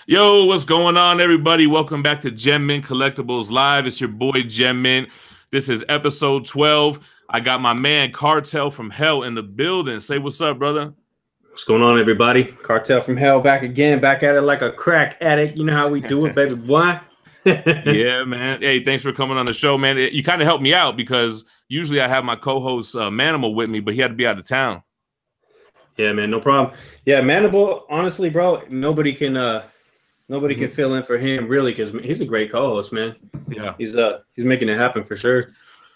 Yo, what's going on, everybody? Welcome back to Gem Mint Collectibles Live. It's your boy Gem Mint. This is episode 12. I got my man Cartel from Hell in the building. Say what's up, brother. What's going on, everybody? Cartel from Hell back again, back at it like a crack addict. You know how we do it, baby boy. Yeah, man. Hey, thanks for coming on the show, man. You kind of helped me out because usually I have my co-host Manimal with me, but he had to be out of town. Yeah, man, no problem. Yeah, Manimal, honestly, bro, nobody can fill in for him really because he's a great co-host, man. Yeah, he's making it happen for sure.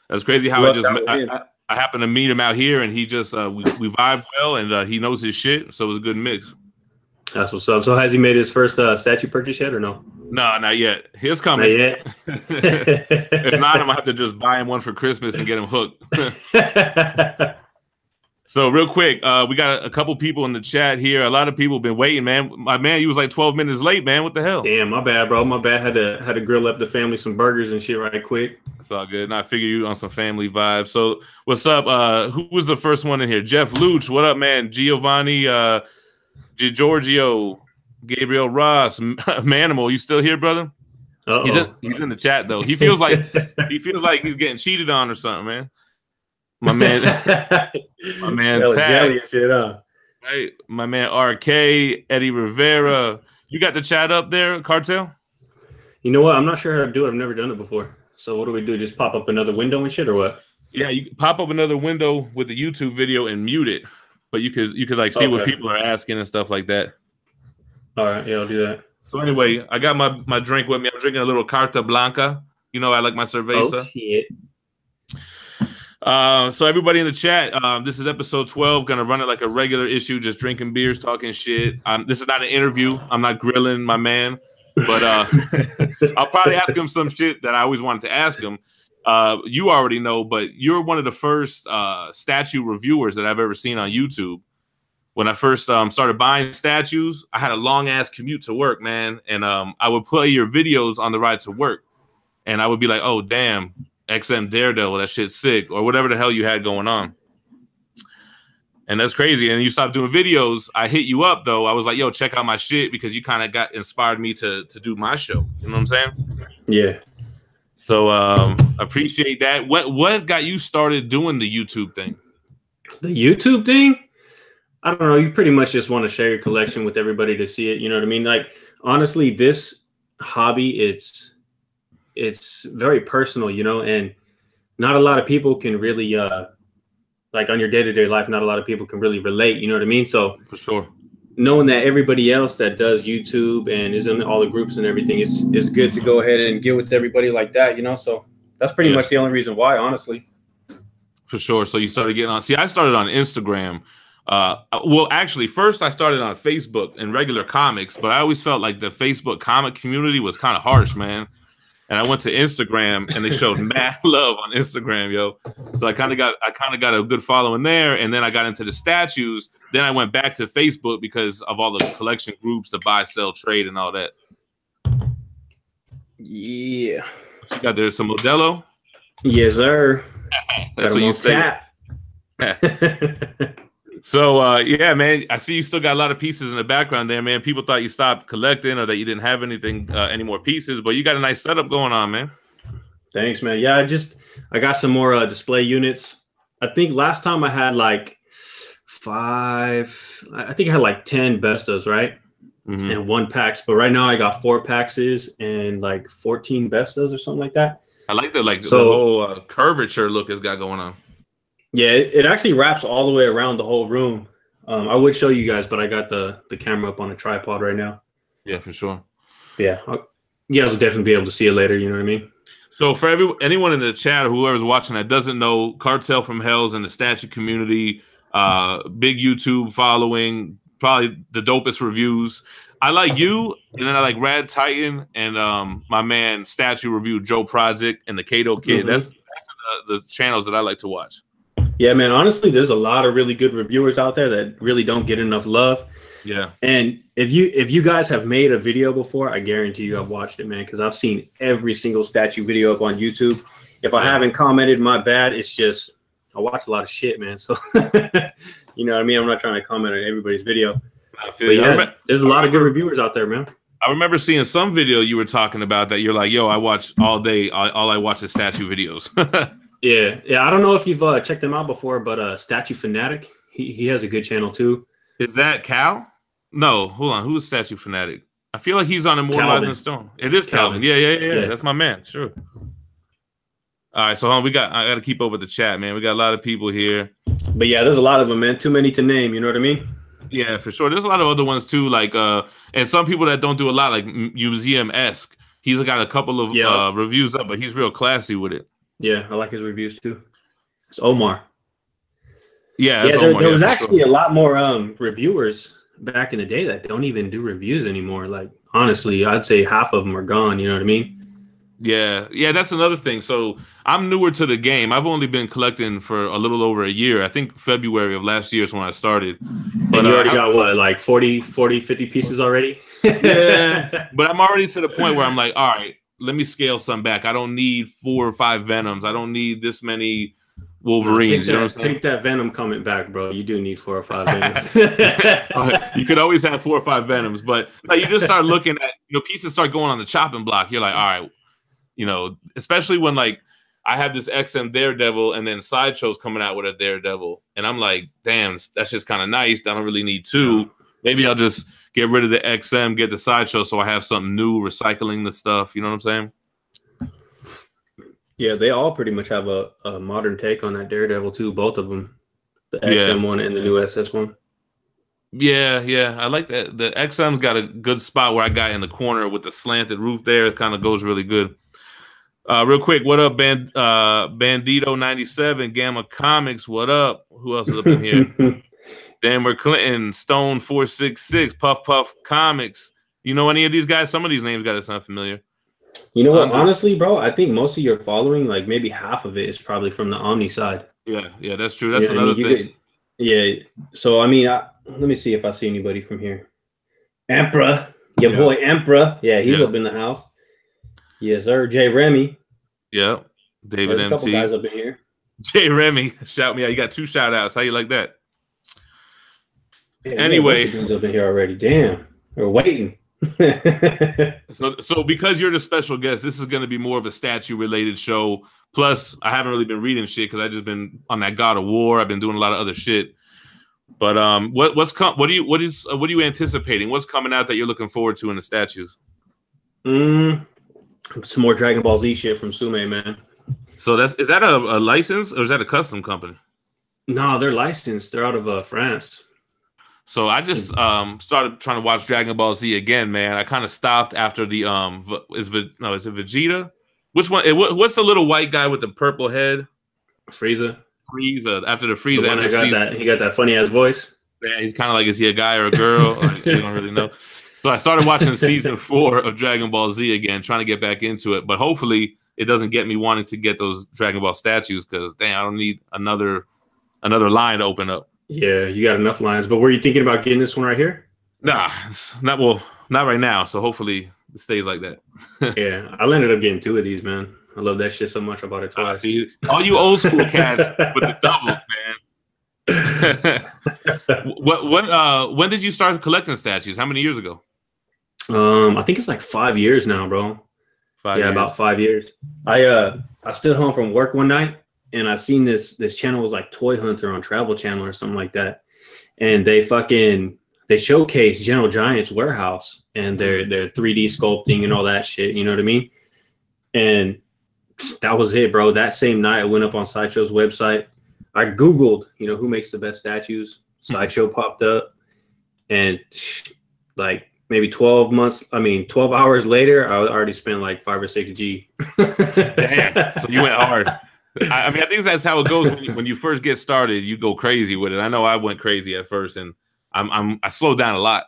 That's crazy how I happened to meet him out here, and he just we vibe well, and he knows his shit, so it was a good mix. That's what's up. So has he made his first statue purchase yet or no? No, not yet. He's coming. Not yet. If not, I'm gonna have to just buy him one for Christmas and get him hooked. So real quick, we got a couple people in the chat here. A lot of people have been waiting, man. My man, you was like 12 minutes late, man. What the hell? Damn, my bad, bro. My bad. Had to grill up the family some burgers and shit right quick. It's all good. And I figure you on some family vibes. So what's up? Who was the first one in here? Jeff Luch. What up, man? Giovanni, Giorgio, Gabriel Ross, Manimal. You still here, brother? He's in the chat though. He feels like he's getting cheated on or something, man. My man, Tag, shit, huh? Right? My man RK, Eddie Rivera. You got the chat up there, Cartel? You know what? I'm not sure how to do it. I've never done it before. So what do we do? Just pop up another window and shit, or what? Yeah, you pop up another window with the YouTube video and mute it, but you could like see what people are asking and stuff like that. All right, yeah, I'll do that. So anyway, I got my drink with me. I'm drinking a little Carta Blanca. You know, I like my cerveza. Oh shit. So everybody in the chat, this is episode 12. Gonna run it like a regular issue, just drinking beers, talking shit. This is not an interview. I'm not grilling my man, but I'll probably ask him some shit that I always wanted to ask him. You already know, but you're one of the first statue reviewers that I've ever seen on YouTube. When I first started buying statues, I had a long ass commute to work, man, and I would play your videos on the ride to work, and I would be like, oh damn. XM Daredevil, that shit's sick, or whatever the hell you had going on. And that's crazy. And you stopped doing videos. I hit you up though. I was like, yo, check out my shit because you kind of got inspired me to do my show. You know what I'm saying? Yeah. So appreciate that. What got you started doing the YouTube thing? The YouTube thing? I don't know. You pretty much just want to share your collection with everybody to see it. You know what I mean? Like, honestly, this hobby, it's very personal, you know, and not a lot of people can really like on your day-to-day life, not a lot of people can really relate, you know what I mean? So for sure, knowing that everybody else that does YouTube and is in all the groups and everything is good to go ahead and get with everybody like that, you know. So that's pretty much the only reason why, honestly. For sure. So you started getting on. See, I started on Instagram. Well, actually, first I started on Facebook and regular comics, but I always felt like the Facebook comic community was kind of harsh, man. And I went to Instagram, and they showed mad love on Instagram, yo. So I kind of got a good following there, and then I got into the statues. Then I went back to Facebook because of all the collection groups, the buy, sell, trade, and all that. Yeah. So you got there some Modelo? Yes, sir. That's what you say. So, yeah, man, I see you still got a lot of pieces in the background there, man. People thought you stopped collecting or that you didn't have anything, any more pieces, but you got a nice setup going on, man. Thanks, man. Yeah, I got some more display units. I think last time I had like 5, I think I had like 10 Bestas, right? Mm-hmm. And 1 Pax, but right now I got 4 Paxes and like 14 Bestas or something like that. I like the whole curvature look it's got going on. Yeah, it actually wraps all the way around the whole room. I would show you guys, but I got the camera up on a tripod right now. Yeah, for sure. Yeah, you guys will definitely be able to see it later. You know what I mean? So for anyone in the chat or whoever's watching that doesn't know, Cartel from Hell's in the statue community, big YouTube following, probably the dopest reviews. I like you, and then I like Rad Titan and my man Statue Review Joe Project and the Kato Kid. Mm-hmm. That's the channels that I like to watch. Yeah, man, honestly, there's a lot of really good reviewers out there that really don't get enough love. Yeah. And if you guys have made a video before, I guarantee you I've watched it, man, because I've seen every single statue video up on YouTube. If I haven't commented, my bad. It's just I watch a lot of shit, man. So, you know what I mean? I'm not trying to comment on everybody's video. I feel you. Yeah, there's a lot of good reviewers out there, man. I remember seeing some video you were talking about that you're like, yo, I watch all day. All I watch is statue videos. Yeah. I don't know if you've checked him out before, but Statue Fanatic, he has a good channel too. Is that Cal? No, hold on. Who is Statue Fanatic? I feel like he's on Immortalized in Stone. It is Calvin. Yeah. That's my man. Sure. All right, so I got to keep up with the chat, man. We got a lot of people here. But yeah, there's a lot of them, man. Too many to name. You know what I mean? Yeah, for sure. There's a lot of other ones too, like and some people that don't do a lot, like Museum-esque. He's got a couple of reviews up, but he's real classy with it. Yeah, I like his reviews too. It's Omar. Yeah, there was actually a lot more reviewers back in the day that don't even do reviews anymore. Like, honestly, I'd say half of them are gone. You know what I mean? Yeah, that's another thing. So I'm newer to the game. I've only been collecting for a little over a year. I think February of last year is when I started. But and you already got what, like 40, 50 pieces already? Yeah, but I'm already to the point where I'm like, all right, let me scale some back. I don't need 4 or 5 Venoms. I don't need this many Wolverines. Take that Venom comment back, bro. You do need 4 or 5 Venoms. You could always have 4 or 5 Venoms, but like, you just start looking at, pieces start going on the chopping block. You're like, all right, especially when like I have this XM Daredevil and then Sideshow's coming out with a Daredevil, and I'm like, damn, that's just kind of nice. I don't really need 2. Maybe I'll just get rid of the XM, get the Sideshow, so I have something new, recycling the stuff. You know what I'm saying? Yeah, they all pretty much have a modern take on that Daredevil too. Both of them, the XM one and the new SS one. Yeah, I like that. The XM's got a good spot where I got in the corner with the slanted roof there. It kind of goes really good. Real quick, what up, Bandito 97, Gamma Comics, what up? Who else is up in here? Denver Clinton, Stone 466, Puff Comics. You know any of these guys? Some of these names got to sound familiar. You know what? Honestly, bro, I think most of your following, like maybe half of it, is probably from the Omni side. Yeah, that's true. That's another thing. So I mean, let me see if I see anybody from here. Emperor, your boy Emperor. Yeah, he's up in the house. Yes, sir. Jay Remy. Yeah. David There's a couple guys up in here. Jay Remy, shout me out. You got 2 shout outs. How you like that? Yeah, anyway, up in here already. Damn, we're waiting. So because you're the special guest, this is going to be more of a statue related show. Plus, I haven't really been reading shit because I just been on that God of War. I've been doing a lot of other shit. But what are you anticipating? What's coming out that you're looking forward to in the statues? Some more Dragon Ball Z shit from Sume, man. So is that a license or is that a custom company? No, they're licensed. They're out of France. So I just started trying to watch Dragon Ball Z again, man. I kind of stopped after the is it Vegeta? Which one? What's the little white guy with the purple head? Frieza. After the Frieza. He got that funny ass voice. Yeah, he's kind of like, is he a guy or a girl? You don't really know. So I started watching season 4 of Dragon Ball Z again, trying to get back into it. But hopefully it doesn't get me wanting to get those Dragon Ball statues because, damn, I don't need another line to open up. Yeah, you got enough lines. But were you thinking about getting this one right here? Nah, not right now. So hopefully it stays like that. Yeah, I ended up getting 2 of these, man. I love that shit so much. I bought it twice. See, all you old school cats with the doubles, man. When did you start collecting statues? How many years ago? I think it's like 5 years now, bro. 5 years. About 5 years. I stood home from work one night and I seen this channel was like Toy Hunter on Travel Channel or something like that, and they showcase Gentle Giant's warehouse and their 3D sculpting and all that shit. You know what I mean? And that was it, bro. That same night, I went up on Sideshow's website. I Googled, who makes the best statues. Sideshow popped up, and like maybe 12 hours later, I already spent like 5 or 6 G. Damn. So you went hard. I think that's how it goes when you first get started. You go crazy with it. I know I went crazy at first, and I slowed down a lot.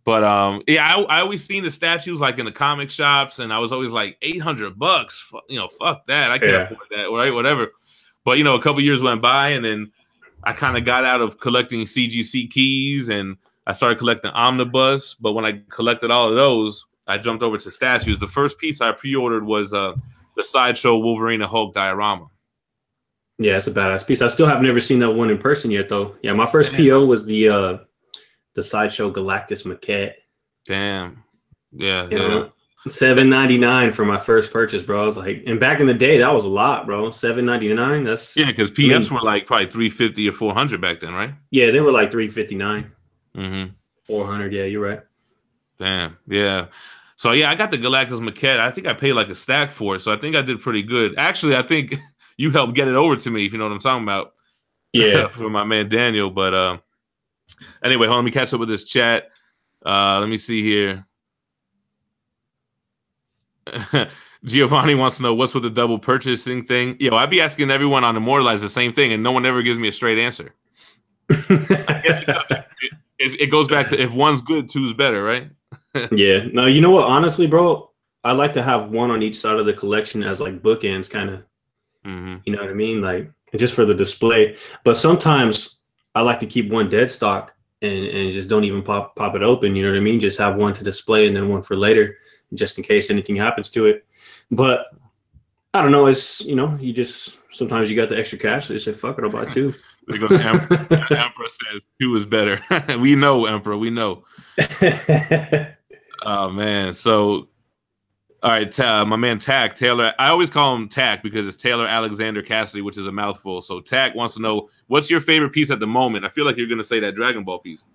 But I always seen the statues like in the comic shops, and I was always like $800. Fuck that. I can't afford that, right? Whatever. But a couple years went by, and then I kind of got out of collecting CGC keys, and I started collecting Omnibus. But when I collected all of those, I jumped over to statues. The first piece I pre-ordered was the Sideshow Wolverine and Hulk diorama. Yeah, it's a badass piece. I still have never seen that one in person yet, though. Yeah, my first PO was the Sideshow Galactus maquette. Damn. Yeah, You yeah. know, $7.99 for my first purchase, bro. I was like, and back in the day, that was a lot, bro. $7.99. That's Yeah, because PFs were like probably 350 or 400 back then, right? yeah, they were like 359, Mm-hmm. 400. Yeah, you're right. Damn. Yeah. So yeah, I got the Galactus maquette. I think I paid like a stack for it, so I think I did pretty good. Actually, I think you helped get it over to me, if you know what I'm talking about. Yeah. For my man Daniel. But anyway, hold on, let me catch up with this chat. Let me see here. Giovanni wants to know what's with the double purchasing thing. Yo, I'd be asking everyone on Immortalize the same thing, and no one ever gives me a straight answer. I guess it goes back to if one's good, two's better, right? Yeah. No, you know what? Honestly, bro, I like to have one on each side of the collection as like bookends, kind of. You know what I mean? Like just for the display. But sometimes I like to keep one dead stock and just don't even pop it open. You know what I mean? Just have one to display and then one for later, just in case anything happens to it. But I don't know. It's, you know, you just sometimes you got the extra cash. So you say, fuck it, I'll buy two. There goes Emperor. Emperor says two is better. We know, Emperor. We know. Oh man. So, all right, my man Tack Taylor. I always call him Tack because it's Taylor Alexander Cassidy, which is a mouthful. So Tack wants to know what's your favorite piece at the moment. I feel like you're gonna say that Dragon Ball piece.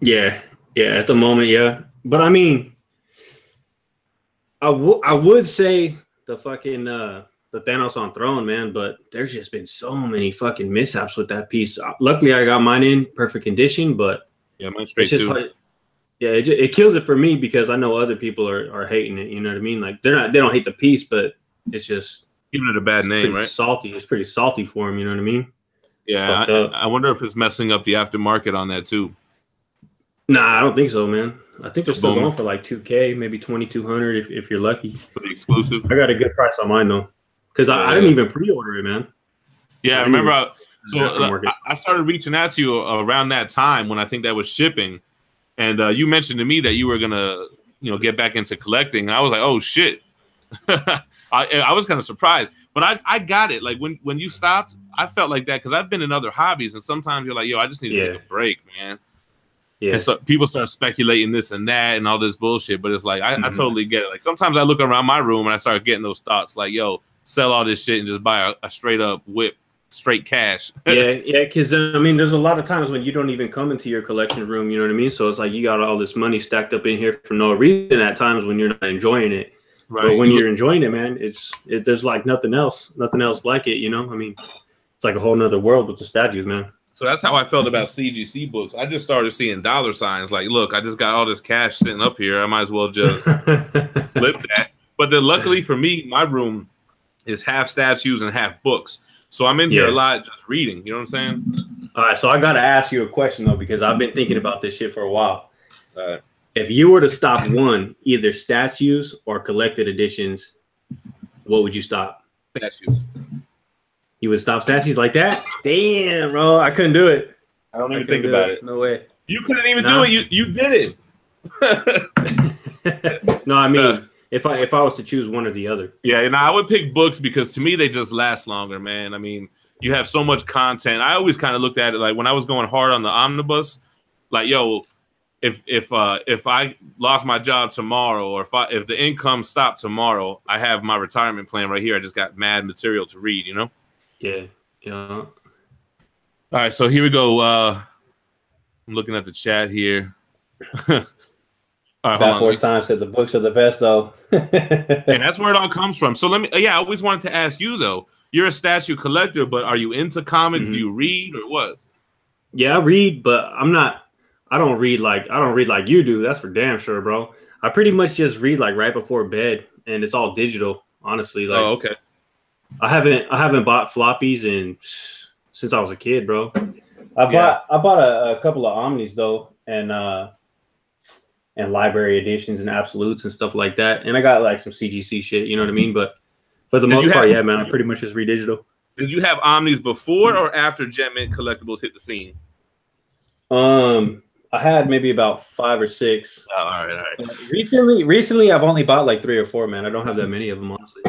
Yeah, at the moment, yeah. But I mean, I would say the fucking the Thanos on Throne, man. But there's just been so many fucking mishaps with that piece. Luckily, I got mine in perfect condition, but yeah, mine's straight too. Like, yeah, it kills it for me because I know other people are hating it. You know what I mean? Like they don't hate the piece, but it's just giving it a bad name, right? Salty. It's pretty salty for him. You know what I mean? Yeah, I wonder if it's messing up the aftermarket on that too. Nah, I don't think so, man. I think they're still going for like $2K, maybe $2,200 if you're lucky. For the exclusive. I got a good price on mine though, because I didn't even pre-order it, man. Yeah, I remember. I started reaching out to you around that time when I think that was shipping, and you mentioned to me that you were gonna, get back into collecting, and I was like, oh shit. I was kind of surprised, but I got it. Like when you stopped, I felt like that because I've been in other hobbies, and sometimes you're like, yo, I just need to take a break, man. Yeah. And so people start speculating this and that and all this bullshit, but it's like I totally get it. Like sometimes I look around my room and I start getting those thoughts, like, yo, sell all this shit and just buy a straight up whip, straight cash. yeah, because I mean, there's a lot of times when you don't even come into your collection room. You know what I mean? So it's like you got all this money stacked up in here for no reason. At times when you're not enjoying it. Right. But when you're enjoying it, man, there's like nothing else like it, you know? I mean, it's like a whole nother world with the statues, man. So that's how I felt about CGC books. I just started seeing dollar signs. Like, look, I just got all this cash sitting up here. I might as well just flip that. But then luckily for me, my room is half statues and half books. So I'm in here a lot just reading. You know what I'm saying? All right, so I got to ask you a question, though, because I've been thinking about this shit for a while. All right. If you were to stop one, either statues or collected editions, what would you stop? Statues. You would stop statues like that? Damn, bro, I couldn't do it. I don't even think about it. No way. You couldn't even do it. You did it. No, I mean, if I was to choose one or the other. Yeah, and I would pick books because to me they just last longer, man. I mean, you have so much content. I always kind of looked at it like when I was going hard on the omnibus, like, yo, if I lost my job tomorrow, or if the income stopped tomorrow, I have my retirement plan right here. I just got mad material to read, you know? Yeah. All right, so here we go. I'm looking at the chat here. All right, that first time said the books are the best, though. And that's where it all comes from. So let me. Yeah, I always wanted to ask you though. You're a statue collector, but are you into comics? Do you read or what? Yeah, I read, but I'm not. I don't read like you do. That's for damn sure, bro. I pretty much just read like right before bed, and it's all digital. Honestly, like. Oh, okay. I haven't bought floppies since I was a kid, bro. I bought a couple of Omnis though, and library editions and absolutes and stuff like that. And I got like some CGC shit, you know what I mean? But for the most part, yeah, man, I pretty much just read digital. Did you have Omnis before or after Jet Mint Collectibles hit the scene? I had maybe about 5 or 6. Oh, all right. Recently, I've only bought like 3 or 4, man. I don't have that many of them, honestly.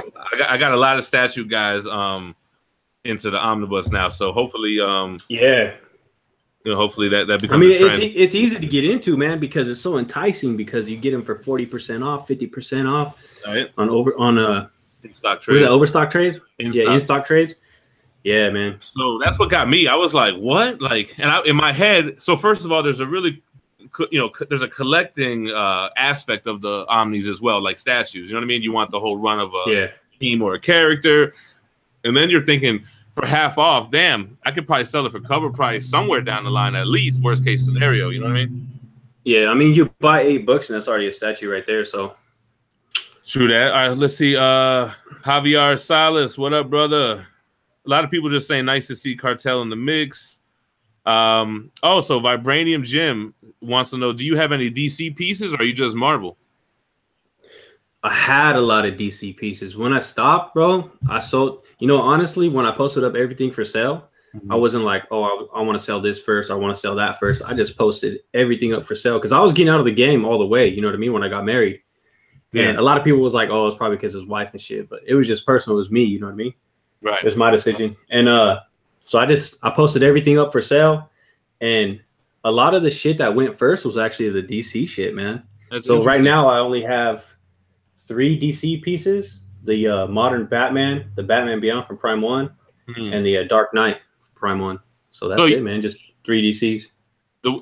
I got a lot of statue guys into the omnibus now, so hopefully yeah. You know, hopefully that becomes I mean, a trend. it's easy to get into, man, because it's so enticing. Because you get them for 40% off, 50% off Right. on In stock was trades. that overstock trades? In Yeah, in stock trades. Yeah, man. So that's what got me. I was like, what? Like, and in my head. So first of all, there's a really, there's a collecting aspect of the Omnis as well, like statues. You know what I mean? You want the whole run of a team or a character, and then you're thinking for half off. Damn, I could probably sell it for cover price somewhere down the line, at least worst case scenario. You know what I mean? Yeah, I mean, you buy $8 and that's already a statue right there. So true that. All right, let's see. Javier Salas, what up, brother? A lot of people just saying nice to see Cartel in the mix. So Vibranium Jim wants to know, do you have any DC pieces or are you just Marvel? I had a lot of DC pieces. When I stopped, bro, I sold, honestly, when I posted up everything for sale, I wasn't like, oh, I want to sell this first. I want to sell that first. I just posted everything up for sale because I was getting out of the game all the way. You know what I mean? When I got married. Yeah. And a lot of people was like, oh, it's probably because his wife and shit. But it was just personal. It was me. You know what I mean? Right. It was my decision. And so I posted everything up for sale. And a lot of the shit that went first was actually the DC shit, man. So right now I only have 3 DC pieces. The modern Batman, the Batman Beyond from Prime 1, and the Dark Knight Prime 1. So that's it, man. Just 3 DCs.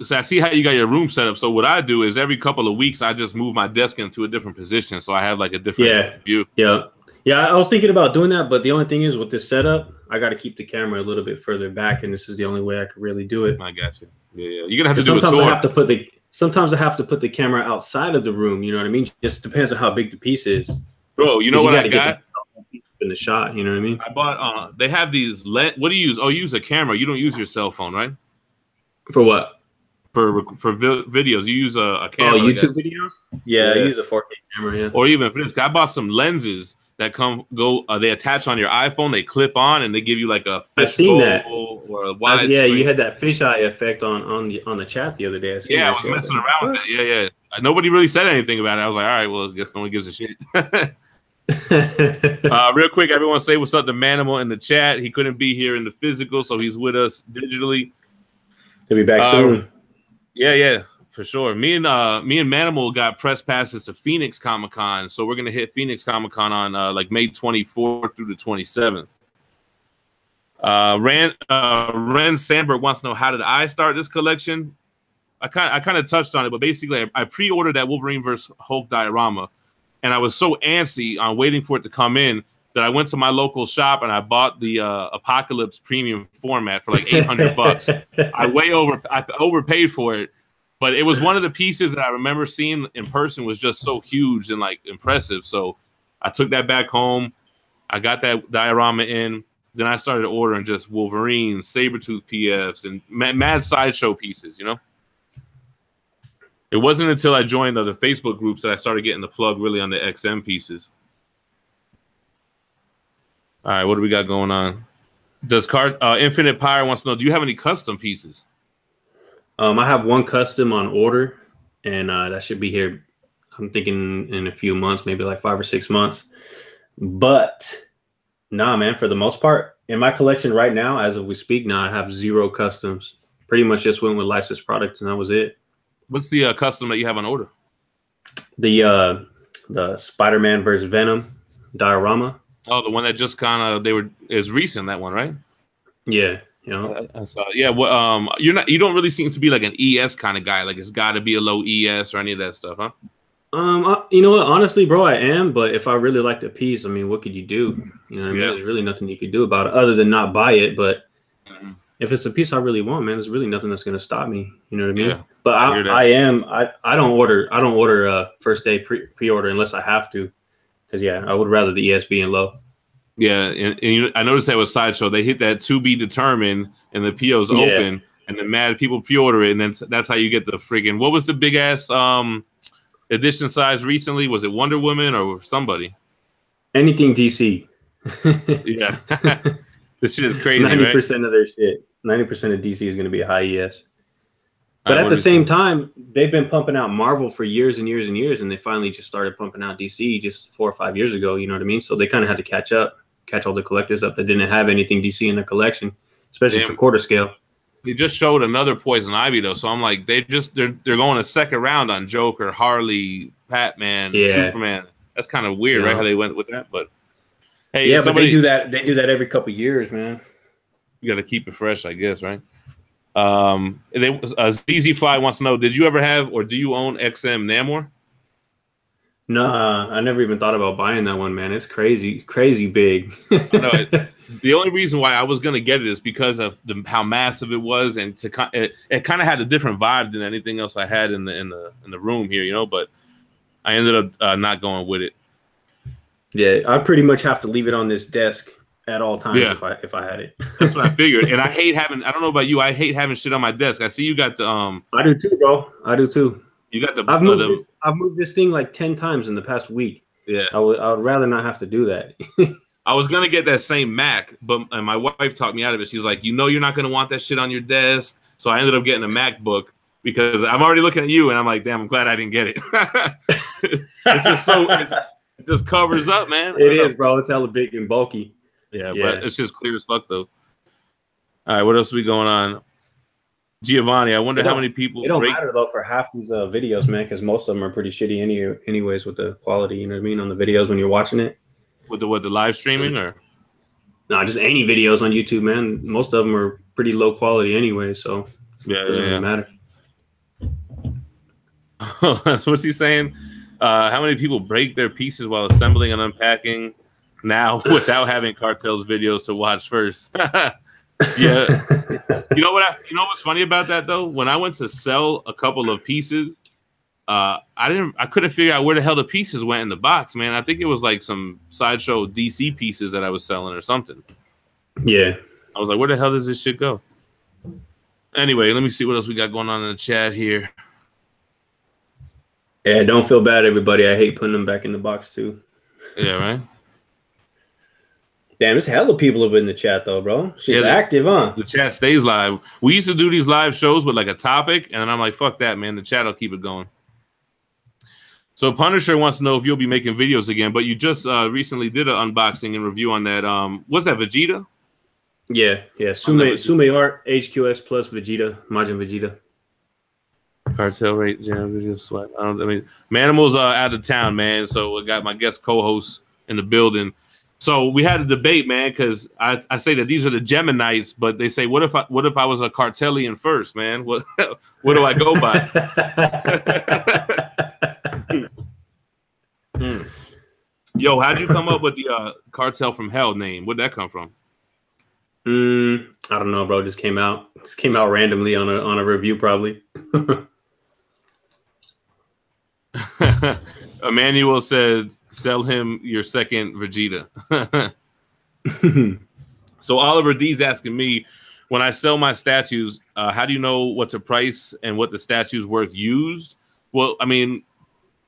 So I see how you got your room set up. So what I do is every couple of weeks, I just move my desk into a different position. So I have like a different view. Yeah, I was thinking about doing that, but the only thing is with this setup, I got to keep the camera a little bit further back, and this is the only way I could really do it. I got you. Yeah. You're gonna have to do sometimes a tour. Sometimes I have to put the camera outside of the room. You know what I mean? Just depends on how big the piece is. Bro, you know what I got? In the shot, you know what I mean? I bought. They have these. What do you use? Oh, you use a camera. You don't use your cell phone, right? For what? For videos, you use a camera. Oh, YouTube videos? Yeah, I use a 4K camera. Yeah. Or even for this, I bought some lenses that they attach on your iPhone. They clip on and they give you like a I've seen that. Or a wide. Yeah, you had that fisheye effect on the chat the other day. I was messing around with that. Yeah. Nobody really said anything about it. I was like, all right, well, I guess no one gives a shit. Real quick, everyone say what's up to Manimal in the chat. He couldn't be here in the physical, so he's with us digitally. He'll be back soon. Yeah, for sure. Me and Manimal got press passes to Phoenix Comic Con, so we're gonna hit Phoenix Comic Con on like May 24th through the 27th. Ren Sandberg wants to know, how did I start this collection? I kind of touched on it, but basically I pre-ordered that Wolverine vs. Hulk diorama, and I was so antsy on waiting for it to come in that I went to my local shop and I bought the Apocalypse premium format for like $800. I overpaid for it, but it was one of the pieces that I remember seeing in person was just so huge and like impressive. So I took that back home. I got that diorama in. Then I started ordering just Wolverine, Sabretooth PFs, and mad Sideshow pieces, you know? It wasn't until I joined the Facebook groups that I started getting the plug really on the XM pieces. All right, what do we got going on? Does Infinite Pyre wants to know, do you have any custom pieces? I have one custom on order, and that should be here, I'm thinking, in a few months, maybe like 5 or 6 months. But nah, man, for the most part, in my collection right now, as of we speak now, I have 0 customs. Pretty much just went with licensed products, and that was it. What's the custom that you have on order? The Spider-Man versus Venom diorama. Oh, the one that just is recent, that one, right? Yeah, you know. Yeah, well, you don't really seem to be like an ES kind of guy. Like it's got to be a low ES or any of that stuff, huh? You know what? Honestly, bro, I am. But if I really like the piece, I mean, what could you do? You know what I mean? There's really nothing you could do about it other than not buy it. But if it's a piece I really want, man, there's really nothing that's gonna stop me. You know what I mean? Yeah, but I don't order first day pre-order unless I have to. Because, I would rather the ES being low. Yeah, and I noticed that with Sideshow. They hit that to be determined, and the PO's open, and the mad people pre-order it, and then that's how you get the friggin'... What was the big-ass edition size recently? Was it Wonder Woman or somebody? Anything DC. Yeah. This shit is crazy, 90% of their shit. 90% of DC is going to be a high ES. But at the same time, they've been pumping out Marvel for years and years and years, and they finally just started pumping out DC just 4 or 5 years ago. You know what I mean? So they kind of had to catch all the collectors up that didn't have anything DC in their collection, especially for quarter scale. They just showed another Poison Ivy though, so I'm like, they're going a second round on Joker, Harley, Batman, Superman. That's kind of weird, right? How they went with that, but hey, yeah, but they do that. They do that every couple years, man. You got to keep it fresh, I guess, right? ZZ Fly wants to know: did you ever have or do you own XM Namor? No, I never even thought about buying that one, man. It's crazy big. The only reason why I was gonna get it is because of how massive it was, and it kind of had a different vibe than anything else I had in the room here, you know. But I ended up not going with it. Yeah, I pretty much have to leave it on this desk at all times if I had it. That's what I figured. And I hate having. I don't know about you. I hate having shit on my desk. I see you got the. I do too, bro. I do too. You got the. I've moved this thing like 10 times in the past week. Yeah, I would rather not have to do that. I was gonna get that same Mac, but my wife talked me out of it. She's like, you're not gonna want that shit on your desk. So I ended up getting a MacBook because I'm already looking at you, and I'm like, damn, I'm glad I didn't get it. It's just it just covers up, man. It is, bro. It's hella big and bulky. Yeah, but it's just clear as fuck, though. All right, what else are we going on? Giovanni, I wonder how many people. It don't matter though for half these videos, man, because most of them are pretty shitty anyways with the quality. You know what I mean on the videos when you're watching it. With the live streaming or? No, just any videos on YouTube, man. Most of them are pretty low quality anyway, so it doesn't really matter. What's he saying? How many people break their pieces while assembling and unpacking now without having Cartel's videos to watch first? Yeah. You know what's funny about that though? When I went to sell a couple of pieces, I couldn't figure out where the hell the pieces went in the box, man. I think it was like some Sideshow DC pieces that I was selling or something. Yeah. I was like, where the hell does this shit go? Anyway, let me see what else we got going on in the chat here. Yeah, don't feel bad, everybody. I hate putting them back in the box too. Yeah, right? Damn, there's hella people up in the chat though, bro. She's active, huh? The chat stays live. We used to do these live shows with like a topic, and then I'm like, fuck that, man. The chat will keep it going. So Punisher wants to know if you'll be making videos again, but you just recently did an unboxing and review on that. What's that, Vegeta? Yeah. Sume Art, HQS plus Vegeta, Majin Vegeta. Cartel rate, video sweat. Manimal's out of town, man. So I got my guest co-host in the building. So we had a debate, man, because I say that these are the Geminites, but they say, what if I was a Cartelian first, man? What do I go by? Yo, how'd you come up with the Cartel from Hell name? Where'd that come from? I don't know, bro. Just came out randomly on a review, probably. Emmanuel said, sell him your second Vegeta. So Oliver D's asking me, when I sell my statues, how do you know what to price and what the statue's worth used? Well, I mean,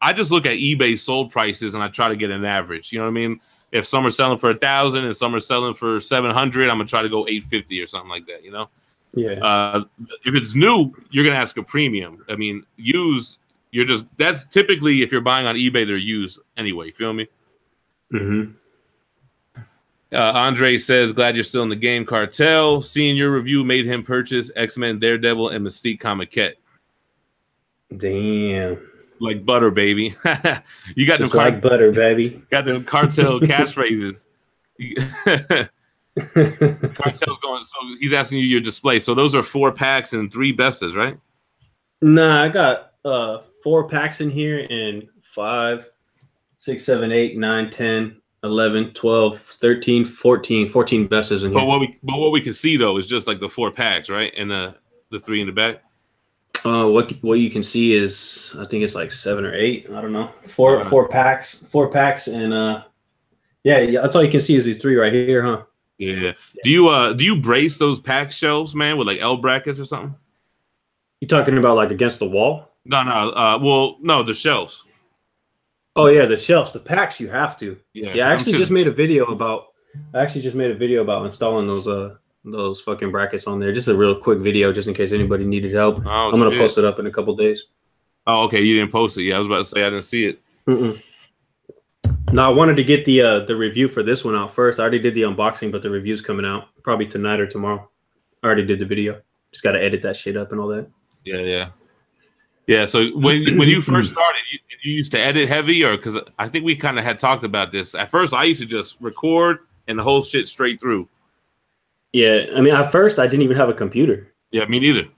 I just look at eBay sold prices and I try to get an average. You know what I mean? If some are selling for 1,000 and some are selling for 700, I'm gonna try to go 850 or something like that. You know? Yeah. If it's new, you're gonna ask a premium. I mean, used. That's typically if you're buying on eBay, they're used anyway. You feel me? Mm-hmm. Andre says, glad you're still in the game. Cartel, seeing your review made him purchase X-Men, Daredevil, and Mystique Comiquette. Damn. Like butter, baby. You got just like butter, baby. Got the Cartel catchphrases. Cartel's going, so he's asking you your display. So those are 4 packs and 3 bestas, right? Nah, I got 4 packs in here and 5, 6, 7, 8, 9, 10, 11, 12, 13, 14 bestas in here. But what we can see though is just like the 4 packs, right? And the 3 in the back. What you can see is I think it's like 7 or 8. I don't know. 4 packs and yeah, that's all you can see is these 3 right here, huh? Yeah. Do you brace those pack shelves, man, with like L brackets or something? You talking about like against the wall? No. Well, no, the shelves. Oh yeah, the shelves, the packs. You have to. Yeah. I actually just made a video about installing those fucking brackets on there. Just a real quick video, just in case anybody needed help. I'm gonna post it up in a couple days. Oh, okay. You didn't post it. Yeah, I was about to say I didn't see it. No, I wanted to get the review for this one out first. I already did the unboxing, but the review's coming out probably tonight or tomorrow. I already did the video. Just got to edit that shit up and all that. Yeah. So when you first started, you used to edit heavy, or because I think we kind of had talked about this. At first, I used to just record and the whole shit straight through. Yeah, I mean, at first I didn't even have a computer. Yeah, me neither.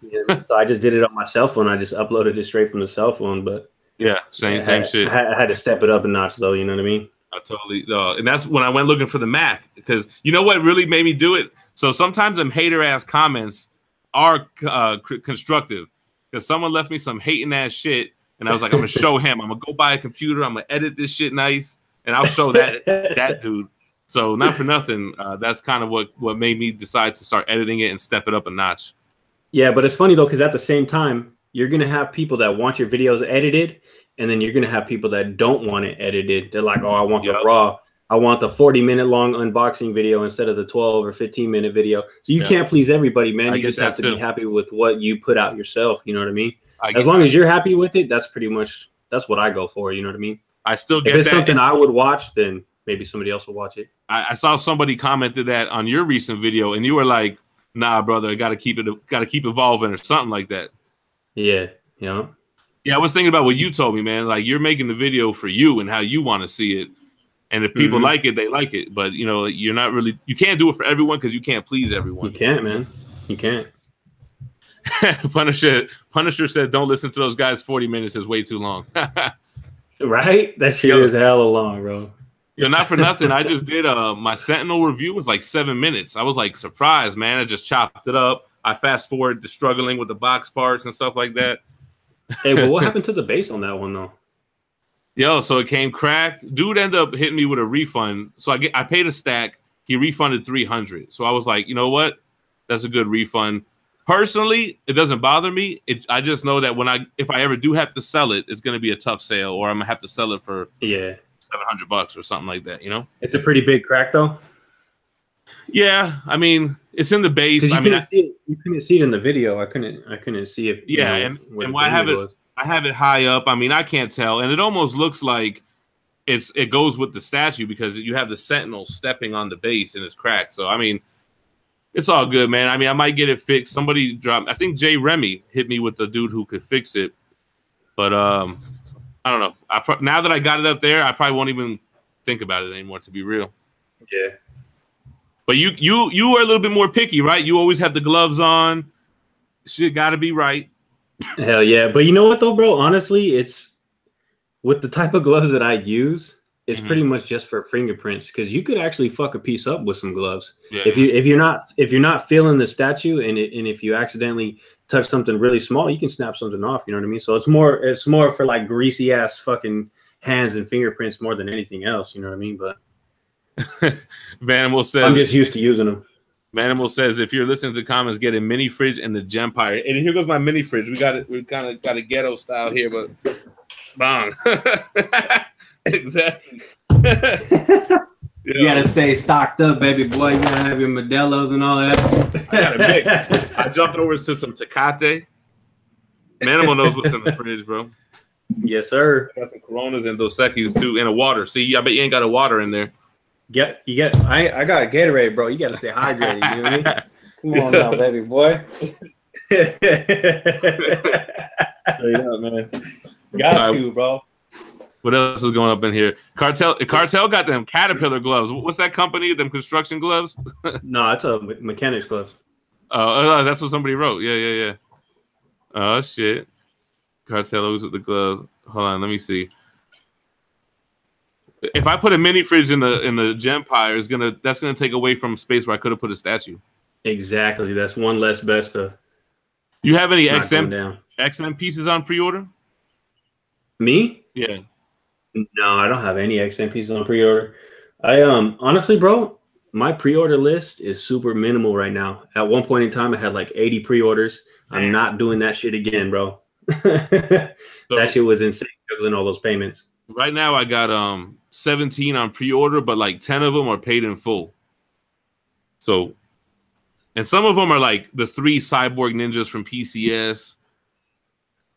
So I just did it on my cell phone. I just uploaded it straight from the cell phone. But yeah, same shit. I had to step it up a notch, though. You know what I mean? I totally. And that's when I went looking for the Mac, because you know what really made me do it. So sometimes them hater ass comments are constructive, because someone left me some hating ass shit, and I was like, I'm gonna show him. I'm gonna go buy a computer. I'm gonna edit this shit nice, and I'll show that dude. So not for nothing, that's kind of what made me decide to start editing it and step it up a notch. Yeah, but it's funny though, because at the same time, you're gonna have people that want your videos edited, and then you're gonna have people that don't want it edited. They're like, oh, I want the raw. I want the 40-minute long unboxing video instead of the 12 or 15-minute video. So you can't please everybody, man. You just have to be happy with what you put out yourself. You know what I mean? As long as you're happy with it, that's what I go for. You know what I mean? I still get if it's something I would watch, then maybe somebody else will watch it. I saw somebody commented that on your recent video, and you were like, "Nah, brother, I got to keep evolving," or something like that. Yeah, you know. Yeah, I was thinking about what you told me, man. Like, you're making the video for you and how you want to see it. And if people like it, they like it. But, you know, you can't do it for everyone because you can't please everyone. You can't, man. You can't. Punisher said, don't listen to those guys. 40 minutes is way too long. Right? That shit is hella long, bro. Yo, not for nothing. I just did my Sentinel review was like 7 minutes. I was like surprised, man. I just chopped it up. I fast forward to struggling with the box parts and stuff like that. Hey, well, what happened to the base on that one, though? Yo, so it came cracked. Dude ended up hitting me with a refund. So I paid a stack. He refunded $300. So I was like, you know what? That's a good refund. Personally, it doesn't bother me. I just know that if I ever do have to sell it, it's going to be a tough sale, or I'm going to have to sell it for $700 or something like that, you know? It's a pretty big crack, though. Yeah, I mean, it's in the base. You couldn't see it in the video. I couldn't see it. Yeah, and why I have it high up. I mean, I can't tell, and it almost looks like it goes with the statue because you have the Sentinel stepping on the base and it's cracked. So I mean, it's all good, man. I mean, I might get it fixed. Somebody dropped. I think Jay Remy hit me with the dude who could fix it, but I don't know. Now that I got it up there, I probably won't even think about it anymore. To be real. Yeah. But you are a little bit more picky, right? You always have the gloves on. Shit got to be right. Hell yeah. But you know what though, bro? Honestly, it's with the type of gloves that I use, it's pretty much just for fingerprints, because you could actually fuck a piece up with some gloves. Yeah. If you're not feeling the statue and if you accidentally touch something really small, you can snap something off, you know what I mean? So it's more for like greasy ass fucking hands and fingerprints more than anything else, you know what I mean? But Vanimal says I'm just used to using them. Manimal says, if you're listening to comments, get a mini fridge in the Gempire. And here goes my mini fridge. We got it. We kind of got a ghetto style here, but bang. Exactly. You gotta stay stocked up, baby boy. You gotta have your Modelo's and all that. I got a mix. I jumped over to some Tecate. Manimal knows what's in the fridge, bro. Yes, sir. I got some Coronas and Dos Equis too, and a water. See, I bet you ain't got a water in there. I got a Gatorade, bro. You got to stay hydrated. You know what I mean? Come on now, baby boy. Yeah, man. Got to, bro. What else is going up in here? Cartel got them Caterpillar gloves. What's that company? Them construction gloves? No, it's a mechanics gloves. Oh, that's what somebody wrote. Yeah. Oh shit. Cartel looks at the gloves. Hold on, let me see. If I put a mini fridge in the Gempire, that's gonna take away from space where I could have put a statue. Exactly. That's one less besta. You have any XM pieces on pre-order? Me? Yeah. No, I don't have any XM pieces on pre-order. I honestly, bro, my pre-order list is super minimal right now. At one point in time, I had like 80 pre-orders. I'm not doing that shit again, bro. That shit was insane, juggling all those payments. Right now, I got 17 on pre-order, but like 10 of them are paid in full. So, and some of them are like the 3 cyborg ninjas from PCS.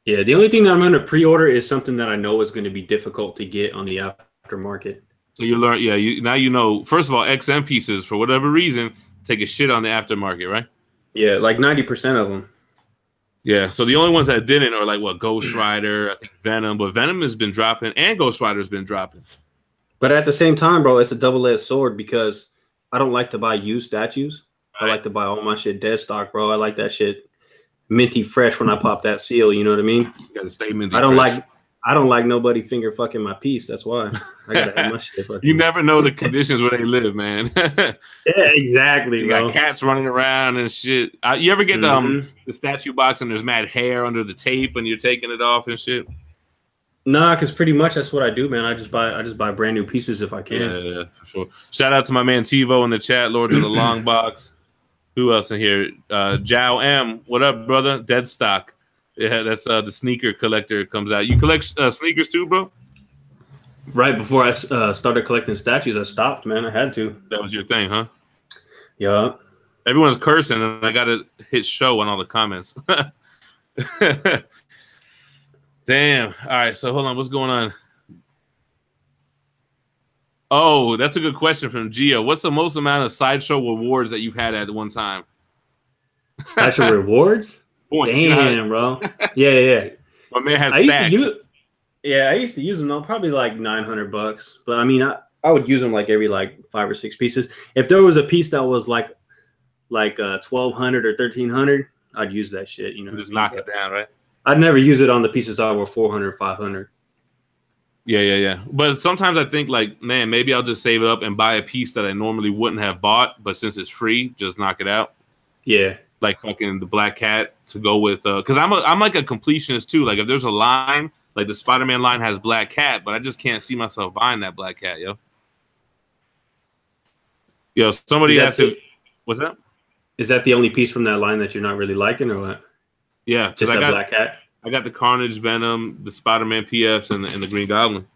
Yeah, the only thing that I'm going to pre-order is something that I know is going to be difficult to get on the aftermarket. So you learn, now you know. First of all, XM pieces for whatever reason take a shit on the aftermarket, right? Yeah, like 90% of them. Yeah, so the only ones that didn't are like what Ghost Rider, I think Venom, but Venom has been dropping, and Ghost Rider's been dropping. But at the same time, bro, it's a double-edged sword because I don't like to buy used statues. Right. I like to buy all my shit dead stock, bro. I like that shit minty fresh when I pop that seal. You know what I mean? You gotta stay minty I don't fresh. like nobody finger fucking my piece. That's why I gotta have my shit. You never know the conditions where they live, man. Yeah, exactly. You bro. got cats running around and shit. You ever get the statue box and there's mad hair under the tape and you're taking it off and shit? Nah, because pretty much that's what I do, man. I just buy brand new pieces if I can. Yeah, for sure. Shout out to my man TiVo in the chat, Lord of the Long Box. Who else in here? Jao M. What up, brother? Dead stock. Yeah, that's the sneaker collector comes out. You collect sneakers too, bro? Right before I started collecting statues, I stopped, man. I had to. That was your thing, huh? Yeah. Everyone's cursing, and I got to hit show on all the comments. Damn. All right, so hold on. What's going on? Oh, that's a good question from Gio. What's the most amount of Sideshow rewards that you've had at one time? Sideshow rewards? Points. Damn, bro. Yeah. My man has stacks. I used to use them though, probably like $900. But I mean, I would use them like every like 5 or 6 pieces. If there was a piece that was like 1,200 or 1,300, I'd use that shit. You know, just knock it down, right? I'd never use it on the pieces that were 400, 500. Yeah. But sometimes I think like, man, maybe I'll just save it up and buy a piece that I normally wouldn't have bought, but since it's free, just knock it out. Yeah. Like fucking the Black Cat to go with, because I'm like a completionist too. Like if there's a line, like the Spider-Man line has Black Cat, but I just can't see myself buying that Black Cat, yo. Yo, somebody asked if, what's that? Is that the only piece from that line that you're not really liking, or what? Yeah, just that Black Cat. I got the Carnage, Venom, the Spider-Man PFs, and the Green Goblin.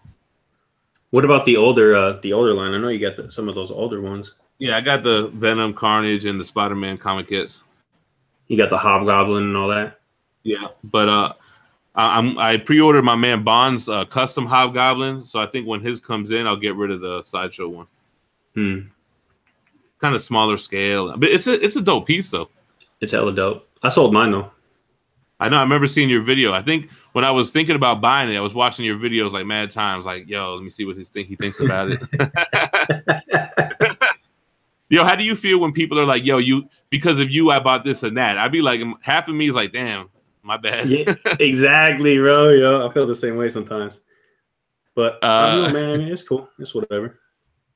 What about the older line? I know you got some of those older ones. Yeah, I got the Venom, Carnage, and the Spider-Man comic kits. You got the Hobgoblin and all that. Yeah, but I pre-ordered my man Bond's custom Hobgoblin, so I think when his comes in, I'll get rid of the Sideshow one. Kind of smaller scale, but it's a dope piece though. It's hella dope. I sold mine though. I know. I remember seeing your video. I think when I was thinking about buying it, I was watching your videos like mad times. Like, yo, let me see what he thinks about it. Yo, how do you feel when people are like, yo, because of you, I bought this and that? I'd be like, half of me is like, damn, my bad. Yeah, exactly, bro. Yo, I feel the same way sometimes. But I don't know, man. It's cool. It's whatever.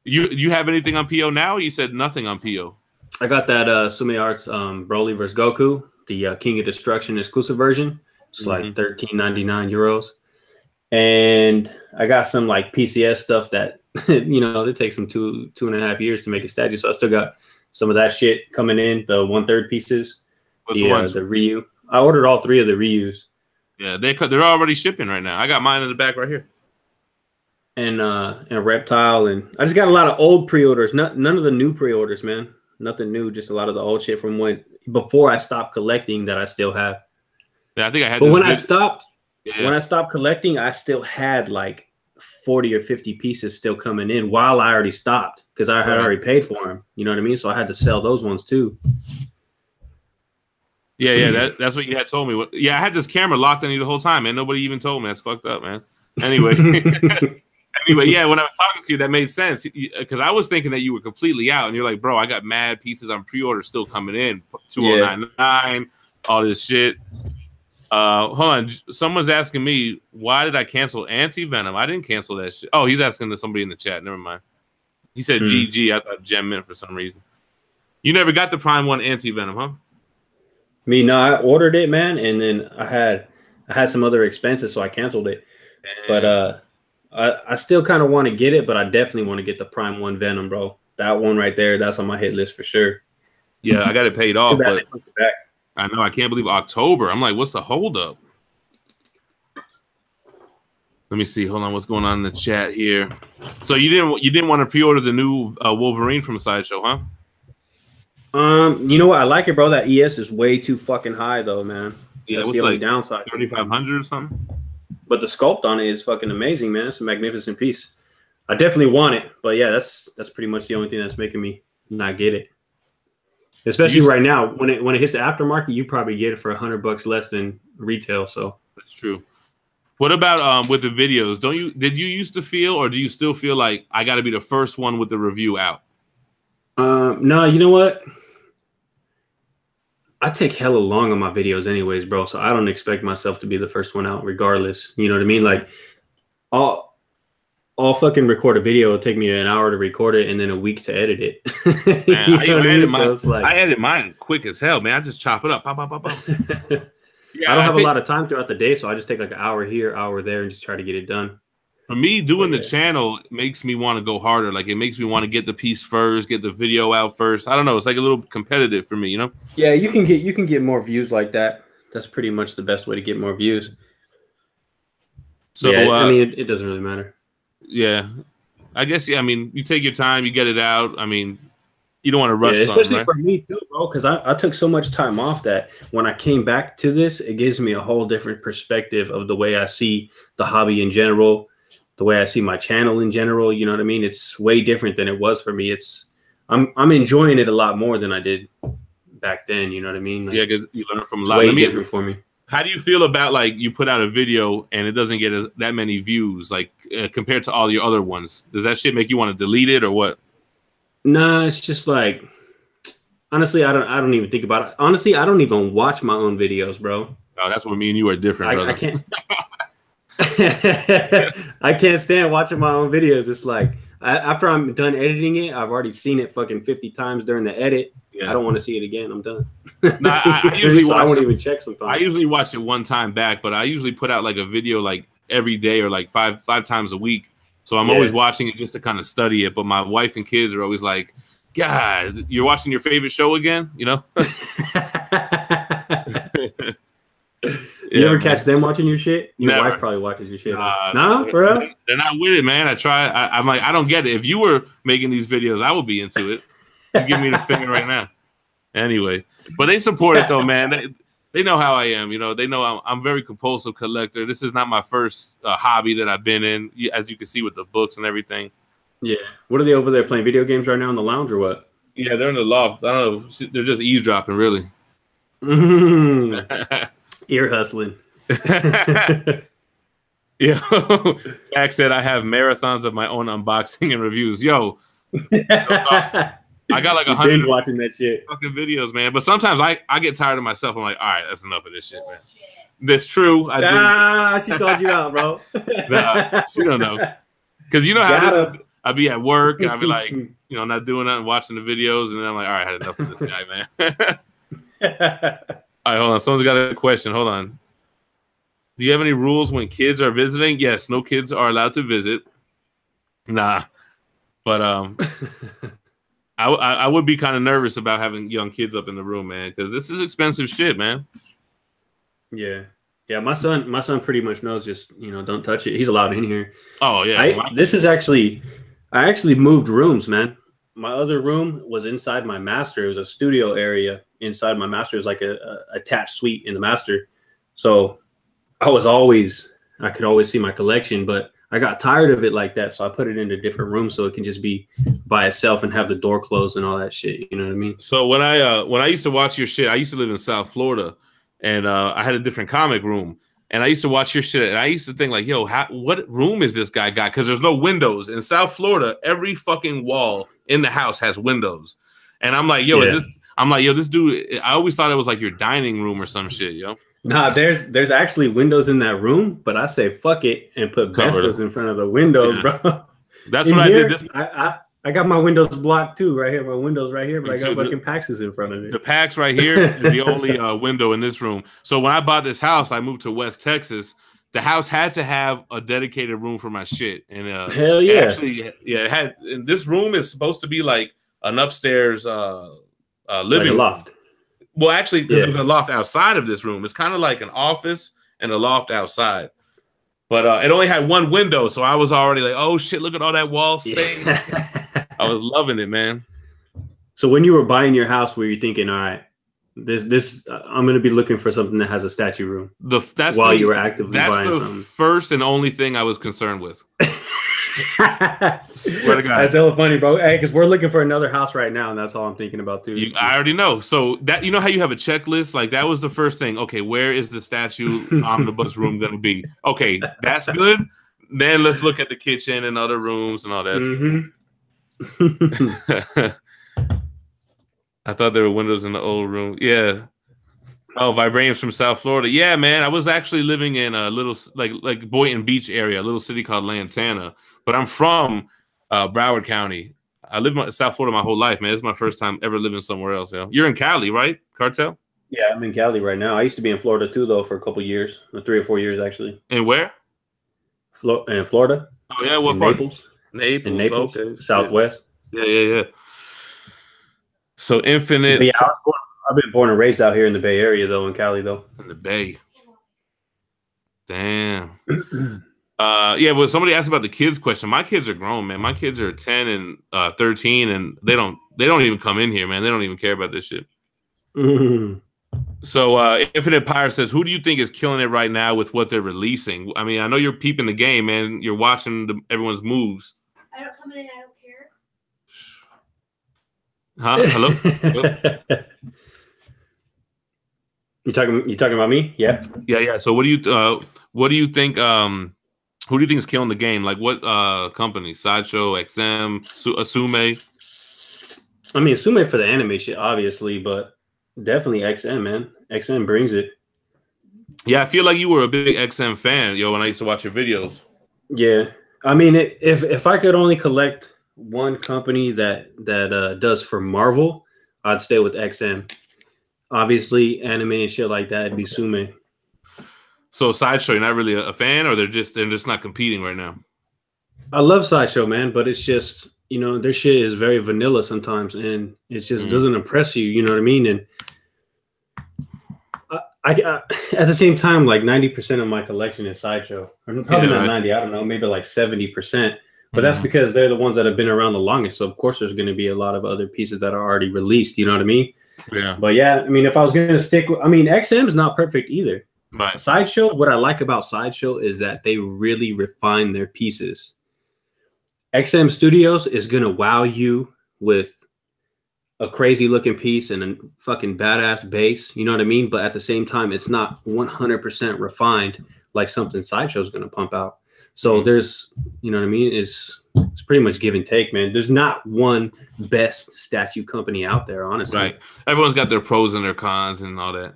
You have anything on PO now? Or you said nothing on PO. I got that Sume Arts Broly vs. Goku, the King of Destruction exclusive version. It's like 13.99 euros. And I got some like PCS stuff that it takes them 2.5 years to make a statue. So I still got some of that shit coming in, the 1/3 pieces. The Ryu. I ordered all 3 of the Ryus. Yeah, they're already shipping right now. I got mine in the back right here. And a Reptile, and I just got a lot of old pre-orders. None of the new pre-orders, man. Nothing new, just a lot of the old shit from before I stopped collecting that I still have. Yeah, I think I had. But when I stopped collecting, I still had like 40 or 50 pieces still coming in while I already stopped because I had already paid for them. You know what I mean? So I had to sell those ones too. Yeah, that's what you had told me. Yeah, I had this camera locked on you the whole time, man. Nobody even told me. That's fucked up, man. Anyway. Yeah, when I was talking to you, that made sense because I was thinking that you were completely out, and you're like, bro, I got mad pieces on pre-order still coming in, 2099, all this shit. Hold on, someone's asking me why did I cancel Anti-Venom? I didn't cancel that shit. Oh, he's asking to somebody in the chat. Never mind. He said GG. I thought Gem meant for some reason. You never got the Prime 1 Anti-Venom, huh? Me, no, I ordered it, man, and then I had some other expenses, so I canceled it. But I still kind of want to get it, but I definitely want to get the Prime 1 Venom, bro. That one right there, that's on my hit list for sure. Yeah, I got it paid off, but I know I can't believe October. I'm like, what's the holdup? Let me see. Hold on, what's going on in the chat here? So you didn't want to pre-order the new Wolverine from Sideshow, huh? You know what? I like it, bro. That ES is way too fucking high, though, man. Yeah, that's the only downside. 3,500 or something. But the sculpt on it is fucking amazing, man. It's a magnificent piece. I definitely want it, but yeah, that's pretty much the only thing that's making me not get it. Especially right now, when it hits the aftermarket, you probably get it for $100 less than retail. So that's true. What about with the videos? Did you used to feel, or do you still feel like I got to be the first one with the review out? No, you know what? I take hella long on my videos anyways, bro. So I don't expect myself to be the first one out regardless. You know what I mean? Like I'll fucking record a video. It'll take me an hour to record it and then a week to edit it. Man, I edit mine quick as hell, man. I just chop it up. Pop, pop, pop, pop. Yeah, I don't have a lot of time throughout the day, so I just take like an hour here, hour there, and just try to get it done. For me, doing the channel makes me want to go harder. Like, it makes me want to get the piece first, get the video out first. I don't know. It's like a little competitive for me, you know? Yeah, you can get more views like that. That's pretty much the best way to get more views. So, yeah, I mean, it doesn't really matter. Yeah. I guess, yeah, I mean, you take your time, you get it out. I mean, you don't want to rush especially right? for me too, bro, because I took so much time off that when I came back to this, it gives me a whole different perspective of the way I see the hobby in general, the way I see my channel in general. You know what I mean? It's way different than it was for me. I'm enjoying it a lot more than I did back then. You know what I mean? Like, yeah, because you learn from a lot. Way different for me. How do you feel about, like, you put out a video and it doesn't get that many views, like compared to all your other ones? Does that shit make you want to delete it or what? Nah, it's just like, honestly, I don't even think about it. Honestly, I don't even watch my own videos, bro. Oh, that's what me and you are different, brother. I can't. I can't stand watching my own videos. It's like after I'm done editing it, I've already seen it fucking 50 times during the edit. Yeah. I don't want to see it again. I'm done. Nah, I usually I won't even check sometimes. I usually watch it one time back, but I usually put out like a video like every day or like five times a week. So I'm always watching it just to kind of study it. But my wife and kids are always like, God, you're watching your favorite show again? You know? You ever catch them watching your shit? Your Never. wife probably watches your shit. No, bro. They're not with it, man. I try. I'm like, I don't get it. If you were making these videos, I would be into it. Just give me the finger right now. Anyway, but they support it though, man. They know how I am. You know, they know I'm a very compulsive collector. This is not my first hobby that I've been in, as you can see with the books and everything. Yeah. What are they over there playing video games right now in the lounge or what? Yeah, they're in the loft. I don't know. They're just eavesdropping, really. Ear hustling. Yo, Zach said I have marathons of my own unboxing and reviews. Yo, I got like 100 watching that shit fucking videos, man. But sometimes I get tired of myself. I'm like, all right, that's enough of this shit, man. That's true. She called you out, bro. Nah, she don't know. Because you know how I'd be at work and I'd be like, you know, not doing nothing, watching the videos, and then I'm like, all right, I had enough of this guy, man. All right, hold on. Someone's got a question. Hold on. Do you have any rules when kids are visiting? Yes, no kids are allowed to visit. Nah, but I would be kind of nervous about having young kids up in the room, man, because this is expensive shit, man. Yeah, my son pretty much knows. Just, you know, don't touch it. He's allowed in here. Oh yeah. I actually moved rooms, man. My other room was inside my master. It was a studio area inside my master. It was like a attached suite in the master. So I could always see my collection, but I got tired of it like that. So I put it in a different room so it can just be by itself and have the door closed and all that shit. You know what I mean? So when I used to watch your shit, I used to live in South Florida, and I had a different comic room. And I used to watch your shit, and I used to think like, yo, what room is this guy got? Because there's no windows. In South Florida, every fucking wall in the house has windows. And I'm like, yo, this dude, I always thought it was like your dining room or some shit, yo. Nah, there's actually windows in that room, but I say fuck it and put Vestas in front of the windows, bro. That's what I did. I got my windows blocked too, right here. My windows right here, but I got fucking Paxes in front of it. The Pax right here is the only window in this room. So when I bought this house, I moved to West Texas. The house had to have a dedicated room for my shit, and hell yeah, it had. And this room is supposed to be like an upstairs living like a loft. Well, actually, there's a loft outside of this room. It's kind of like an office and a loft outside. But it only had one window, so I was already like, oh, shit, look at all that wall space. I was loving it, man. So when you were buying your house, were you thinking, all right, this I'm going to be looking for something that has a statue room? You were actively buying something? That's the first and only thing I was concerned with. Swear to God. That's hella funny, bro. Hey, because we're looking for another house right now, and that's all I'm thinking about too. I already know. So that, you know how you have a checklist? Like that was the first thing. Okay, where is the statue omnibus room going to be? Okay, that's good. Then let's look at the kitchen and other rooms and all that stuff. I thought there were windows in the old room. Yeah. Oh, vibranium's from South Florida. Yeah, man. I was actually living in a little like Boynton Beach area, a little city called Lantana. But I'm from Broward County. I lived in South Florida my whole life, man. This is my first time ever living somewhere else. Yo. You're in Cali, right, Cartel? Yeah, I'm in Cali right now. I used to be in Florida too, though, for a couple years, 3 or 4 years actually. And where? In Florida. Oh yeah, what in part? Naples. Naples. In Naples, okay. Southwest. Yeah. So Infinite. But yeah, I've been born and raised out here in the Bay Area, though, in Cali, though. In the Bay. Damn. Yeah, well, somebody asked about the kids question. My kids are grown, man. My kids are 10 and 13, and they don't even come in here, man. They don't even care about this shit. So Infinite Pyre says, who do you think is killing it right now with what they're releasing? I mean, I know you're peeping the game, man. You're watching everyone's moves. I don't come in and I don't care. Huh? Hello? You talking about me? Yeah. Yeah. So what do you think? Who do you think is killing the game? Like what company? Sideshow, XM, Asume? I mean, Asume for the anime shit, obviously, but definitely XM, man. XM brings it. Yeah, I feel like you were a big XM fan, yo, when I used to watch your videos. Yeah. I mean, if I could only collect one company that does for Marvel, I'd stay with XM. Obviously, anime and shit like that would be Sume. So Sideshow, you're not really a fan, or they're just not competing right now? I love Sideshow, man, but it's just, you know, their shit is very vanilla sometimes, and it just doesn't impress you. You know what I mean? And I at the same time, like 90% of my collection is Sideshow. Or probably not 90. I don't know, maybe like 70%. But that's because they're the ones that have been around the longest. So of course, there's going to be a lot of other pieces that are already released. You know what I mean? Yeah. But yeah, I mean, if I was going to stick with, I mean, XM is not perfect either. Right. Sideshow, what I like about Sideshow is that they really refine their pieces. XM Studios is going to wow you with a crazy looking piece and a fucking badass base. You know what I mean? But at the same time, it's not 100% refined like something Sideshow is going to pump out. So there's, you know what I mean? It's pretty much give and take, man. There's not one best statue company out there, honestly. Right. Everyone's got their pros and their cons and all that.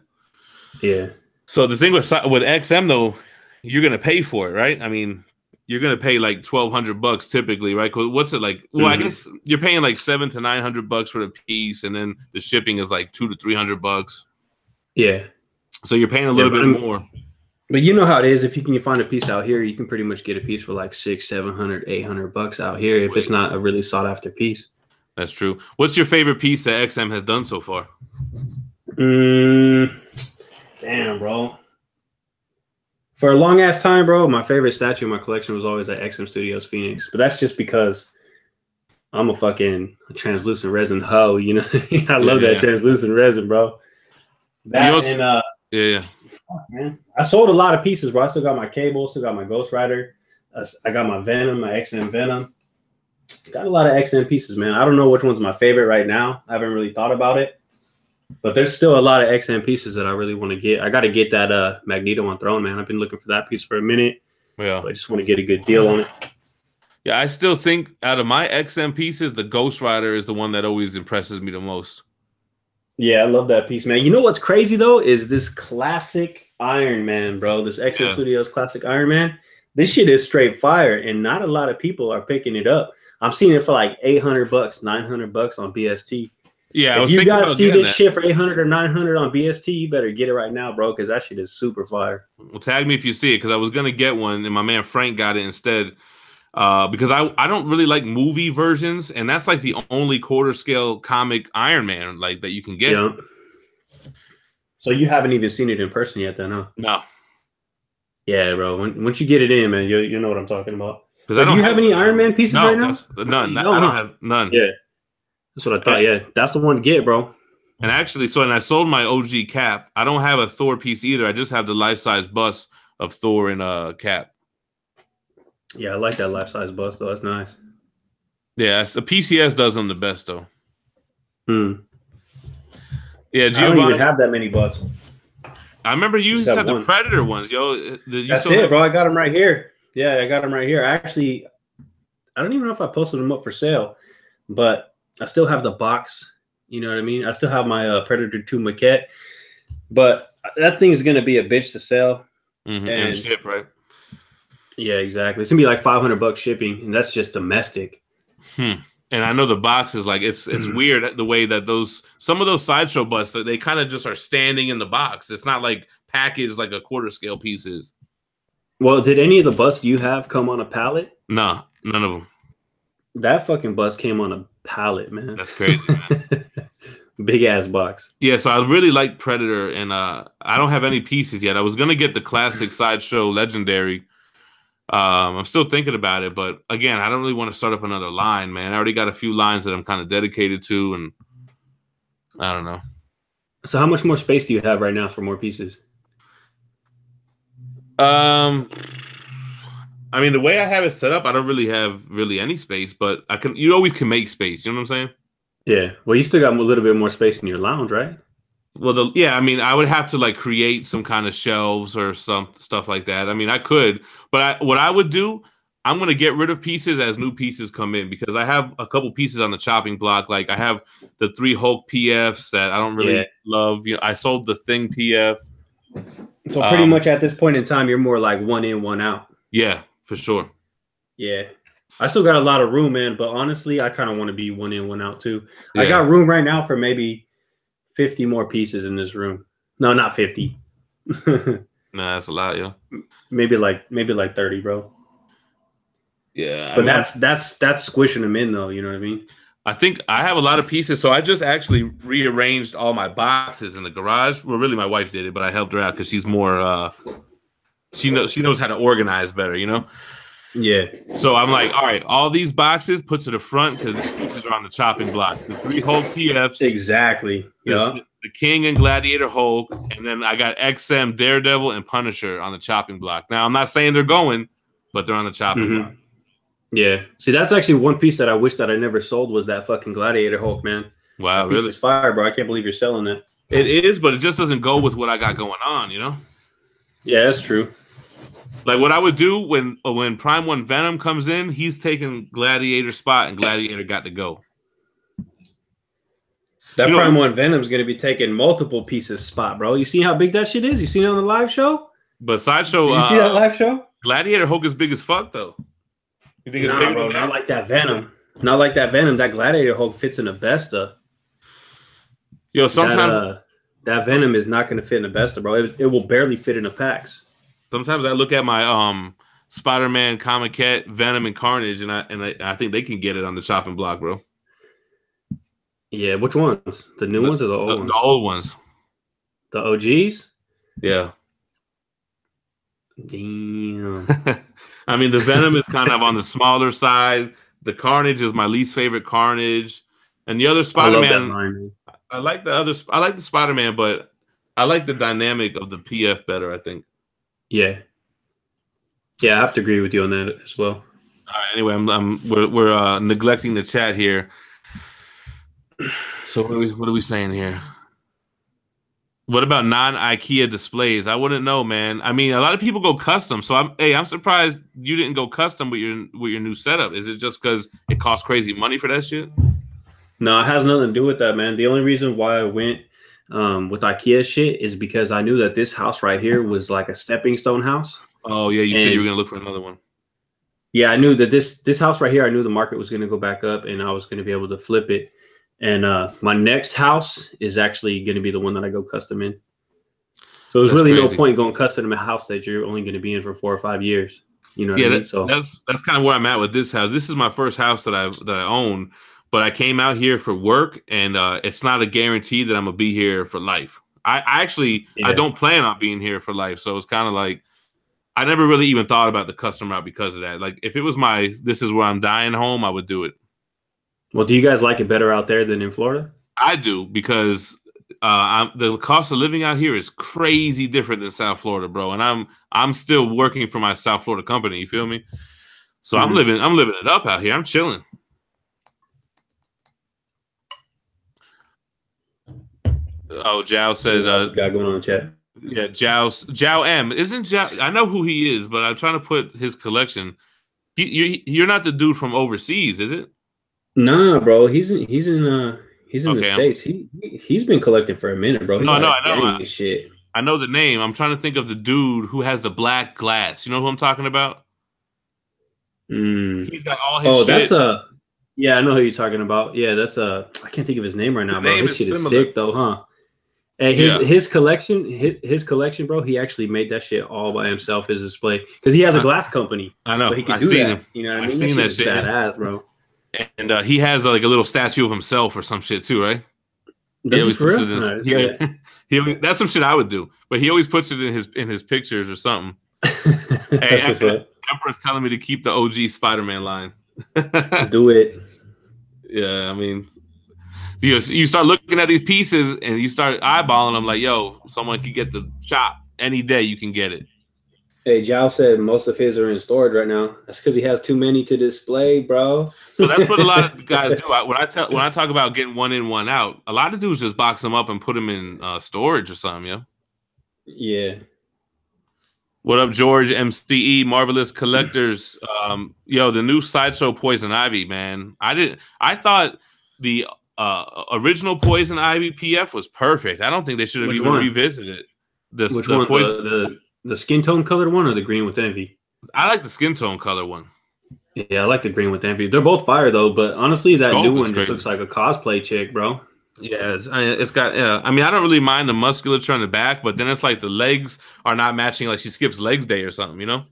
Yeah. So the thing with XM though, you're gonna pay for it, right? I mean, you're gonna pay like $1,200 typically, right? What's it like? Well, I guess you're paying like $700 to $900 for the piece, and then the shipping is like $200 to $300. Yeah. So you're paying a little bit more. But you know how it is. If you can find a piece out here, you can pretty much get a piece for like $600, $700, $800 out here if it's not a really sought after piece. That's true. What's your favorite piece that XM has done so far? Damn, bro. For a long ass time, bro, my favorite statue in my collection was always at XM Studios Phoenix. But that's just because I'm a fucking translucent resin hoe. You know, I love that translucent resin, bro. That yeah. Fuck, man. I sold a lot of pieces, bro. I still got my Cable, still got my Ghost Rider. I got my Venom, my XM Venom. Got a lot of XM pieces, man. I don't know which one's my favorite right now. I haven't really thought about it. But there's still a lot of XM pieces that I really want to get. I got to get that Magneto on Throne, man. I've been looking for that piece for a minute. Yeah. But I just want to get a good deal on it. Yeah, I still think out of my XM pieces, the Ghost Rider is the one that always impresses me the most. Yeah, I love that piece, man. You know what's crazy, though, is this classic Iron Man, bro. This XM Studios classic Iron Man. This shit is straight fire, and not a lot of people are picking it up. I'm seeing it for like $800, $900 on BST. Yeah, if you guys see this shit for $800 or $900 on BST, you better get it right now, bro, because that shit is super fire. Well, tag me if you see it, because I was gonna get one, and my man Frank got it instead. Because I don't really like movie versions, and that's like the only quarter scale comic Iron Man like that you can get. Yeah. So you haven't even seen it in person yet, then, huh? No. Yeah, bro. Once you get it in, man, you know what I'm talking about. Do you have any Iron Man pieces right now? None. I don't have none. Yeah. That's what I thought. Yeah, that's the one to get, bro. And actually, and I sold my OG Cap. I don't have a Thor piece either. I just have the life-size bust of Thor and Cap. Yeah, I like that life size bust though. That's nice. Yeah, the PCS does them the best though. Yeah, I don't Giovanni. even have that many busts. I remember you used to have the one. Predator ones, yo. That's it, bro. I got them right here. Yeah, I got them right here. Actually, I don't even know if I posted them up for sale, but I still have the box. You know what I mean? I still have my Predator 2 maquette, but that thing is going to be a bitch to sell. And ship, right? Yeah, exactly. It's going to be like $500 shipping, and that's just domestic. And I know the box is like it's weird the way that some of those Sideshow busts, they kind of just are standing in the box. It's not like packaged like a quarter scale pieces. Well, did any of the busts you have come on a pallet? No, none of them. That fucking bust came on a pallet, man. That's crazy, man. Big ass box. Yeah, so I really like Predator, and I don't have any pieces yet. I was gonna get the classic Sideshow Legendary. I'm still thinking about it, but again, I don't really want to start up another line, man. I already got a few lines that I'm kind of dedicated to, and I don't know. So how much more space do you have right now for more pieces? I mean, the way I have it set up, I don't really have any space, but you always can make space. You know what I'm saying? Yeah. Well, you still got a little bit more space in your lounge, right? Well, I mean, I would have to like create some kind of shelves or stuff like that. I mean, I could, but what I would do, I'm going to get rid of pieces as new pieces come in because I have a couple pieces on the chopping block. Like I have the 3 Hulk PFs that I don't really love. You know, I sold the Thing PF. So pretty much at this point in time, you're more like one in, one out. Yeah, for sure. Yeah. I still got a lot of room, man, but honestly, I kind of want to be one in, one out too. Yeah. I got room right now for maybe 50 more pieces in this room. No, not 50. Nah, that's a lot, yo. Maybe like 30, bro. Yeah. But that's squishing them in though, you know what I mean? I think I have a lot of pieces, so I just actually rearranged all my boxes in the garage. Well, really my wife did it, but I helped her out because she's more she knows how to organize better, you know? Yeah. So I'm like, all right, all these boxes put to the front because these pieces are on the chopping block. The 3 Hulk PFs. Exactly. Yeah. The King and Gladiator Hulk. And then I got XM, Daredevil, and Punisher on the chopping block. Now, I'm not saying they're going, but they're on the chopping block. Yeah. See, that's actually one piece that I wish that I never sold was that fucking Gladiator Hulk, man. Wow, that piece really? is fire, bro. I can't believe you're selling that. It is, but it just doesn't go with what I got going on, you know? Yeah, that's true. Like what I would do when Prime 1 Venom comes in, he's taking Gladiator spot and Gladiator got to go. That Prime 1 Venom's going to be taking multiple pieces spot, bro. You see how big that shit is? You seen it on the live show? But Sideshow... You see that live show? Gladiator Hulk is big as fuck, though. You think it's bigger bro, than that? Not like that Venom. Not like that Venom. That Gladiator Hulk fits in a Besta. Yo, sometimes... That Venom is not going to fit in a Besta, bro. It will barely fit in a PAX. Sometimes I look at my Spider-Man Comic-Cat, Venom, and Carnage, and I think they can get it on the chopping block, bro. Yeah, which ones? The new ones or the old ones? The old ones. The OGs? Yeah. Damn. I mean, the Venom is kind of on the smaller side. The Carnage is my least favorite Carnage, and the other Spider-Man. I like the Spider-Man, but I like the dynamic of the PF better, I think. Yeah, I have to agree with you on that as well. All right, anyway, we're neglecting the chat here. So what are we saying here? What about non-IKEA displays? I wouldn't know, man. I mean, a lot of people go custom, so I'm surprised you didn't go custom with your new setup. Is it just because it costs crazy money for that shit? No, it has nothing to do with that, man. The only reason why I went with IKEA shit is because I knew that this house right here was like a stepping stone house. Oh yeah, you said you were gonna look for another one. Yeah, I knew that this house right here, I knew the market was gonna go back up and I was gonna be able to flip it. And my next house is actually gonna be the one that I go custom in. So there's really no point going custom in a house that you're only gonna be in for 4 or 5 years. You know what I mean? So that's kind of where I'm at with this house. This is my first house that I own. But I came out here for work, and it's not a guarantee that I'm gonna be here for life. I don't plan on being here for life, so it's kind of like I never really even thought about the custom route because of that. Like if it was this is where I'm dying home, I would do it. Well, do you guys like it better out there than in Florida? I do because the cost of living out here is crazy different than South Florida, bro. And I'm still working for my South Florida company. You feel me? So I'm living it up out here. I'm chilling. Oh, Jow said got going on in chat. Yeah, Jow M. Isn't Jow? I know who he is, but I'm trying to put his collection. You're not the dude from overseas, is it? Nah, bro. He's in the Okay, States. He's been collecting for a minute, bro. No, I know. I know the name. I'm trying to think of the dude who has the black glass. You know who I'm talking about? He's got all his shit. Yeah, I know who you're talking about. Yeah, I can't think of his name right now, bro. His shit is sick though, huh? Hey, his collection, bro. He actually made that shit all by himself. His display because he has a glass company. I know. So he can do that. You know what I mean? I've seen that shit. Badass, bro. And he has like a little statue of himself or some shit too, right? Does he for real? That's some shit I would do, but he always puts it in his pictures or something. Hey, Emperor's telling me to keep the OG Spider-Man line. Do it. Yeah, I mean, you start looking at these pieces and you start eyeballing them like, yo, someone can get the shop any day. You can get it. Hey, Jow said most of his are in storage right now. That's because he has too many to display, bro. So that's what a lot of guys do. When I talk about getting one in, one out, a lot of dudes just box them up and put them in storage or something. Yeah. Yeah. What up, George? MCE Marvelous Collectors. Yo, the new Sideshow Poison Ivy, man. I thought the original Poison Ivy PF was perfect. I don't think they should have even revisited it. Which one? The skin tone colored one or the green with envy? I like the skin tone color one. Yeah, I like the green with envy. They're both fire though, but honestly, that new one just looks like a cosplay chick, bro. Yeah, it's got. I mean, I don't really mind the musculature on the back, but then it's like the legs are not matching. Like she skips legs day or something, you know.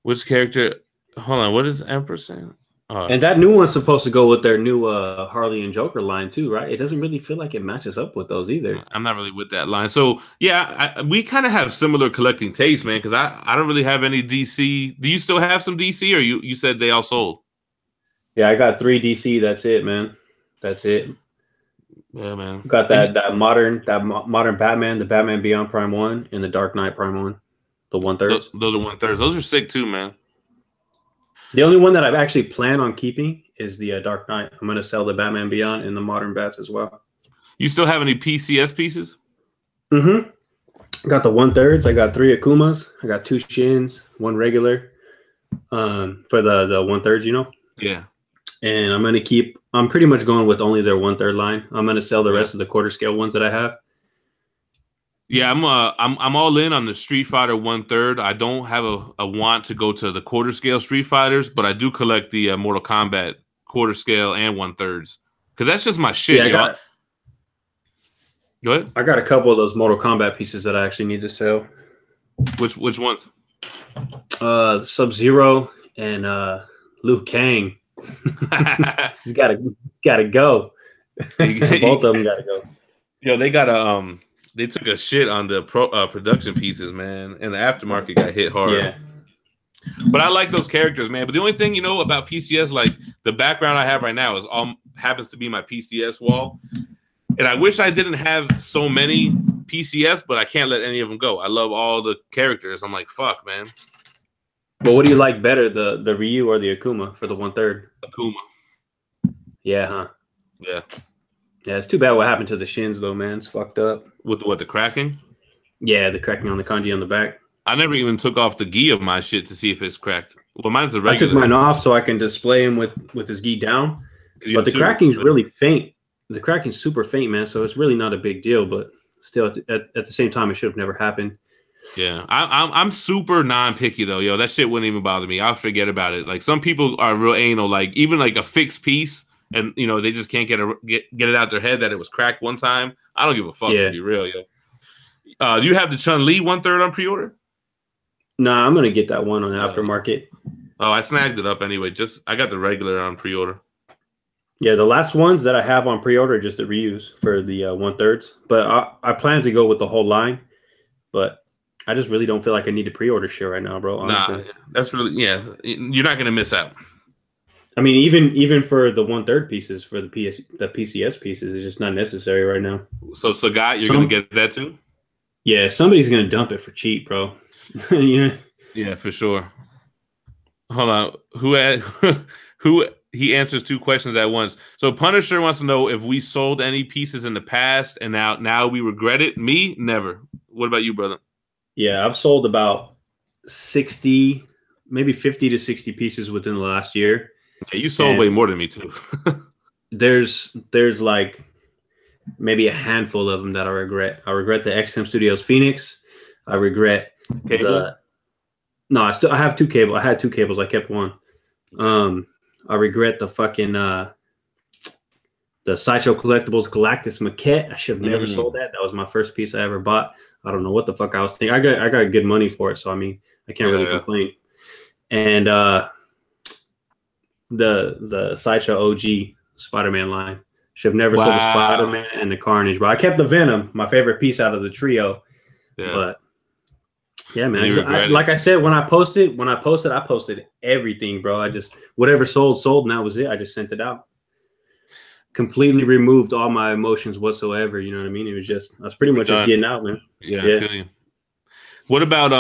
Which character? Hold on, what is Empress saying? And that new one's supposed to go with their new Harley and Joker line too, right? It doesn't really feel like it matches up with those either. I'm not really with that line. So yeah, we kind of have similar collecting tastes, man. Because I don't really have any DC. Do you still have some DC, or you said they all sold? Yeah, I got 3 DC. That's it, man. That's it. Yeah, man. Got that modern Batman, the Batman Beyond Prime 1, and the Dark Knight Prime 1, the 1/3. Those are 1/3. Those are sick too, man. The only one that I've actually planned on keeping is the Dark Knight. I'm going to sell the Batman Beyond and the modern bats as well. You still have any PCS pieces? Mm-hmm. Got the 1/3. I got 3 Akumas. I got 2 Shins, 1 regular. For the 1/3, you know? Yeah. And I'm pretty much going with only their 1/3 line. I'm going to sell the rest of the quarter scale ones that I have. Yeah, I'm all in on the Street Fighter 1/3. I don't have a want to go to the quarter scale Street Fighters, but I do collect the Mortal Kombat quarter scale and 1/3s because that's just my shit. Yeah, Go ahead. I got a couple of those Mortal Kombat pieces that I actually need to sell. Which ones? Sub-Zero and Liu Kang. He's gotta go. Both of them gotta go. Yo, they took a shit on the production pieces, man, and the aftermarket got hit hard. Yeah. But I like those characters, man. But the only thing, about PCS, like the background I have right now happens to be my PCS wall. And I wish I didn't have so many PCS, but I can't let any of them go. I love all the characters. I'm like, fuck, man. But what do you like better, the Ryu or the Akuma for the 1/3? Akuma. Yeah, huh? Yeah. Yeah, it's too bad what happened to the Shins, though, man. It's fucked up. With the cracking? Yeah, the cracking on the kanji on the back. I never even took off the gi of my shit to see if it's cracked. Well, mine's the regular. I took mine off so I can display him with his gi down. But the cracking's really faint. The cracking's super faint, man, so it's really not a big deal. But still, at the same time, it should have never happened. Yeah, I'm super non-picky, though, yo. That shit wouldn't even bother me. I'll forget about it. Like, some people are real anal. Like, even like a fixed piece, and they just can't get it out their head that it was cracked one time. I don't give a fuck, to be real, yo. Do you have the Chun-Li 1/3 on pre-order? Nah, I'm gonna get that one on aftermarket. Oh, I snagged it up anyway. I got the regular on pre-order. Yeah, the last ones that I have on pre-order are just the reuse for the 1/3. But I plan to go with the whole line. But I just really don't feel like I need to pre-order shit right now, bro. Honestly. Nah, that's really you're not gonna miss out. I mean, even for the 1/3 pieces for the PCS pieces, it's just not necessary right now. So Sagat, you're gonna get that too? Yeah, somebody's gonna dump it for cheap, bro. Yeah. Yeah, for sure. Hold on. Who he answers two questions at once. So Punisher wants to know if we sold any pieces in the past and now we regret it. Me, never. What about you, brother? Yeah, I've sold about 60, maybe 50 to 60 pieces within the last year. Yeah, you sold way more than me too. there's like maybe a handful of them that I regret. I regret the XM Studios Phoenix. I regret Cable? No, I have two cables. I had two cables. I kept one. I regret the fucking the Sideshow Collectibles Galactus Maquette. I should have never sold that. That was my first piece I ever bought. I don't know what the fuck I was thinking. I got good money for it, so I mean I can't really complain. And the Sideshow OG Spider-Man line. Should have never sold the Spider-Man and the Carnage, but I kept the Venom, my favorite piece out of the trio. Yeah. But yeah, man. Like I said, when I posted, I posted everything, bro. I just whatever sold, and that was it. I just sent it out. Completely removed all my emotions whatsoever. You know what I mean? It was just I was pretty much just getting out, man. Yeah, I feel you. What about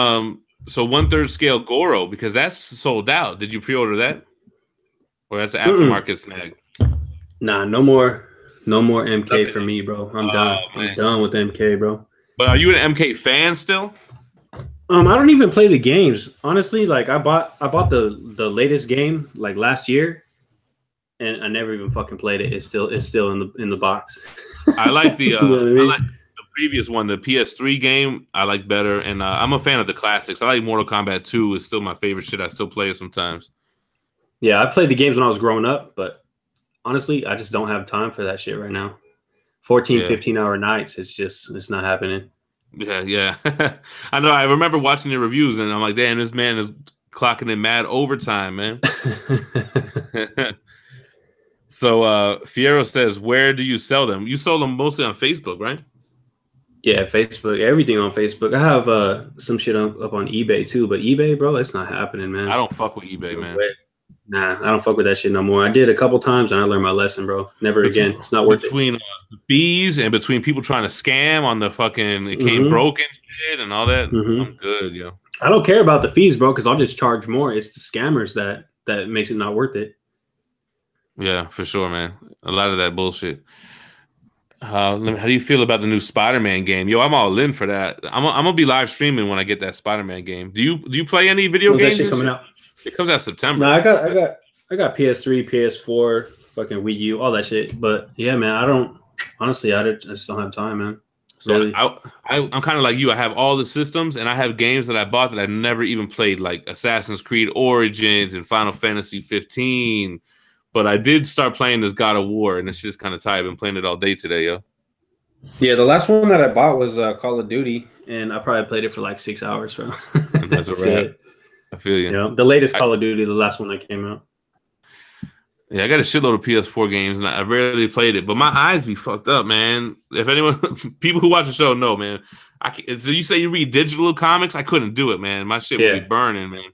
so 1/3 scale Goro, because that's sold out. Did you pre-order that? Or that's an aftermarket snag? Nah, no more MK for me, bro. I'm done. I'm done with MK, bro. But are you an MK fan still? I don't even play the games. Honestly, like I bought the latest game like last year, and I never even fucking played it. It's still in the box. I like the I like the previous one, the PS3 game. I like better, and I'm a fan of the classics. I like Mortal Kombat 2. It's still my favorite shit. I still play it sometimes. Yeah, I played the games when I was growing up, but honestly, I just don't have time for that shit right now. 14, 15 hour nights. It's not happening. Yeah. I know. I remember watching the reviews, and I'm like, damn, this man is clocking in mad overtime, man. So Fiero says, where do you sell them? You sold them mostly on Facebook, right? Yeah, Facebook. Everything on Facebook. I have some shit up on eBay too, but eBay, bro, it's not happening, man. I don't fuck with eBay, man. Nah, I don't fuck with that shit no more. I did a couple times and I learned my lesson, bro. Never again. It's not worth it. Between fees and between people trying to scam on the fucking it came broken shit and all that, I'm good, yo. I don't care about the fees, bro, because I'll just charge more. It's the scammers that makes it not worth it. Yeah, for sure, man. A lot of that bullshit. How do you feel about the new Spider-Man game? Yo, I'm all in for that. I'm gonna be live streaming when I get that Spider-Man game. Do you play any video games? That shit coming out? It comes out September. No, I got PS3, PS4, fucking Wii U, all that shit. But yeah, man, I just don't have time, man. So really. I'm kind of like you. I have all the systems, and I have games that I bought that I never even played, like Assassin's Creed Origins and Final Fantasy 15. But I did start playing this God of War, and it's just kind of tight. I've been playing it all day today, yo. Yeah, the last one that I bought was Call of Duty, and I probably played it for like 6 hours. So that's a wrap. I feel you. Yeah, the latest Call of Duty, the last one that came out. Yeah, I got a shitload of PS4 games, and I rarely played it. But my eyes be fucked up, man. If anyone, people who watch the show know, man. So you say you read digital comics? I couldn't do it, man. My shit would be burning, man.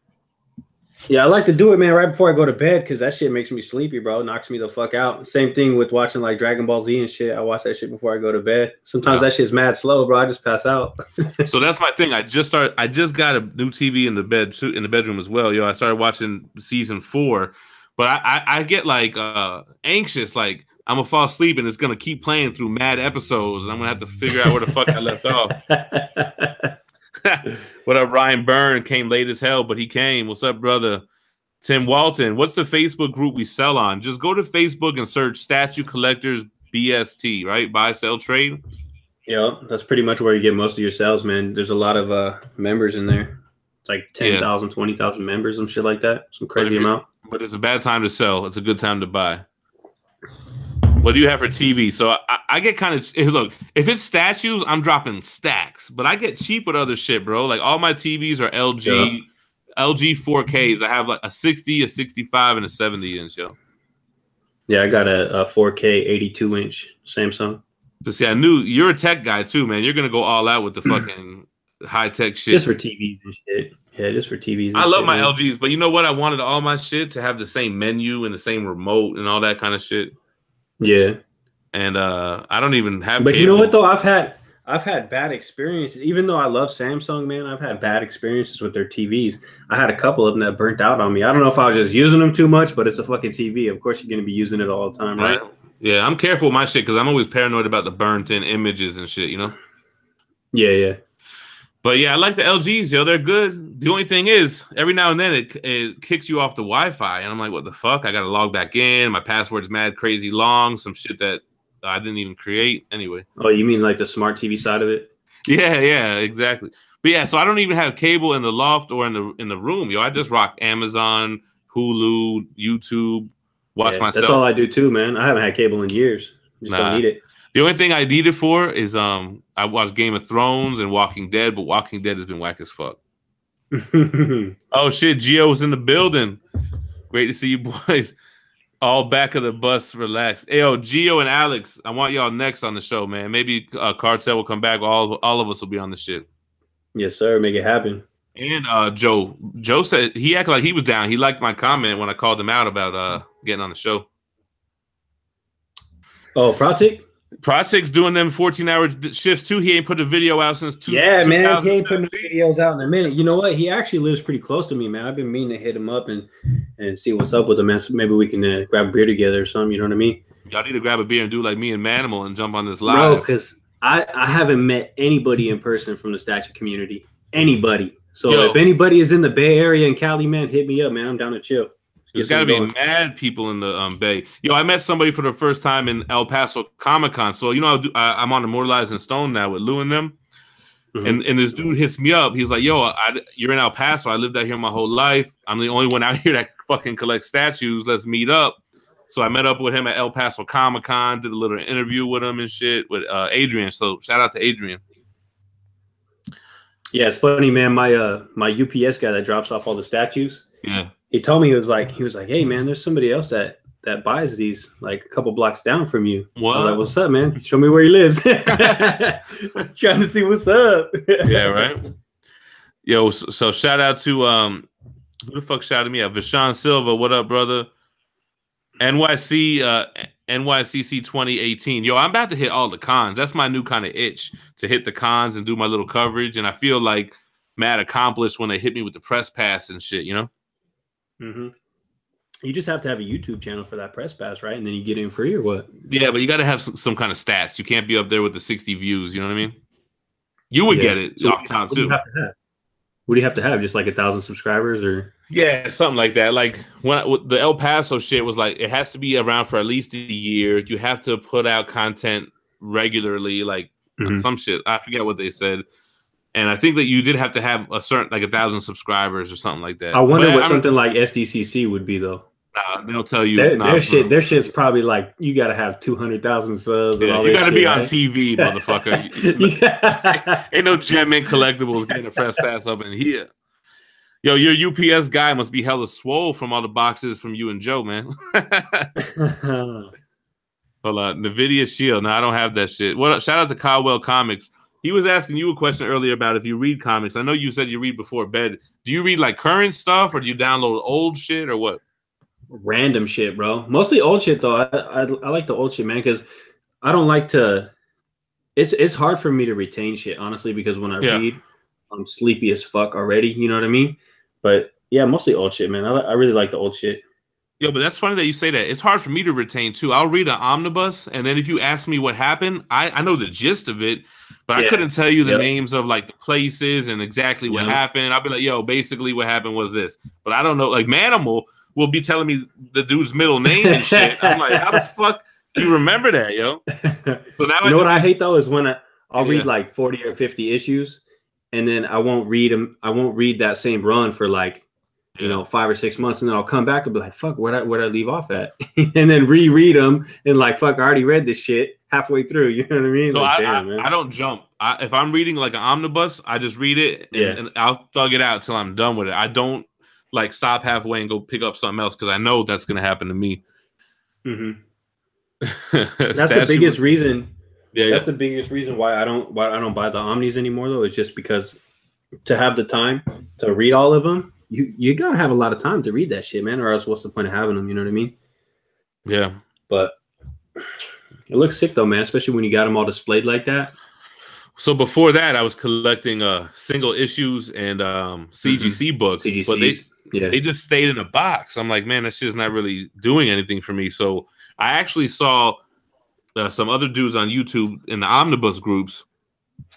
Yeah, I like to do it, man, right before I go to bed because that shit makes me sleepy, bro. It knocks me the fuck out. Same thing with watching like Dragonball Z and shit. I watch that shit before I go to bed. Sometimes that shit's mad slow, bro. I just pass out. So that's my thing. I just got a new TV in the bedroom as well. Yo, I started watching season 4, but I get like anxious, like I'm gonna fall asleep and it's gonna keep playing through mad episodes, and I'm gonna have to figure out where the fuck I left off. What up, Ryan Byrne? Came late as hell, but he came. What's up, brother? Tim Walton. What's the Facebook group we sell on? Just go to Facebook and search Statue Collectors BST, right? Buy, sell, trade. Yeah, that's pretty much where you get most of your sales, man. There's a lot of members in there. It's like 10,000, 20,000 members, some shit like that. Some crazy amount. But it's a bad time to sell. It's a good time to buy. What do you have for TV? So I get kind of look. If it's statues, I'm dropping stacks. But I get cheap with other shit, bro. Like all my TVs are LG 4Ks. I have like a 60, a 65, and a 70 inch. Yo. Yeah, I got a 4K 82 inch Samsung. But see, I knew you're a tech guy too, man. You're gonna go all out with the fucking high tech shit. Just for TVs and shit. Yeah, just for TVs. I love my LGs, but you know what? I wanted all my shit to have the same menu and the same remote and all that kind of shit. Yeah, and I don't even have. But cable. You know what though? I've I've had bad experiences. Even though I love Samsung, man, I've had bad experiences with their TVs. I had a couple of them that burnt out on me. I don't know if I was just using them too much, but it's a fucking TV. Of course, you're going to be using it all the time, right? Yeah, I'm careful with my shit because I'm always paranoid about the burnt-in images and shit, you know? Yeah. But yeah, I like the LGs, yo. They're good. The only thing is, every now and then it kicks you off the Wi-Fi, and I'm like, what the fuck? I got to log back in. My password's mad crazy long. Some shit that I didn't even create. Anyway. Oh, you mean like the smart TV side of it? Yeah, exactly. But yeah, so I don't even have cable in the loft or in the room, yo. I just rock Amazon, Hulu, YouTube, watch myself. That's all I do too, man. I haven't had cable in years. Just don't need it. The only thing I need it for is I watched Game of Thrones and Walking Dead, but Walking Dead has been whack as fuck. Oh shit, Gio was in the building. Great to see you boys. All back of the bus, relax. Hey, yo, Gio and Alex, I want y'all next on the show, man. Maybe Cartel will come back. All of us will be on the shit. Yes, sir. Make it happen. And Joe said he acted like he was down. He liked my comment when I called him out about getting on the show. Oh, Project's doing them 14-hour shifts too. He ain't put a video out since man. He ain't putting videos out in a minute. You know what? He actually lives pretty close to me, man. I've been meaning to hit him up and see what's up with him, man. So maybe we can grab a beer together or something. You know what I mean? Y'all need to grab a beer and do like me and Manimal and jump on this live. No, because I haven't met anybody in person from the statue community. Anybody. So if anybody is in the Bay Area and Cali, man, hit me up, man. I'm down to chill. There's got to be mad people in the Bay. Yo, I met somebody for the first time in El Paso Comic-Con. So, you know, I'm on Immortalized in Stone now with Lou and them. Mm-hmm. And this dude hits me up. He's like, yo, you're in El Paso. I lived out here my whole life. I'm the only one out here that fucking collects statues. Let's meet up. So I met up with him at El Paso Comic-Con, did a little interview with him and shit with Adrian. So shout out to Adrian. Yeah, it's funny, man. My UPS guy that drops off all the statues. Yeah. He told me he was like, hey man, there's somebody else that buys these like a couple blocks down from you. What? I was like, what's up, man? Show me where he lives. Trying to see what's up. Yeah, right. Yo, so shout out to who the fuck shouted me out? Vishan Silva, what up, brother? NYCC 2018. Yo, I'm about to hit all the cons. That's my new kind of itch, to hit the cons and do my little coverage. And I feel like mad accomplished when they hit me with the press pass and shit, you know? Mm-hmm. You just have to have a YouTube channel for that press pass, right? And then you get in free or what? Yeah, but you got to have some kind of stats. You can't be up there with the 60 views. You know what I mean? You would get it off top too. What do you have to have? Just like 1,000 subscribers, or? Yeah, something like that. Like when the El Paso shit was like, it has to be around for at least a year. You have to put out content regularly, like some shit. I forget what they said. And I think that you did have to have a certain, like 1,000 subscribers or something like that. I wonder what something like SDCC would be, though. They'll tell you. Their shit's probably like, you got to have 200,000 subs. Yeah, you got to be on TV, motherfucker. Ain't no Gem-In Collectibles getting a press pass up in here. Yo, your UPS guy must be hella swole from all the boxes from you and Joe, man. Hold on. NVIDIA Shield. No, I don't have that shit. Shout out to Caldwell Comics. He was asking you a question earlier about if you read comics. I know you said you read before bed. Do you read like current stuff, or do you download old shit, or what? Random shit, bro. Mostly old shit, though. I like the old shit, man, because I don't like to. It's hard for me to retain shit, honestly, because when I read, I'm sleepy as fuck already. You know what I mean? But yeah, mostly old shit, man. I really like the old shit. Yo, but that's funny that you say that. It's hard for me to retain too. I'll read an omnibus, and then if you ask me what happened, I know the gist of it, but I couldn't tell you the names of like the places and exactly what happened. I'll be like, yo, basically what happened was this. But I don't know. Like Manimal will be telling me the dude's middle name and shit. I'm like, how the fuck do you remember that, yo? So now what I hate though is when I'll read like 40 or 50 issues, and then I won't read them. I won't read that same run for like, 5 or 6 months, and then I'll come back and be like, fuck, where'd I leave off at? And then reread them and like, fuck, I already read this shit halfway through. You know what I mean? So like, I don't jump. If I'm reading like an omnibus, I just read it and I'll thug it out till I'm done with it. I don't like stop halfway and go pick up something else because I know that's gonna happen to me. Mm-hmm. That's the biggest reason. That's the biggest reason why I don't buy the Omnis anymore, though. Is just because to have the time to read all of them, you gotta have a lot of time to read that shit, man. Or else, what's the point of having them? You know what I mean? Yeah. But it looks sick though, man. Especially when you got them all displayed like that. So before that, I was collecting single issues and CGC books, CGCs. but they just stayed in a box. I'm like, man, that shit's not really doing anything for me. So I actually saw some other dudes on YouTube in the omnibus groups,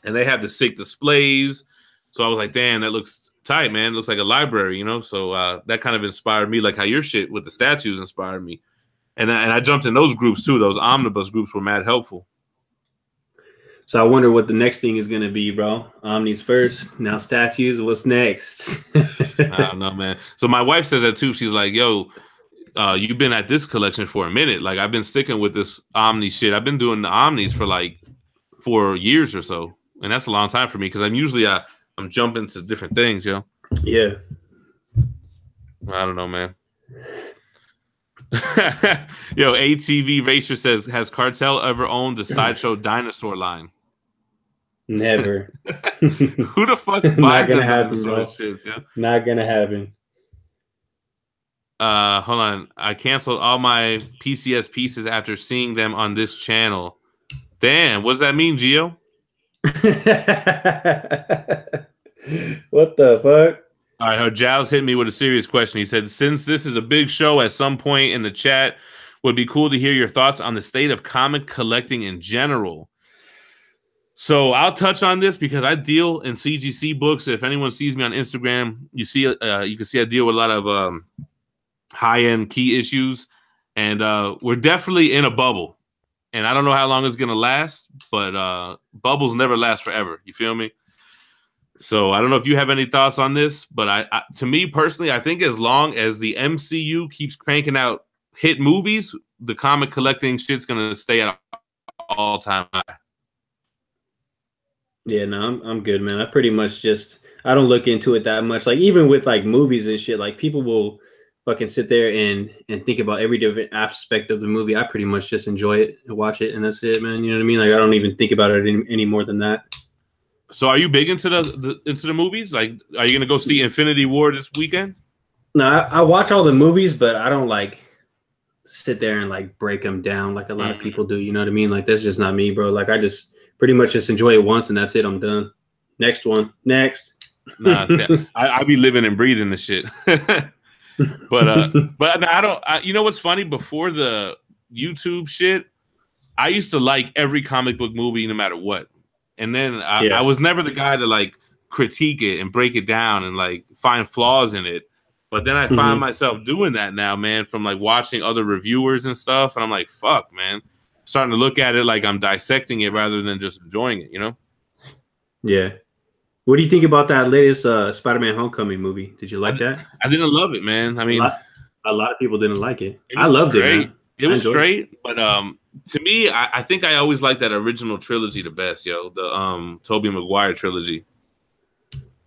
and they have the sick displays. So I was like, damn, that looks tight, man. It looks like a library, you know? So that kind of inspired me, like how your shit with the statues inspired me. And I jumped in those groups too. Those omnibus groups were mad helpful. So I wonder what the next thing is going to be, bro. Omnis first, now statues. What's next? I don't know, man. So my wife says that too. She's like, yo, you've been at this collection for a minute. Like, I've been sticking with this Omni shit. I've been doing the Omnis for like 4 years or so. And that's a long time for me because I'm usually I'm jumping to different things, yo. Yeah. I don't know, man. Yo, ATV Racer says, has Cartel ever owned the Sideshow dinosaur line? Never. Who the fuck buys Not gonna them happen, bro. shits, yeah? Not gonna happen. Hold on. I canceled all my PCS pieces after seeing them on this channel. Damn, what does that mean, Gio? What the fuck? All right, Giles hit me with a serious question. He said, since this is a big show at some point in the chat, would be cool to hear your thoughts on the state of comic collecting in general. So I'll touch on this because I deal in CGC books. If anyone sees me on Instagram, you can see I deal with a lot of high-end key issues, and we're definitely in a bubble. And I don't know how long it's gonna last, but bubbles never last forever. You feel me? So I don't know if you have any thoughts on this, but to me personally, I think as long as the MCU keeps cranking out hit movies, the comic collecting shit's gonna stay at an all-time high. Yeah, no, I'm good, man. I pretty much I don't look into it that much. Like, even with like movies and shit, like people will fucking sit there and think about every different aspect of the movie. I pretty much just enjoy it and watch it, and that's it, man. You know what I mean? Like, I don't even think about it any more than that. So are you big into the movies? Like, are you gonna go see Infinity War this weekend? No, I watch all the movies, but I don't like sit there and like break them down like a lot of people do. You know what I mean? Like, that's just not me, bro. Like, I just pretty much just enjoy it once and that's it. I'm done. Next one. Next. Nah, I be living and breathing the shit. but I don't. You know what's funny? Before the YouTube shit, I used to like every comic book movie no matter what. And then I was never the guy to like critique it and break it down and like find flaws in it. But then I find myself doing that now, man, from like watching other reviewers and stuff. And I'm like, fuck, man. Starting to look at it like I'm dissecting it rather than just enjoying it, you know? Yeah. What do you think about that latest Spider-Man Homecoming movie? Did you like that? I didn't love it, man. I mean, a lot of people didn't like it. I loved it, man. It was straight, but to me, I think I always liked that original trilogy the best, yo. The Tobey Maguire trilogy.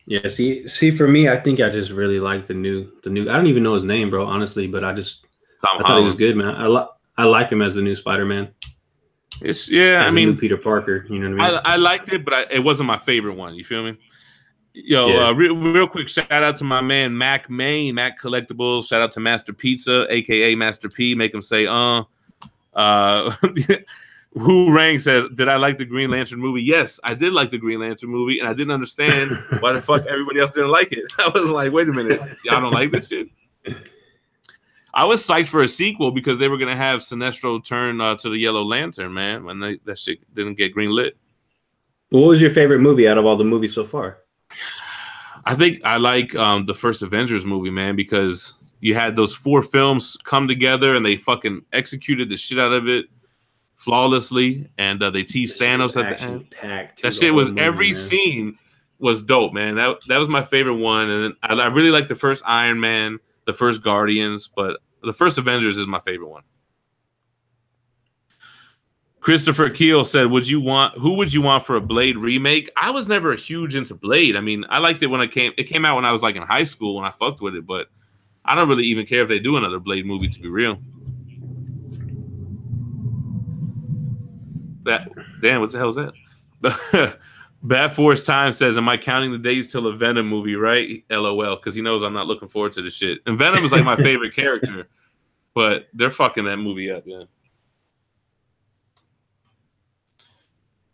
Yeah, see, for me, I think I just really like the new. I don't even know his name, bro, honestly, but I thought he was good, man. I like him as the new Spider-Man. I mean, new Peter Parker. You know what I mean? I liked it, but it wasn't my favorite one. You feel me? Yo, real quick, shout out to my man Mac Main, Mac Collectibles. Shout out to Master Pizza, aka Master P. Make him say, Who Rang says, did I like the Green Lantern movie? Yes, I did like the Green Lantern movie, and I didn't understand why the fuck everybody else didn't like it. I was like, wait a minute, y'all don't like this shit? I was psyched for a sequel because they were gonna have Sinestro turn to the Yellow Lantern, man, when that shit didn't get greenlit. What was your favorite movie out of all the movies so far? I think I like the first Avengers movie, man, because you had those 4 films come together and they fucking executed the shit out of it flawlessly, and they teased Thanos at the end. That shit was every scene was dope, man. That was my favorite one, and I really like the first Iron Man, the first Guardians, but the first Avengers is my favorite one. Christopher Keel said, who would you want for a Blade remake? I was never huge into Blade. I mean, I liked it when it came out when I was like in high school when I fucked with it, but I don't really even care if they do another Blade movie, to be real. Damn, what the hell is that? Bad Force Time says, am I counting the days till a Venom movie, right? LOL, because he knows I'm not looking forward to the shit. And Venom is like my favorite character, but they're fucking that movie up, yeah.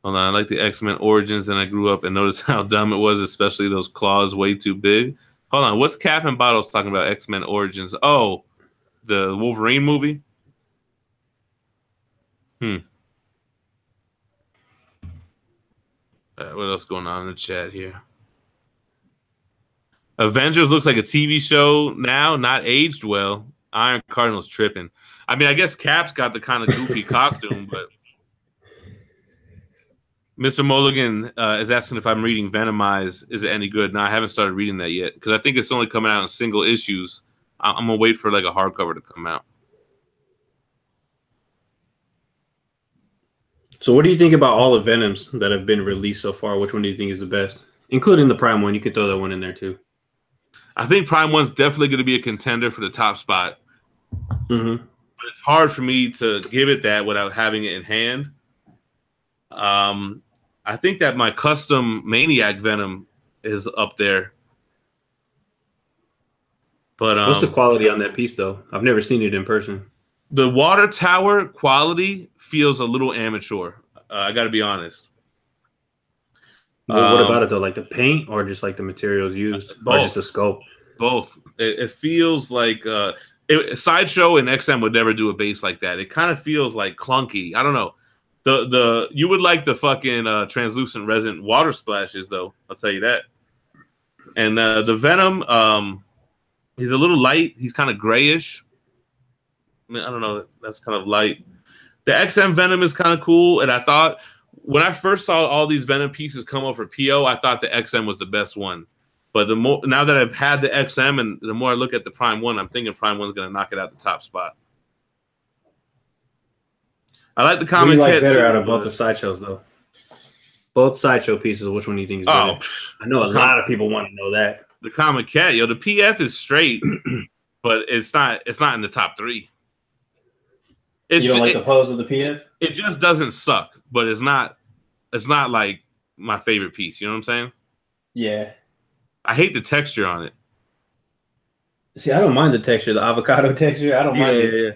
Hold on, I like the X-Men Origins, and I grew up and noticed how dumb it was, especially those claws way too big. Hold on, what's Cap and Bottles talking about X-Men Origins? Oh, the Wolverine movie? What else going on in the chat here? Avengers looks like a TV show now, not aged well. Iron Cardinal's tripping. I mean, I guess Cap's got the kind of goofy costume, but Mr. Mulligan is asking if I'm reading Venomize. Is it any good? No, I haven't started reading that yet because I think it's only coming out in single issues. I'm gonna wait for like a hardcover to come out. So what do you think about all the Venoms that have been released so far? Which one do you think is the best? Including the Prime one. You could throw that one in there too. I think Prime 1's definitely going to be a contender for the top spot. Mm-hmm. But it's hard for me to give it that without having it in hand. I think that my custom Maniac Venom is up there. But what's the quality on that piece, though? I've never seen it in person. The water tower quality feels a little amateur. I got to be honest. What about it, though? Like the paint or just like the materials used? Both. Or just the sculpt? Both. It feels like Sideshow and XM would never do a base like that. It kind of feels like clunky. I don't know. You would like the fucking translucent resin water splashes, though. I'll tell you that. And the Venom, he's a little light. He's kind of grayish. I mean, I don't know. That's kind of light. The XM Venom is kind of cool. And I thought when I first saw all these Venom pieces come up for PO, I thought the XM was the best one. But now that I've had the XM and the more I look at the Prime 1, I'm thinking Prime 1's going to knock it out the top spot. I like the comic. What do you like better out of both the Sideshows, though? Both Sideshow pieces, which one do you think is better? I know a lot of people want to know that. The comic cat, yo, the PF is straight, but it's not in the top 3. You don't like the pose of the PF? It just doesn't suck, but it's not like my favorite piece. You know what I'm saying? Yeah. I hate the texture on it. See, I don't mind the texture, the avocado texture. I don't mind it. Yeah.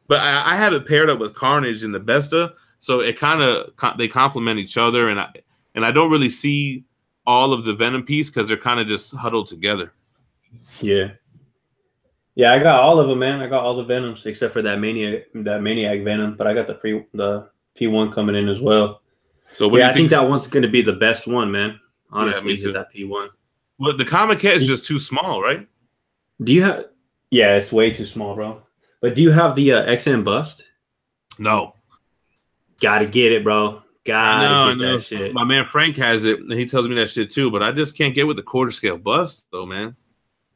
But I have it paired up with Carnage and the Besta, so it kind of they complement each other, and I don't really see all of the Venom piece because they're kind of just huddled together. Yeah. Yeah, I got all of them, man. I got all the Venoms except for that Maniac Venom, but I got the P1 coming in as well. So I think that one's going to be the best one, man. Honestly, is that P1. Well, the comic cat is just too small, right? Do you have? Yeah, it's way too small, bro. But do you have the XM bust? No. Gotta get it, bro. Gotta get that shit. My man Frank has it, and he tells me that shit too. But I just can't get with the quarter scale bust, though, man.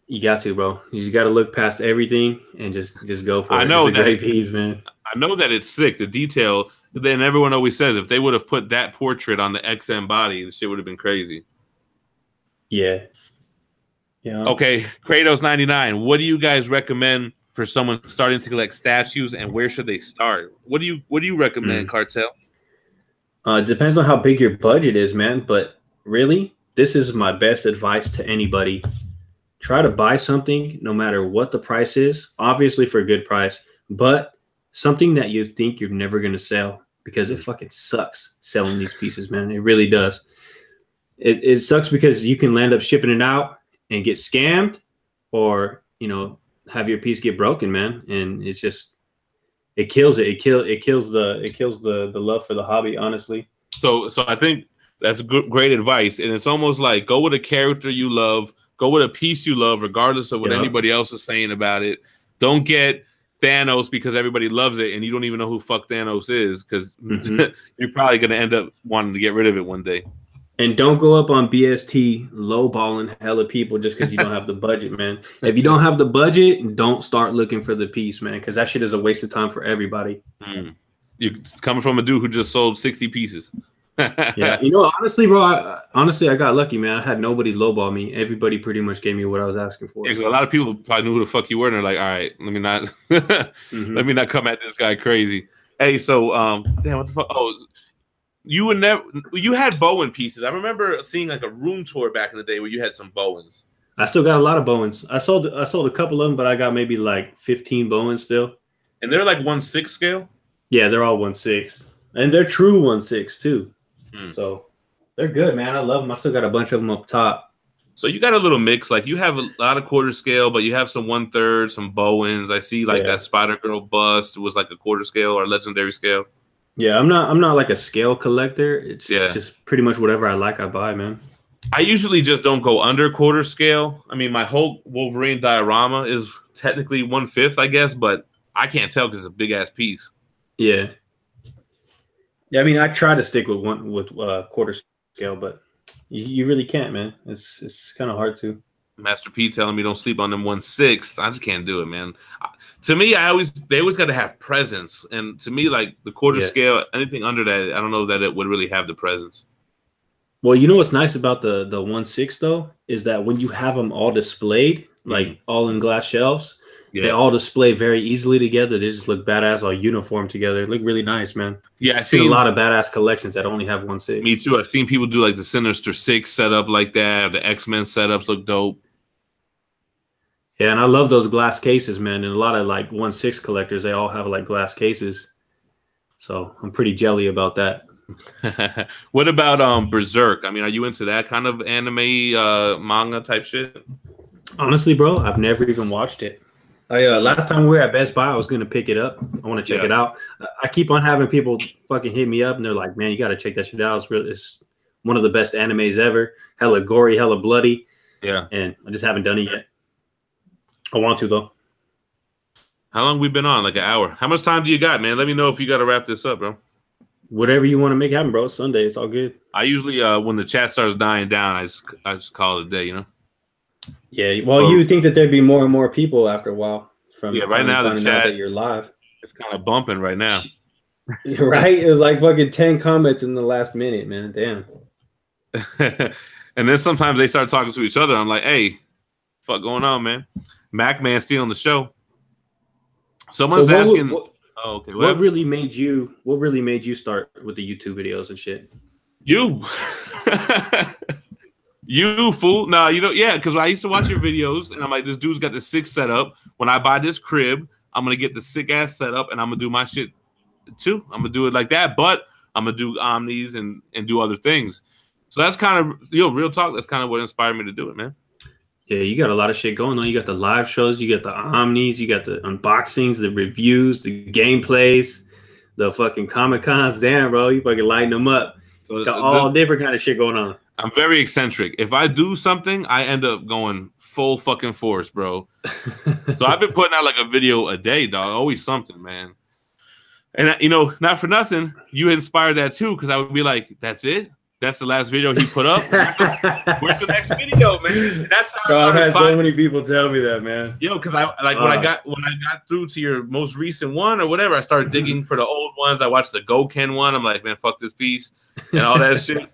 You got to, bro. You just got to look past everything and just go for it. I know it's a great piece, man. I know that it's sick. The detail. Then everyone always says if they would have put that portrait on the XM body, the shit would have been crazy. Yeah. Yeah. Okay, Kratos 99. What do you guys recommend for someone starting to collect statues, and where should they start? What do you recommend, Cartel? It depends on how big your budget is, man. But really, this is my best advice to anybody. Try to buy something no matter what the price is, obviously for a good price, but something that you think you're never going to sell because it fucking sucks selling these pieces, man. It really does. It sucks because you can land up shipping it out and get scammed or, have your piece get broken, man. And it's just, it kills it. It kills the love for the hobby, honestly. So I think that's great advice. And it's almost like go with a character you love. Go with a piece you love, regardless of what anybody else is saying about it. Don't get Thanos because everybody loves it and you don't even know who fuck Thanos is because you're probably going to end up wanting to get rid of it one day. And don't go up on BST lowballing hella people just because you don't have the budget, man. If you don't have the budget, don't start looking for the piece, man, because that shit is a waste of time for everybody. You're coming from a dude who just sold 60 pieces. Yeah, honestly, bro, I got lucky, man. I had nobody lowball me. Everybody pretty much gave me what I was asking for. Yeah, so a lot of people probably knew who the fuck you were, and they're like, all right, let me not come at this guy crazy. Hey, so damn, what the fuck? Oh, you had Bowen pieces. I remember seeing like a room tour back in the day where you had some Bowens. I still got a lot of Bowens. I sold a couple of them, but I got maybe like 15 Bowens still. And they're like 1/6 scale? Yeah, they're all 1/6. And they're true 1/6 too. So they're good, man. I love them. I still got a bunch of them up top. So you got a little mix. Like you have a lot of quarter scale, but you have some 1/3, some Bowens. I see like that Spider Girl bust was like a quarter scale or legendary scale. Yeah, I'm not like a scale collector. It's just pretty much whatever I like, I buy, man. I usually just don't go under quarter scale. I mean, my Hulk Wolverine diorama is technically 1/5, I guess, but I can't tell because it's a big ass piece. Yeah. Yeah, I mean, I try to stick with quarter scale, but you really can't, man. It's kind of hard to. Master P telling me don't sleep on them 1/6. I just can't do it, man. To me, they always got to have presence, and to me, like the quarter scale, anything under that, I don't know that it would really have the presence. Well, you know what's nice about the 1/6 though is that when you have them all displayed, like all in glass shelves, they all display very easily together. They just look badass, all uniform together. They look really nice, man. Yeah, I've seen a lot of badass collections that only have 1/6. Me too. I've seen people do like the Sinister Six setup like that. The X-Men setups look dope. Yeah, and I love those glass cases, man. And a lot of like 1/6 collectors, they all have like glass cases. So I'm pretty jelly about that. What about Berserk? I mean, are you into that kind of anime manga type shit? Honestly, bro, I've never even watched it. Last time we were at Best Buy, I was gonna pick it up. I want to check it out. I keep on having people fucking hit me up, and they're like, "Man, you got to check that shit out. It's one of the best animes ever. Hella gory, hella bloody." Yeah, and I just haven't done it yet. I want to though. How long we been on? Like an hour. How much time do you got, man? Let me know if you got to wrap this up, bro. Whatever you want to make happen, bro. It's Sunday. It's all good. I usually, when the chat starts dying down, I just call it a day, you know? Yeah. Well, you would think that there'd be more and more people after a while. Right now the chat, that you're live. It's kind of bumping right now. Right? It was like fucking 10 comments in the last minute, man. Damn. And then sometimes they start talking to each other. I'm like, hey, fuck going on, man? Mac Man stealing the show. Someone's asking. Okay. What really made you start with the YouTube videos and shit? You. You fool. Nah, you know, yeah, because I used to watch your videos and I'm like, this dude's got the sick setup. When I buy this crib, I'm gonna get the sick ass setup and I'm gonna do my shit too. I'm gonna do it like that, but I'm gonna do omnis and do other things. So that's kind of, real talk. That's kind of what inspired me to do it, man. Yeah, you got a lot of shit going on. You got the live shows, you got the omnis, you got the unboxings, the reviews, the gameplays, the fucking Comic-Cons. Damn, bro, you fucking lighting them up. So got all different kind of shit going on. I'm very eccentric. If I do something, I end up going full fucking force, bro. So I've been putting out like a video a day, dog. Always something, man. And, not for nothing, you inspired that too, because I would be like, that's it? That's the last video he put up? Where's the next video, man? And that's how I've had so many people tell me that, man. Because when I got through to your most recent one or whatever, I started digging for the old ones. I watched the Goken one. I'm like, man, fuck this piece and all that shit.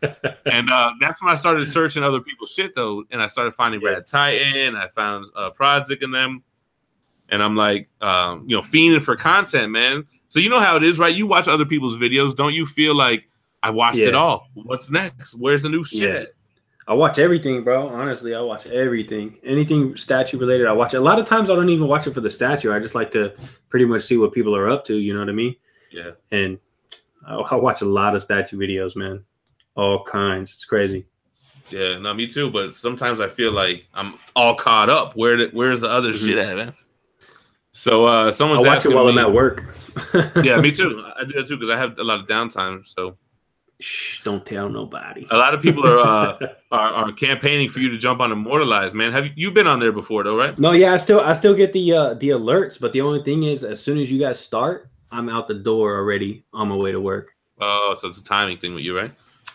And that's when I started searching other people's shit though, and I started finding Rad Titan. I found Prodzik in them, and I'm like, fiending for content, man. So you know how it is, right? You watch other people's videos, don't you feel like, I watched it all. What's next? Where's the new shit? I watch everything, bro. Honestly, I watch everything. Anything statue related, I watch it. A lot of times I don't even watch it for the statue. I just like to pretty much see what people are up to. You know what I mean? Yeah. And I watch a lot of statue videos, man. All kinds. It's crazy. Yeah, no, me too. But sometimes I feel like I'm all caught up. Where's the other shit at, man? So someone's I watch asking it while me, I'm at work. Yeah, me too. I do that too because I have a lot of downtime. So. Shh, don't tell nobody. A lot of people are campaigning for you to jump on Immortalized, man. Have you been on there before though, right? No, yeah, I still get the alerts, but the only thing is, as soon as you guys start, I'm out the door already on my way to work. Oh, so it's a timing thing with you, right?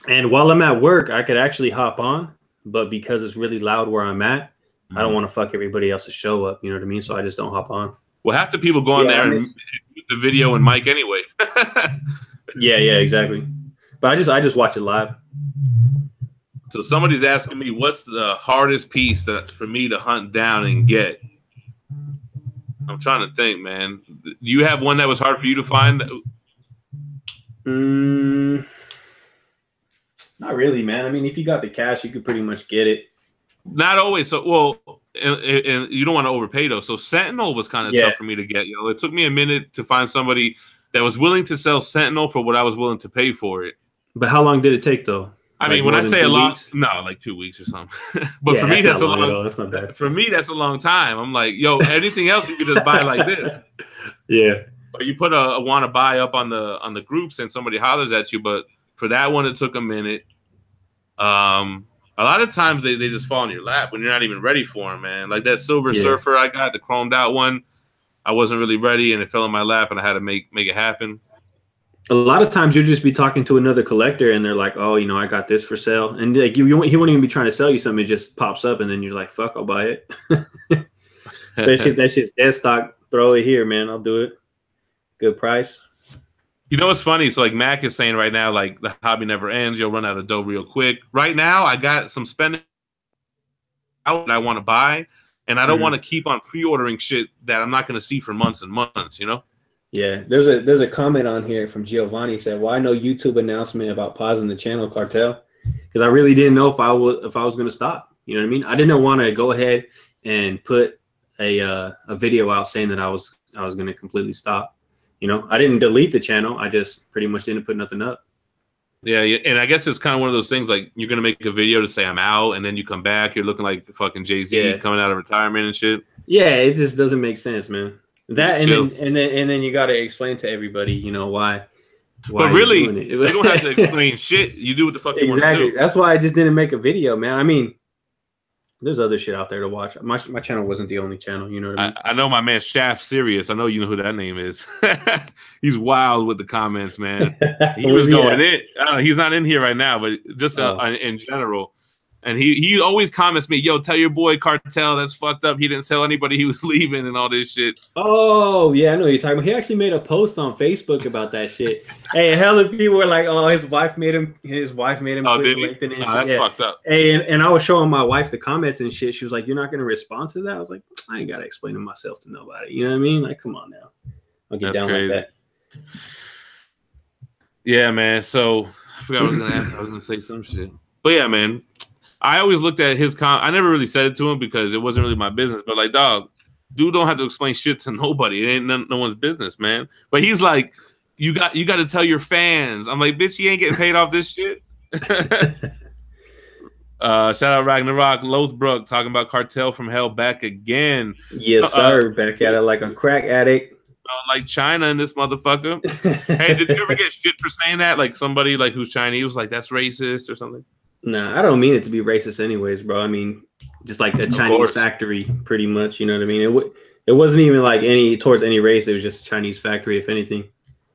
And while I'm at work, I could actually hop on, but because it's really loud where I'm at, I don't want to fuck everybody else's show up. You know what I mean? So I just don't hop on. Well, half the people go on there and mute the video and mic anyway. Yeah, exactly. But I just watch it live. So somebody's asking me, what's the hardest piece for me to hunt down and get? I'm trying to think, man. Do you have one that was hard for you to find? Not really, man. I mean, if you got the cash, you could pretty much get it. Not always. So, well, and you don't want to overpay though. So Sentinel was kind of tough for me to get. It took me a minute to find somebody that was willing to sell Sentinel for what I was willing to pay for it. But how long did it take though? I Like mean, when more I than say a 2 long, weeks? no, like 2 weeks or something. But Yeah, for me, that's a not long at long. all. That's not bad. For me, that's a long time. I'm like, yo, anything else you could just buy like this. Yeah. Or you put a want to buy up on the groups and somebody hollers at you. But for that one, it took a minute. A lot of times they just fall in your lap when you're not even ready for them, man. Like that Silver Surfer I got, the chromed out one. I wasn't really ready, and it fell in my lap, and I had to make it happen. A lot of times you'll just be talking to another collector, and they're like, "Oh, you know, I got this for sale," and like he won't even be trying to sell you something. It just pops up, and then you're like, "Fuck, I'll buy it." Especially if that shit's dead stock, throw it here, man. I'll do it. Good price. You know what's funny? So like Mac is saying right now, like the hobby never ends. You'll run out of dough real quick. Right now, I got some spending out that I want to buy, and I don't want to keep on pre-ordering shit that I'm not going to see for months and months. You know? Yeah. There's a comment on here from Giovanni said, "Why no YouTube announcement about pausing the channel, Cartel?" Because I really didn't know if I was going to stop. You know what I mean? I didn't want to go ahead and put a video out saying that I was going to completely stop. You know, I didn't delete the channel. I just pretty much didn't put nothing up. Yeah, and I guess it's kind of one of those things like you're gonna make a video to say I'm out, and then you come back, you're looking like fucking Jay-Z coming out of retirement and shit. Yeah, it just doesn't make sense, man. That and then you got to explain to everybody, you know, why. But really, you don't have to explain shit. You do what the fuck you want to do. That's why I just didn't make a video, man. I mean, there's other shit out there to watch. My channel wasn't the only channel, you know what I mean? I know my man Shaft Serious. I know you know who that name is. He's wild with the comments, man. He was going in. He's not in here right now, but just in general. And he always comments me, yo, tell your boy Cartel that's fucked up. He didn't tell anybody he was leaving and all this shit. Oh, yeah, I know what you're talking about. He actually made a post on Facebook about that shit. Hey, hella people were like, oh, his wife made him oh, did he? That's fucked up. Hey, and I was showing my wife the comments and shit. She was like, you're not going to respond to that? I was like, I ain't got to explain to myself to nobody. You know what I mean? Like, come on now. I'll get down crazy. Like that. Yeah, man. So I forgot what I was going to ask. I was going to say some shit. But yeah, man. I always looked at his I never really said it to him because it wasn't really my business. But like, dog, dude don't have to explain shit to nobody. It ain't no one's business, man. But he's like, you got to tell your fans. I'm like, bitch, you ain't getting paid off this shit. Shout out Ragnarok Lothbrok talking about Cartel from Hell back again. Yes, sir. Back at it like a crack addict. Like China in this motherfucker. Hey, did you ever get shit for saying that? Like somebody like who's Chinese was like, that's racist or something? Nah, I don't mean it to be racist anyways, bro. I mean, just like a Chinese factory, pretty much. You know what I mean? It wasn't even like towards any race. It was just a Chinese factory, if anything.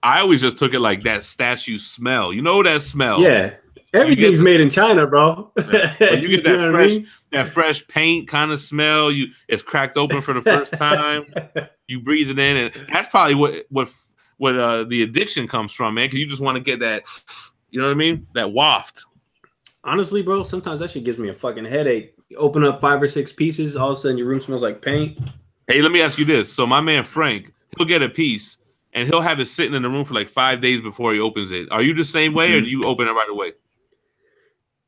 I always just took it like that statue smell. You know that smell? Yeah. Everything's made in China, bro. Yeah. But you get that that fresh paint kind of smell. It's cracked open for the first time. You breathe it in, and that's probably what the addiction comes from, man. Because you just want to get that, you know what I mean? That waft. Honestly, bro, sometimes that shit gives me a fucking headache. You open up 5 or 6 pieces, all of a sudden your room smells like paint. Hey, let me ask you this. So my man Frank, he'll get a piece, and he'll have it sitting in the room for like 5 days before he opens it. Are you the same way, or do you open it right away?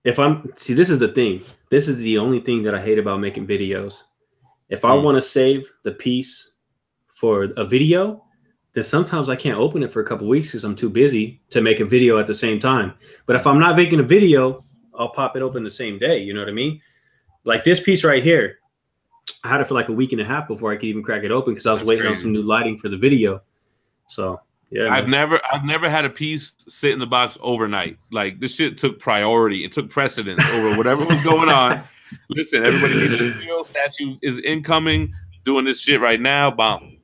This is the thing. This is the only thing that I hate about making videos. If I want to save the piece for a video, then sometimes I can't open it for a couple weeks because I'm too busy to make a video at the same time. But if I'm not making a video, I'll pop it open the same day. You know what I mean? Like this piece right here, I had it for like a week and a half before I could even crack it open because I was waiting on some new lighting for the video. So yeah, I've never had a piece sit in the box overnight. Like this shit took priority. It took precedence over whatever was going on. Listen, everybody needs a video. Statue is incoming. Doing this shit right now. Bomb.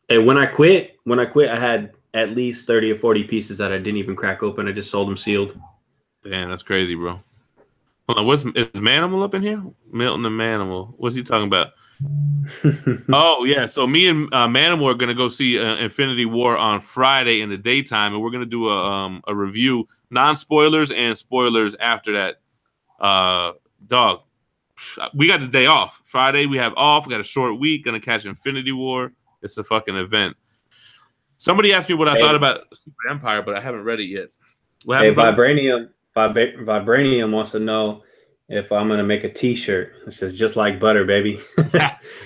Hey, when I quit, I had at least 30 or 40 pieces that I didn't even crack open. I just sold them sealed. Damn, that's crazy, bro. Hold on, is Manimal up in here? Milton and Manimal. What's he talking about? Oh, yeah. So me and Manimal are going to go see Infinity War on Friday in the daytime, and we're going to do a review, non-spoilers and spoilers after that. Dog, we got the day off. Friday we have off. We got a short week. Going to catch Infinity War. It's a fucking event. Somebody asked me what I thought about Super Empire, but I haven't read it yet. What happened, Vibranium wants to know if I'm gonna make a T-shirt. It says "just like butter, baby." Yo,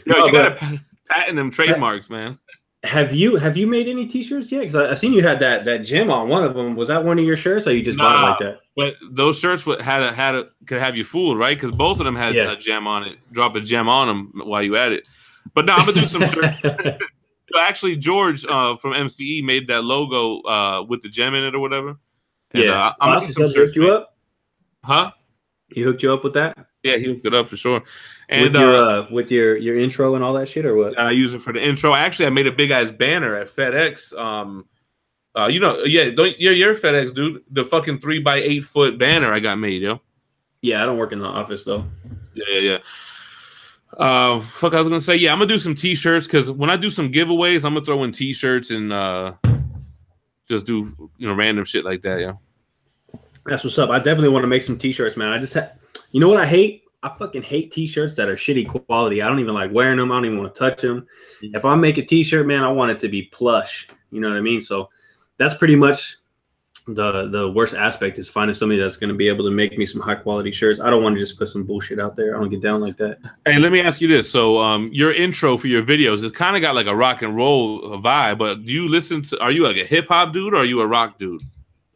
you gotta patent them trademarks, man. Have you made any T-shirts yet? Because I seen you had that gem on one of them. Was that one of your shirts, or you just bought it like that? But those shirts could have you fooled, right? Because both of them had a gem on it. Drop a gem on them while you at it. But no, I'm gonna do some shirts. Actually, George from MCE made that logo with the gem in it or whatever. And, yeah, I'm gonna do some shirts. You up? Huh? He hooked you up with that? Yeah, he hooked it up for sure. And with your intro and all that shit, or what? I use it for the intro. Actually, I made a big ass banner at FedEx. You're FedEx, dude. The fucking 3x8 foot banner I got made, yo. Yeah, I don't work in the office though. Yeah. Fuck, I was gonna say, yeah, I'm gonna do some T-shirts because when I do some giveaways, I'm gonna throw in T-shirts and just do random shit like that, yeah. That's what's up. I definitely want to make some T-shirts, man. I just you know what I hate? I fucking hate T-shirts that are shitty quality. I don't even like wearing them. I don't even want to touch them. If I make a T-shirt, man, I want it to be plush. You know what I mean? So that's pretty much the worst aspect is finding somebody that's going to be able to make me some high quality shirts. I don't want to just put some bullshit out there. I don't get down like that. Hey, let me ask you this. So your intro for your videos, it's kind of got like a rock and roll vibe, but do you are you like a hip hop dude or are you a rock dude?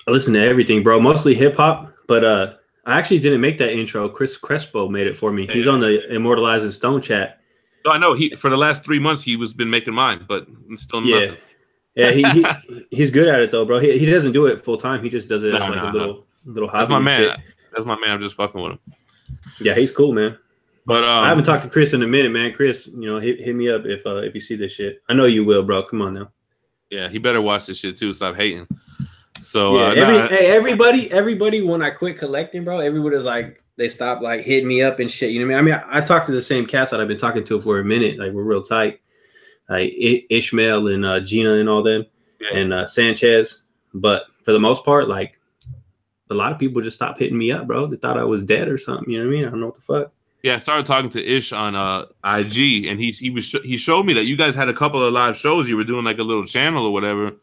I listen to everything, bro. Mostly hip hop, but I actually didn't make that intro. Chris Crespo made it for me. He's on the Immortalizing Stone chat. No, I know. For the last 3 months he been making mine, but still nothing. Yeah, he's good at it though, bro. He doesn't do it full time. He just does it as like a little hobby. That's my man. Shit. That's my man. I'm just fucking with him. Yeah, he's cool, man. But I haven't talked to Chris in a minute, man. Chris, hit me up if you see this shit. I know you will, bro. Come on now. Yeah, he better watch this shit too. Stop hating. So everybody, when I quit collecting, bro, everybody was like, they stopped like hitting me up and shit. You know what I mean? I talked to the same cast that I've been talking to for a minute. Like we're real tight. Like Ishmael and Gina and all them, and Sanchez. But for the most part, like a lot of people just stopped hitting me up, bro. They thought I was dead or something. You know what I mean? I don't know what the fuck. Yeah, I started talking to Ish on IG, and he showed me that you guys had a couple of live shows. You were doing like a little channel or whatever.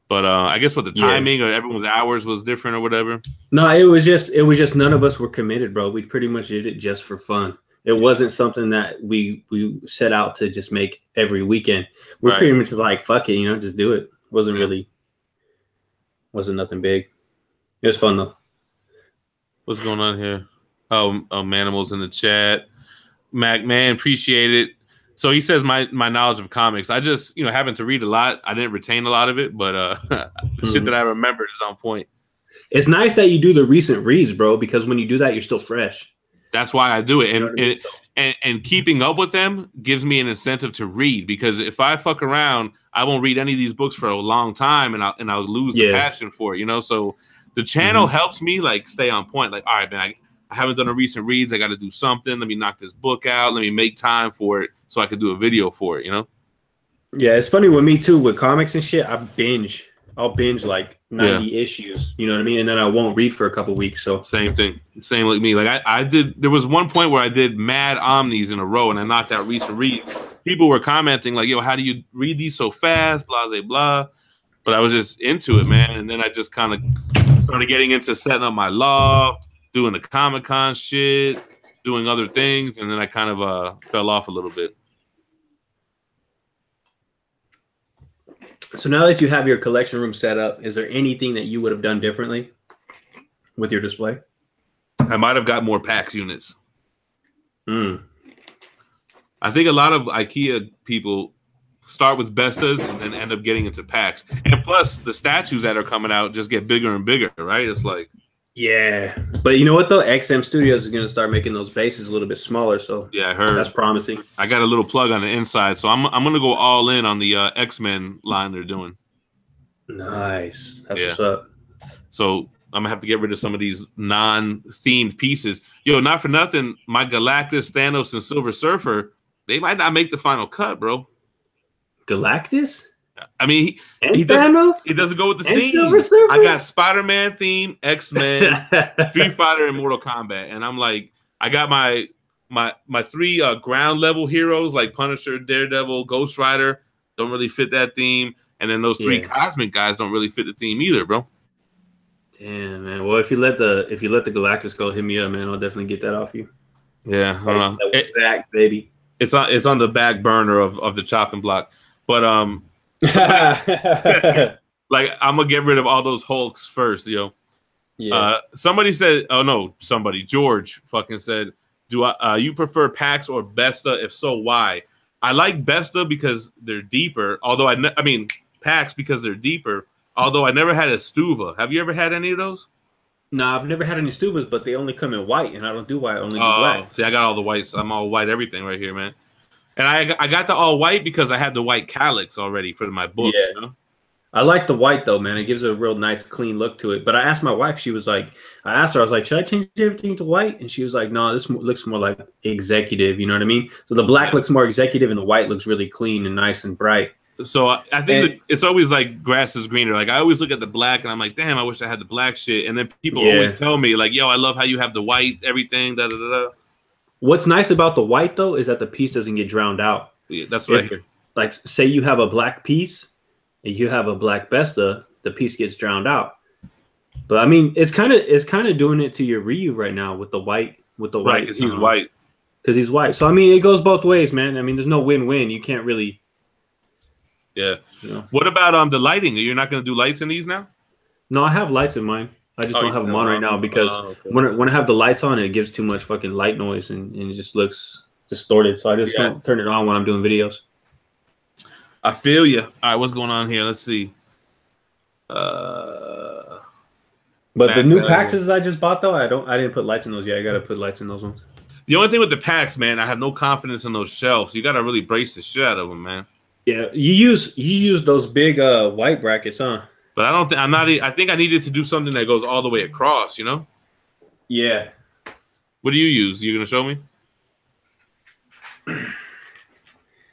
But I guess what the timing or everyone's hours was different or whatever. No, it was just none of us were committed, bro. We pretty much did it just for fun. It wasn't something that we set out to just make every weekend. We're pretty much like, fuck it, just do it. Wasn't nothing big. It was fun though. What's going on here? Oh, Manimal's in the chat. Mac, man, appreciate it. So he says my knowledge of comics. I just happen to read a lot. I didn't retain a lot of it, but the shit that I remembered is on point. It's nice that you do the recent reads, bro, because when you do that, you're still fresh. That's why I do it, and keeping up with them gives me an incentive to read. Because if I fuck around, I won't read any of these books for a long time, and I'll lose the passion for it. So the channel helps me like stay on point. Like, all right, man, I haven't done a recent reads. I got to do something. Let me knock this book out. Let me make time for it so I could do a video for it. Yeah, it's funny with me too with comics and shit. I'll binge like 90 issues. You know what I mean? And then I won't read for a couple weeks. So same thing. Same like me. Like I did. There was one point where I did mad omnis in a row, and I knocked out recent reads. People were commenting like, "Yo, how do you read these so fast?" Blah blah blah. But I was just into it, man. And then I just kind of started getting into setting up my loft, doing the Comic-Con shit, doing other things, and then I kind of fell off a little bit. So now that you have your collection room set up, is there anything that you would have done differently with your display? I might have got more PAX units. I think a lot of IKEA people start with Bestas and then end up getting into PAX. And plus, the statues that are coming out just get bigger and bigger, right? It's like... Yeah, but you know what though? XM Studios is going to start making those bases a little bit smaller. So yeah, I heard that's promising. I got a little plug on the inside, so I'm going to go all in on the X-Men line they're doing. Nice, that's what's up. So I'm gonna have to get rid of some of these non-themed pieces. Yo, not for nothing, my Galactus, Thanos, and Silver Surfer, they might not make the final cut, bro. Galactus? I mean, he doesn't go with the theme. Silver Surfer? I got Spider-Man theme, X-Men, Street Fighter, and Mortal Kombat. And I'm like, I got my three ground level heroes like Punisher, Daredevil, Ghost Rider. Don't really fit that theme. And then those three cosmic guys don't really fit the theme either, bro. Damn, man. Well, if you let the Galactus go, hit me up, man. I'll definitely get that off you. Yeah, I don't know. Back, baby. It's on the back burner of the chopping block. But like I'm gonna get rid of all those Hulks first, yo. Yeah. Somebody said, oh no, George fucking said, do you prefer packs or Besta? If so, why? I like Besta because they're deeper. Although I mean packs because they're deeper. Although I never had a Stuva. Have you ever had any of those? No, I've never had any Stuvas, but they only come in white, and I don't do white. I only do black. See, I got all the whites. I'm all white everything right here, man. And I got the all white because I had the white calyx already for my books. Yeah. You know? I like the white though, man. It gives a real nice, clean look to it. But I asked my wife. She was like, I asked her, I was like, should I change everything to white? And she was like, no, this looks more like executive. You know what I mean? So the black looks more executive, and the white looks really clean and nice and bright. So I think it's always like grass is greener. Like I always look at the black and I'm like, damn, I wish I had the black shit. And then people always tell me like, yo, I love how you have the white, everything. Da da da da. What's nice about the white though is that the piece doesn't get drowned out. Yeah, that's right. Like say you have a black piece and you have a black Besta, the piece gets drowned out. But I mean, it's kind of doing it to your Ryu right now with the white, right? Because he's white. Because he's white. So I mean, it goes both ways, man. I mean, there's no win-win. You can't really. Yeah. What about the lighting? You're not going to do lights in these now? No, I have lights in mine. I just don't have them on right now because when I have the lights on, it gives too much fucking light noise and it just looks distorted. So I just don't turn it on when I'm doing videos. I feel you. All right, what's going on here? Let's see. But the new packs that I just bought though, I didn't put lights in those yet. I got to put lights in those ones. The only thing with the packs, man, I have no confidence in those shelves. You got to really brace the shit out of them, man. Yeah, you use those big white brackets, huh? But I don't think I think I needed to do something that goes all the way across, you know? Yeah. What do you use? You gonna show me?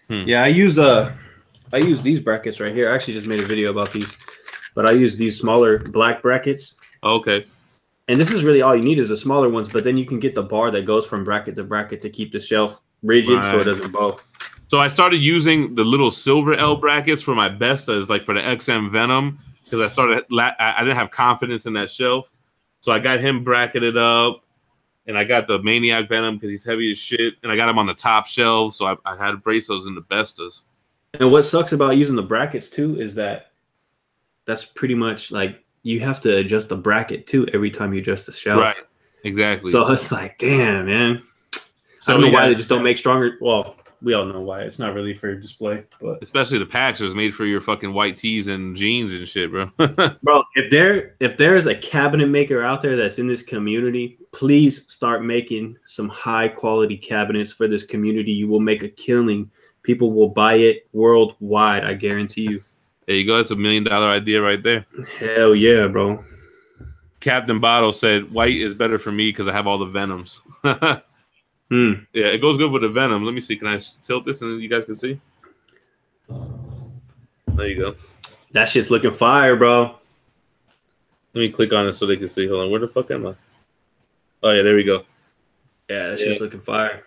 Yeah, I use these brackets right here. I actually just made a video about these, but I use these smaller black brackets. Okay. And this is really all you need is the smaller ones, but then you can get the bar that goes from bracket to bracket to keep the shelf rigid so it doesn't bow. So I started using the little silver L brackets for my Bestas, like for the XM Venom, because I didn't have confidence in that shelf. So I got him bracketed up, and I got the Maniac Venom because he's heavy as shit, and I got him on the top shelf, so I had to brace those in the Bestas. And what sucks about using the brackets too is that that's pretty much like you have to adjust the bracket too every time you adjust the shelf. Right. Exactly. So it's like, damn, man. So I don't know why they just don't make stronger. Well, we all know why. It's not really for display, but especially the packs was made for your fucking white tees and jeans and shit, bro. Bro, if there's a cabinet maker out there that's in this community, please start making some high quality cabinets for this community. You will make a killing. People will buy it worldwide. I guarantee you. There you go. That's $1 million idea right there. Hell yeah, bro. Captain Bottle said white is better for me because I have all the Venoms. Yeah, it goes good with the Venom. Let me see. Can I tilt this and you guys can see? There you go. That shit's looking fire, bro. Let me click on it so they can see. Hold on. Where the fuck am I? Oh, yeah. There we go. Yeah, that shit's looking fire.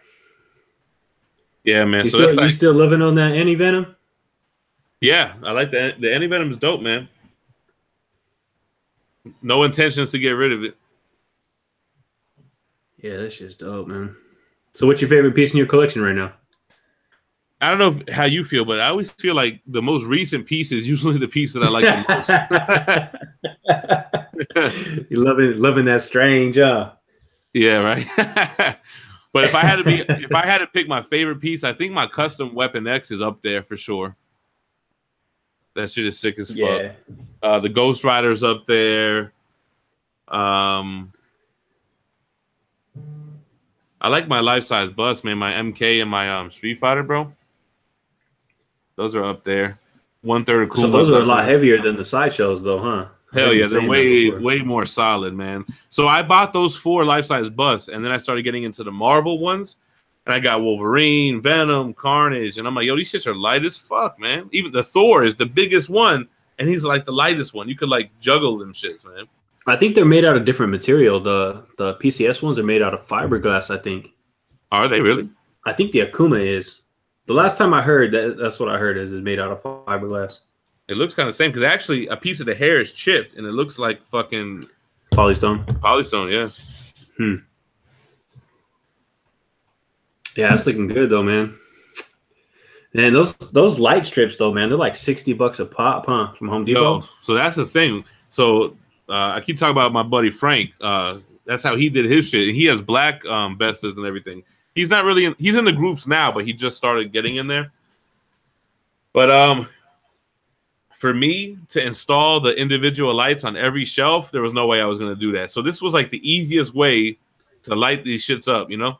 Yeah, man. You still living on that Anti-Venom? Yeah, I like the Anti-Venom is dope, man. No intentions to get rid of it. Yeah, that shit's dope, man. So what's your favorite piece in your collection right now? I don't know how you feel, but I always feel like the most recent piece is usually the piece that I like the most. You loving that strange, huh? Yeah, right. But if I had to pick my favorite piece, I think my custom Weapon X is up there for sure. That shit is sick as fuck. Yeah. The Ghost Rider's up there. I like my life-size bust, man. My MK and my Street Fighter, bro. Those are up there. 1/3 of cool. So those are a lot heavier than the Sideshows, though, huh? Hell yeah, they're way more solid, man. So I bought those 4 life-size busts, and then I started getting into the Marvel ones, and I got Wolverine, Venom, Carnage, and I'm like, yo, these shits are light as fuck, man. Even the Thor is the biggest one, and he's like the lightest one. You could like juggle them shits, man. I think they're made out of different material. The PCS ones are made out of fiberglass, I think. Are they really? I think the Akuma is. The last time I heard that's what I heard is it's made out of fiberglass. It looks kind of the same because actually a piece of the hair is chipped and it looks like fucking Polystone. Polystone, yeah. Yeah, it's looking good though, man. Man, those light strips though, man, they're like $60 a pop, huh? From Home Depot. Yo, so that's the thing. So I keep talking about my buddy Frank. That's how he did his shit. And he has black Vestas and everything. He's not really he's in the groups now, but he just started getting in there. But for me to install the individual lights on every shelf, there was no way I was going to do that. So this was like the easiest way to light these shits up, you know?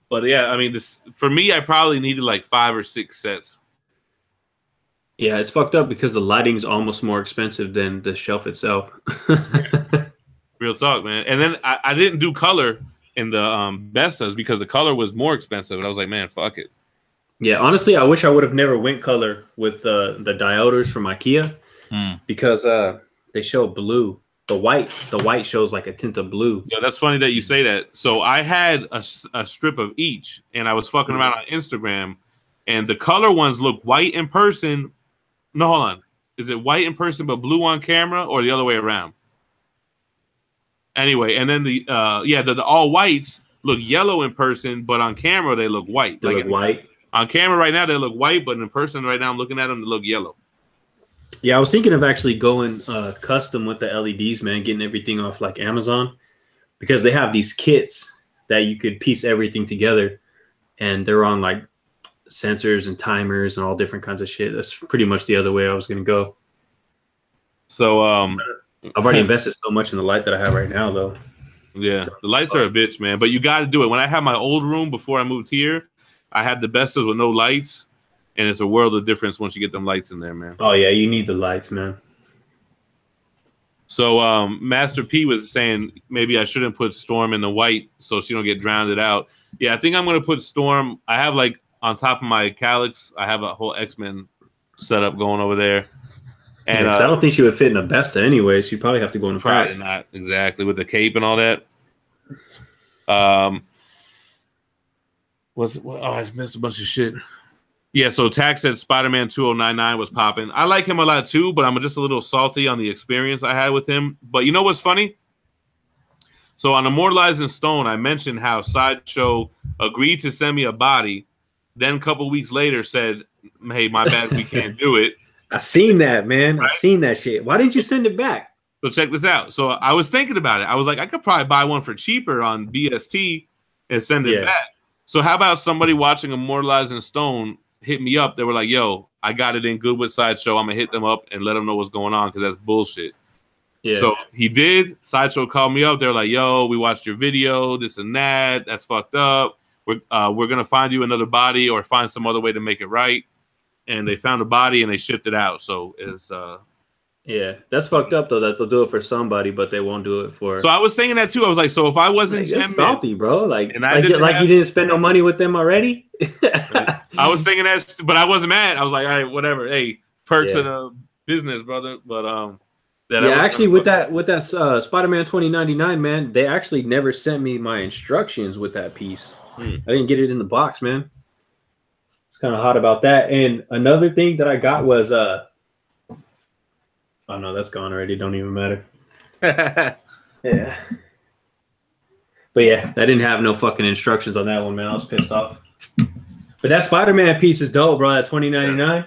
But yeah, I mean, this for me, I probably needed like 5 or 6 sets. Yeah, it's fucked up because the lighting's almost more expensive than the shelf itself. Real talk, man. And then I didn't do color in the Vestas because the color was more expensive. And I was like, man, fuck it. Yeah, honestly, I wish I would have never went color with the dioders from IKEA because they show blue. The white shows like a tint of blue. Yeah, that's funny that you say that. So I had a strip of each, and I was fucking around on Instagram, and the color ones look white in person. No, hold on. Is it white in person but blue on camera, or the other way around? Anyway, and then the all whites look yellow in person, but on camera they look white. They look white. On camera right now they look white, but in person right now I'm looking at them, they look yellow. Yeah, I was thinking of actually going custom with the LEDs, man, getting everything off like Amazon because they have these kits that you could piece everything together, and they're on like sensors and timers and all different kinds of shit. That's pretty much the other way I was going to go. So I've already invested so much in the light that I have right now, though. Yeah, the lights are a bitch, man, but you got to do it. When I had my old room before I moved here, I had the Vestas with no lights, and it's a world of difference once you get them lights in there, man. Oh, yeah, you need the lights, man. So Master P was saying maybe I shouldn't put Storm in the white so she don't get drowned out. Yeah, I think I'm going to put Storm. I have like on top of my Calyx, I have a whole X-Men setup going over there. And I don't think she would fit in a Vesta anyway. She'd probably have to go in a probably not exactly with the cape and all that. I missed a bunch of shit. Yeah, so Tax said Spider-Man 2099 was popping. I like him a lot too, but I'm just a little salty on the experience I had with him. But you know what's funny? So on Immortalized in Stone, I mentioned how Sideshow agreed to send me a body, then a couple weeks later said, hey, my bad, we can't do it. I seen that, man. Right? I seen that shit. Why didn't you send it back? So check this out. So I was thinking about it. I was like, I could probably buy one for cheaper on BST and send it back. So how about somebody watching Immortalized in Stone hit me up? They were like, yo, I got it in good with Sideshow. I'm going to hit them up and let them know what's going on because that's bullshit. Yeah. So he did. Sideshow called me up. They're like, yo, we watched your video, this and that. That's fucked up. We're going to find you another body or find some other way to make it right. And they found a body and they shipped it out. So it's yeah, that's fucked up though that they'll do it for somebody, but they won't do it for. So I was thinking that too. I was like, so if I wasn't salty, bro, like you didn't spend no money with them already. I was thinking that, but I wasn't mad. I was like, all right, whatever. Hey, perks of the business, brother. But actually, with that Spider-Man 2099, man, they actually never sent me my instructions with that piece. I didn't get it in the box, man. It's kind of hot about that. And another thing that I got was oh no, that's gone already. Don't even matter. Yeah. But yeah, I didn't have no fucking instructions on that one, man. I was pissed off. But that Spider-Man piece is dope, bro. That 2099.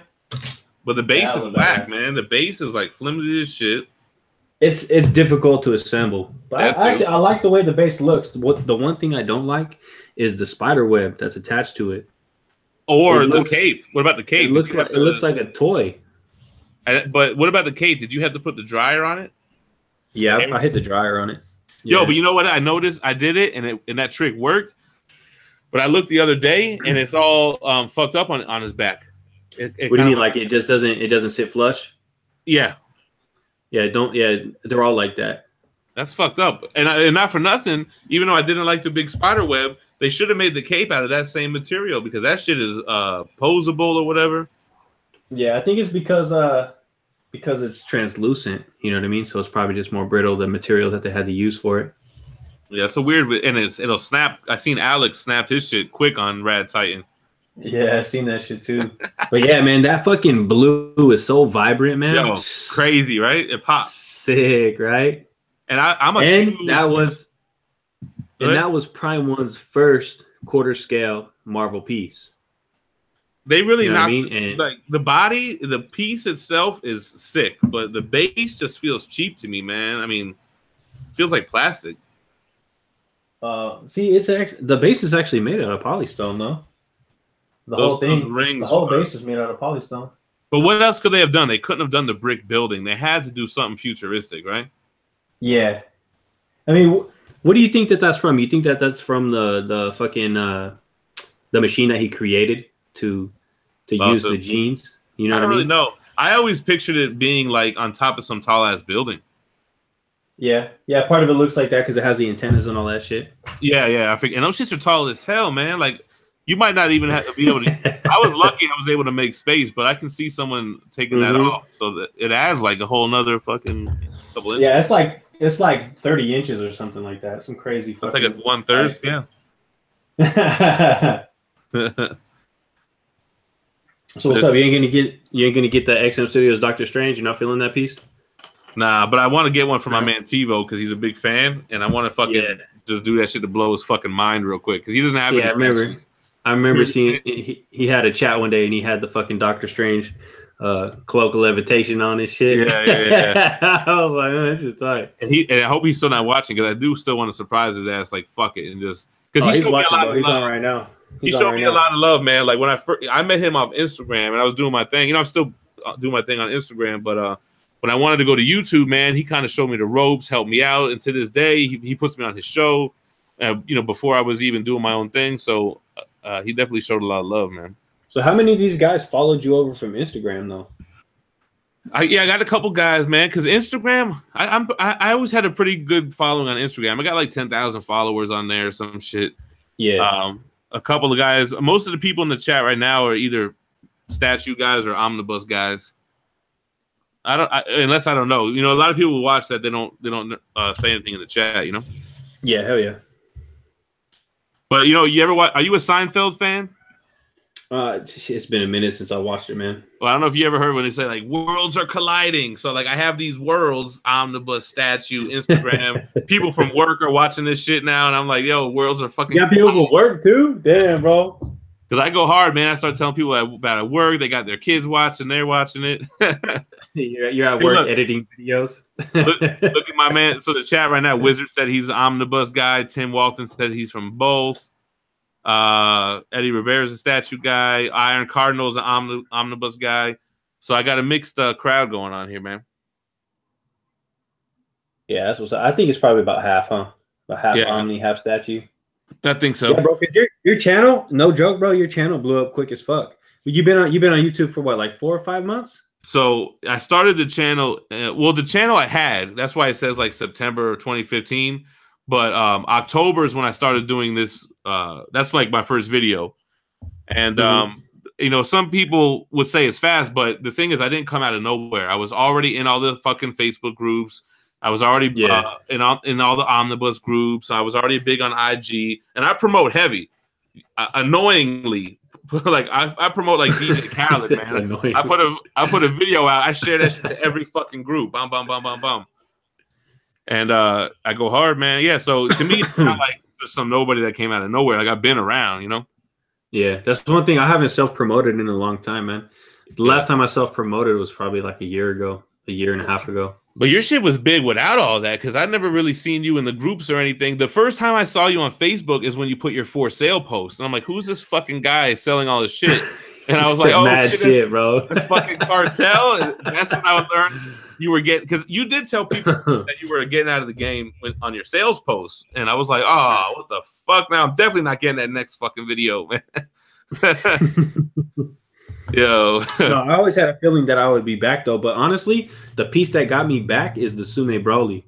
But the base is whack, man. The base is like flimsy as shit. It's difficult to assemble. But I like the way the base looks. The one thing I don't like is the spider web that's attached to it. Or the cape. What about the cape? It looks like a toy. But what about the cape? Did you have to put the dryer on it? Yeah, I hit the dryer on it. Yeah. Yo, but you know what? I noticed I did it, and that trick worked. But I looked the other day, and it's all fucked up on his back. What do you mean? Like it just doesn't sit flush? Yeah. Yeah. They're all like that. That's fucked up. And not for nothing. Even though I didn't like the big spider web, they should have made the cape out of that same material because that shit is posable or whatever. Yeah, I think it's because it's translucent. You know what I mean? So it's probably just more brittle, the material that they had to use for it. Yeah, it's a weird, and it'll snap. I seen Alex snapped his shit quick on Rad Titan. Yeah, I seen that shit too. But yeah, man, that fucking blue is so vibrant, man. Yo, crazy, right? It pops. Sick, right? And that was Prime One's first quarter scale Marvel piece. They really You know what I knocked mean? And like the body, the piece itself is sick, but the base just feels cheap to me, man. I mean, feels like plastic. see, it's actually the base is actually made out of polystone, though. Those rings. the whole base is made out of polystone. But what else could they have done? They couldn't have done the brick building. They had to do something futuristic, right? Yeah, I mean, what do you think that's from? You think that's from the fucking the machine that he created to use the genes? You know what I mean? I don't really know. I always pictured it being like on top of some tall ass building. Yeah. Part of it looks like that because it has the antennas and all that shit. Yeah. I think, and those shits are tall as hell, man. Like you might not even have to be able to. I was lucky I was able to make space, but I can see someone taking that off, so that it adds like a whole nother fucking couple inches. Yeah, it's like 30 inches or something like that. Some crazy. It's like it's 1/3. Yeah. So what's up? You ain't gonna get the XM Studios Doctor Strange. You're not feeling that piece? Nah, but I want to get one for my man TiVo because he's a big fan, and I want to fucking just do that shit to blow his fucking mind real quick because he doesn't have any. I remember seeing he had a chat one day and he had the fucking Doctor Strange cloak of levitation on his shit. Yeah. I was like, oh, that's just tight. And I hope he's still not watching because I do still want to surprise his ass. Like fuck it and just because he's watching. He's on right now. He showed me a lot of love, man. Like when I met him off Instagram and I was doing my thing. You know, I'm still doing my thing on Instagram, but when I wanted to go to YouTube, man, he kind of showed me the ropes, helped me out, and to this day, he puts me on his show. You know, before I was even doing my own thing, so he definitely showed a lot of love, man. So, how many of these guys followed you over from Instagram, though? I got a couple guys, man, because Instagram, I always had a pretty good following on Instagram. I got like 10,000 followers on there, or some shit. Yeah. A couple of guys. Most of the people in the chat right now are either statue guys or omnibus guys. Unless I don't know. You know, a lot of people will watch that. They don't say anything in the chat. You know. Yeah. Hell yeah. But you know, you ever watch? Are you a Seinfeld fan? It's been a minute since I watched it, man. Well, I don't know if you ever heard when they say like worlds are colliding. So like I have these worlds, omnibus, statue, Instagram. People from work are watching this shit now, and I'm like, yo, worlds are fucking. You got people from work too? Damn, bro. Because I go hard, man. I start telling people about at work. They got their kids watching. They're watching it. You're at work editing videos. look at my man. So the chat right now, Wizard said he's an omnibus guy. Tim Walton said he's from both. Eddie Rivera's a statue guy. Iron Cardinal's an omnibus guy. So I got a mixed crowd going on here, man. Yeah, that's what's up. I think it's probably about half, huh? About half Omni, half statue. I think so. Yeah, bro, because your channel, no joke, bro, your channel blew up quick as fuck. You've been on YouTube for what, like 4 or 5 months? So I started the channel. Well, the channel I had, that's why it says like September 2015. But October is when I started doing this. That's like my first video. And, you know, some people would say it's fast, but the thing is I didn't come out of nowhere. I was already in all the fucking Facebook groups. I was already in all the omnibus groups. I was already big on IG. And I promote heavy. Annoyingly. Like I promote like DJ Khaled, man. I put a video out. I share that shit to every fucking group. Bum, bum, bum, bum, bum. And I go hard, man. Yeah, so to me, it's not like there's some nobody that came out of nowhere. Like I've been around, you know? Yeah, that's one thing I haven't self-promoted in a long time, man. The last time I self-promoted was probably like a year and a half ago. But your shit was big without all that, because I've never really seen you in the groups or anything. The first time I saw you on Facebook is when you put your for sale post. And I'm like, who's this fucking guy selling all this shit? And I was like, oh, shit, bro. That's fucking Cartel. And that's when I learned you were getting, because you did tell people that you were getting out of the game on your sales post. And I was like, oh, what the fuck? Now I'm definitely not getting that next fucking video, man. Yo. No, I always had a feeling that I would be back though, but honestly, the piece that got me back is the Sume Broly.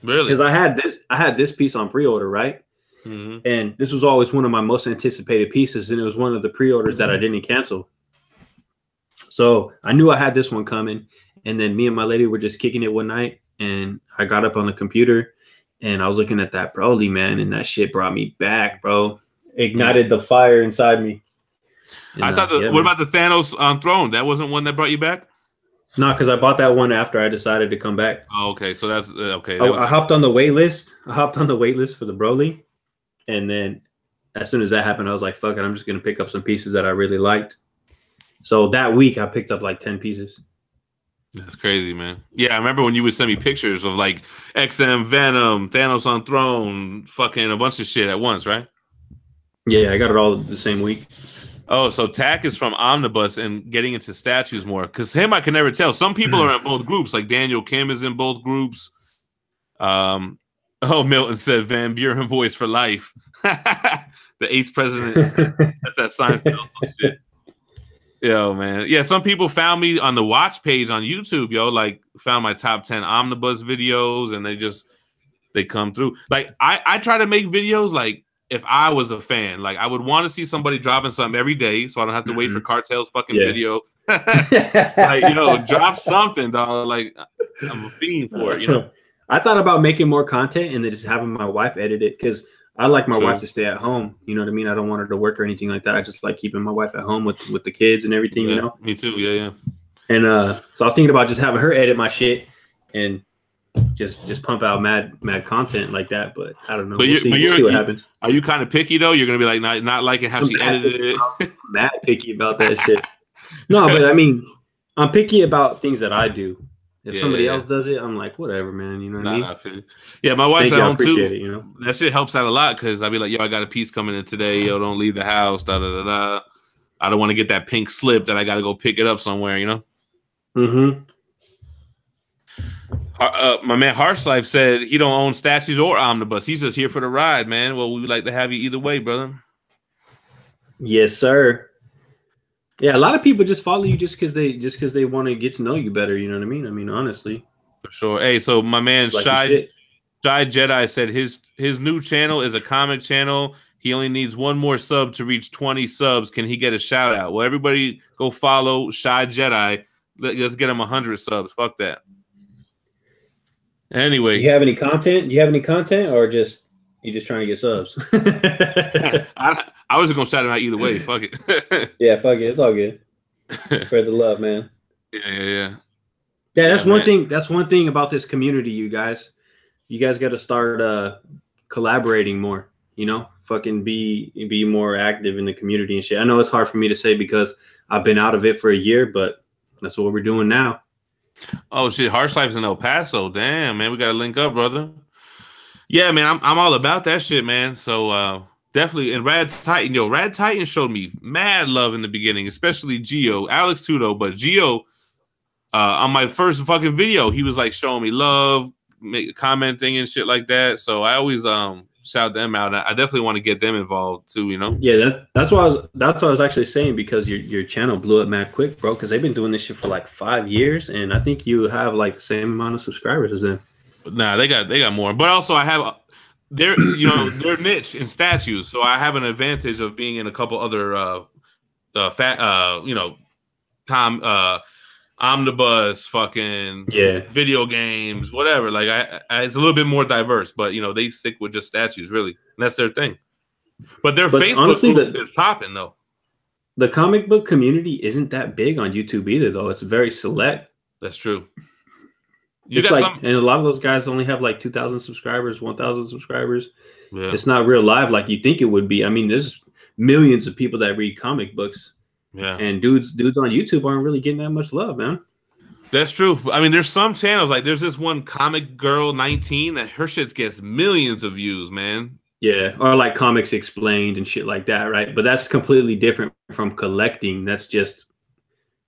Really? Because I had this piece on pre-order, right? Mm-hmm. And this was always one of my most anticipated pieces, and it was one of the pre-orders that I didn't cancel. So I knew I had this one coming, and then me and my lady were just kicking it one night, and I got up on the computer, and I was looking at that Broly, man, and that shit brought me back, bro. Ignited the fire inside me. And, I thought, what about the Thanos on Throne? That wasn't one that brought you back? No, because I bought that one after I decided to come back. Oh, okay. So that's okay. I hopped on the wait list. I hopped on the wait list for the Broly. And then as soon as that happened, I was like, fuck it. I'm just going to pick up some pieces that I really liked. So that week I picked up like 10 pieces. That's crazy, man. Yeah, I remember when you would send me pictures of like XM, Venom, Thanos on Throne, fucking a bunch of shit at once, right? Yeah, I got it all the same week. Oh, so Tack is from Omnibus and getting into statues more. Because him, I can never tell. Some people are in both groups. Like Daniel Kim is in both groups. Oh, Milton said Van Buren boys for life. The 8th president. That's that Seinfeld shit. Yo, man. Yeah, some people found me on the watch page on YouTube, yo. Like, found my top 10 Omnibus videos, and they come through. Like, I try to make videos, like, if I was a fan. Like, I would want to see somebody dropping something every day, so I don't have to wait for Cartel's fucking video. Like, drop something, dog. Like, I'm a fiend for it, I thought about making more content and then just having my wife edit it, because I like my wife to stay at home. You know what I mean? I don't want her to work or anything like that. I just like keeping my wife at home with the kids and everything, Yeah, me too. Yeah. And so I was thinking about just having her edit my shit and just pump out mad content like that. But I don't know. We'll see what happens. Are you kind of picky though? You're gonna be like not liking how she edited it. Mad picky about that shit. No, but I mean, I'm picky about things that I do. If somebody else does it, I'm like, whatever, man. You know what I mean? Yeah, my wife's at home too. It, That shit helps out a lot because I'd be like, yo, I got a piece coming in today. Yo, don't leave the house. Da da da da. I don't want to get that pink slip that I got to go pick it up somewhere. Mm-hmm. My man Harsh Life said he don't own statues or Omnibus. He's just here for the ride, man. Well, we would like to have you either way, brother. Yes, sir. Yeah, a lot of people just follow you just because they want to get to know you better. You know what I mean? I mean, honestly. For sure. Hey, so my man Shy Jedi said his new channel is a comic channel. He only needs one more sub to reach 20 subs. Can he get a shout out? Well, everybody go follow Shy Jedi. Let's get him 100 subs. Fuck that. Anyway, you have any content? Or just you just trying to get subs? I was gonna shout him out either way. Fuck it. Yeah, fuck it. It's all good. Spread the love, man. Yeah. Yeah, that's one thing. That's one thing about this community, you guys. You guys got to start collaborating more. Fucking be more active in the community and shit. I know it's hard for me to say because I've been out of it for a year, but that's what we're doing now. Oh shit, Harsh Life's in El Paso. Damn, man, we gotta link up, brother. Yeah, man, I'm all about that shit, man. So definitely, and Rad Titan showed me mad love in the beginning, especially Gio, Alex too though, but Gio on my first fucking video, he was like showing me love, commenting and shit like that. So I always shout them out. I definitely want to get them involved too, Yeah, that's what I was actually saying, because your channel blew up mad quick, bro, because they've been doing this shit for like 5 years, and I think you have like the same amount of subscribers as them. Nah, they got more. But also I have their niche in statues, so I have an advantage of being in a couple other Omnibus, fucking video games, whatever. Like it's a little bit more diverse, but they stick with just statues, really. And that's their thing. But Facebook honestly, group is popping though. The comic book community isn't that big on YouTube either, though. It's very select. That's true. And a lot of those guys only have like 2,000 subscribers, 1,000 subscribers. Yeah. It's not real live like you think it would be. I mean, there's millions of people that read comic books. Yeah, and dudes on YouTube aren't really getting that much love, man. That's true. I mean, there's some channels, like there's this one Comic Girl 19 that her shit gets millions of views, man. Yeah, or like Comics Explained and shit like that, right? But that's completely different from collecting. That's just,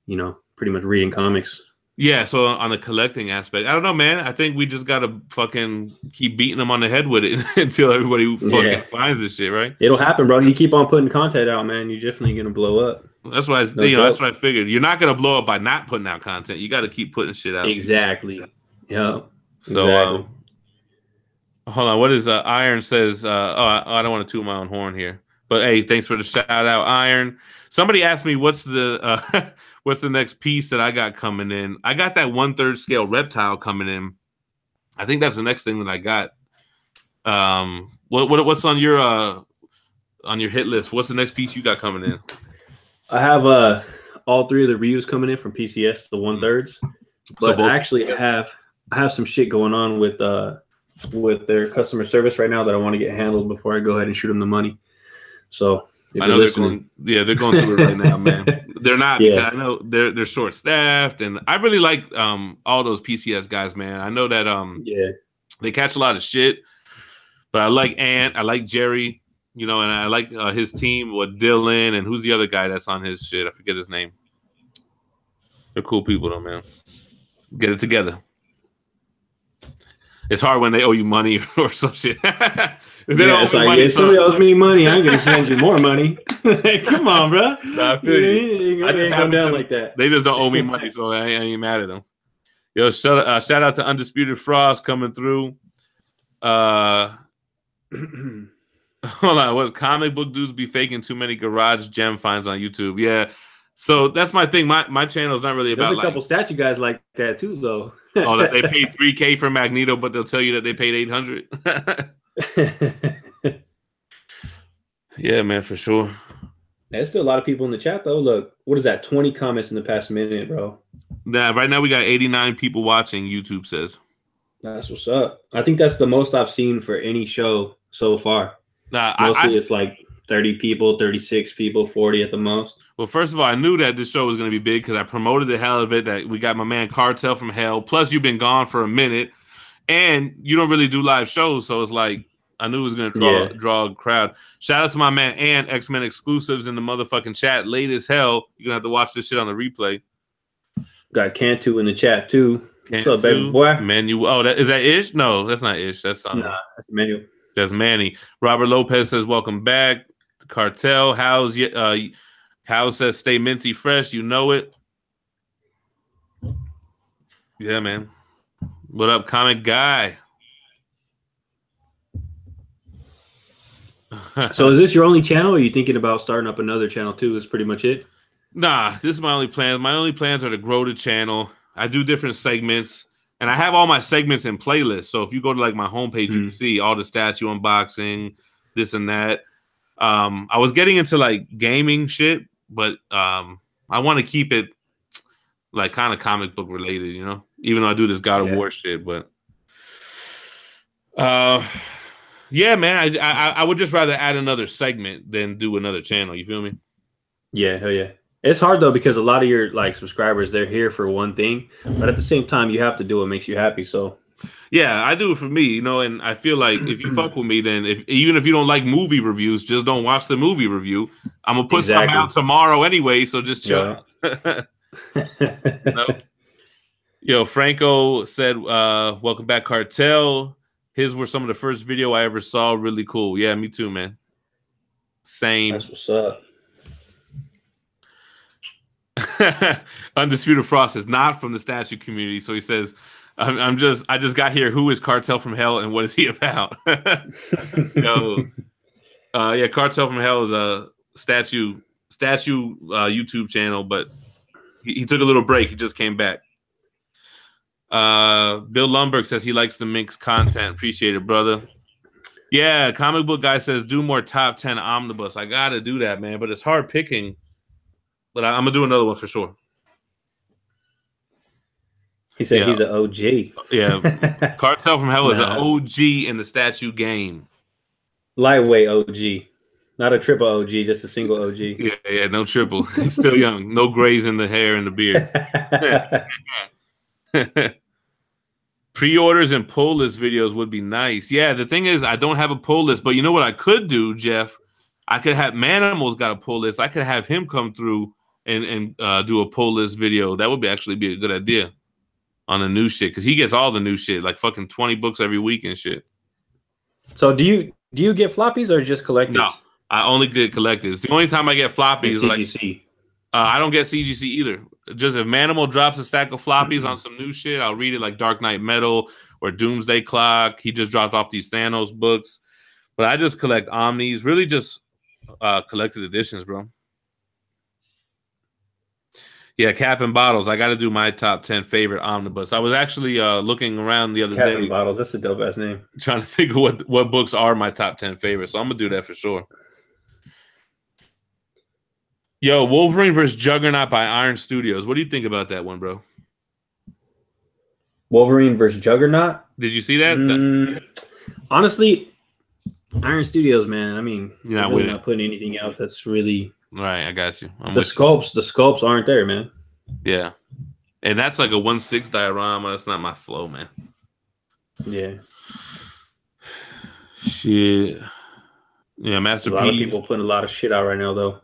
pretty much reading comics. Yeah, so on the collecting aspect, I don't know, man. I think we just gotta fucking keep beating them on the head with it until everybody fucking finds this shit, right? It'll happen, bro. You keep on putting content out, man. You're definitely gonna blow up. That's what that's what I figured. You're not gonna blow up by not putting out content. You got to keep putting shit out. Exactly. Yeah. So, exactly. Hold on. What is Iron says? I don't want to toot my own horn here, but hey, thanks for the shout out, Iron. Somebody asked me what's the next piece that I got coming in. I got that 1/3 scale reptile coming in. I think that's the next thing that I got. What's on your hit list? What's the next piece you got coming in? I have all 3 of the reviews coming in from PCS, the 1/3s. But I actually have some shit going on with their customer service right now that I want to get handled before I go ahead and shoot them the money. So I know they're going through it right now, man. They're not because Yeah. I know they're short staffed, and I really like all those PCS guys, man. I know that they catch a lot of shit, but I like Ant, I like Jerry, you know, and I like his team with Dylan and who's the other guy that's on his shit? I forget his name. They're cool people though, man. Get it together. It's hard when they owe you money or some shit. If they don't owe me money, if somebody owes me money, I ain't gonna send you more money. Come on, bro. Nah, I feel you. I just come down like that. They just don't owe me money, so I ain't mad at them. Yo, shout out to Undisputed Frost coming through. Hold on, what comic book dudes be faking too many garage gem finds on YouTube? Yeah, so that's my thing. My channel is not really about. There's a couple statue guys like that too, though. Oh, that they paid $3K for Magneto, but they'll tell you that they paid $800. Yeah, man, for sure. There's still a lot of people in the chat though. Look, what is that? 20 comments in the past minute, bro. Nah, right now we got 89 people watching. YouTube says. That's what's up. I think that's the most I've seen for any show so far. Nah, mostly it's like 30 people, 36 people, 40 at the most. Well, first of all, I knew that this show was going to be big because I promoted the hell of it. That we got my man Cartel from Hell. Plus, you've been gone for a minute, and you don't really do live shows, so it's like I knew it was going to draw a crowd. Shout out to my man and X-Men exclusives in the motherfucking chat. Late as hell. You're gonna have to watch this shit on the replay. Got Cantu in the chat too. Cantu, what's up, baby boy? Manu. Oh, is that Ish? No, that's not Ish. That's that's Manu. That's Manny. Robert Lopez says, "Welcome back." Cartel. House says, "Stay minty fresh." You know it. Yeah, man. What up, comic guy? So is this your only channel, or are you thinking about starting up another channel too? That's pretty much it. Nah, this is my only plan. My only plans are to grow the channel. I do different segments, and I have all my segments in playlists. So if you go to like my homepage, you can see all the statue unboxing, this and that. I was getting into like gaming shit, but I want to keep it like kind of comic book related, you know. Even though I do this God of War shit, but yeah, man, I would just rather add another segment than do another channel. You feel me? Yeah, hell yeah. It's hard though because a lot of your like subscribers, they're here for one thing, but at the same time, you have to do what makes you happy. So yeah, I do it for me, you know, and I feel like if you fuck with me, then even if you don't like movie reviews, just don't watch the movie review. I'm gonna put some out tomorrow anyway, so just chill. Yeah. You know? Yo, Franco said, "Welcome back, Cartel. His were some of the first video I ever saw. Really cool. Yeah, me too, man. Same. That's what's up." Undisputed Frost is not from the statue community, so he says, I just got here. Who is Cartel from Hell and what is he about?" Yo, yeah, Cartel from Hell is a statue YouTube channel, but he took a little break. He just came back. Bill Lumberg says he likes the mixed content. Appreciate it, brother. Yeah, comic book guy says do more top 10 omnibus. I gotta do that, man, but it's hard picking. But I'm gonna do another one for sure. He said he's an OG. Yeah, Cartel from Hell is an OG in the statue game. Lightweight OG, not a triple OG, just a single OG. Yeah, no triple. He's still young. No grays in the hair and the beard. Pre-orders and pull list videos would be nice. Yeah, the thing is, I don't have a pull list, but you know what I could do, Jeff? I could have Manimal's got a pull list. I could have him come through and do a pull list video. That would actually be a good idea on the new shit because he gets all the new shit, like fucking 20 books every week and shit. So do you get floppies or just collectors? No, I only get collectors. The only time I get floppies is CGC. I don't get CGC either. Just if Manimal drops a stack of floppies on some new shit, I'll read it, like Dark Knight Metal or Doomsday Clock. He just dropped off these Thanos books. But I just collect Omnis, really just collected editions, bro. Yeah, Cap and Bottles. I got to do my top 10 favorite omnibus. I was actually looking around the other day. Cap and Bottles, that's a dope ass name. Trying to think of what books are my top 10 favorites. So I'm going to do that for sure. Yo, Wolverine vs. Juggernaut by Iron Studios. What do you think about that one, bro? Wolverine vs. Juggernaut? Did you see that? Honestly, Iron Studios, man. I mean, You're not really with it. not putting anything out that's really Right, I got you. the sculpts aren't there, man. Yeah. And that's like a 1/6 diorama. That's not my flow, man. Yeah. Shit. Yeah, Master P. A lot of people putting a lot of shit out right now, though.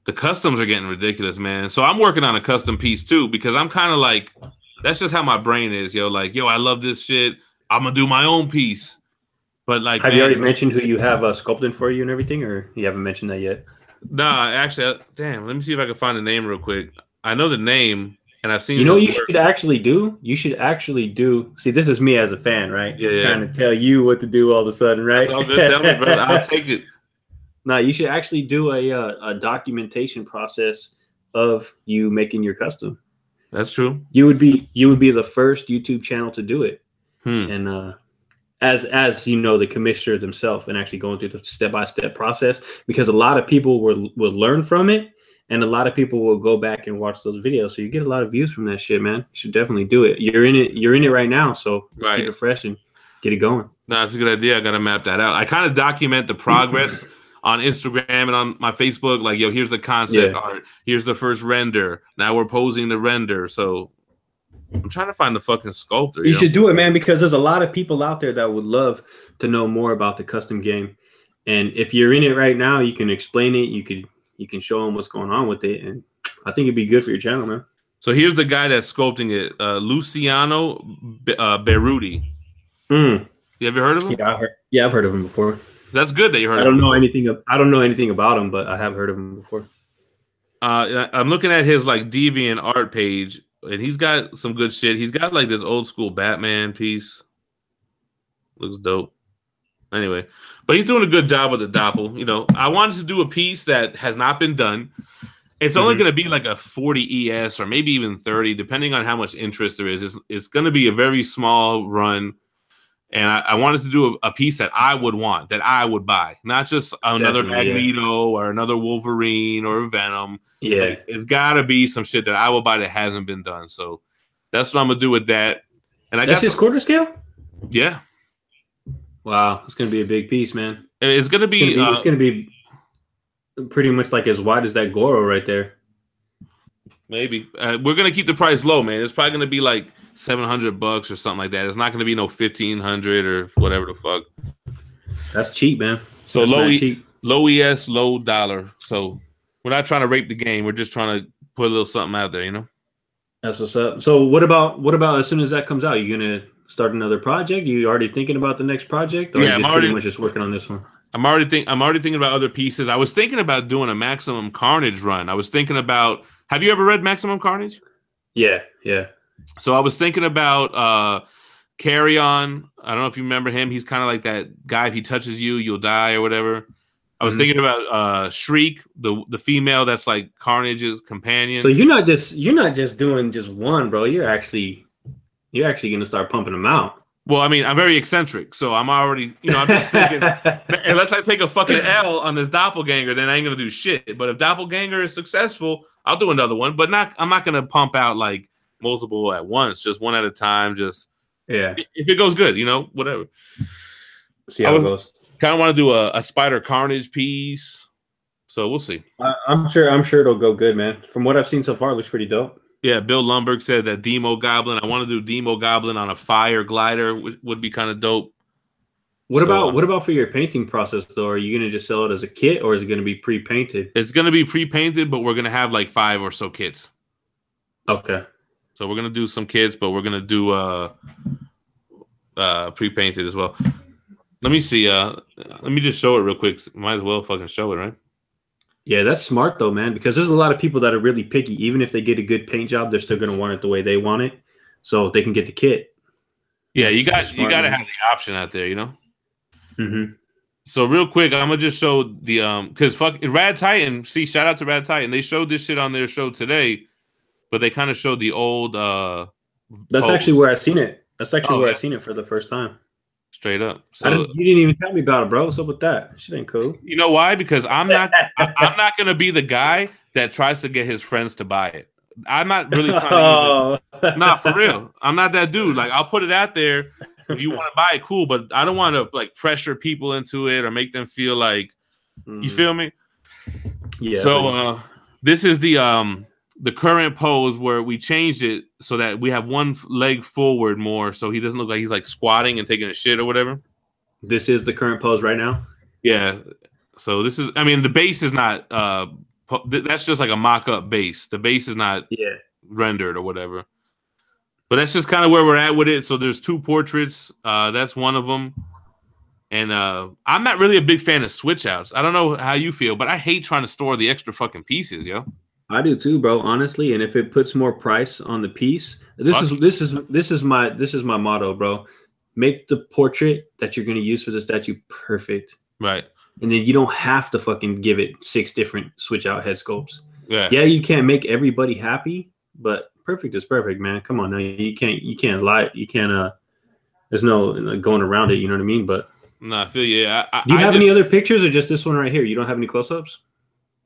The customs are getting ridiculous, man. So I'm working on a custom piece too because I'm kind of like, that's just how my brain is, yo. Like, yo, I love this shit. I'm gonna do my own piece. But like, have you already mentioned who you have sculpting for you and everything, or you haven't mentioned that yet? Nah, actually, damn. Let me see if I can find the name real quick. I know the name, and I've seen. You know what you should actually do? You should actually do. See, this is me as a fan, right? Yeah, trying to tell you what to do all of a sudden, right? That's all good. Tell me, brother. I'll take it. No, you should actually do a documentation process of you making your custom. That's true. You would be the first YouTube channel to do it, Hmm. and as you know, the commissioner themselves, and actually going through the step-by-step process, because a lot of people will learn from it, and a lot of people will go back and watch those videos. So you get a lot of views from that shit, man. You should definitely do it. You're in it right now, so Right. keep it fresh and get it going. No, that's a good idea. I gotta map that out. I kind of document the progress on Instagram and on my Facebook. Like, yo, here's the concept art. Here's the first render. Now we're posing the render. So I'm trying to find the fucking sculptor. You should do it, man, because there's a lot of people out there that would love to know more about the custom game. And if you're in it right now, you can explain it. You can show them what's going on with it, and I think it'd be good for your channel, man. So here's the guy that's sculpting it, Luciano Berruti. Mm. You ever heard of him? Yeah, I've heard of him before. That's good that you heard. I don't know anything about him, but I have heard of him before. I'm looking at his like Deviant art page, and he's got some good shit. He's got like this old school Batman piece. Looks dope. Anyway, but he's doing a good job with the doppel. You know, I wanted to do a piece that has not been done. It's only going to be like a 40 ES or maybe even 30, depending on how much interest there is. It's going to be a very small run. And I wanted to do a piece that I would want, that I would buy, not just another Magneto or another Wolverine or a Venom. Yeah, like, it's got to be some shit that I will buy that hasn't been done. So that's what I'm gonna do with that. And that's his quarter scale. Yeah. Wow, it's gonna be a big piece, man. It's gonna be pretty much like as wide as that Goro right there. Maybe we're gonna keep the price low, man. It's probably gonna be like $700 or something like that. It's not going to be no 1,500 or whatever the fuck. That's cheap, man. So low ES, low dollar. So we're not trying to rape the game. We're just trying to put a little something out there, you know. That's what's up. So what about as soon as that comes out, you gonna start another project? You already thinking about the next project? Or Yeah, I'm already pretty much just working on this one. I'm already thinking about other pieces. I was thinking about doing a Maximum Carnage run. I was thinking about. Have you ever read Maximum Carnage? Yeah. So I was thinking about Carry On. I don't know if you remember him. He's kind of like that guy. If he touches you, you'll die or whatever. I was thinking about Shriek, the female that's like Carnage's companion. So you're not just doing just one, bro. You're actually gonna start pumping them out. Well, I mean, I'm very eccentric, so I'm already, I'm just thinking, unless I take a fucking L on this doppelganger, then I ain't gonna do shit. But if doppelganger is successful, I'll do another one. But I'm not gonna pump out like multiple at once, just one at a time. Just if it goes good, whatever. See how it goes. Kind of want to do a Spider Carnage piece, so we'll see. I'm sure it'll go good, man. From what I've seen so far, it looks pretty dope. Yeah, Bill Lumberg said that Demo Goblin. I want to do Demo Goblin on a fire glider, which would be kind of dope. What about for your painting process though? Are you gonna just sell it as a kit, or is it gonna be pre-painted? It's gonna be pre-painted, but we're gonna have like 5 or so kits. Okay. So we're gonna do some kits, but we're gonna do pre-painted as well. Let me see. Let me just show it real quick. Might as well fucking show it, right? Yeah, that's smart though, man. Because there's a lot of people that are really picky. Even if they get a good paint job, they're still gonna want it the way they want it, so they can get the kit. Yeah, you got to have the option out there, Mm-hmm. So real quick, I'm gonna just show the because Rad Titan. See, shout out to Rad Titan. They showed this shit on their show today, but they kind of showed the old. That's actually where I seen it. That's actually where I seen it for the first time. Straight up. So you didn't even tell me about it, bro. What's up with that? Shit ain't cool. You know why? Because I'm not gonna be the guy that tries to get his friends to buy it. I'm not really trying to. Nah, for real. I'm not that dude. Like, I'll put it out there, If you want to buy it, cool, but I don't want to like pressure people into it or make them feel like you feel me. Yeah. So this is the current pose where we changed it so that we have one leg forward more, so he doesn't look like he's like squatting and taking a shit or whatever. This is the current pose right now. Yeah. So this is, I mean, the base is not. That's just like a mock-up base. The base is not rendered or whatever. But that's just kind of where we're at with it. So there's 2 portraits. That's one of them. And I'm not really a big fan of switch outs. I don't know how you feel, but I hate trying to store the extra fucking pieces, yo. I do too, bro. Honestly, and if it puts more price on the piece, this is my motto, bro. Make the portrait that you're gonna use for the statue perfect, right? And then you don't have to fucking give it 6 different switch out head sculpts. Yeah, you can't make everybody happy, but perfect is perfect, man. Come on, now you can't lie. You can't. There's no going around it. You know what I mean? But no, I feel you. Do you have any other pictures or just this one right here? You don't have any close-ups?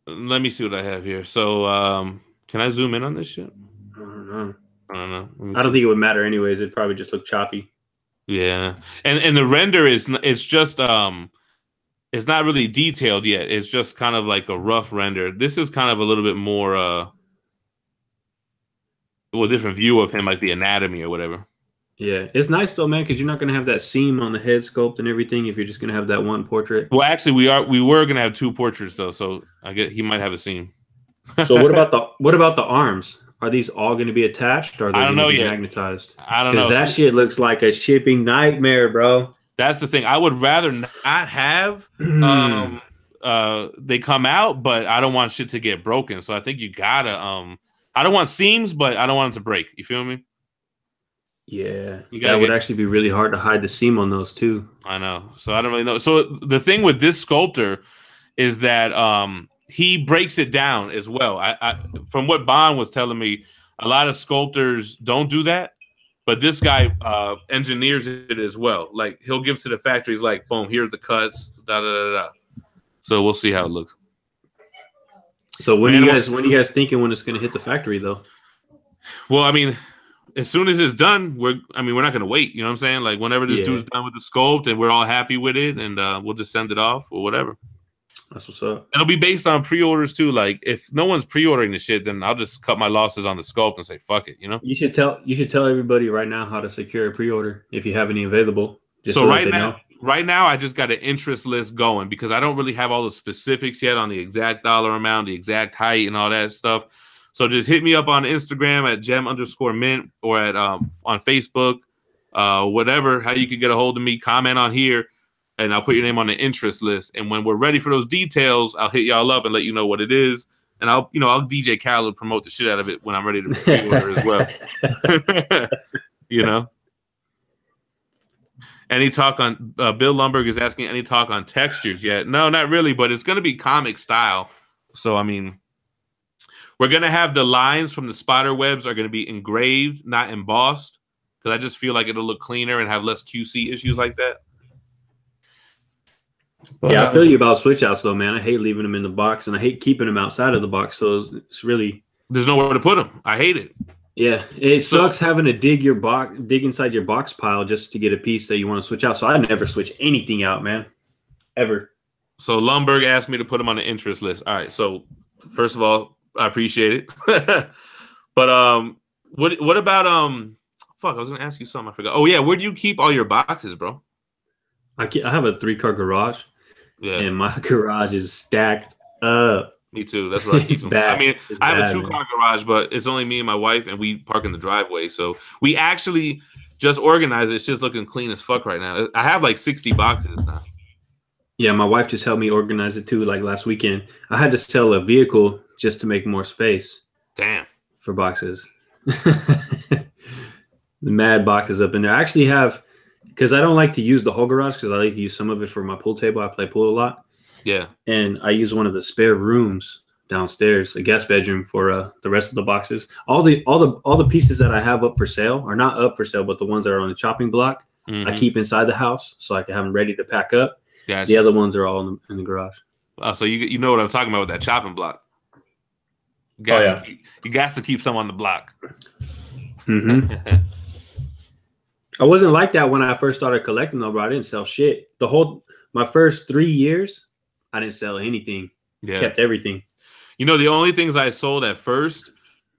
Let me see what I have here. So, can I zoom in on this shit? I don't know. I don't think it would matter anyways. It'd probably just look choppy. Yeah, and the render it's just it's not really detailed yet. It's just kind of like a rough render. This is kind of a little bit more different view of him, like the anatomy or whatever. Yeah, it's nice though, man, because you're not gonna have that seam on the head sculpt and everything if you're just gonna have that one portrait. Well, actually, we were gonna have 2 portraits though, so I guess he might have a seam. So what about the arms? Are these all going to be attached, or are they going to be magnetized? I don't know. Because that shit looks like a shipping nightmare, bro. That's the thing. I would rather not have they come out, but I don't want shit to get broken. So I think you gotta I don't want seams, but I don't want them to break. You feel me? Yeah, that would actually be really hard to hide the seam on those too. I know. So I don't really know. So the thing with this sculptor is that he breaks it down as well. I from what Bond was telling me, a lot of sculptors don't do that, but this guy engineers it as well. Like he'll give to the factories, like, boom, here's the cuts, da da da da. So we'll see how it looks. So when you guys thinking when it's going to hit the factory though? Well, I mean, as soon as it's done, we're not going to wait. You know what I'm saying? Like whenever this dude's done with the sculpt and we're all happy with it, and we'll just send it off or whatever. That's what's up. It'll be based on pre-orders too. Like if no one's pre-ordering the shit, then I'll just cut my losses on the sculpt and say fuck it. You know. You should tell everybody right now how to secure a pre-order if you have any available. So right now, I just got an interest list going because I don't really have all the specifics yet on the exact dollar amount, the exact height, and all that stuff. So just hit me up on Instagram at gem_mint or at on Facebook, whatever. How you can get a hold of me? Comment on here. And I'll put your name on the interest list. And when we're ready for those details, I'll hit y'all up and let you know what it is. And I'll DJ Khaled promote the shit out of it when I'm ready to pre-order as well. You know. Any talk on Bill Lumberg is asking any talk on textures yet? No, not really. But it's going to be comic style. So I mean, we're going to have the lines from the spider webs are going to be engraved, not embossed, because I just feel like it'll look cleaner and have less QC issues like that. But, I feel you about switch outs though, man. I hate leaving them in the box and I hate keeping them outside of the box. So it's really there's nowhere to put them. I hate it. Yeah, it sucks having to dig inside your box pile just to get a piece that you want to switch out. So I never switch anything out, man, ever. So Lumberg asked me to put him on the interest list. All right. So first of all, I appreciate it. But what about fuck? I was gonna ask you something. I forgot. Oh yeah, where do you keep all your boxes, bro? I have a 3-car garage. Yeah, and my garage is stacked up. Me too. That's what I keep them. Bad. I mean, I have a 2-car garage, but it's only me and my wife, and we park in the driveway. So we actually just organized it. It's just looking clean as fuck right now. I have like 60 boxes now. Yeah, my wife just helped me organize it too. Like last weekend, I had to sell a vehicle just to make more space. Damn. For boxes. The mad boxes up in there. I actually have. Because I don't like to use the whole garage because I like to use some of it for my pool table. I play pool a lot. Yeah. And I use one of the spare rooms downstairs, a guest bedroom for the rest of the boxes. All the pieces that I have up for sale are not up for sale, but the ones that are on the chopping block, I keep inside the house so I can have them ready to pack up. Gotcha. The other ones are all in the garage. So you know what I'm talking about with that chopping block. You got to keep some on the block. Mm-hmm. I wasn't like that when I first started collecting, though, bro. I didn't sell shit. My first 3 years, I didn't sell anything. Yeah. Kept everything. You know, the only things I sold at first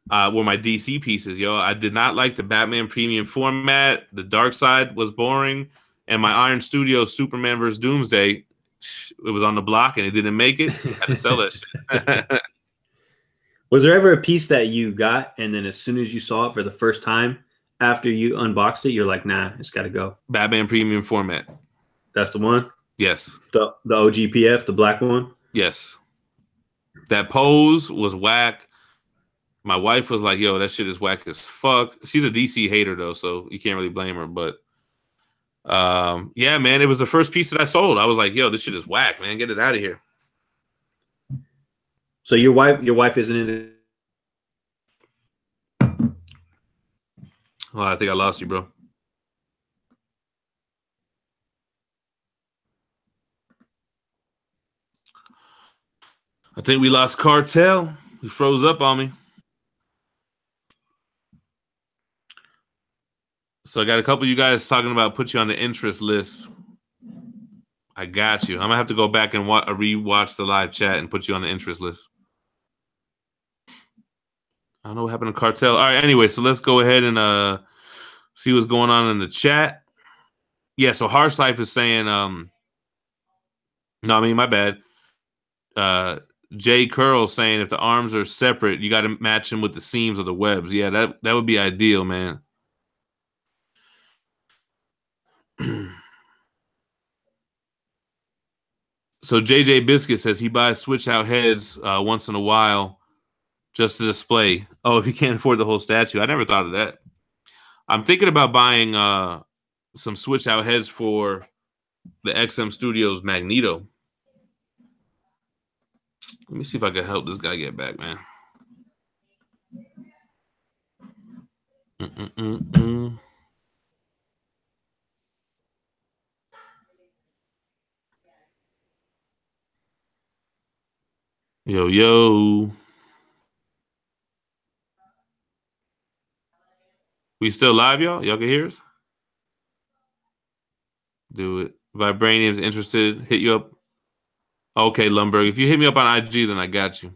were my DC pieces, yo. I did not like the Batman premium format. The Dark Side was boring. And my Iron Studio Superman vs. Doomsday, it was on the block and it didn't make it. I had to sell that shit. Was there ever a piece that you got and then as soon as you saw it for the first time, after you unboxed it, you're like, nah, it's got to go? Batman premium format. That's the one? Yes. The OGPF, the black one? Yes. That pose was whack. My wife was like, yo, that shit is whack as fuck. She's a DC hater, though, so you can't really blame her. But, yeah, man, it was the first piece that I sold. I was like, yo, this shit is whack, man. Get it out of here. So your wife isn't in it? Oh, I think I lost you, bro. I think we lost Cartel. He froze up on me. So I got a couple of you guys talking about put you on the interest list. I got you. I'm going to have to go back and rewatch the live chat and put you on the interest list. I don't know what happened to Cartel. All right, anyway, so let's go ahead and see what's going on in the chat. Yeah, so Harsh Life is saying, no, I mean, my bad. Jay Curl saying if the arms are separate, you got to match them with the seams of the webs. Yeah, that would be ideal, man. So JJ Biscuit says he buys switch out heads once in a while just to display. Oh, if you can't afford the whole statue. I never thought of that. I'm thinking about buying some switch out heads for the XM Studios Magneto. Let me see if I can help this guy get back, man. Yo. We still live, y'all? Y'all can hear us? Do it. Vibranium's interested. Hit you up. Okay, Lumberg. If you hit me up on IG, then I got you.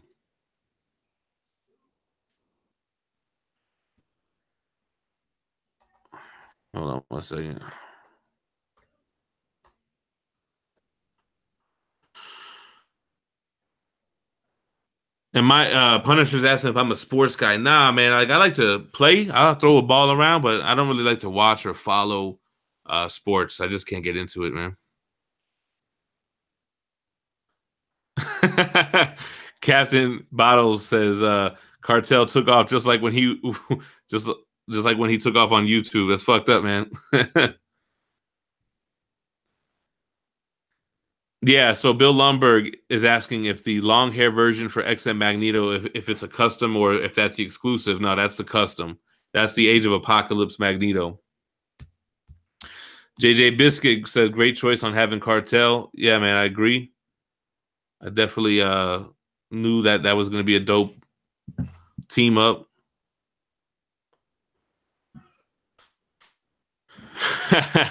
Hold on 1 second. And my Punisher's asking if I'm a sports guy. Nah, man. Like, I like to play. I'll throw a ball around, but I don't really like to watch or follow sports. I just can't get into it, man. Captain Bottles says Cartel took off just like when he just like when he took off on YouTube. That's fucked up, man. Yeah, so Bill Lumberg is asking if the long hair version for XM Magneto, if it's a custom or if that's the exclusive. No, that's the custom. That's the Age of Apocalypse Magneto. JJ Biscuit says, great choice on having Cartel. Yeah, man, I agree. I definitely knew that was going to be a dope team up.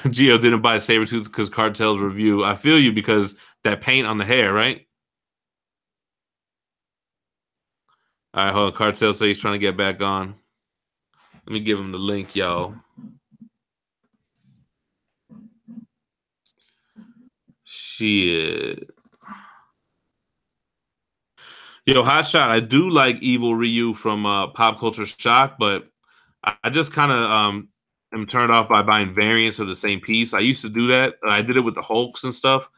Gio didn't buy Sabretooth because Cartel's review. I feel you because that paint on the hair, right? All right, hold on. Cartel says he's trying to get back on. Let me give him the link, y'all. Shit. Yo, Hotshot, I do like Evil Ryu from Pop Culture Shock, but I just kind of am turned off by buying variants of the same piece. I used to do that. I did it with the Hulks and stuff,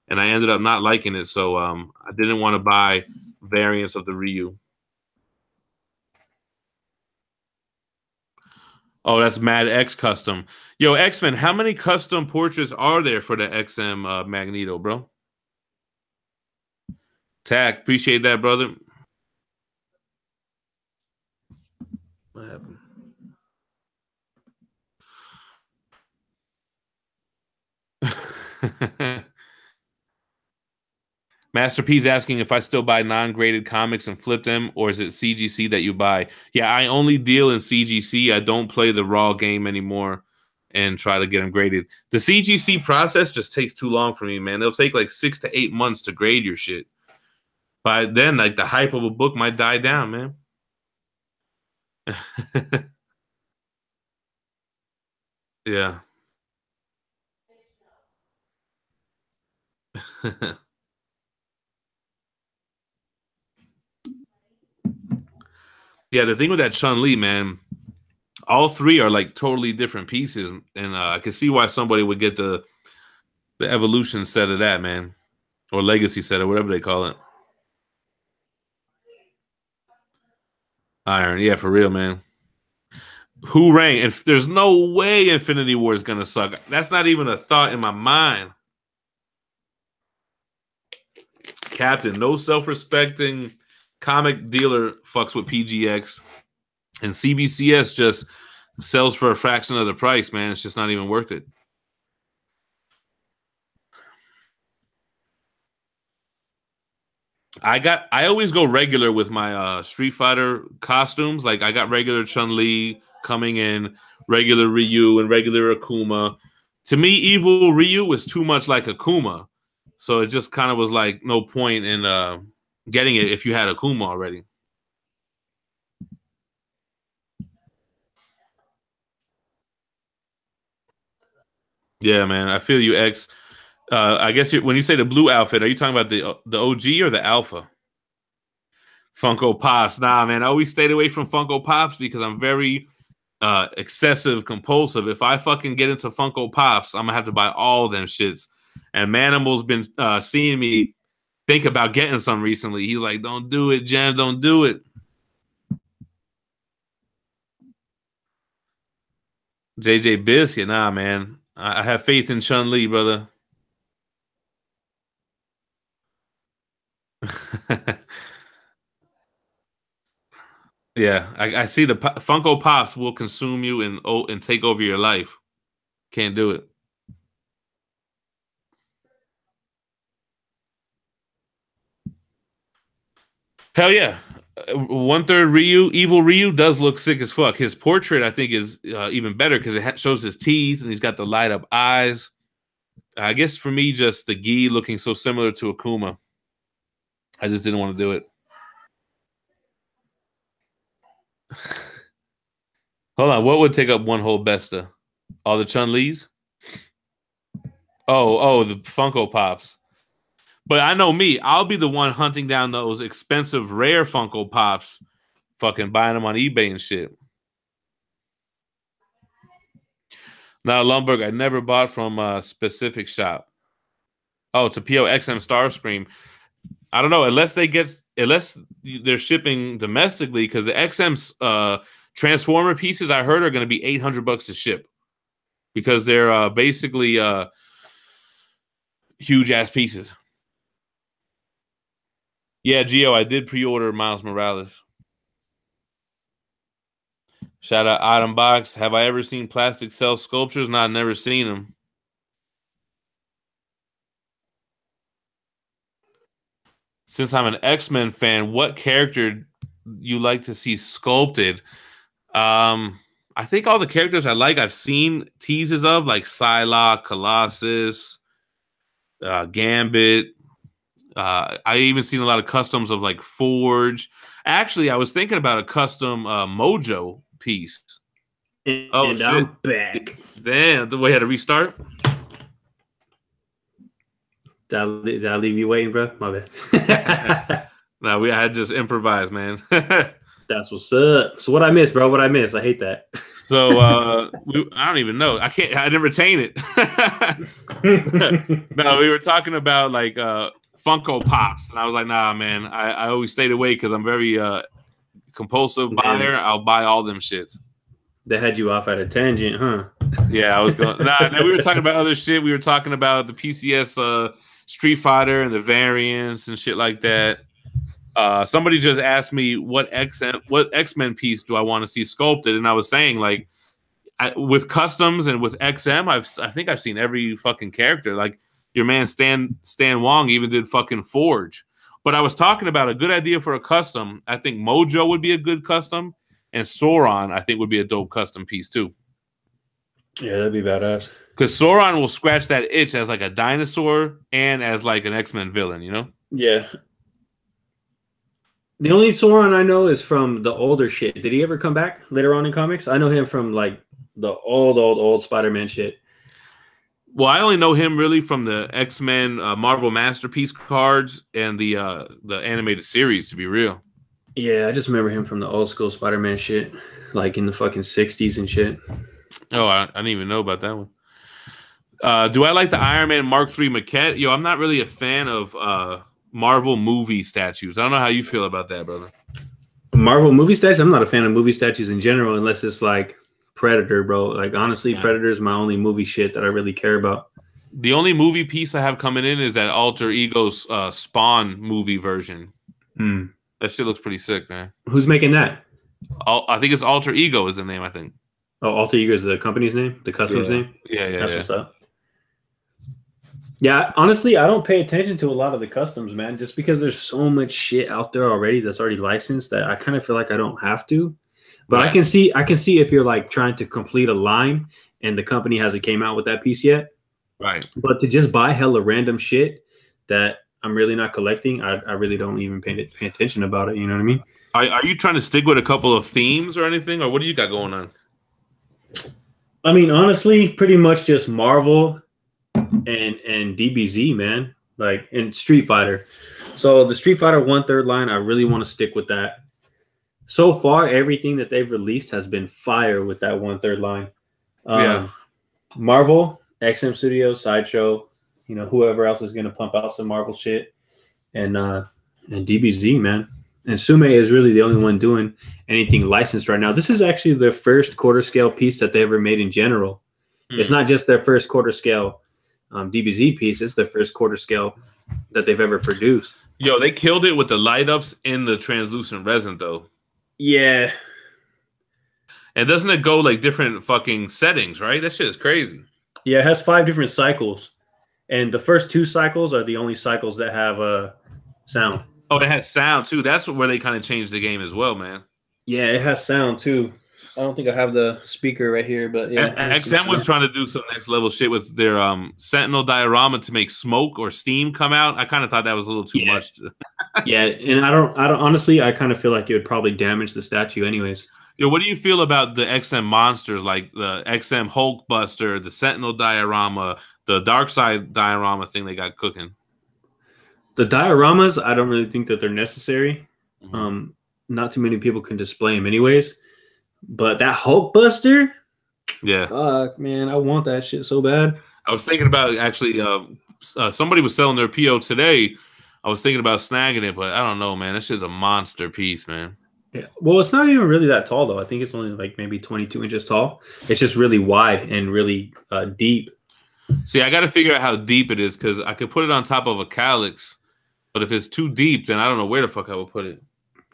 and I ended up not liking it. So I didn't want to buy variants of the Ryu. Oh, that's Mad X Custom. Yo, X-Men, how many custom portraits are there for the XM Magneto, bro? Tack, appreciate that, brother. What happened? Master P's asking if I still buy non-graded comics and flip them, or is it CGC that you buy? Yeah, I only deal in CGC. I don't play the raw game anymore. and try to get them graded. The CGC process just takes too long for me, man. It'll take like 6 to 8 months to grade your shit. By then, like the hype of a book might die down, man. Yeah. Yeah, the thing with that Chun-Li, man, all three are like totally different pieces, and I can see why somebody would get the evolution set of that, man, or legacy set or whatever they call it. Iron, yeah, for real, man. Who rang? And there's no way Infinity War is gonna suck. That's not even a thought in my mind. Captain, no self-respecting comic dealer fucks with PGX, and CBCS just sells for a fraction of the price, man. It's just not even worth it. I always go regular with my Street Fighter costumes. Like I got regular Chun-Li coming in, regular Ryu and regular Akuma. To me, evil Ryu was too much like Akuma. So it just kind of was like no point in getting it if you had Akuma already. Yeah, man. I feel you, X. I guess when you say the blue outfit, are you talking about the OG or the Alpha? Funko Pops. Nah, man. I always stayed away from Funko Pops because I'm very excessive compulsive. If I fucking get into Funko Pops, I'm gonna have to buy all them shits. And Manimal's been seeing me think about getting some recently. He's like, "Don't do it, Jam. Don't do it." JJ Biscuit, nah, man. I have faith in Chun-Li, brother. Yeah, I see the Funko Pops will consume you and take over your life. Can't do it. Hell yeah. 1/3 Ryu, evil Ryu does look sick as fuck. His portrait, I think, is even better because it shows his teeth and he's got the light up eyes. I guess for me, just the gi looking so similar to Akuma. I just didn't want to do it. Hold on, what would take up one whole Besta? All the Chun-Lis? Oh, the Funko Pops. But I know me, I'll be the one hunting down those expensive, rare Funko Pops, fucking buying them on eBay and shit. Now, Lumberg, I never bought from a specific shop. Oh, it's a POXM Starscream. I don't know, unless they're shipping domestically, because the XM Transformer pieces I heard are going to be $800 to ship because they're basically huge ass pieces. Yeah, Gio, I did pre-order Miles Morales. Shout out Item Box. Have I ever seen Plastic Cell sculptures? No, I've never seen them. Since I'm an X-Men fan, what character you like to see sculpted? I think all the characters I like, I've seen teases of, like Psylocke, Colossus, Gambit. I even seen a lot of customs of like Forge. Actually, I was thinking about a custom Mojo piece. And shit. I'm back. Damn, the way I had to restart. Did I leave you waiting, bro? My bad. No, I had to just improvise, man. That's what's up. So what I missed, bro? What I missed? I hate that. So I don't even know. I didn't retain it. No, we were talking about like Funko Pops, and I was like, nah, man. I always stayed away because I'm very compulsive buyer. I'll buy all them shits. They had you off at a tangent, huh? Yeah, I was going. No, we were talking about other shit. We were talking about the PCS Street Fighter and the variants and shit like that. Somebody just asked me what X-Men piece do I want to see sculpted, and I was saying like with customs and with XM, I think I've seen every fucking character. Like your man Stan Wong even did fucking Forge. But I was talking about a good idea for a custom. I think Mojo would be a good custom, and Sauron I think would be a dope custom piece too. Yeah, that'd be badass. Because Sauron will scratch that itch as like a dinosaur and as like an X-Men villain, you know? Yeah. The only Sauron I know is from the older shit. Did he ever come back later on in comics? I know him from like the old Spider-Man shit. Well, I only know him really from the X-Men Marvel Masterpiece cards and the animated series, to be real. Yeah, I just remember him from the old school Spider-Man shit, like in the fucking 60s and shit. Oh, I didn't even know about that one. Do I like the Iron Man Mark III maquette? Yo, I'm not really a fan of Marvel movie statues. I don't know how you feel about that, brother. Marvel movie statues? I'm not a fan of movie statues in general, unless it's like Predator, bro. Like, honestly, yeah. Predator is my only movie shit that I really care about. The only movie piece I have coming in is that Alter Ego's Spawn movie version. That shit looks pretty sick, man. Who's making that? I think it's Alter Ego is the name, I think. Oh, Alter Ego is the company's name? The customs name? Yeah. That's what's up. Yeah, honestly, I don't pay attention to a lot of the customs, man, just because there's so much shit out there already that's already licensed that I kind of feel like I don't have to. But right. I can see if you're like trying to complete a line and the company hasn't came out with that piece yet. Right. But to just buy hella random shit that I'm really not collecting, I really don't even pay attention about it. You know what I mean? Are you trying to stick with a couple of themes or anything, or what do you got going on? I mean, honestly, pretty much just Marvel and DBZ, man, like and Street Fighter. So the Street Fighter 1/3 line, I really want to stick with that. So far, everything that they've released has been fire with that 1/3 line. Marvel, XM Studios, Sideshow, you know, whoever else is going to pump out some Marvel shit, and DBZ, man. And Sume is really the only one doing anything licensed right now. This is actually their first quarter scale piece that they ever made in general. It's not just their first quarter scale DBZ piece. It's their first quarter scale that they've ever produced. Yo, they killed it with the light ups in the translucent resin, though. Yeah. And doesn't it go like different fucking settings, right? That shit is crazy. Yeah, it has 5 different cycles. And the first 2 cycles are the only cycles that have sound. Oh, it has sound too. That's where they kind of changed the game as well, man. Yeah, it has sound too. I don't think I have the speaker right here, but yeah. XM was trying to do some next level shit with their Sentinel diorama to make smoke or steam come out. I kind of thought that was a little too much. Yeah, and I don't honestly, I kind of feel like it would probably damage the statue anyways. Yo, what do you feel about the XM monsters like the XM Hulk Buster, the Sentinel diorama, the Darkseid diorama thing they got cooking? The dioramas, I don't really think that they're necessary. Not too many people can display them anyways. But that Hulk Buster, yeah, fuck, man, I want that shit so bad. I was thinking about actually, somebody was selling their PO today. I was thinking about snagging it, but I don't know, man. That shit's a monster piece, man. Yeah, well, it's not even really that tall though. I think it's only like maybe 22 inches tall. It's just really wide and really deep. See, I got to figure out how deep it is because I could put it on top of a calyx. But if it's too deep, then I don't know where the fuck I would put it.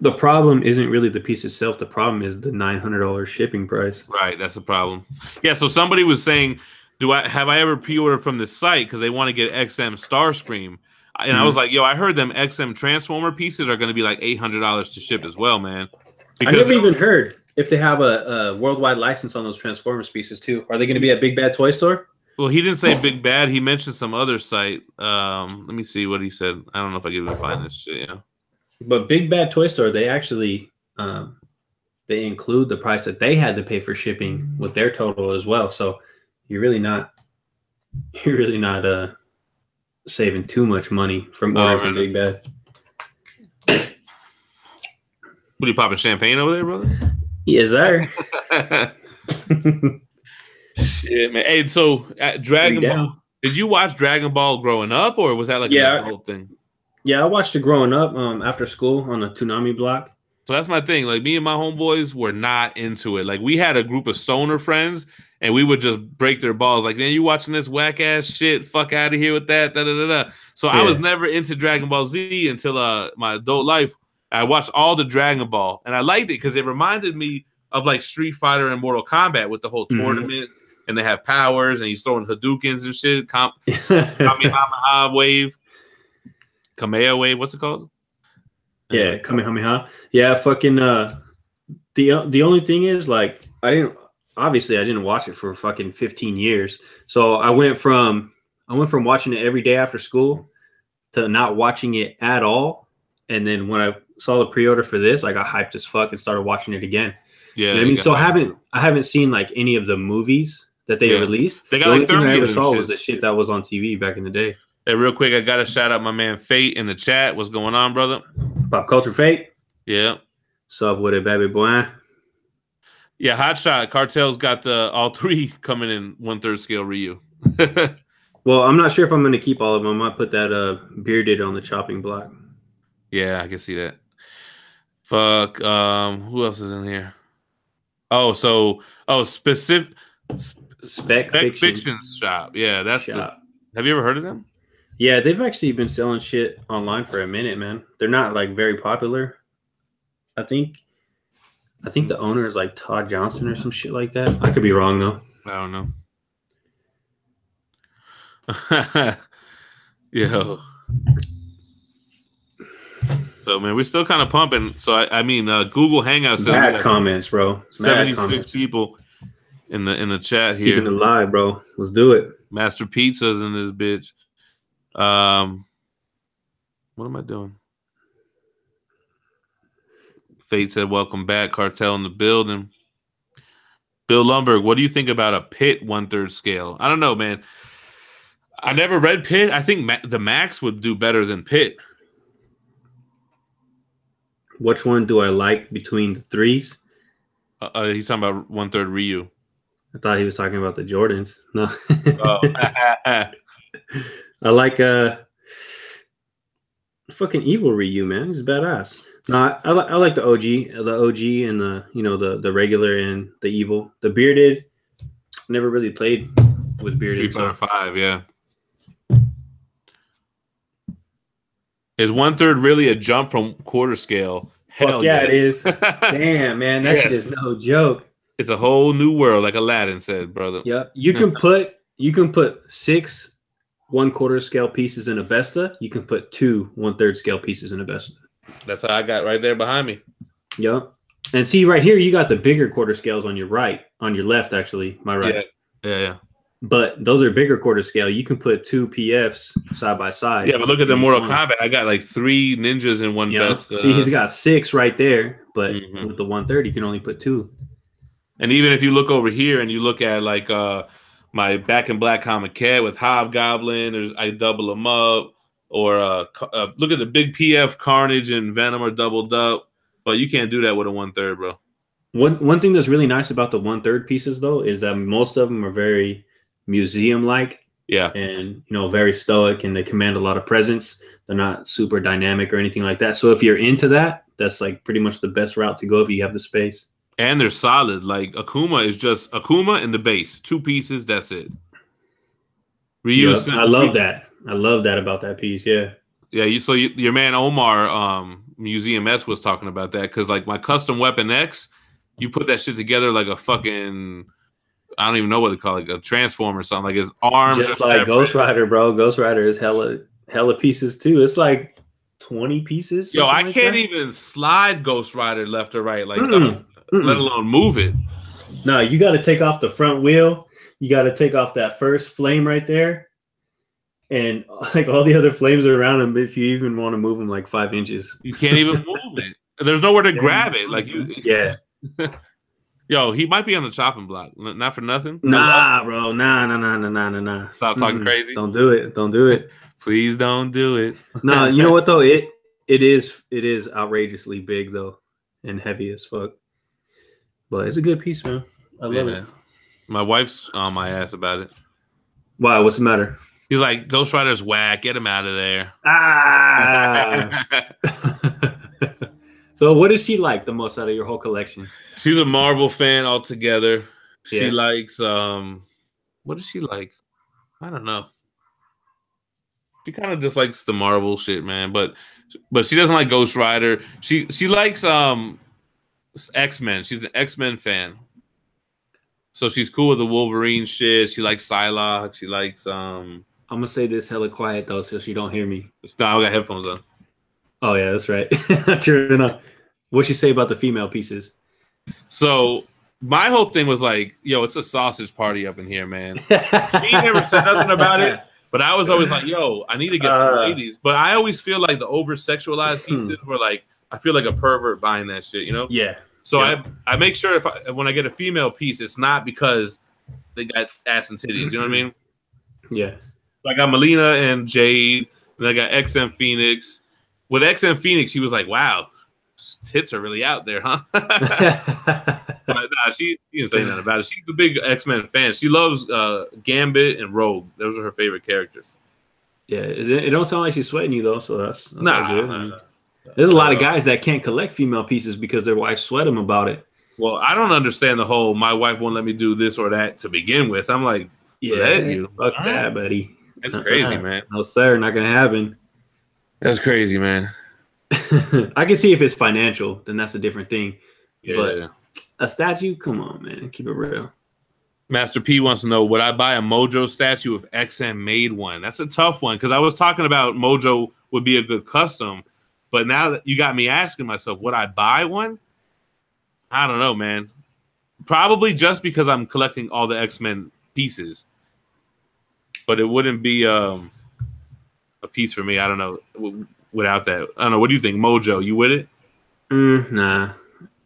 The problem isn't really the piece itself. The problem is the $900 shipping price. Right, that's the problem. Yeah, so somebody was saying, have I ever pre-ordered from this site because they want to get XM Starscream? And I was like, yo, I heard them XM Transformer pieces are going to be like $800 to ship as well, man. Because I never even heard if they have a worldwide license on those Transformers pieces too. Are they going to be at Big Bad Toy Store? Well, he didn't say Big Bad. He mentioned some other site. Let me see what he said. I don't know if I can even find this shit. Yeah. But Big Bad Toy Store, they actually they include the price that they had to pay for shipping with their total as well. So you're really not saving too much money from ordering from Big Bad. What are you popping champagne over there, brother? Yes, sir. Shit, man. Hey, so Dragon Ball, did you watch Dragon Ball growing up, or was that like an adult thing? Yeah, I watched it growing up after school on the Toonami block. So that's my thing. Like, me and my homeboys were not into it. Like, we had a group of stoner friends, and we would just break their balls. Like, man, you watching this whack-ass shit? Fuck out of here with that. Da-da-da-da. So I was never into Dragon Ball Z until my adult life. I watched all the Dragon Ball, and I liked it because it reminded me of, like, Street Fighter and Mortal Kombat with the whole tournament, and they have powers, and he's throwing Hadoukens and shit. Kamehameha wave. Kamea wave, what's it called? Yeah, Kamehameha. Yeah, fucking the only thing is, like, I obviously I didn't watch it for fucking 15 years. So I went from watching it every day after school to not watching it at all. And then when I saw the pre-order for this, I got hyped as fuck and started watching it again. Yeah, you know what I mean? So I haven't seen like any of the movies that they released. They got the only like thing 30 I ever of them saw shits. was the shit that was on TV back in the day. Hey, real quick, I gotta shout out my man Fate in the chat. What's going on, brother? Pop Culture Fate. Yeah. Sup with it, baby boy. Yeah, Hot Shot. Cartel's got the all three coming in 1/3 scale Ryu. Well, I'm not sure if I'm going to keep all of them. I might put that bearded on the chopping block. Yeah, I can see that. Fuck. Who else is in here? Oh, specific Spec Fiction Shop. Yeah, that's shop. Have you ever heard of them? Yeah, they've actually been selling shit online for a minute, man. They're not like very popular. I think the owner is like Todd Johnson or some shit like that. I could be wrong though. I don't know. Yo. So man, we're still kind of pumping. So I mean, Google Hangouts. Bad comments, bro. 76 people in the chat here. Keeping it live, bro. Let's do it. Master Pizza's in this bitch. What am I doing? Fate said, "Welcome back, Cartel in the building." Bill Lumberg, what do you think about a Pit 1/3 scale? I don't know, man. I never read Pit. I think the Max would do better than Pit. Which one do I like between the threes? He's talking about 1/3 Ryu. I thought he was talking about the Jordans. No. Oh. I like fucking evil Ryu, man. He's badass. No, I like the OG and the regular and the evil. The bearded, never really played with bearded. 3.5, yeah. Is 1/3 really a jump from quarter scale? Hell yeah, it is. Damn, man, that shit is no joke. It's a whole new world, like Aladdin said, brother. Yep. You can put 6 1/4 scale pieces in a Besta. You can put 2 1/3 scale pieces in a Besta. That's how I got right there behind me. Yep. And see right here, you got the bigger quarter scales on your left, actually, my right. Yeah. But those are bigger quarter scale. You can put 2 PFs side by side. Yeah, but look at the Mortal Kombat. I got like 3 ninjas in one Besta. See, he's got 6 right there, but with the 1/3, you can only put 2. And even if you look over here and you look at like my Back in Black comic cat with Hobgoblin, I double them up. Or look at the big PF Carnage and Venom are doubled up. But you can't do that with a 1/3, bro. One thing that's really nice about the 1/3 pieces, though, is that most of them are very museum-like. Yeah. And, very stoic, and they command a lot of presence. They're not super dynamic or anything like that. So if you're into that, that's like pretty much the best route to go if you have the space. And they're solid. Like Akuma is just Akuma and the base. 2 pieces, that's it. I love that. I love that about that piece, yeah. Yeah, your man Omar, Museum S was talking about that, because like my custom Weapon X, you put that shit together like a fucking, I don't even know what to call it, like a transform or something. Like his arms just like separate. Ghost Rider, bro. Ghost Rider is hella pieces too. It's like 20 pieces. Yo, I can't even slide Ghost Rider left or right, like let alone move it. No, you got to take off the front wheel. You got to take off that first flame right there. And like all the other flames are around him, if you even want to move them like 5 inches. You can't even move it. There's nowhere to grab it. Like you. Yeah. Yo, he might be on the chopping block. Not for nothing. Nah, bro. Nah. Stop talking crazy. Don't do it. Please don't do it. No, you know what though? It is outrageously big though, and heavy as fuck. But it's a good piece, man. I love it. My wife's on my ass about it. Why? What's the matter? He's like, Ghost Rider's whack. Get him out of there. So what does she like the most out of your whole collection? She's a Marvel fan altogether. Yeah. She likes what does she like? I don't know. She kind of just likes the Marvel shit, man. But she doesn't like Ghost Rider. She likes X-Men. She's an X-Men fan. So she's cool with the Wolverine shit. She likes Psylocke. She likes I'm gonna say this hella quiet though, so she don't hear me. No, I got headphones on. Oh yeah, that's right. True enough. What'd she say about the female pieces? So my whole thing was like, yo, it's a sausage party up in here, man. She never said nothing about it, but I was always like, yo, I need to get some ladies. But I always feel like the over sexualized pieces were like, I feel like a pervert buying that shit, you know? Yeah. So I make sure when I get a female piece, it's not because they got ass and titties. You know what I mean? Yeah. So I got Melina and Jade, and I got XM Phoenix. With XM Phoenix, she was like, wow, tits are really out there, huh? But nah, she didn't say nothing about it. She's a big X-Men fan. She loves Gambit and Rogue. Those are her favorite characters. Yeah, it don't sound like she's sweating you though, so that's all good. Nah. There's a lot of guys that can't collect female pieces because their wives sweat them about it. Well, I don't understand the whole my wife won't let me do this or that to begin with. I'm like, let you. Fuck that, buddy. That's crazy, man. No, sir, not gonna happen. That's crazy, man. I can see if it's financial, then that's a different thing. Yeah. But a statue, come on, man, keep it real. Master P wants to know, would I buy a Mojo statue if XM made one? That's a tough one because I was talking about Mojo would be a good custom, but now that you got me asking myself, would I buy one? I don't know, man. Probably just because I'm collecting all the X-Men pieces, but it wouldn't be a piece for me. I don't know. Without that, I don't know. What do you think, Mojo? You with it? Nah,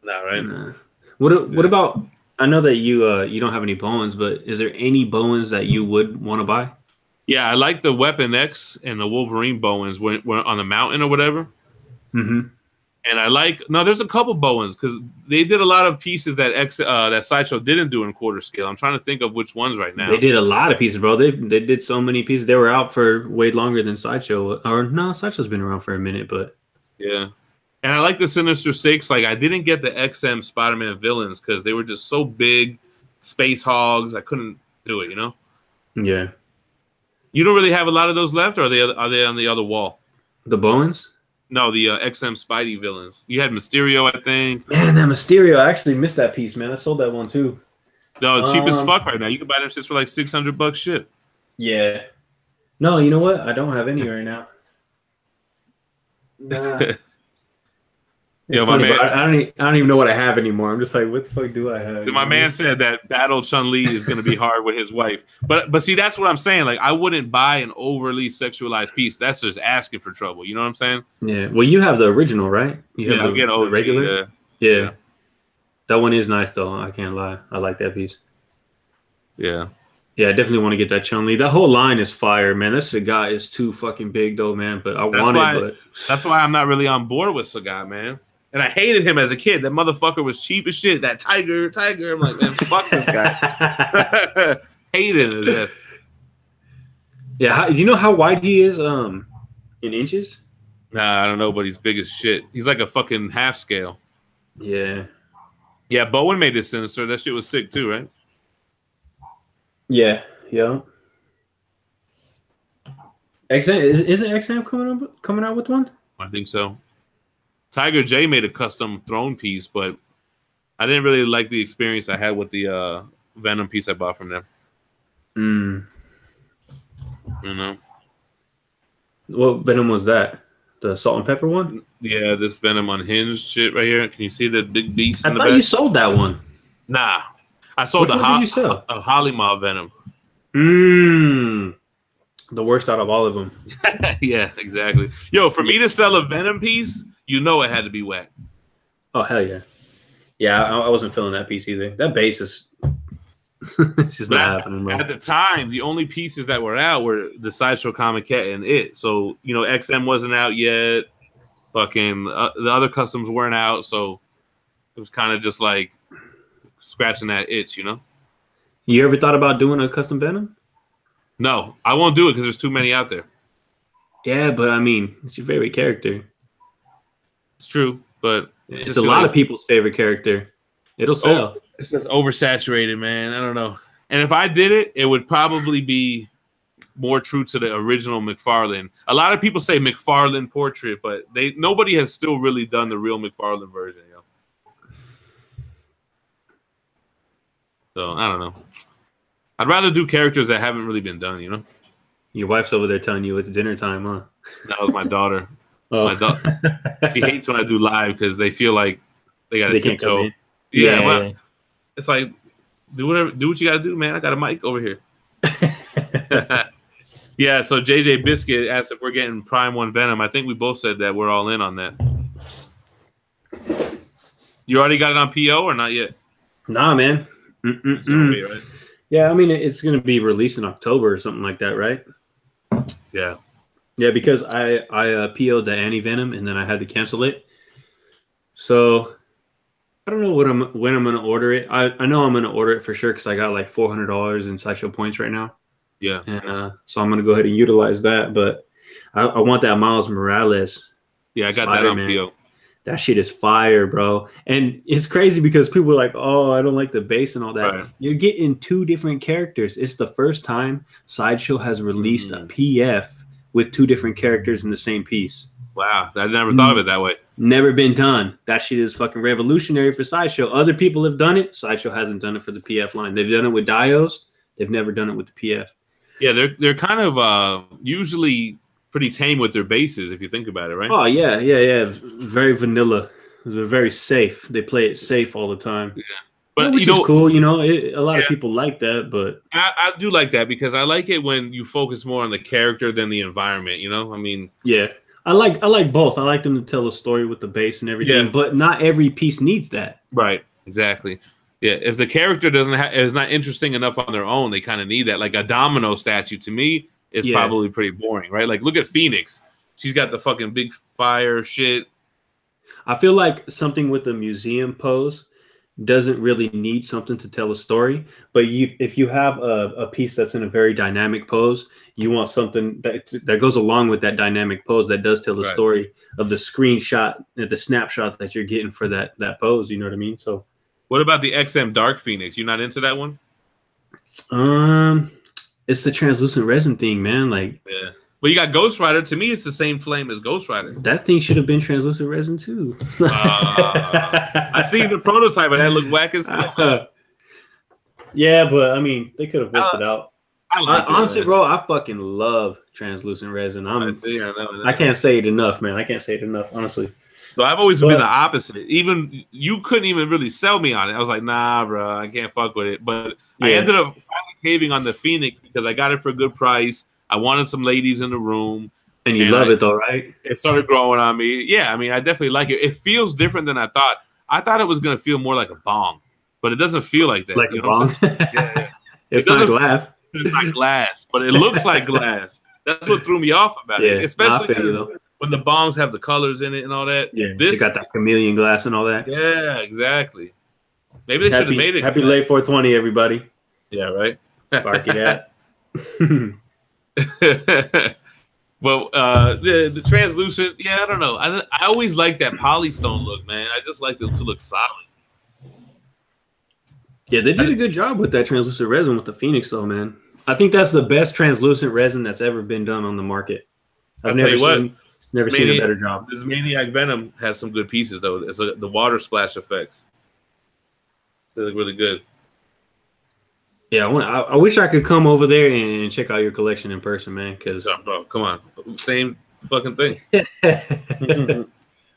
right? Nah. What about? I know that you don't have any Bowens, but is there any Bowens that you would want to buy? Yeah, I like the Weapon X and the Wolverine Bowens when on the mountain or whatever. Mm-hmm. And I like there's a couple Bowens because they did a lot of pieces that that Sideshow didn't do in quarter scale. I'm trying to think of which ones right now. They did a lot of pieces, bro. They did so many pieces. They were out for way longer than Sideshow. Or no, Sideshow's been around for a minute, but yeah. And I like the Sinister Six. Like I didn't get the XM Spider-Man villains because they were just so big, space hogs. I couldn't do it, you know. Yeah. You don't really have a lot of those left, or are they on the other wall? The Bowens? No, the XM Spidey villains. You had Mysterio, I think. Man, that Mysterio, I actually missed that piece, man. I sold that one too. No, cheap as fuck right now. You can buy them shits for like $600 ship. Yeah. No, you know what? I don't have any right now. Nah. Yo, funny, my man. I don't even know what I have anymore. I'm just like, what the fuck do I have? My man said that Battle Chun-Li is going to be hard with his wife. But see, that's what I'm saying. Like, I wouldn't buy an overly sexualized piece. That's just asking for trouble. You know what I'm saying? Yeah. Well, you have the original, right? You have the regular? Yeah. That one is nice, though. I can't lie. I like that piece. Yeah. Yeah, I definitely want to get that Chun-Li. That whole line is fire, man. That Sagat is too fucking big, though, man. But that's why I'm not really on board with Sagat, man. And I hated him as a kid. That motherfucker was cheap as shit. That tiger. I'm like, man, fuck this guy. Hated him. Yeah, do you know how wide he is in inches? Nah, I don't know, but he's big as shit. He's like a fucking half scale. Yeah. Yeah, Bowen made this Sinister. That shit was sick too, right? Yeah. XM, isn't XM coming out with one? I think so. Tiger J made a custom throne piece, but I didn't really like the experience I had with the Venom piece I bought from them. You know? What Venom was that? The salt and pepper one? Yeah, this Venom Unhinged shit right here. Can you see the big beast in the back? I thought you sold that one. Nah. I sold Which one did you sell? A Hollymaw Venom. The worst out of all of them. Yeah, exactly. Yo, for me to sell a Venom piece, you know it had to be whack. Oh, hell yeah. Yeah, I wasn't feeling that piece either. That base is it's just not happening, bro. At the time, the only pieces that were out were the Sideshow Comic Cat and it. So, you know, XM wasn't out yet. Fucking the other customs weren't out. So it was kind of just like scratching that itch, you know? You ever thought about doing a custom Venom? No, I won't do it because there's too many out there. Yeah, but I mean, it's your favorite character. It's true, but it's a lot of people's favorite character. It'll sell. It's just oversaturated, man. I don't know. And if I did it, it would probably be more true to the original McFarlane. A lot of people say McFarlane portrait, but nobody has still really done the real McFarlane version, you know? So I don't know. I'd rather do characters that haven't really been done, you know? Your wife's over there telling you it's dinner time, huh? That was my daughter. Oh. My daughter. She hates when I do live because they feel like they got to tiptoe. Yeah. It's like, do what you gotta do, man. I got a mic over here. Yeah, so JJ Biscuit asked if we're getting Prime 1 Venom. I think we both said that we're all in on that. You already got it on PO or not yet? Nah, man. Be, right? Yeah, I mean, it's going to be released in October or something like that, right? Yeah. Yeah, because I PO'd the Anti-Venom and then I had to cancel it. So I don't know when I'm going to order it. I know I'm going to order it for sure because I got like $400 in Sideshow points right now. Yeah. And so I'm going to go ahead and utilize that. But I want that Miles Morales. Yeah, I got that on PO. That shit is fire, bro. And it's crazy because people are like, oh, I don't like the base and all that. Right. You're getting two different characters. It's the first time Sideshow has released a PF with two different characters in the same piece. Wow. I never thought of it that way. Never been done. That shit is fucking revolutionary for Sideshow. Other people have done it. Sideshow hasn't done it for the PF line. They've done it with Dios. They've never done it with the PF. Yeah, they're kind of usually pretty tame with their bases, if you think about it, right? Oh, yeah. Very vanilla. They're very safe. They play it safe all the time. Yeah. But which is cool, a lot of people like that, but I do like that because I like it when you focus more on the character than the environment, I mean, yeah. I like both. I like them to tell a story with the base and everything, but not every piece needs that. Right. Exactly. Yeah, if the character is not interesting enough on their own, they kind of need that. Like a domino statue to me is probably pretty boring, right? Like look at Phoenix. She's got the fucking big fire shit. I feel like something with a museum pose doesn't really need something to tell a story, but if you have a piece that's in a very dynamic pose, you want something that goes along with that dynamic pose that does tell the story of the screenshot, the snapshot that you're getting for that pose. You know what I mean? So. What about the XM Dark Phoenix? You not into that one? It's the translucent resin thing, man. Like, yeah. Well, you got Ghost Rider. To me, it's the same flame as Ghost Rider. That thing should have been translucent resin too. I see the prototype, and that looked whack as hell. Yeah, but I mean, they could have worked it out. Honestly, it, bro, I fucking love translucent resin. I can't say it enough, man. I can't say it enough, honestly. So I've always been the opposite. Even you couldn't even really sell me on it. I was like, nah, bro, I can't fuck with it. But I ended up finally caving on the Phoenix because I got it for a good price. I wanted some ladies in the room. And you love it though, right? It started growing on me. Yeah, I mean, I definitely like it. It feels different than I thought. I thought it was going to feel more like a bong, but it doesn't feel like that. Like a bong? Yeah. It's not glass. It's not glass, but it looks like glass. That's what threw me off about it. Especially because when the bongs have the colors in it and all that. Yeah, they got that chameleon glass and all that. Yeah, exactly. Maybe they should have made it. Happy late 420, everybody. Yeah, right? Sparky that. Well, the translucent, I don't know. I always like that polystone look, man. I just like it to look solid. Yeah, they did a good job with that translucent resin with the Phoenix, though, man. I think that's the best translucent resin that's ever been done on the market. I've never seen a better job. This Maniac Venom has some good pieces, though. It's the water splash effects. They look really good. Yeah, I wish I could come over there and check out your collection in person, man. Because bro, come on, same fucking thing.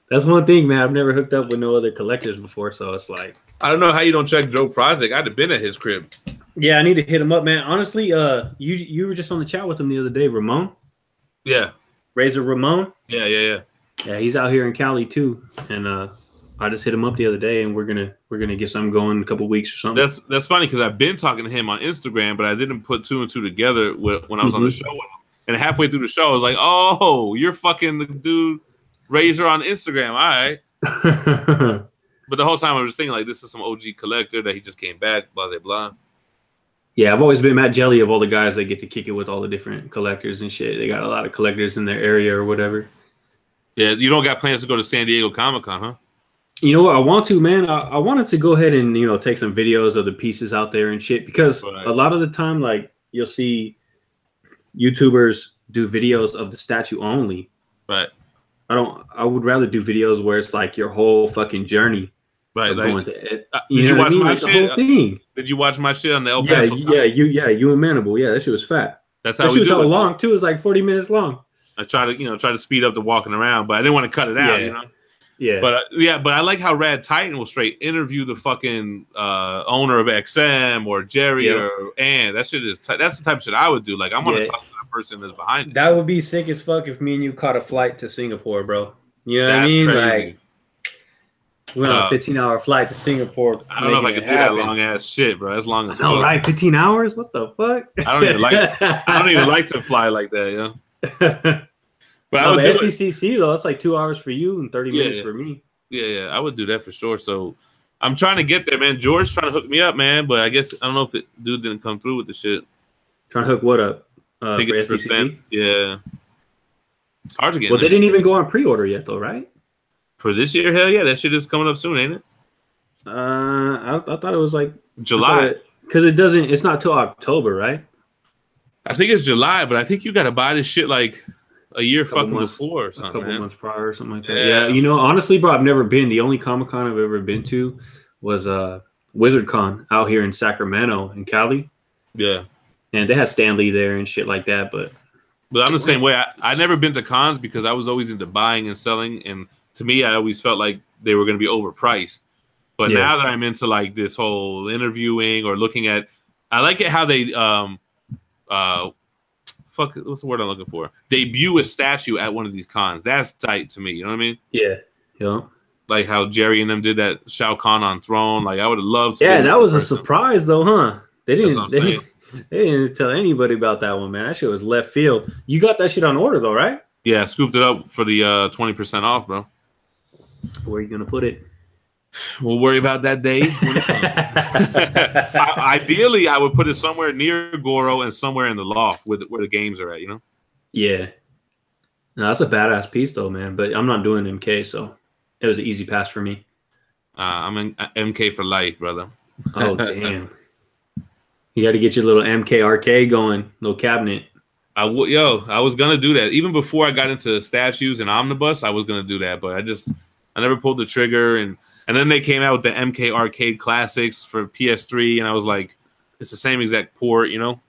That's one thing, man. I've never hooked up with no other collectors before, so it's like I don't know how you don't check Joe Project. I'd have been at his crib. Yeah, I need to hit him up, man. Honestly, you were just on the chat with him the other day, Ramon. Yeah, Razor Ramon. Yeah. Yeah, he's out here in Cali too, and I just hit him up the other day, and we're gonna get something going in a couple weeks or something. That's funny because I've been talking to him on Instagram, but I didn't put two and two together when I was on the show with him. And halfway through the show, I was like, "Oh, you're fucking the dude Razor on Instagram, all right." But the whole time I was just thinking like, this is some OG collector that he just came back, blah blah blah. Yeah, I've always been Matt Jelly of all the guys that get to kick it with all the different collectors and shit. They got a lot of collectors in their area or whatever. Yeah, you don't got plans to go to San Diego Comic-Con, huh? You know what? I want to, man. I wanted to go ahead and, take some videos of the pieces out there and shit because a lot of the time, like, you'll see YouTubers do videos of the statue only. Right. I would rather do videos where it's like your whole fucking journey. Right. Did you watch my shit? The whole thing. Did you watch my shit on the El Paso? You and Manable. Yeah, that shit was fat. That's how that shit was so long too. It was like 40 minutes long. I try to speed up the walking around, but I didn't want to cut it out, Yeah. But I like how Rad Titan will straight interview the fucking owner of XM or Jerry or Ann. That shit is that's the type of shit I would do. Like I want to talk to the person that's behind it. That would be sick as fuck if me and you caught a flight to Singapore, bro. You know what I mean? Crazy. Like we went on a 15-hour flight to Singapore. I don't know if I could do that long ass shit, bro. That's long as fuck. Right? 15 hours? What the fuck? I don't even like to fly like that, But I would do SDCC though, it's like 2 hours for you and 30 minutes for me. Yeah, I would do that for sure. So I'm trying to get there, man. George's trying to hook me up, man, but I guess I don't know if the dude didn't come through with the shit. Trying to hook what up? For SDCC? Yeah. It's hard to get. Well, they didn't even go on pre-order yet, though, right? For this year, hell yeah, that shit is coming up soon, ain't it? I thought it was like July, because it doesn't. It's not till October, right? I think it's July, but I think you got to buy this shit like a year fucking before or something. A couple months prior or something like that. Yeah, you know, honestly, bro, I've never been. The only Comic-Con I've ever been to was WizardCon out here in Sacramento in Cali. Yeah, and they had Stan Lee there and shit like that. But I'm the same way. I never been to cons because I was always into buying and selling, and to me, I always felt like they were going to be overpriced. But now that I'm into like this whole interviewing or looking at, I like it how they what's the word I'm looking for? Debut a statue at one of these cons. That's tight to me. You know what I mean? Yeah. Like how Jerry and them did that Shao Kahn on Throne. Like I would have loved to. Yeah, that was a surprise though, huh? They didn't tell anybody about that one, man. That shit was left field. You got that shit on order though, right? Yeah, I scooped it up for the 20% off, bro. Where are you gonna put it? We'll worry about that day. Ideally, I would put it somewhere near Goro and somewhere in the loft where the games are at, you know? Yeah. No, that's a badass piece, though, man. But I'm not doing MK, so it was an easy pass for me. I'm in MK for life, brother. Oh, damn. You got to get your little MK arcade going, little cabinet. I was going to do that. Even before I got into statues and omnibus, I was going to do that. But I never pulled the trigger, and then they came out with the MK Arcade Classics for PS3, and I was like, it's the same exact port, you know?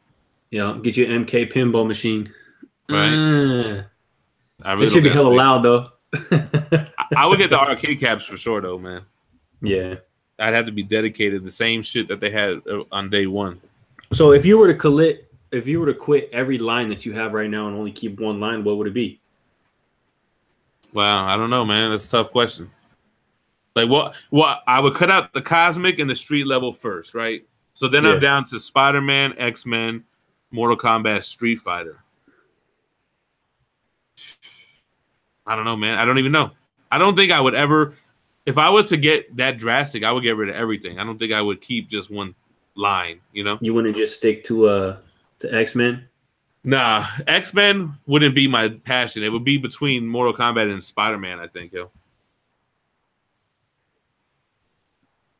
Yeah, get you an MK pinball machine. Right. It should be hella loud, though. I would get the arcade cabs for sure, though, man. Yeah. I'd have to be dedicated the same shit that they had on day one. So if you were to quit every line that you have right now and only keep one line, what would it be? Wow, I don't know, man. That's a tough question. Like what I would cut out the cosmic and the street level first, right? So then I'm down to Spider-Man, X-Men, Mortal Kombat, Street Fighter. I don't know, man. I don't even know. I don't think I would ever, if I was to get that drastic, I would get rid of everything. I don't think I would keep just one line, you know? You wouldn't just stick to X-Men? Nah, X-Men wouldn't be my passion. It would be between Mortal Kombat and Spider-Man, I think, yo.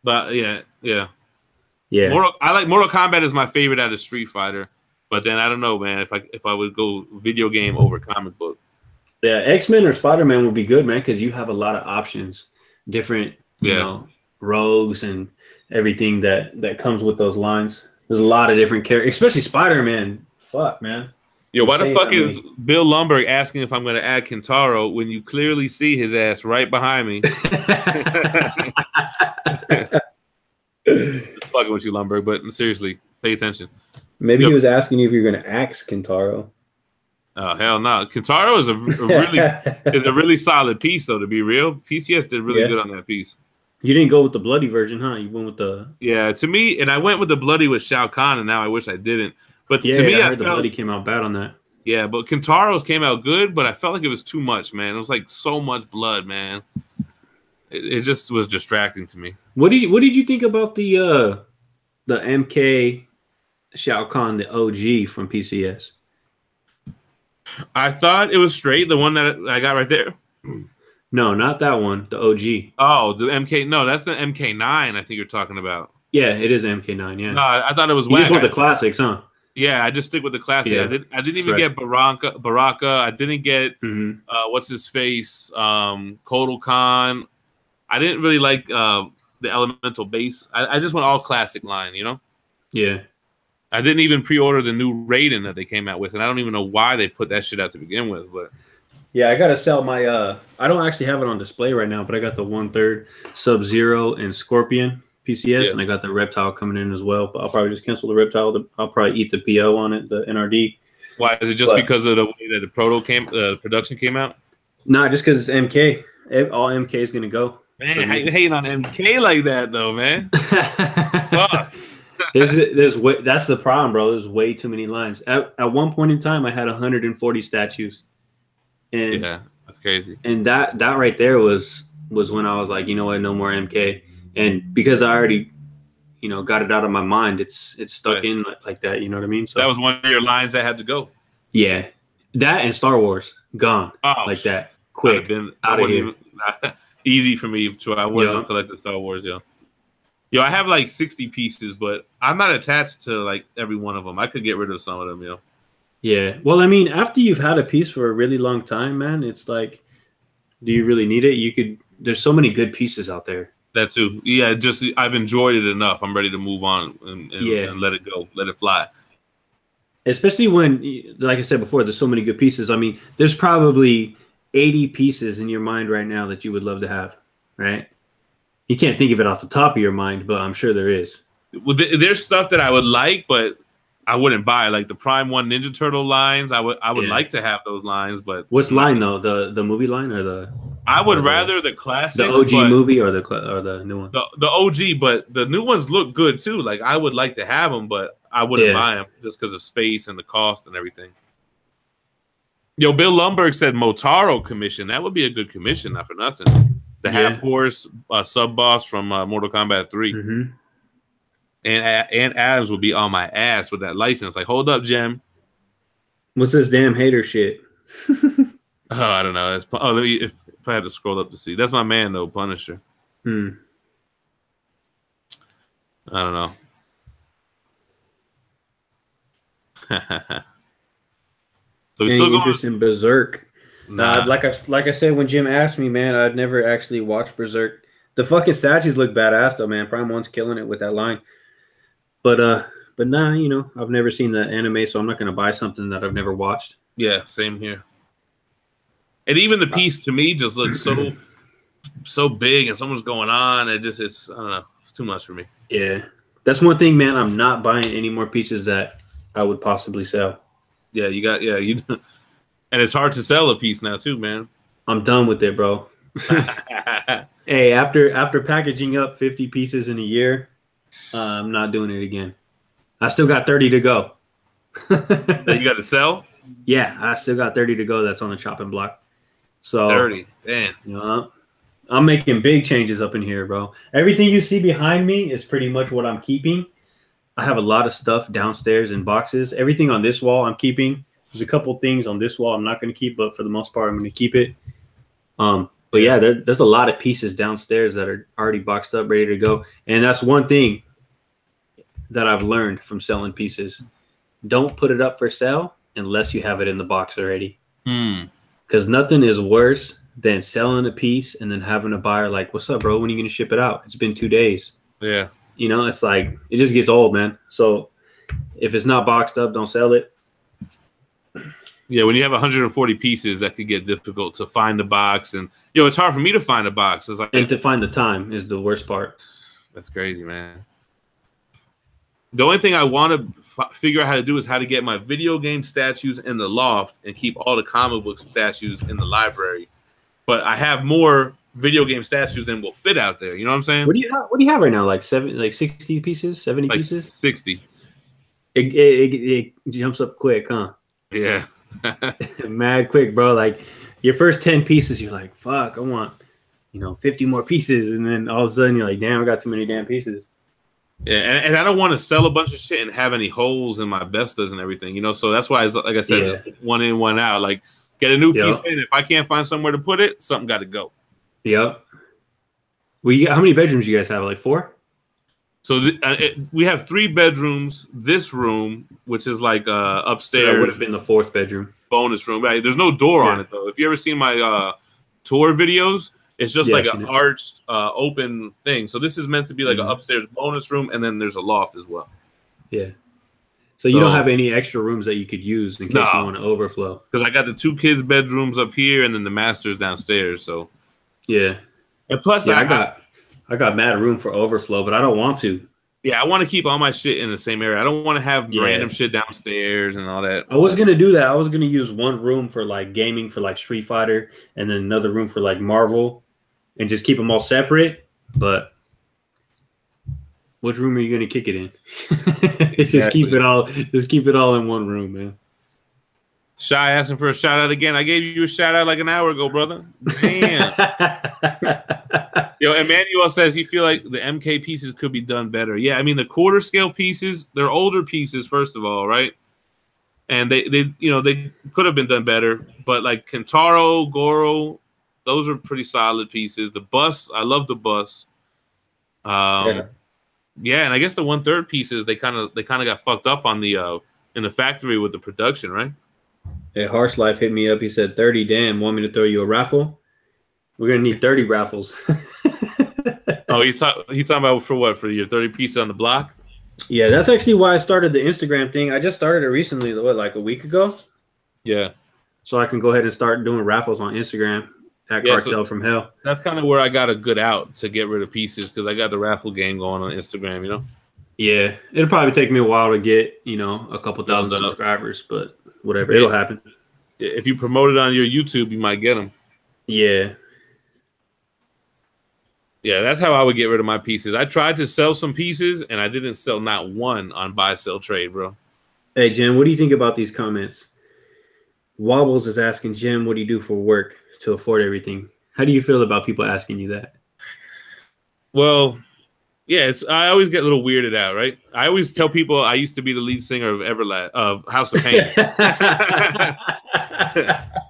But yeah. I like Mortal Kombat is my favorite out of Street Fighter, but then I don't know, man. If I would go video game over comic book. Yeah, X-Men or Spider-Man would be good, man, because you have a lot of options, different, you know, rogues and everything that comes with those lines. There's a lot of different characters, especially Spider-Man. Fuck, man. Yo, why the fuck is Bill Lumberg asking if I'm going to add Kentaro when you clearly see his ass right behind me? Just fucking with you, Lumberg, but seriously, pay attention. Maybe he was asking you if you're going to axe Kentaro. Oh, hell no. Kentaro is a really solid piece, though, to be real. PCS did really good on that piece. You didn't go with the bloody version, huh? You went with the... Yeah, to me, and I went with the bloody with Shao Kahn, and now I wish I didn't. But to me, I heard the bloody came out bad on that. Yeah, but Kentaro's came out good, but I felt like it was too much, man. It was like so much blood, man. It just was distracting to me. What did you think about the MK Shao Kahn, the OG from PCS? I thought it was straight, the one that I got right there. No, not that one, the OG. Oh, the MK. No, that's the MK9 I think you're talking about. Yeah, it is MK9, yeah. No, I thought it was You just want the classics, huh? Yeah, I just stick with the classic. Yeah. I didn't even get Baraka. I didn't get what's his face, Kotal Khan. I didn't really like the Elemental base. I just went all classic line, you know? Yeah. I didn't even pre-order the new Raiden that they came out with, and I don't even know why they put that shit out to begin with. But Yeah, I gotta sell my. I don't actually have it on display right now, but I got the 1/3 Sub-Zero and Scorpion PCS, and I got the Reptile coming in as well. But I'll probably just cancel the Reptile. I'll probably eat the PO on it, the NRD. Why is it just because of the way that the production came out? Nah, just because it's MK. All MK is gonna go. Man, how you hating on MK like that though, man? Fuck. That's the problem, bro. There's way too many lines. At one point in time, I had 140 statues, and yeah, that's crazy. And that right there was when I was like, you know what, no more MK. And because I already, got it out of my mind, it's stuck in like that. You know what I mean? So that was one of your lines that had to go. Yeah, that and Star Wars gone like that, quick out of here. Easy for me to. I wouldn't have collected Star Wars, Yo, I have like 60 pieces, but I'm not attached to like every one of them. I could get rid of some of them, Yeah. Well, I mean, after you've had a piece for a really long time, man, it's like, do you really need it? There's so many good pieces out there. That too. Yeah, just I've enjoyed it enough. I'm ready to move on and let it go. Let it fly. Especially when, like I said before, there's so many good pieces. I mean, there's probably 80 pieces in your mind right now that you would love to have, right? You can't think of it off the top of your mind, but I'm sure there is. Well, there's stuff that I would like, but I wouldn't buy. Like the Prime 1 Ninja Turtle lines, I would like to have those lines, but what's line though? The movie line or the? I would rather the classics, the OG movie or the new one. The OG, but the new ones look good too. Like I would like to have them, but I wouldn't buy them just because of space and the cost and everything. Yo, Bill Lumberg said Motaro commission. That would be a good commission, not for nothing. The half horse sub boss from Mortal Kombat 3. Mm-hmm. And Adams would be on my ass with that license. Like, hold up, Jem. What's this damn hater shit? I don't know. Let me. If I had to scroll up to see, that's my man though, Punisher. I don't know. So we still interest in Berserk. Like I said when Jim asked me, man, I'd never actually watched Berserk. The fucking statues look badass though, man. Prime 1's killing it with that line. But nah, I've never seen the anime, so I'm not gonna buy something that I've never watched. Yeah, same here. And even the piece to me just looks so big and so much going on. It's I don't know, it's too much for me. Yeah. That's one thing, man. I'm not buying any more pieces that I would possibly sell. Yeah, and it's hard to sell a piece now too, man. I'm done with it, bro. Hey, after packaging up 50 pieces in a year, I'm not doing it again. I still got 30 to go. That you got to sell? Yeah, I still got 30 to go. That's on the chopping block. So 30, damn. I'm making big changes up in here, bro. Everything you see behind me is pretty much what I'm keeping. I have a lot of stuff downstairs in boxes. Everything on this wall I'm keeping. There's a couple things on this wall I'm not going to keep, but for the most part, I'm going to keep it. But yeah, there's a lot of pieces downstairs that are already boxed up, ready to go. And that's one thing that I've learned from selling pieces. Don't put it up for sale unless you have it in the box already. Because nothing is worse than selling a piece and then having a buyer like, what's up, bro? When are you going to ship it out? It's been 2 days. Yeah. It's like, it just gets old, man. So if it's not boxed up, don't sell it. Yeah, when you have 140 pieces, that could get difficult to find the box. And, it's hard for me to find a box. It's like, and to find the time is the worst part. That's crazy, man. The only thing I want to figure out how to do is how to get my video game statues in the loft and keep all the comic book statues in the library. But I have more video game statues than will fit out there. You know what I'm saying? What do you have right now? Like 60 pieces, 70 pieces? 60. It jumps up quick, huh? Yeah. Mad quick, bro. Like your first 10 pieces, you're like, fuck, I want, 50 more pieces. And then all of a sudden you're like, damn, I got too many damn pieces. Yeah, and I don't want to sell a bunch of shit and have any holes in my bestas and everything, So that's why, like I said, just one in, one out. Like, get a new piece in. If I can't find somewhere to put it, something got to go. Yep. Well, how many bedrooms do you guys have? Like 4? So we have 3 bedrooms. This room, which is like upstairs, so that would have been the 4th bedroom, bonus room. Right? There's no door on it though. If you ever seen my tour videos, it's just like an arched, open thing. So this is meant to be like an upstairs bonus room, and then there's a loft as well. Yeah. So you don't have any extra rooms that you could use in case you want to overflow? Because I got the 2 kids' bedrooms up here and then the master's downstairs. So yeah, and plus I got mad room for overflow, but I don't want to. Yeah, I want to keep all my shit in the same area. I don't want to have random shit downstairs and all that. I was gonna do that. I was gonna use one room for like gaming for like Street Fighter, and then another room for like Marvel, and just keep them all separate. But which room are you gonna kick it in? Just keep it all in one room, man. Shy asking for a shout out again. I gave you a shout out like an hour ago, brother. Damn. Yo, Emmanuel says he feel like the MK pieces could be done better. Yeah, I mean the quarter scale pieces, they're older pieces, first of all, right? And they could have been done better. But like Kentaro, Goro, those are pretty solid pieces. The bus, I love the bus. Yeah, and I guess the 1/3 pieces they kind of got fucked up on the in the factory with the production, right? Hey, Harsh Life hit me up. He said 30. Damn, want me to throw you a raffle? We're gonna need 30 raffles. Oh, he's talking about for what? For your 30 pieces on the block? Yeah, that's actually why I started the Instagram thing. I just started it recently, like a week ago? Yeah. So I can go ahead and start doing raffles on Instagram at Cartel from Hell. That's kind of where I got a good out to get rid of pieces because I got the raffle game going on Instagram, you know? Yeah, it'll probably take me a while to get, a couple thousand subscribers, but whatever, it'll happen. If you promote it on your YouTube, you might get them. Yeah. Yeah, that's how I would get rid of my pieces. I tried to sell some pieces, and I didn't sell not one on buy, sell, trade, bro. Hey, Jim, what do you think about these comments? Wobbles is asking, Jim, what do you do for work to afford everything? How do you feel about people asking you that? Well, yeah, I always get a little weirded out, right? I always tell people I used to be the lead singer of House of Pain.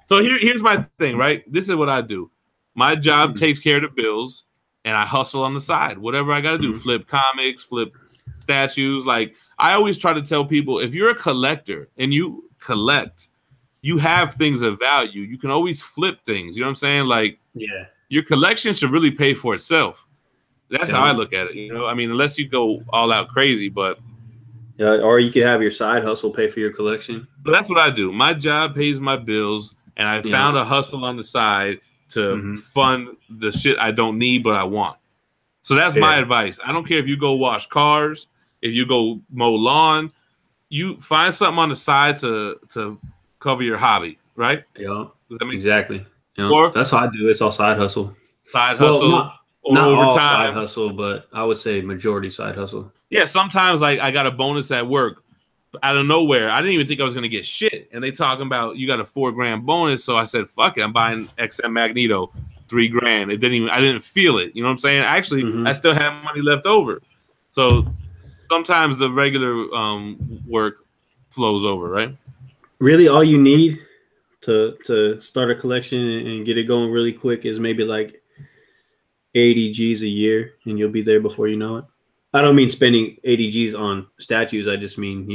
So here's my thing, right? This is what I do. My job takes care of the bills, and I hustle on the side. Whatever I got to do, flip comics, flip statues. Like, I always try to tell people, if you're a collector and you collect, you have things of value. You can always flip things. You know what I'm saying? Like, your collection should really pay for itself. That's how I look at it. I mean, unless you go all out crazy, but yeah, or you could have your side hustle pay for your collection. But that's what I do. My job pays my bills, and I found a hustle on the side to fund the shit I don't need but I want. So that's my advice. I don't care if you go wash cars, if you go mow lawn, you find something on the side to cover your hobby, right? Yeah, does that make exactly? Yeah. Or that's how I do it. It's all side hustle. Side hustle. Well, not all side hustle, but I would say majority side hustle. Yeah, sometimes like I got a bonus at work out of nowhere. I didn't even think I was gonna get shit, and they talking about you got a $4,000 bonus. So I said, "Fuck it, I'm buying XM Magneto, $3,000." I didn't feel it. You know what I'm saying? Actually, I still have money left over. So sometimes the regular work flows over, right? Really, all you need to start a collection and get it going really quick is maybe like 80 G's a year, and you'll be there before you know it. I don't mean spending 80 G's on statues. I just mean,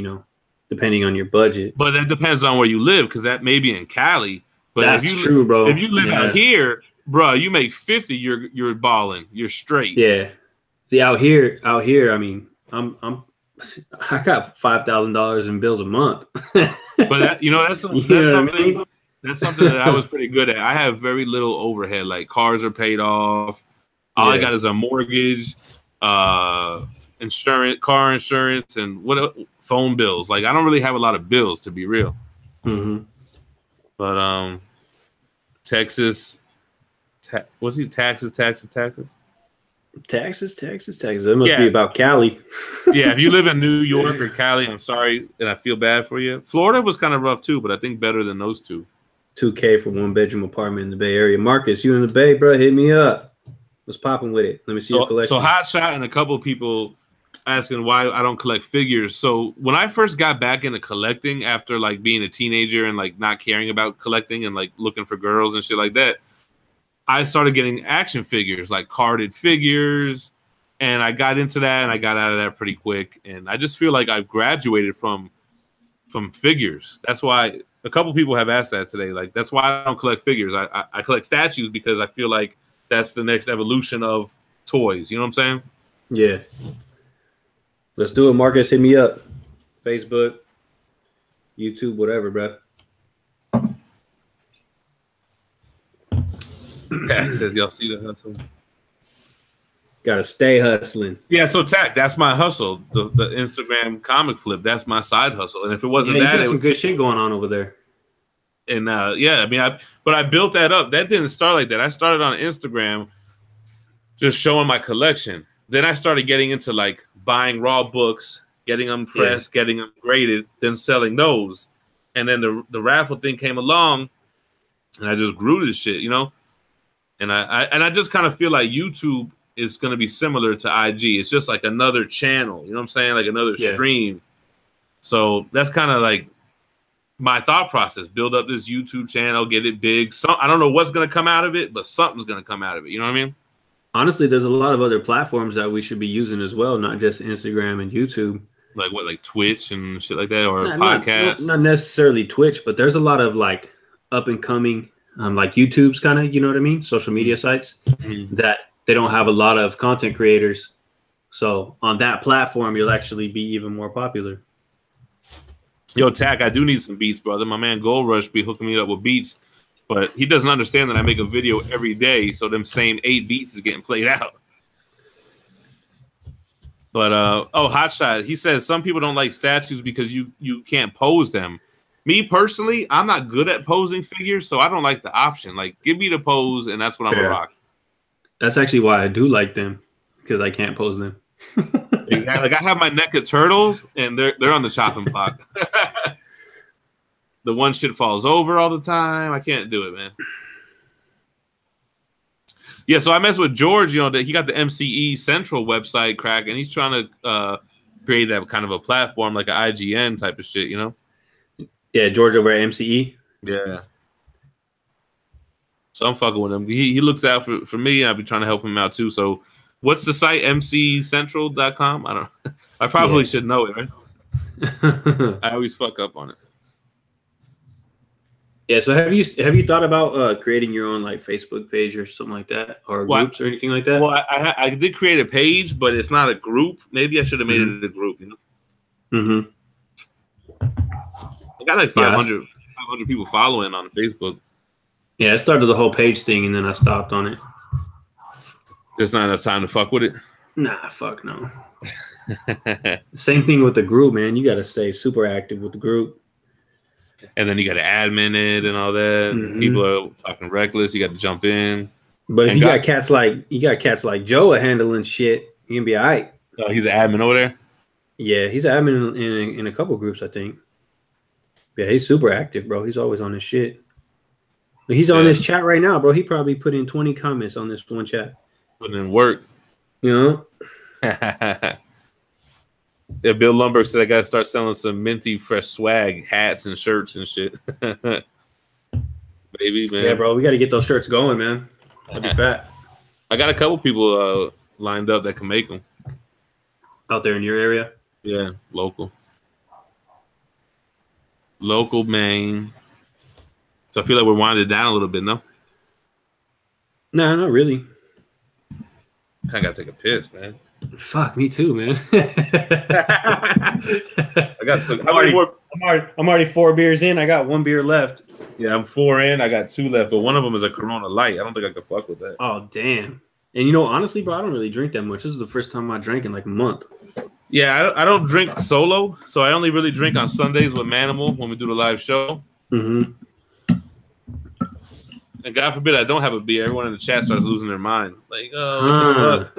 depending on your budget. But that depends on where you live, because that may be in Cali. But that's true, bro. If you live out here, bro, you make 50, you're balling. You're straight. Yeah. See, out here, I mean, I got $5,000 in bills a month. But that's something. That's something that I was pretty good at. I have very little overhead. Like, cars are paid off. All I got is a mortgage, insurance, car insurance, and phone bills. Like, I don't really have a lot of bills, to be real. But Texas, what's he? Taxes. Taxes. That must be about Cali. Yeah, if you live in New York or Cali, I'm sorry, and I feel bad for you. Florida was kind of rough too, but I think better than those two. $2K for 1-bedroom apartment in the Bay Area. Marcus, you in the Bay, bro? Hit me up. What's popping with it? Let me see your collection. So Hot Shot and a couple of people asking why I don't collect figures. So when I first got back into collecting after like being a teenager and like not caring about collecting and like looking for girls and shit like that, I started getting action figures, like carded figures, and I got into that and I got out of that pretty quick. And I just feel like I've graduated from figures. That's why a couple people have asked that today. Like, that's why I don't collect figures. I collect statues because I feel like that's the next evolution of toys. You know what I'm saying? Yeah. Let's do it, Marcus. Hit me up. Facebook, YouTube, whatever, bro. Tack says, y'all see the hustle? Gotta stay hustling. Yeah, so Tack, that's my hustle. The Instagram comic flip, that's my side hustle. And if it wasn't you that, got some good shit going on over there. And yeah, I mean, I built that up. That didn't start like that. I started on Instagram just showing my collection. Then I started getting into like buying raw books, getting them pressed, getting them graded, then selling those. And then the raffle thing came along, and I just grew this shit, you know. And I just kind of feel like YouTube is going to be similar to IG. It's just like another channel, you know what I'm saying? Like another stream. So that's kind of like my thought process. Build up this YouTube channel, get it big. I don't know what's going to come out of it, but something's going to come out of it. You know what I mean? Honestly, there's a lot of other platforms that we should be using as well, not just Instagram and YouTube. Like what, like Twitch and shit like that, or podcasts? Not necessarily Twitch, but there's a lot of like up and coming, like YouTube's kind of, you know what I mean? Social media sites that they don't have a lot of content creators. So on that platform, you'll actually be even more popular. Yo, Tack, I do need some beats, brother. My man Gold Rush be hooking me up with beats, but he doesn't understand that I make a video every day, so them same 8 beats is getting played out. But Hotshot, he says some people don't like statues because you can't pose them. Me personally, I'm not good at posing figures, so I don't like the option. Like, give me the pose, and that's what I'm gonna rock. That's actually why I do like them, because I can't pose them. Exactly. Like, I have my NECA turtles, and they're on the chopping block. The one shit falls over all the time. I can't do it, man. Yeah, so I messed with George. You know, that he got the MCE Central website crack, and he's trying to create that kind of a platform, like an IGN type of shit. You know? Yeah, George over at MCE. Yeah. So I'm fucking with him. He looks out for me, and I've been trying to help him out too. So, what's the site? mccentral.com? I don't know. I probably should know it, right? I always fuck up on it. Yeah, so have you thought about creating your own like Facebook page or something like that, or groups or anything like that? Well, I did create a page, but it's not a group. Maybe I should have made it a group, you know? I got like 500 people following on Facebook. Yeah, I started the whole page thing, and then I stopped on it. There's not enough time to fuck with it? Nah, fuck no. Same thing with the group, man. You got to stay super active with the group. And then you got to admin it and all that. People are talking reckless. You got to jump in. But if you got cats like Joe handling shit, you can be all right. Oh, he's an admin over there? Yeah, he's an admin in a couple groups, I think. Yeah, he's super active, bro. He's always on his shit. He's on this chat right now, bro. He probably put in 20 comments on this one chat. Putting in work. You know? Yeah, Bill Lumberg said I got to start selling some minty fresh swag, hats and shirts and shit. Baby, man. Yeah, bro. We got to get those shirts going, man. That'd be fat. I got a couple people lined up that can make them. Out there in your area? Yeah, local. Local, Maine. So I feel like we're winding down a little bit, no? Nah, not really. I gotta take a piss, man. Fuck, me too, man. I'm already 4 beers in. I got 1 beer left. Yeah, I'm 4 in. I got 2 left, but one of them is a Corona Light. I don't think I could fuck with that. Oh, damn. And you know, honestly, bro, I don't really drink that much. This is the first time I drank in like a month. Yeah, I don't drink solo, so I only really drink on Sundays with Manimal when we do the live show. And God forbid I don't have a beer. Everyone in the chat starts losing their mind. Like, oh,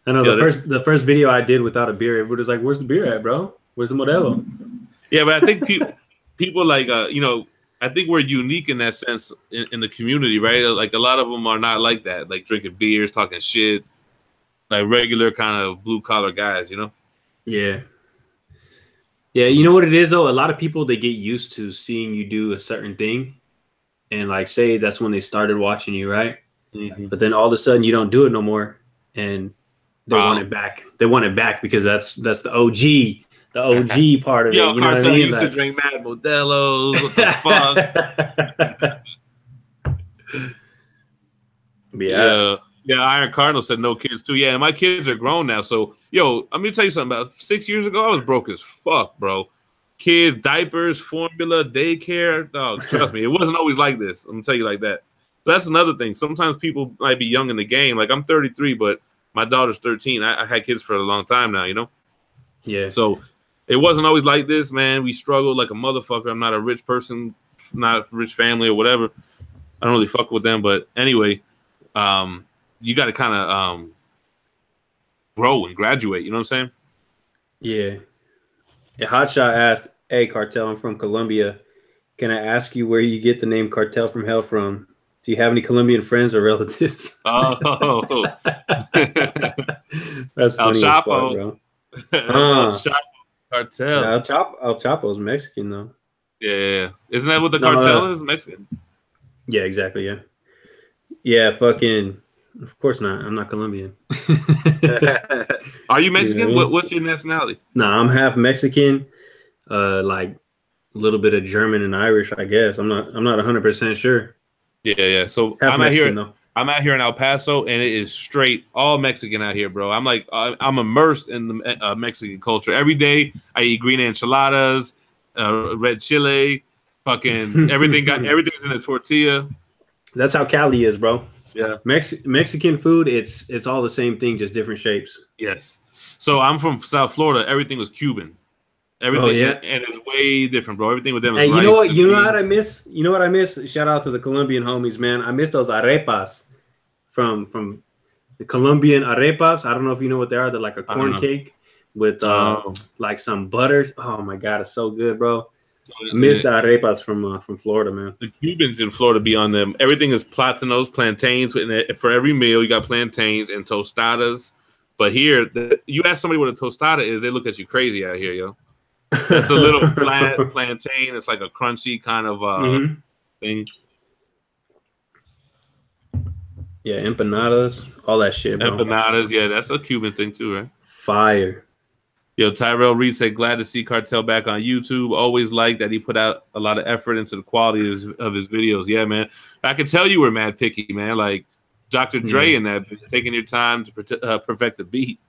I know the first video I did without a beer, everybody was like, "Where's the beer at, bro? Where's the Modelo?" Yeah, but I think people like you know, I think we're unique in that sense in the community, right? Like a lot of them are not like that, like drinking beers, talking shit, like regular kind of blue collar guys, you know? Yeah. Yeah, you know what it is though? A lot of people, they get used to seeing you do a certain thing, and like say that's when they started watching you, right? But then all of a sudden you don't do it no more, and they want it back. They want it back because that's the OG part of it. You know Cartel what I mean? used to drink Mad Modelo's. What the fuck? Yeah. Yeah, Iron Cardinal said no kids too. Yeah, and my kids are grown now. So, yo, I'm gonna tell you something. About 6 years ago, I was broke as fuck, bro. Kids, diapers, formula, daycare. Oh, trust me, it wasn't always like this. I'm gonna tell you like that. But that's another thing. Sometimes people might be young in the game. Like I'm 33, but my daughter's 13. I had kids for a long time now, you know? Yeah. So it wasn't always like this, man. We struggled like a motherfucker. I'm not a rich person, not a rich family or whatever. I don't really fuck with them. But anyway, you got to kind of grow and graduate. You know what I'm saying? Yeah. A Hotshot asked, "Hey, Cartel, I'm from Colombia. Can I ask you where you get the name Cartel from Hell from? Do you have any Colombian friends or relatives?" Oh, That's El funny as fuck, Chapo. bro. El Chapo Cartel. Yeah, El Chapo's Mexican, though. Yeah. Isn't that what the cartel is? Mexican. Yeah, exactly. Yeah. Yeah, fucking. Of course not. I'm not Colombian. Are you Mexican? You know? What's your nationality? Nah, I'm half Mexican. Like a little bit of German and Irish, I guess. I'm not 100% sure. Yeah. So Half I'm Mexican, out here. though. I'm out here in El Paso, and it is straight all Mexican out here, bro. I'm like, I'm immersed in the Mexican culture. Every day, I eat green enchiladas, red chile, fucking everything. Everything's in a tortilla. That's how Cali is, bro. Yeah, Mexican food. It's all the same thing, just different shapes. yes. So I'm from South Florida. Everything was Cuban. Everything, yeah. and it's way different, bro. Everything with them is Hey, rice. you know what? and You know beans. what I miss? You know what I miss? Shout out to the Colombian homies, man. I miss those arepas from the Colombian arepas. I don't know if you know what they are. They're like a corn cake with like some butters. Oh my god, it's so good, bro. I miss the arepas from Florida, man. The Cubans in Florida be on them. Everything is platanos, plantains. For every meal, you got plantains and tostadas. But here, you ask somebody what a tostada is, they look at you crazy out here, yo. That's a little flat plantain. It's like a crunchy kind of thing. Yeah, empanadas, all that shit, bro. Empanadas, yeah, that's a Cuban thing too, right? Fire. Yo, Tyrell Reed said, glad to see Cartel back on YouTube. Always liked that he put out a lot of effort into the quality of his videos. Yeah, man. I can tell you were mad picky, man. Like Dr. Dre and that, taking your time to perfect the beat.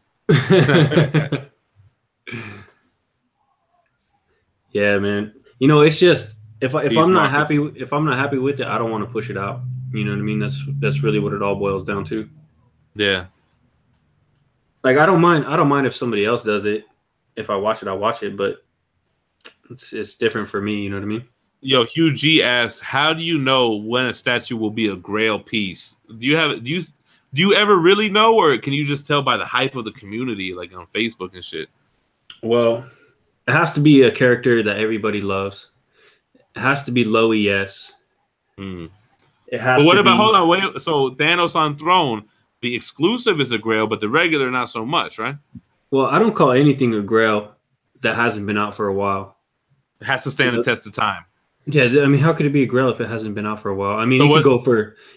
Yeah, man. You know, it's just if I'm not happy with it, I don't want to push it out. You know what I mean? That's really what it all boils down to. Yeah. Like I don't mind if somebody else does it. If I watch it, I watch it, but it's different for me, you know what I mean? Yo, Hugh G asked, how do you know when a statue will be a grail piece? Do you ever really know, or can you just tell by the hype of the community, like on Facebook and shit? Well, it has to be a character that everybody loves. It has to be low ES. Mm. It has But what to about be, hold on, wait, so Thanos on Throne, the exclusive is a grail, but the regular not so much, right? well, I don't call anything a grail that hasn't been out for a while. It has to stand the test of time. Yeah, I mean, how could it be a grail if it hasn't been out for a while? I mean, So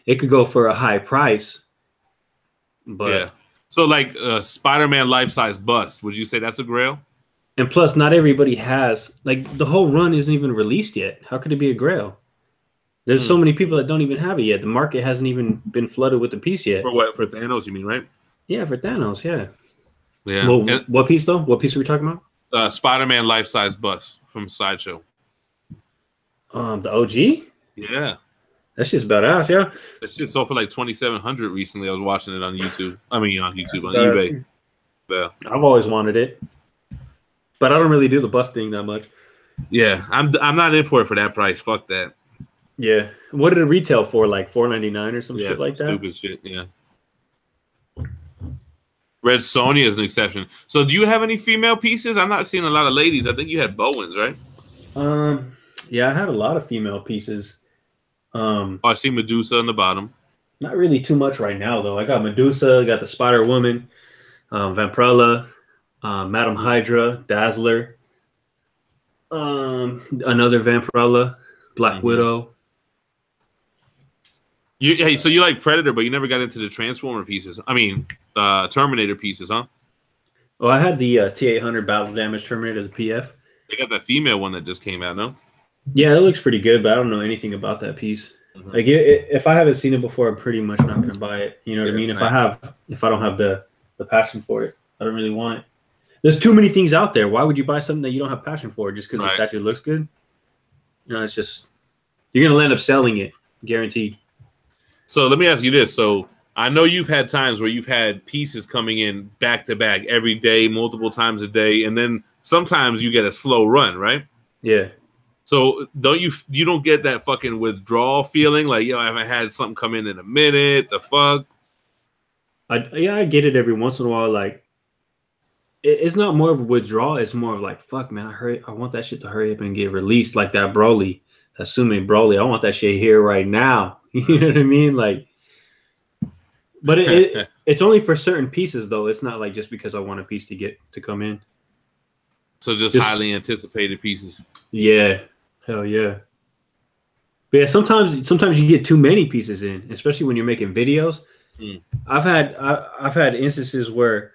it could go for a high price, but yeah. So like Spider-Man life-size bust, would you say that's a grail? and plus, not everybody has like the whole run isn't even released yet. How could it be a grail? There's so many people that don't even have it yet. The market hasn't even been flooded with the piece yet. For what? For Thanos, you mean, right? Yeah, for Thanos, yeah. Yeah. Well, what piece though? What piece are we talking about? Spider-Man life-size bust from Sideshow. The OG? Yeah. That shit's badass, yeah. That shit sold for like $2,700 recently. I was watching it on YouTube. I mean, on YouTube, on eBay. Yeah. I've always wanted it, but I don't really do the bust thing that much. Yeah, I'm not in for it for that price. Fuck that. Yeah. What did it retail for? Like $4.99 or some shit like that? Stupid shit, yeah. Red Sonja is an exception. So do you have any female pieces? I'm not seeing a lot of ladies. I think you had Bowens, right? Yeah, I had a lot of female pieces. I see Medusa on the bottom. Not really too much right now, though. I got Medusa, I got the Spider Woman, Vampirella, Madam Hydra, Dazzler, another Vampirella, Black Widow. So you like Predator, but you never got into the Transformer pieces. I mean, Terminator pieces, huh? Oh, I had the T-800 Battle Damage Terminator, the PF. They got that female one that just came out, no? Yeah, it looks pretty good, but I don't know anything about that piece. Like if I haven't seen it before, I'm pretty much not gonna buy it. You know what I mean? If I don't have the passion for it, I don't really want it. There's too many things out there. Why would you buy something that you don't have passion for just because the statue looks good? You know, it's just you're gonna end up selling it, guaranteed. So let me ask you this. So I know you've had times where you've had pieces coming in back to back every day, multiple times a day, and then sometimes you get a slow run, right? Yeah. So you don't get that fucking withdrawal feeling like, yo, I haven't had something come in a minute. The fuck? I get it every once in a while. Like it's not more of a withdrawal. It's more of like, fuck, man, I want that shit to hurry up and get released. Like that Broly, that Sume Broly. I want that shit here right now. You know what I mean? Like, but it's only for certain pieces though. It's not like just because I want a piece to come in. So just highly anticipated pieces. Yeah. Hell yeah. But yeah, sometimes you get too many pieces in, especially when you're making videos. I've had instances where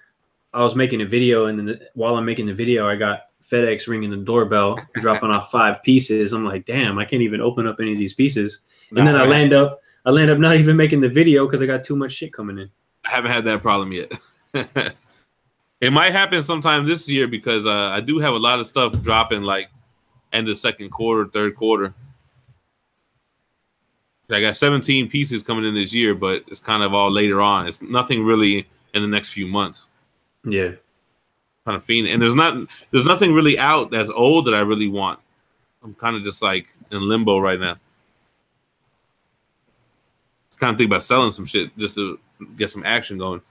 I was making a video, and then while I'm making the video, I got FedEx ringing the doorbell, dropping off 5 pieces. I'm like, damn, I can't even open up any of these pieces. And then I land up not even making the video because I got too much shit coming in. I haven't had that problem yet. It might happen sometime this year because I do have a lot of stuff dropping like end of second quarter, third quarter. I got 17 pieces coming in this year, but it's kind of all later on. It's nothing really in the next few months. Yeah. Kind of fiending. And there's nothing really out that's old that I really want. I'm kind of just like in limbo right now. Just kind of think about selling some shit just to get some action going.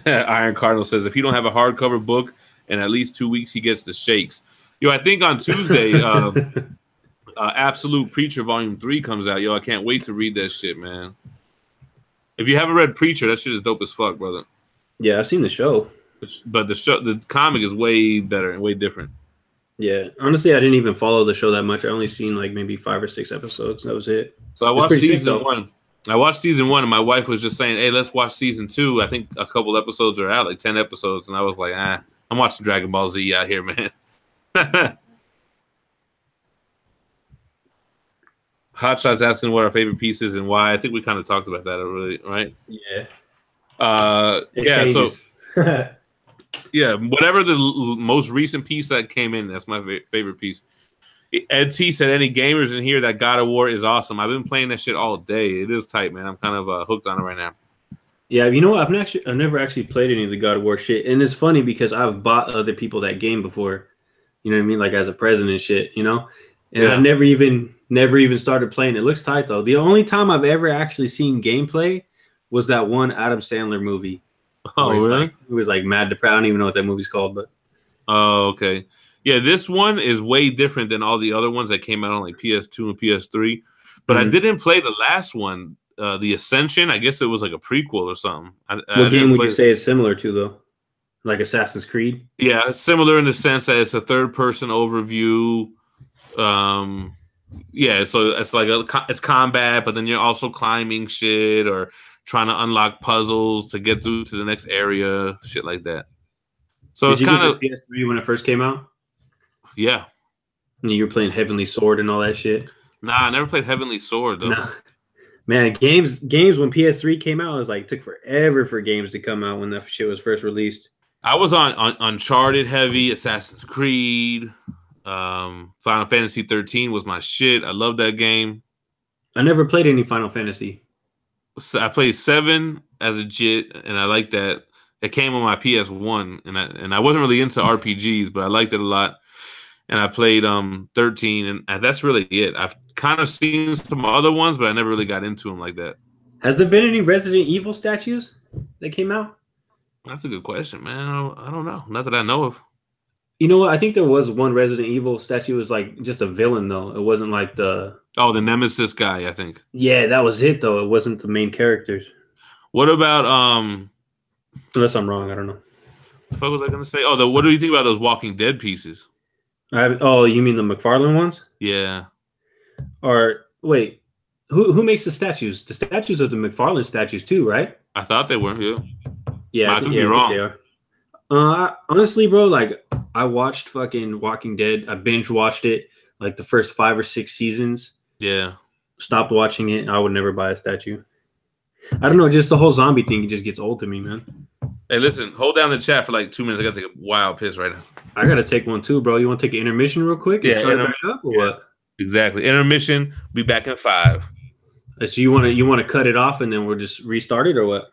Iron Cardinal says if you don't have a hardcover book in at least 2 weeks, he gets the shakes. Yo, I think on Tuesday, Absolute Preacher Volume 3 comes out. Yo, I can't wait to read that shit, man. If you haven't read Preacher, that shit is dope as fuck, brother. Yeah, I've seen the show. But the comic is way better and way different. Yeah. Honestly, I didn't even follow the show that much. I only seen like maybe 5 or 6 episodes. That was it. So I watched season 1. I watched season 1, and my wife was just saying, hey, let's watch season 2. I think a couple episodes are out, like 10 episodes. And I was like, I'm watching Dragon Ball Z out here, man. Hotshot's asking what our favorite piece is and why. I think we kind of talked about that already, right? Yeah. So yeah, whatever the most recent piece that came in, that's my favorite piece. Ed T said, any gamers in here that God of War is awesome. I've been playing that shit all day. It is tight, man. I'm kind of hooked on it right now. Yeah, you know what? I've never actually played any of the God of War shit. And it's funny because I've bought other people that game before. You know what I mean? Like as a present and shit, you know? And I've never even started playing. It looks tight though. The only time I've ever actually seen gameplay was that one Adam Sandler movie. Oh, really? It was like Mad Depressed. I don't even know what that movie's called, but. Oh, okay. Yeah, this one is way different than all the other ones that came out on like PS2 and PS3. But I didn't play the last one, the Ascension. I guess it was like a prequel or something. What game would you say it's similar to though? Like Assassin's Creed? Yeah, it's similar in the sense that it's a third-person overview. Yeah, so it's like it's combat, but then you're also climbing shit or trying to unlock puzzles to get through to the next area, shit like that. So Did it's kind of PS3 when it first came out. Yeah, and you were playing Heavenly Sword and all that shit. Nah, I never played Heavenly Sword though. Nah. Man, games when PS3 came out, it was like took forever for games to come out when that shit was first released. I was on Uncharted heavy, Assassin's Creed. Final Fantasy 13 was my shit. I love that game. I never played any Final Fantasy. So I played 7 as a jit, and I liked that. It came on my PS1, and I wasn't really into RPGs, but I liked it a lot. And I played 13, and that's really it. I've kind of seen some other ones, but I never really got into them like that. Has there been any Resident Evil statues that came out? That's a good question, man. I don't know. Not that I know of. You know what? I think there was one Resident Evil statue. It was like just a villain, though. It wasn't like the Nemesis guy, I think. Yeah, that was it, though. It wasn't the main characters. What about Unless I'm wrong, I don't know. What was I gonna say? What do you think about those Walking Dead pieces? You mean the McFarlane ones? Yeah. Or wait, who makes the statues? The statues are the McFarlane statues too, right? I thought they were. Yeah. Yeah, I could be wrong. They are. Honestly, bro, like I watched fucking Walking Dead. I binge watched it like the first 5 or 6 seasons. Yeah. Stopped watching it. I would never buy a statue. I don't know, just the whole zombie thing just gets old to me, man. Hey, listen, hold down the chat for like 2 minutes. I gotta take a wild piss right now. I gotta take one too, bro. You want to take an intermission real quick and start it back up, or what? Exactly. Intermission. Be back in 5. So you want to cut it off and then we'll just restart it, or what?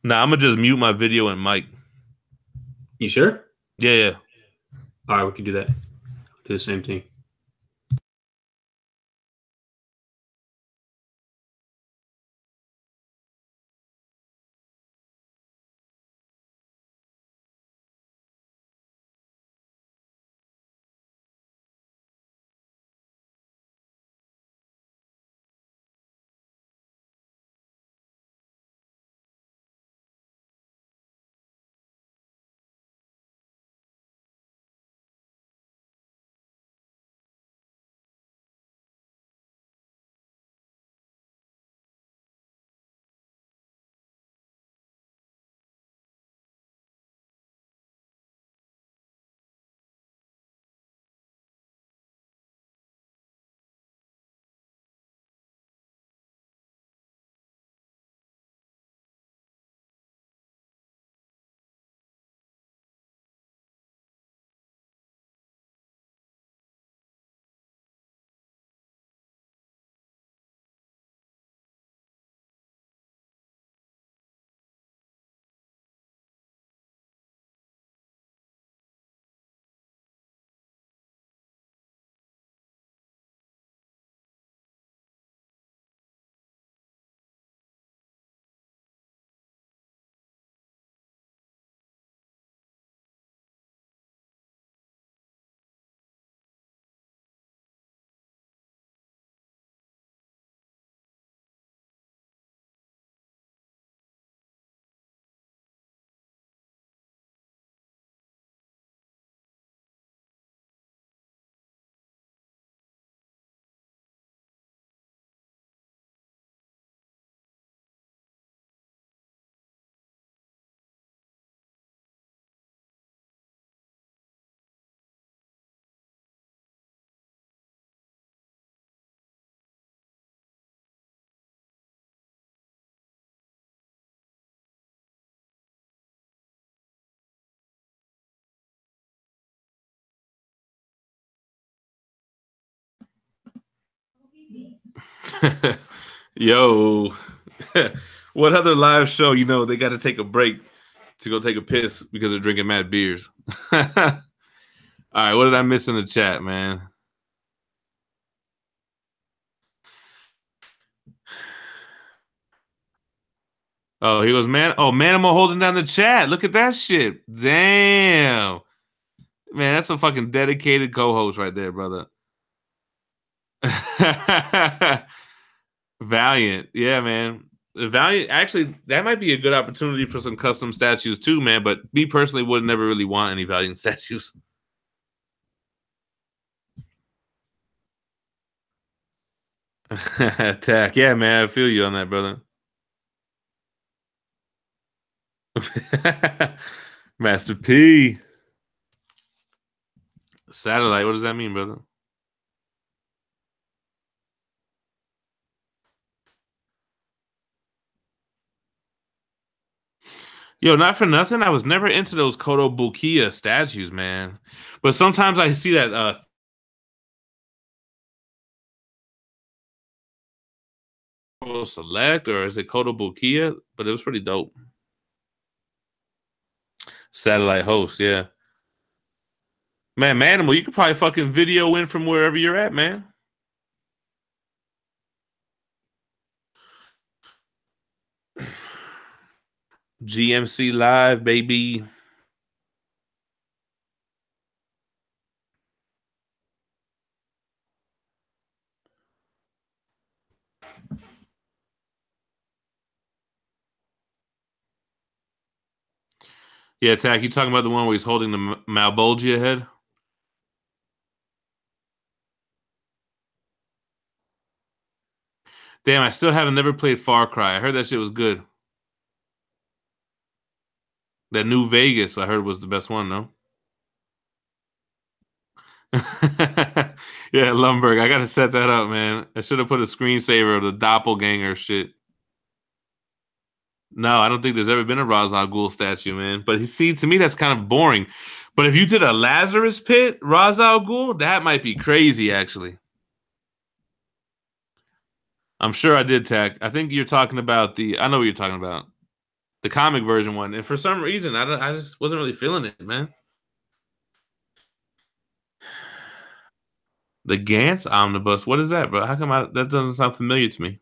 Nah, I'm gonna just mute my video and mic. You sure? Yeah. All right, we can do that. Do the same thing. Yo. What other live show, they got to take a break to go take a piss because they're drinking mad beers? All right, what did I miss in the chat, man? Oh, he goes, man. Oh, Manimal holding down the chat. Look at that shit. Damn. Man, that's a fucking dedicated co-host right there, brother. Valiant. Yeah, man. Valiant, actually, that might be a good opportunity for some custom statues too, man. But me personally would never really want any Valiant statues. Attack. Yeah, man. I feel you on that, brother. Master P. Satellite. What does that mean, brother? Yo, not for nothing. I was never into those Kotobukiya statues, man. But sometimes I see that Select, or is it Kotobukiya? But it was pretty dope. Satellite host, yeah. Man, Manimal, you could probably fucking video in from wherever you're at, man. GMC Live, baby. Yeah, Tack, you talking about the one where he's holding the Malbolgia head? Damn, I still haven't never played Far Cry. I heard that shit was good. That New Vegas, I heard, was the best one, no? Yeah, Lumberg. I gotta set that up, man. I should have put a screensaver of the doppelganger shit. No, I don't think there's ever been a Ra's al Ghul statue, man. But you see, to me, that's kind of boring. But if you did a Lazarus Pit Ra's al Ghul, that might be crazy, actually. I'm sure I did, Tech. I think you're talking about I know what you're talking about. The comic version one. And for some reason, I just wasn't really feeling it, man. The Gantz Omnibus. What is that, bro? How come that doesn't sound familiar to me?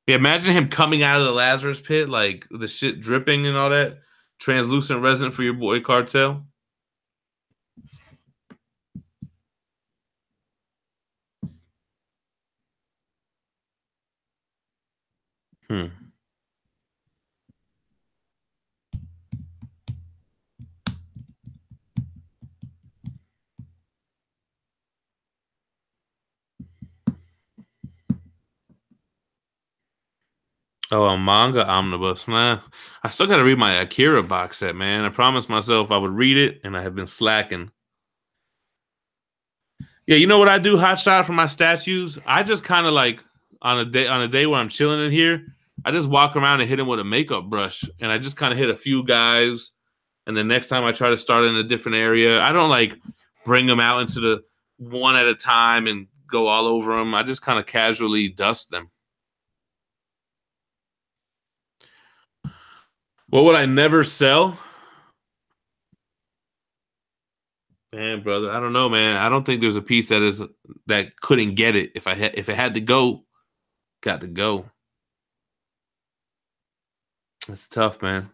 Yeah, imagine him coming out of the Lazarus Pit, like the shit dripping and all that. Translucent resin for your boy Cartel. Oh, a manga omnibus. Nah, I still got to read my Akira box set, man. I promised myself I would read it, and I have been slacking. Yeah, you know what I do, Hotshot, for my statues? I just kind of like on a day where I'm chilling in here, I just walk around and hit them with a makeup brush, and I just kind of hit a few guys. And the next time I try to start in a different area, I don't like bring them out into the one at a time and go all over them. I just kind of casually dust them. What would I never sell? Man, brother, I don't know, man. I don't think there's a piece that couldn't get it if it had to go, got to go. It's tough, man.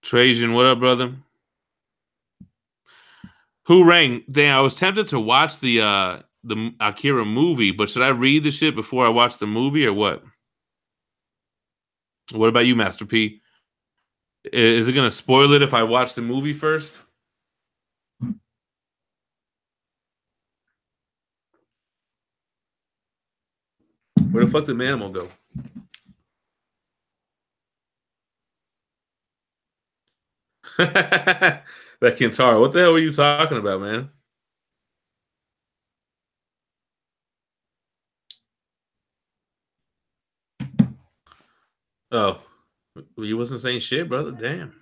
Trajan, what up, brother? Who rang? Damn, I was tempted to watch the Akira movie, but should I read the shit before I watch the movie or what? What about you, Master P? Is it gonna spoil it if I watch the movie first? Where the fuck did Manimal go? That Kintaro. What the hell were you talking about, man? Oh, you wasn't saying shit, brother. Damn.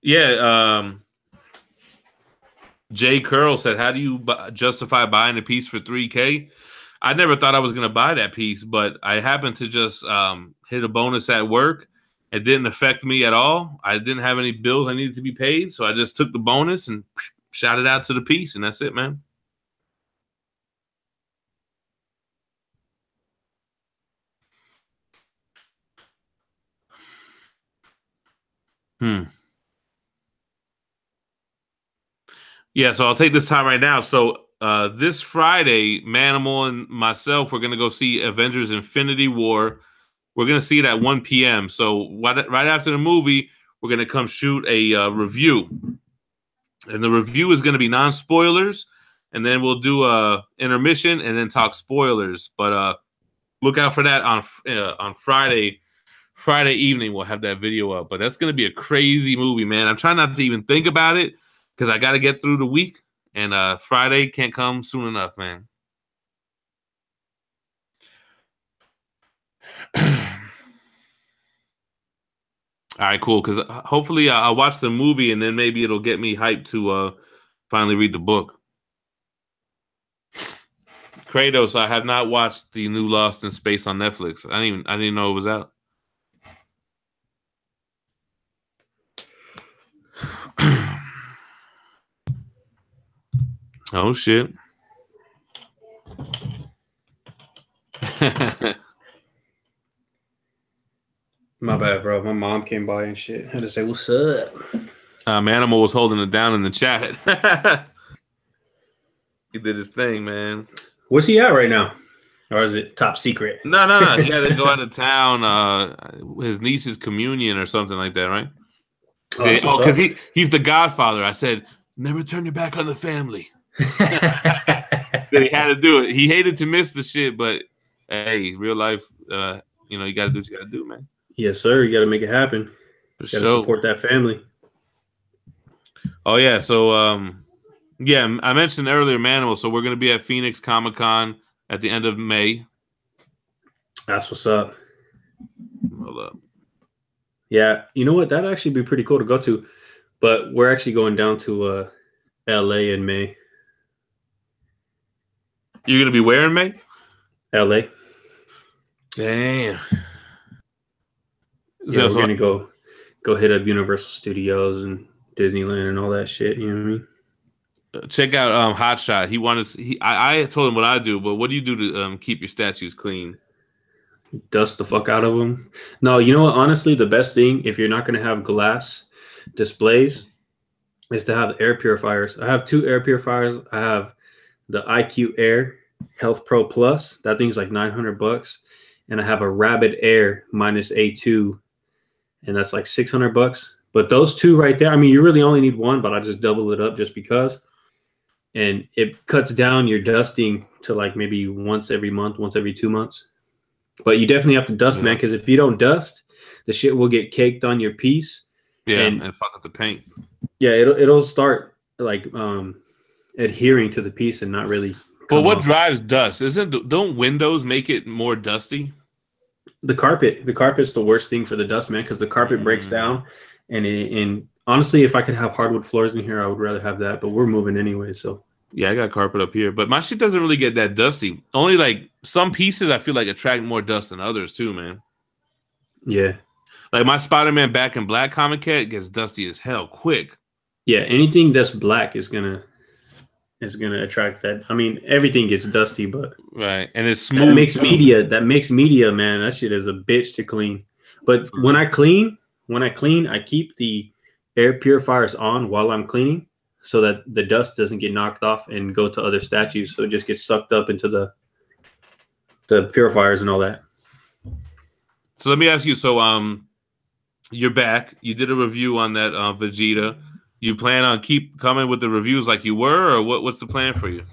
Yeah. Jay Curl said, "How do you justify buying a piece for $3K?" I never thought I was going to buy that piece, but I happened to just hit a bonus at work. It didn't affect me at all. I didn't have any bills I needed to be paid, so I just took the bonus and shot it out to the piece, and that's it, man. Yeah, so I'll take this time right now. So this Friday, Manimal and myself, we're going to go see Avengers Infinity War. We're going to see it at 1 p.m. So right after the movie, we're going to come shoot a review. And the review is going to be non-spoilers. And then we'll do a intermission and then talk spoilers. But look out for that on Friday. Friday evening, we'll have that video up. But that's going to be a crazy movie, man. I'm trying not to even think about it because I got to get through the week. And Friday can't come soon enough, man. All right, cool. Because hopefully I'll watch the movie and then maybe it'll get me hyped to finally read the book. Kratos, I have not watched the new Lost in Space on Netflix. I didn't know it was out. Oh shit. My bad, bro. My mom came by and shit. I had to say, what's up? Manimal was holding it down in the chat. He did his thing, man. Where's he at right now? Or is it top secret? No. He had to go out of town. His niece's communion or something like that, right? Oh, because he's the Godfather. I said, never turn your back on the family. That he had to do it. He hated to miss the shit, but hey, real life, you got to do what you got to do, man. Yes, sir. You got to make it happen. You got to support that family. Oh yeah, so I mentioned earlier Manimal, so we're gonna be at Phoenix Comic-Con at the end of May. That's what's up. Hold up. Yeah, you know what? That'd actually be pretty cool to go to, but we're actually going down to LA in May. You're gonna be where in May? LA. Damn. Yeah, we're gonna go hit up Universal Studios and Disneyland and all that shit. You know what I mean? Check out Hotshot. I told him what I do, but what do you do to keep your statues clean? Dust the fuck out of them. No, you know what? Honestly, the best thing if you're not gonna have glass displays is to have air purifiers. I have 2 air purifiers. I have the IQ Air Health Pro Plus. That thing's like $900, and I have a Rabbit Air -A2, and that's like $600. But those 2 right there, I mean, you really only need 1, but I just double it up just because. And it cuts down your dusting to like maybe once every month, once every 2 months. But you definitely have to dust, man, because if you don't dust, the shit will get caked on your piece. Yeah, and fuck up the paint. Yeah, it'll start like adhering to the piece and not really. But what drives dust? Don't windows make it more dusty? The carpet's the worst thing for the dust, man, because the carpet breaks down. And honestly, if I could have hardwood floors in here, I would rather have that. But we're moving anyway, so. Yeah, I got carpet up here, but my shit doesn't really get that dusty. Only like some pieces I feel like attract more dust than others too, man. Yeah. Like my Spider-Man Back in Black comic cat gets dusty as hell quick. Yeah, anything that's black is gonna attract that. I mean, everything gets dusty, but right, and it's smooth. That makes media, man. That shit is a bitch to clean. But when I clean, I keep the air purifiers on while I'm cleaning, so that the dust doesn't get knocked off and go to other statues. So it just gets sucked up into the purifiers and all that. So let me ask you. So you're back. You did a review on that Vegeta. You plan on keep coming with the reviews like you were, or what's the plan for you?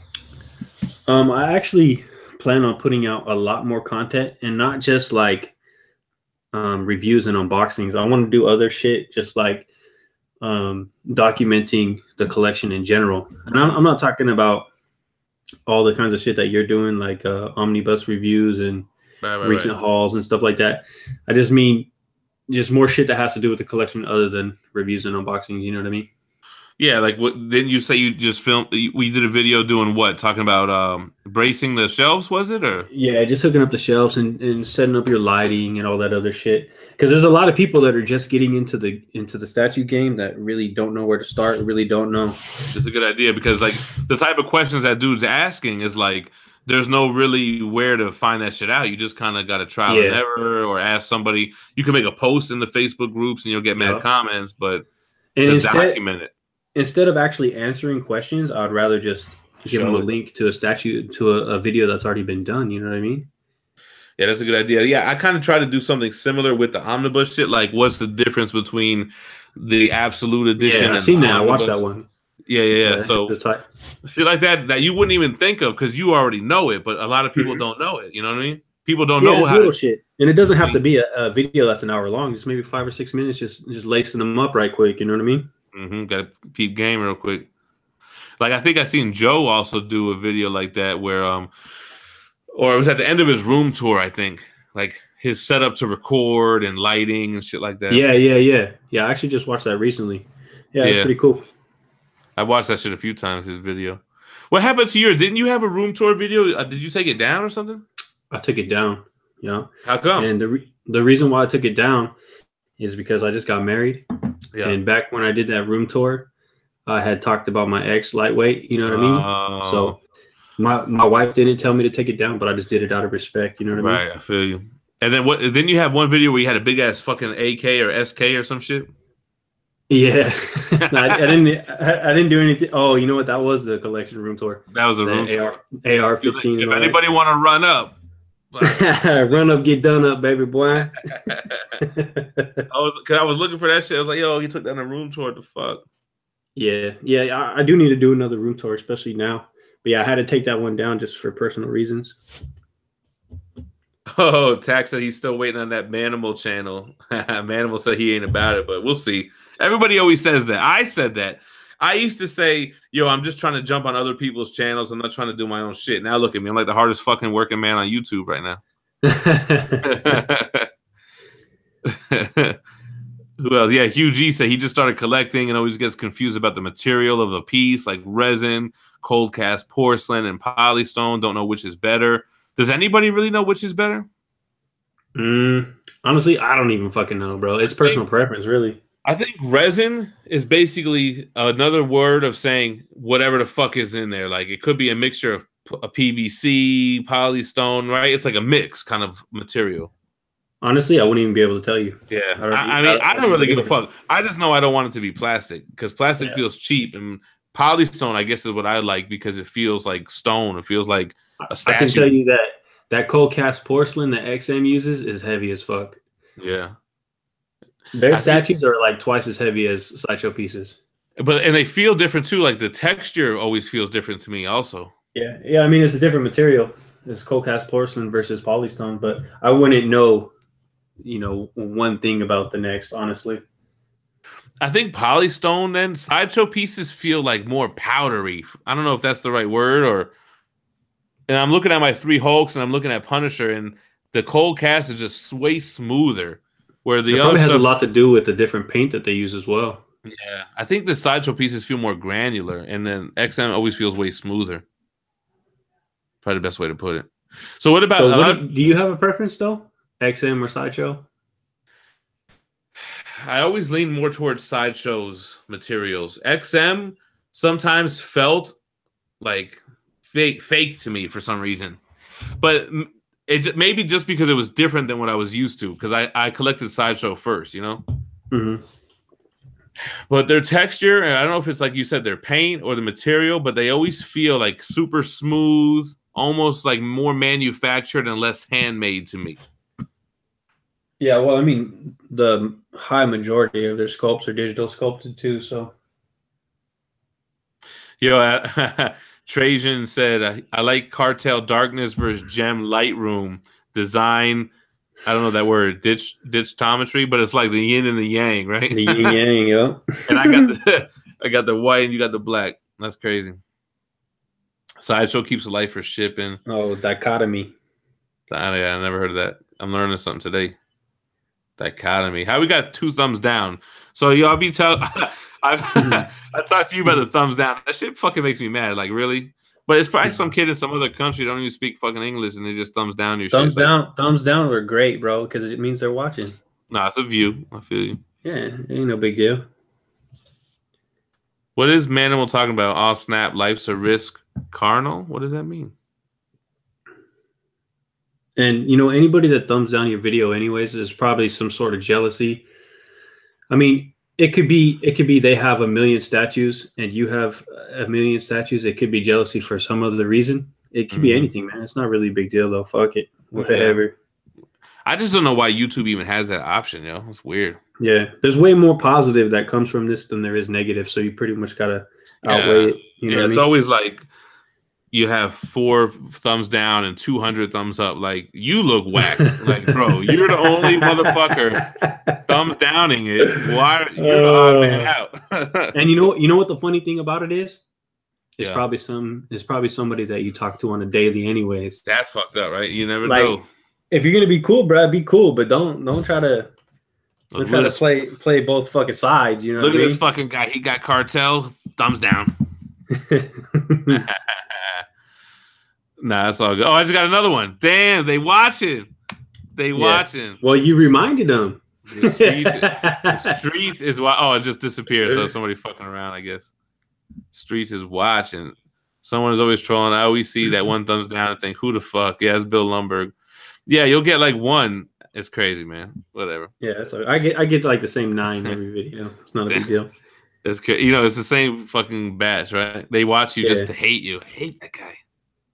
I actually plan on putting out a lot more content, and not just like reviews and unboxings. I want to do other shit, just like documenting the collection in general. And I'm not talking about all the kinds of shit that you're doing, like omnibus reviews and recent hauls and stuff like that. I just mean just more shit that has to do with the collection other than reviews and unboxings. You know what I mean? Yeah, like what didn't you say you just filmed? We did a video doing what? Talking about bracing the shelves, was it? Or yeah, just hooking up the shelves and setting up your lighting and all that other shit. Because there's a lot of people that are just getting into the statue game that really don't know where to start. Really don't know. It's a good idea because like the type of questions that dude's asking is like there's no really where to find that shit out. You just kind of got to trial and error or ask somebody. You can make a post in the Facebook groups and you'll get mad comments, but to document it. Instead of actually answering questions, I'd rather just give them a link to a statue, to a video that's already been done. You know what I mean? Yeah, that's a good idea. Yeah, I kind of try to do something similar with the omnibus shit. Like, what's the difference between the absolute edition? Yeah, I've seen that. I watched that one. Yeah. So shit like that you wouldn't even think of because you already know it, but a lot of people don't know it. You know what I mean? People don't know how little shit. And it doesn't have to be a video that's an hour long. Just maybe 5 or 6 minutes, just lacing them up right quick. You know what I mean? Got to peep game real quick. Like I think I seen Joe also do a video like that where or it was at the end of his room tour, I think. Like his setup to record and lighting and shit like that. Yeah, I actually just watched that recently. Yeah, it's pretty cool. I watched that shit a few times, his video. What happened to didn't you have a room tour video? Did you take it down or something? I took it down. Yeah. How come? And the reason why I took it down is because I just got married. Yeah. And back when I did that room tour, I had talked about my ex lightweight, you know what I mean? So my wife didn't tell me to take it down, but I just did it out of respect, you know what I mean? Right, I feel you. And then what? Then you have one video where you had a big ass fucking AK or SK or some shit. Yeah, I didn't do anything. Oh, you know what? That was the collection room tour. That was a room tour. AR-15. If anybody want to run up, Run up, get done up, baby boy. I was looking for that shit. I was like, yo, he took down a room tour. The fuck. Yeah. I do need to do another room tour, especially now. But yeah, I had to take that one down just for personal reasons. Oh, Tax said he's still waiting on that Manimal channel. Manimal said he ain't about it, but we'll see. Everybody always says that. I said that. I used to say, yo, I'm just trying to jump on other people's channels. I'm not trying to do my own shit. Now look at me. I'm like the hardest fucking working man on YouTube right now. Who else? Yeah, Hugh G said he just started collecting and always gets confused about the material of a piece, like resin, cold cast porcelain, and polystone. Don't know which is better. Does anybody really know which is better? Honestly, I don't even fucking know, bro. It's personal preference, really. I think resin is basically another word of saying whatever the fuck is in there. Like it could be a mixture of a PVC, polystone, right? It's like a mix kind of material. Honestly, I wouldn't even be able to tell you. Yeah, I don't really give a fuck. I just know I don't want it to be plastic because plastic feels cheap, and polystone, I guess, is what I like because it feels like stone. It feels like a statue. I can tell you that cold cast porcelain that XM uses is heavy as fuck. Yeah. Their statues are like twice as heavy as Sideshow pieces. And they feel different too. Like the texture always feels different to me also. Yeah. I mean, it's a different material. It's cold cast porcelain versus polystone, but I wouldn't know, one thing about the next, honestly. I think polystone then Sideshow pieces feel like more powdery. I don't know if that's the right word and I'm looking at my 3 Hulks and I'm looking at Punisher and the cold cast is just way smoother. Where the it probably has a lot to do with the different paint that they use as well. Yeah, I think the Sideshow pieces feel more granular, and then XM always feels way smoother. Probably the best way to put it. So what about? Do you have a preference though? XM or Sideshow? I always lean more towards Sideshow's materials. XM sometimes felt like fake to me for some reason, but. It maybe just because it was different than what I was used to, because I collected Sideshow first, Mm-hmm. But their texture, and I don't know if it's like you said, their paint or the material, but they always feel like super smooth, almost like more manufactured and less handmade to me. Yeah, well, I mean, the high majority of their sculpts are digital sculpted too, so. Trajan said, I like Cartel Darkness versus Gem Lightroom design. I don't know that word, ditchtometry, but it's like the yin and the yang, right? The yin yang, yeah. And I got the white and you got the black. That's crazy. Sideshow keeps the light for shipping. Oh, dichotomy. Yeah, I never heard of that. I'm learning something today. Dichotomy. How we got 2 thumbs down? So y'all be telling. I talked to you about the thumbs down. That shit fucking makes me mad. Like, really? But it's probably some kid in some other country don't even speak fucking English and they just thumbs down your thumbs shit. Thumbs down are great, bro, because it means they're watching. Nah, it's a view. I feel you. Yeah, it ain't no big deal. What is Manimal talking about? Oh, snap. Life's a risk. Carnal? What does that mean? And, anybody that thumbs down your video anyways is probably some sort of jealousy. I mean, it could be they have 1 million statues and you have 1 million statues. It could be jealousy for some other reason. It could be anything, man. It's not really a big deal, though. Fuck it. Whatever. Yeah. I just don't know why YouTube even has that option, It's weird. Yeah. There's way more positive that comes from this than there is negative, so you pretty much got to outweigh it. It's always like you have 4 thumbs down and 200 thumbs up. Like, you look whack. Like, bro, you're the only motherfucker thumbs downing it. Why you're the odd man out? And you know what the funny thing about it is? It's probably somebody that you talk to on a daily anyways. That's fucked up, right? You never know. If you're gonna be cool, bro, be cool, but don't try to play both fucking sides. Look at this fucking guy. He got Cartel, thumbs down. Nah, that's all good. Oh, I just got another one. Damn, they watching. Watching. Well, you reminded them. The streets is why. Oh, it just disappeared. So somebody fucking around, I guess. Streets is watching. Someone is always trolling. I always see that one thumbs down and think, who the fuck? Yeah, it's Bill Lumberg. Yeah, you'll get like 1. It's crazy, man. Whatever. Yeah, that's I get like the same 9 every video. It's not a big deal. It's crazy. It's the same fucking batch, right? They watch you just to hate you. I hate that guy.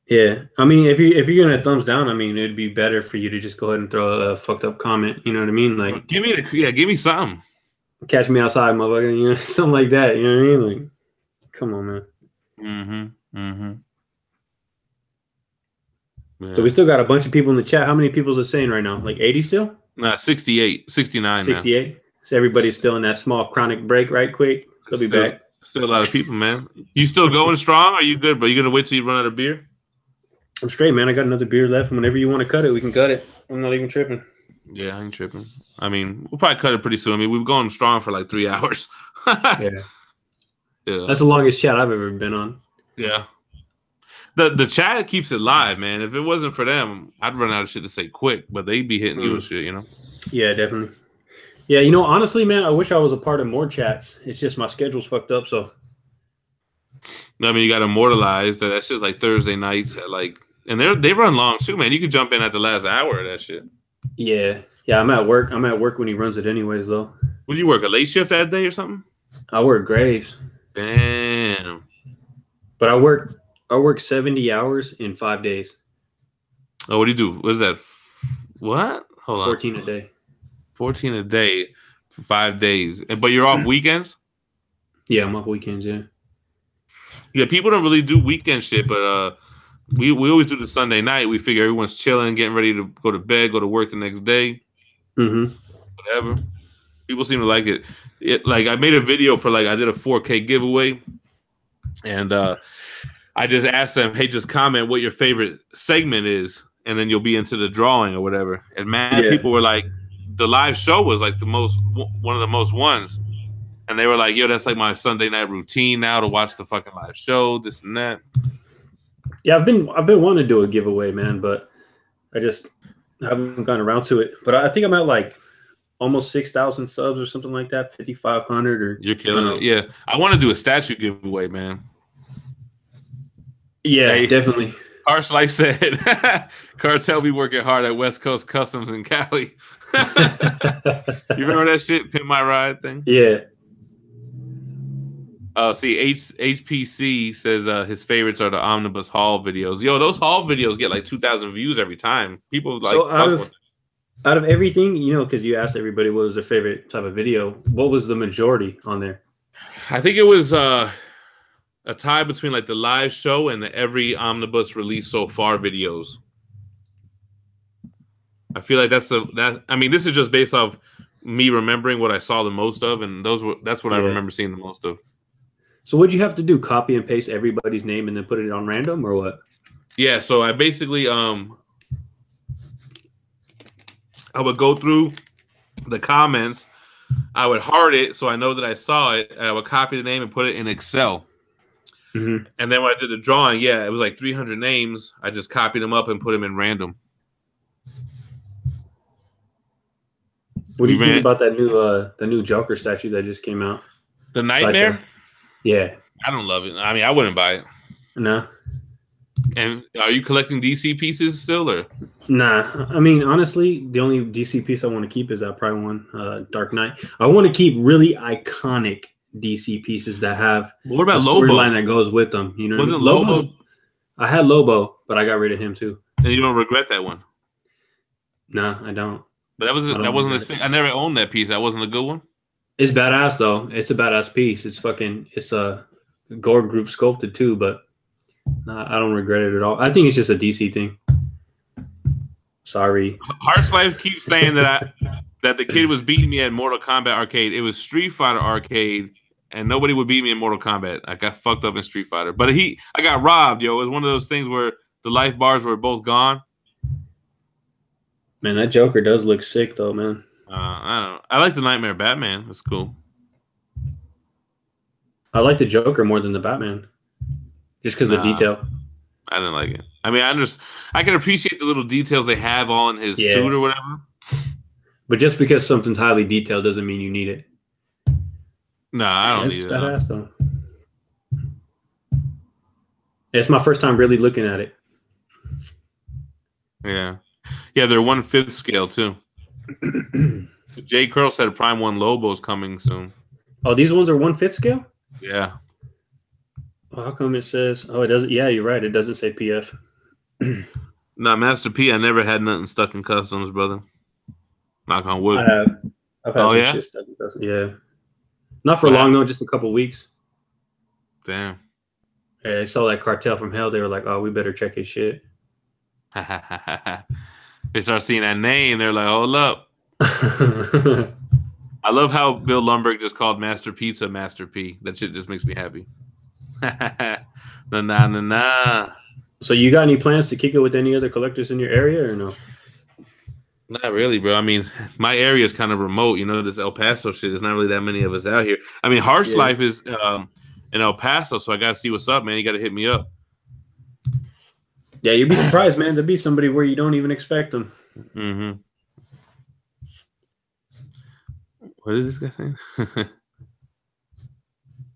Yeah, I mean, if you're gonna thumbs down, I mean, it'd be better for you to just go ahead and throw a fucked up comment. You know what I mean? Like, Give me something. catch me outside, motherfucker. You know, something like that. You know what I mean? Like, come on, man. Yeah. So we still got a bunch of people in the chat. How many people's it saying right now? Like 80 still? Nah, 68, 69 now. 68. So everybody's still in that small chronic break, right? Quick, they'll be back. Still a lot of people, man. You still going strong? Are you good? But you gonna wait till you run out of beer? I'm straight, man. I got another beer left. Whenever you want to cut it, we can cut it. I'm not even tripping. Yeah, I ain't tripping. I mean, we'll probably cut it pretty soon. I mean, we've gone strong for like 3 hours. Yeah. Yeah. That's the longest chat I've ever been on. Yeah. The chat keeps it live, man. If it wasn't for them, I'd run out of shit to say quick, but they'd be hitting you with shit, you know? Yeah, definitely. Yeah, you know, honestly, man, I wish I was a part of more chats. It's just my schedule's fucked up, so. I mean, you got Immortalized. That's just like Thursday nights at like, and they run long too, man. You could jump in at the last hour of that shit. Yeah. Yeah, I'm at work. I'm at work when he runs it anyways, though. Would you work a late shift that day or something? I work graves. Damn. But I work 70 hours in 5 days. Oh, what do you do? What is that? What? Hold on. 14 a day. 14 a day for 5 days. But you're off weekends? Yeah, I'm off weekends, yeah. Yeah, people don't really do weekend shit, but we always do the Sunday night. We figure everyone's chilling, getting ready to go to bed, go to work the next day. Whatever. People seem to like it. Like I made a video for I did a 4K giveaway, and I just asked them, hey, just comment what your favorite segment is, and then you'll be into the drawing or whatever. And people were like, the live show was like one of the most ones. And they were like, yo, that's like my Sunday night routine now to watch the fucking live show, this and that. Yeah, I've been wanting to do a giveaway, man, but I just haven't gotten around to it. But I think I'm at like almost 6,000 subs or something like that, 5,500 or. You're killing it. Yeah, I want to do a statue giveaway, man. Yeah, hey, definitely. Harsh Life said, Cartel be working hard at West Coast Customs in Cali. You remember that shit, Pimp My Ride thing? Yeah. See, HPC says his favorites are the Omnibus Haul videos. Yo, those haul videos get like 2,000 views every time. People like. So out of everything, you know, because you asked everybody what was their favorite type of video, what was the majority on there? I think it was a tie between like the live show and the every Omnibus release so far videos. I feel like I mean, this is just based off me remembering what I saw the most of, and that's what I remember seeing the most of. So what'd you have to do? Copy and paste everybody's name and then put it on random, or what? Yeah, so I basically I would go through the comments, I would heart it so I know that I saw it, and I would copy the name and put it in Excel. And then when I did the drawing, it was like 300 names. I just copied them up and put them in random. What do you think about that new Joker statue that just came out? The Nightmare? Sideshow? Yeah. I don't love it. I mean, I wouldn't buy it. No. And are you collecting DC pieces still, or? Nah. I mean, honestly, the only DC piece I want to keep is that Prime one, Dark Knight. I want to keep really iconic DC pieces that have what about a Lobo? Storyline that goes with them. You know, wasn't Lobo? I had Lobo, but I got rid of him too. And you don't regret that one? No, I don't. But that wasn't his thing. I never owned that piece. That wasn't a good one. It's badass though. It's a badass piece. It's a Goro group sculpted too, but I don't regret it at all. I think it's just a DC thing. Sorry. Heart's Life keeps saying that that the kid was beating me at Mortal Kombat Arcade. It was Street Fighter Arcade, and nobody would beat me in Mortal Kombat. I got fucked up in Street Fighter, but I got robbed, yo. It was one of those things where the life bars were both gone. Man, that Joker does look sick though, man. I don't know. I like the Nightmare Batman. That's cool. I like the Joker more than the Batman, just because of the detail. I didn't like it. I mean, I can appreciate the little details they have on his suit or whatever. But just because something's highly detailed doesn't mean you need it. No, I don't need it. Badass though. It's my first time really looking at it. Yeah, they're 1/5 scale too. J. Curl said Prime 1 Lobo's coming soon. Oh, these ones are 1/5 scale? Yeah. Well, how come it says? Oh, it doesn't. Yeah, you're right. It doesn't say PF. Nah, Master P, I never had nothing stuck in customs, brother. Knock on wood. I have. I've had some yeah? shit stuck in customs. Yeah. Not for long, though, just a couple weeks. Damn. Yeah, they saw that Cartel from hell. They were like, oh, we better check his shit. They start seeing that name. They're like, hold up. I love how Bill Lumberg just called Master Pizza Master P. That shit just makes me happy. Nah. So you got any plans to kick it with any other collectors in your area or no? Not really, bro. I mean, my area is kind of remote. You know, this El Paso shit. There's not really that many of us out here. I mean, Harsh Life is in El Paso, so I got to see what's up, man. You got to hit me up. Yeah, you'd be surprised, man. There'd be somebody where you don't even expect them. Mm-hmm. What is this guy saying?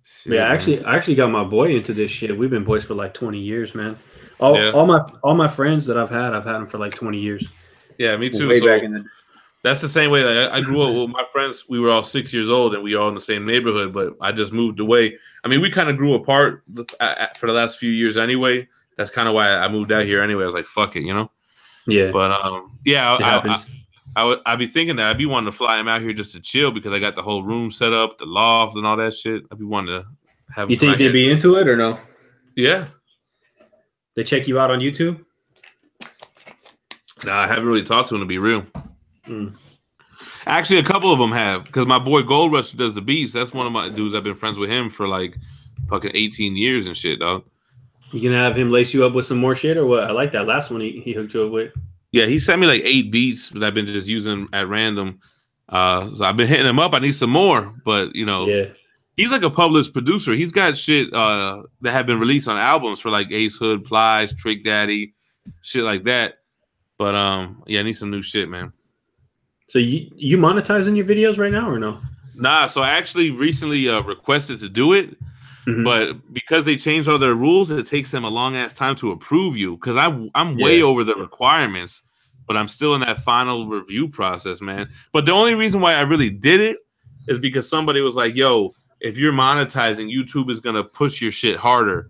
Shit, yeah, I actually got my boy into this shit. We've been boys for like 20 years, man. All my friends that I've had them for like 20 years. Yeah, me too. Way so back in the that's the same way. Like, I grew up with my friends. We were all 6 years old, and we were all in the same neighborhood. But I just moved away. I mean, we kind of grew apart for the last few years anyway. That's kind of why I moved out here anyway. I was like, fuck it, you know? Yeah. But, yeah, I'd be thinking that. I'd be wanting to fly him out here just to chill because I got the whole room set up, the loft and all that shit. I'd be wanting to have. You think they'd be into it or no? Yeah. They check you out on YouTube? Nah, I haven't really talked to him, to be real. Actually, a couple of them have, because my boy Gold Rush does the beats. That's one of my dudes. I've been friends with him for like fucking 18 years and shit, dog. You gonna have him lace you up with some more shit or what? I like that last one he hooked you up with. Yeah, he sent me like 8 beats that I've been just using at random. So I've been hitting him up. I need some more, but you know, yeah, he's like a published producer. He's got shit that have been released on albums for like Ace Hood, Plies, Trick Daddy, shit like that. But yeah, I need some new shit, man. So you monetizing your videos right now or no? Nah, so I actually recently requested to do it, but because they changed all their rules, it takes them a long ass time to approve you. Because I'm way over the requirements, but I'm still in that final review process, man. But the only reason why I really did it is because somebody was like, "Yo, if you're monetizing, YouTube is gonna push your shit harder."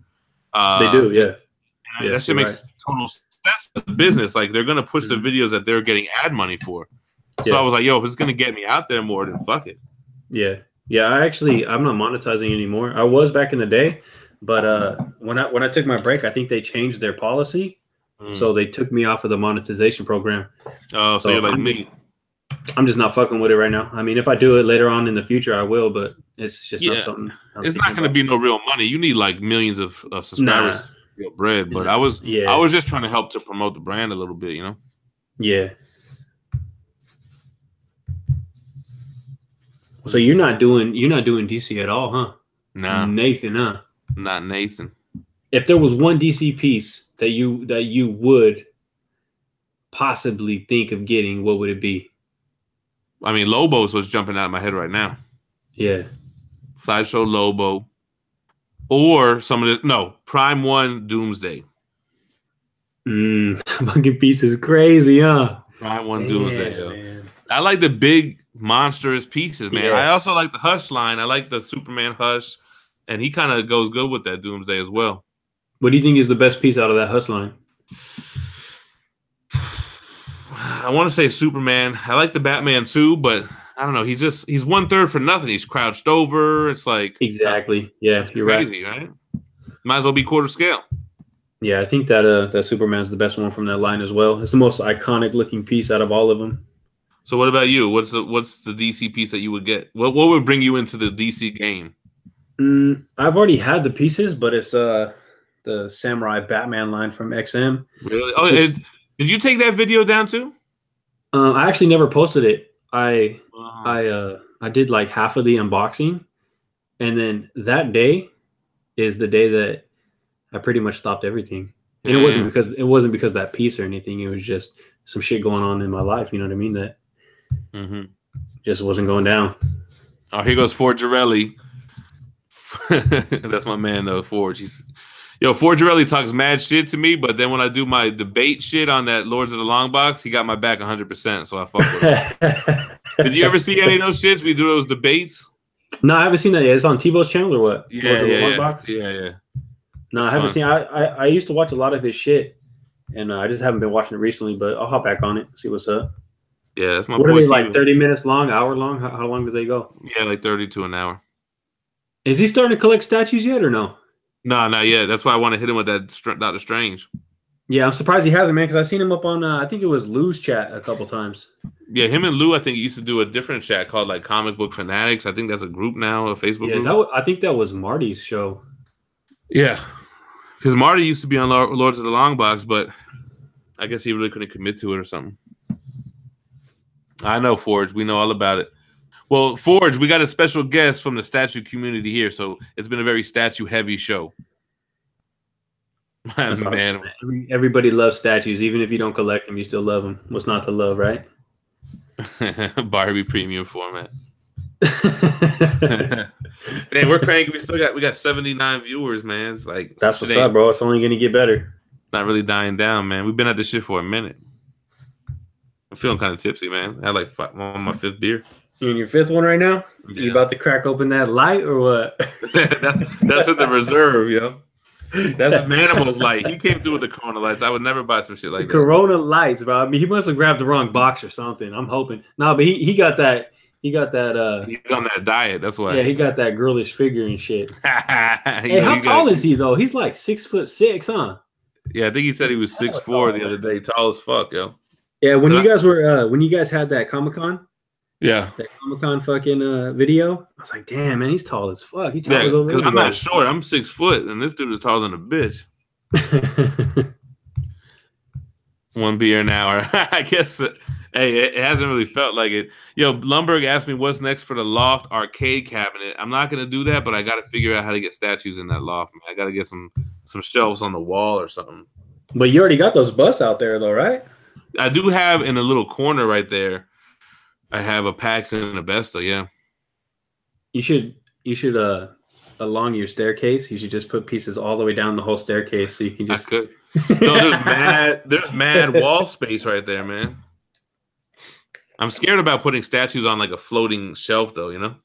They do, yeah. And that shit makes total sense. That's the business. Like they're gonna push the videos that they're getting ad money for. So I was like, yo, if it's gonna get me out there more, then fuck it. Yeah. Yeah, I'm not monetizing anymore. I was back in the day, but when I took my break, I think they changed their policy. So they took me off of the monetization program. Oh, so you're like me. I'm just not fucking with it right now. I mean, if I do it later on in the future, I will, but it's just not something. It's not gonna be no real money. You need like millions of subscribers to get bread. But I was just trying to help to promote the brand a little bit, you know? Yeah. So you're not doing DC at all, huh? Nah. Nathan, huh? Not Nathan. If there was one DC piece that you would possibly think of getting, what would it be? I mean, Lobo's what's jumping out of my head right now. Yeah. Sideshow Lobo. Or Prime 1 Doomsday. Fucking piece is crazy, huh? Prime 1 Doomsday, yo. I like the big monstrous pieces, man. Yeah. I also like the Hush line. I like the Superman Hush, and he kind of goes good with that Doomsday as well. What do you think is the best piece out of that Hush line? I want to say Superman. I like the Batman too, but I don't know. He's 1/3 for nothing. He's crouched over. It's like exactly. Yeah, you're crazy, right? Might as well be quarter scale. Yeah, I think that Superman's the best one from that line as well. It's the most iconic looking piece out of all of them. So what about you? What's the DC piece that you would get? What would bring you into the DC game? I've already had the pieces, but it's the Samurai Batman line from XM. Really? Oh, did you take that video down too? I actually never posted it. I did like half of the unboxing, and then that day is the day that I pretty much stopped everything. And it wasn't because of that piece or anything. It was just some shit going on in my life. You know what I mean? That just wasn't going down. Oh, here goes Forgerelli. That's my man, though, Forge. Forgerelli talks mad shit to me, but then when I do my debate shit on that Lords of the Long Box, he got my back 100%, so I fuck with him. Did you ever see any of those shits? We do those debates? No, I haven't seen that yet. It's on Tebow's channel or what? Yeah. No, I haven't seen. I used to watch a lot of his shit, and I just haven't been watching it recently. But I'll hop back on it, see what's up. Yeah, that's my What boy. are they like? 30 minutes long, hour long? How long do they go? Yeah, like 30 to an hour. Is he starting to collect statues yet or no? No, not yet. That's why I want to hit him with that Doctor Strange. Yeah, I'm surprised he hasn't, man, because I've seen him up on, I think it was Lou's chat a couple times. Yeah, him and Lou, I think, used to do a different chat called like Comic Book Fanatics. I think that's a group now, a Facebook group. I think that was Marty's show. Yeah, because Marty used to be on Lords of the Long Box, but I guess he really couldn't commit to it or something. I know, Forge. We know all about it. Well, Forge, we got a special guest from the statue community here, so it's been a very statue-heavy show. Man, everybody loves statues. Even if you don't collect them, you still love them. What's not to love, right? Barbie premium format. Man, we're cranky. We got 79 viewers, man. It's like that's what's up, bro. It's only gonna get better. Not really dying down, man. We've been at this shit for a minute. I'm feeling kind of tipsy, man. I had like on my 5th beer. You in your 5th one right now? Yeah. You about to crack open that light or what? that's in the reserve, yo. That's Manimal's light. He came through with the Corona lights. I would never buy some shit like that. Corona lights, bro. I mean, he must have grabbed the wrong box or something. I'm hoping. No, but he got that. He got that. He's on that diet. That's why. Yeah, he got that girlish figure and shit. Hey, how tall is he though? He's like 6'6", huh? Yeah, I think he said he was 6'4" the other day. Tall as fuck, yo. Yeah, when you guys had that Comic-Con. Yeah, that Comic-Con fucking video. I was like, damn, man, he's tall as fuck. He towers over. Because I'm not short. I'm 6 foot, and this dude is taller than a bitch. 1 beer an hour. I guess. Hey, it hasn't really felt like it. Yo, Lumberg asked me what's next for the loft arcade cabinet. I'm not gonna do that, but I got to figure out how to get statues in that loft. Man. I got to get some shelves on the wall or something. But you already got those busts out there, though, right? I do have in a little corner right there. I have a Pax and a Besta, yeah. You should along your staircase, you should just put pieces all the way down the whole staircase so you can just. I could. No, there's mad wall space right there, man. I'm scared about putting statues on like a floating shelf, though. You know.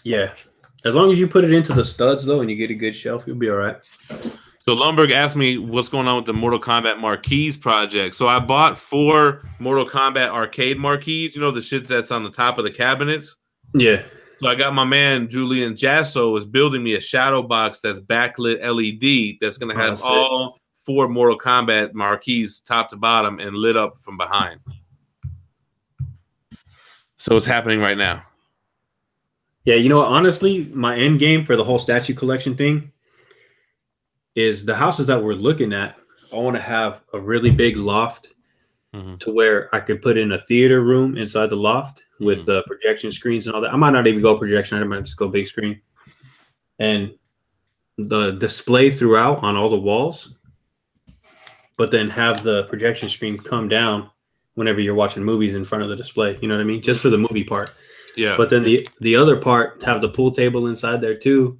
Yeah, as long as you put it into the studs though, and you get a good shelf, you'll be all right. So Lumberg asked me what's going on with the Mortal Kombat marquees project. So I bought 4 Mortal Kombat arcade marquees. You know, the shit that's on the top of the cabinets? Yeah. So I got my man, Julian Jasso, is building me a shadow box that's backlit LED that's going to have all 4 Mortal Kombat marquees top to bottom and lit up from behind. So it's happening right now. Yeah, you know what? Honestly, my end game for the whole statue collection thing is the houses that we're looking at. I want to have a really big loft to where I could put in a theater room inside the loft with projection screens and all that. I might not even go projection. I might just go big screen. And the display throughout on all the walls, but then have the projection screen come down whenever you're watching movies in front of the display. You know what I mean? Just for the movie part. Yeah. But then the other part, have the pool table inside there too,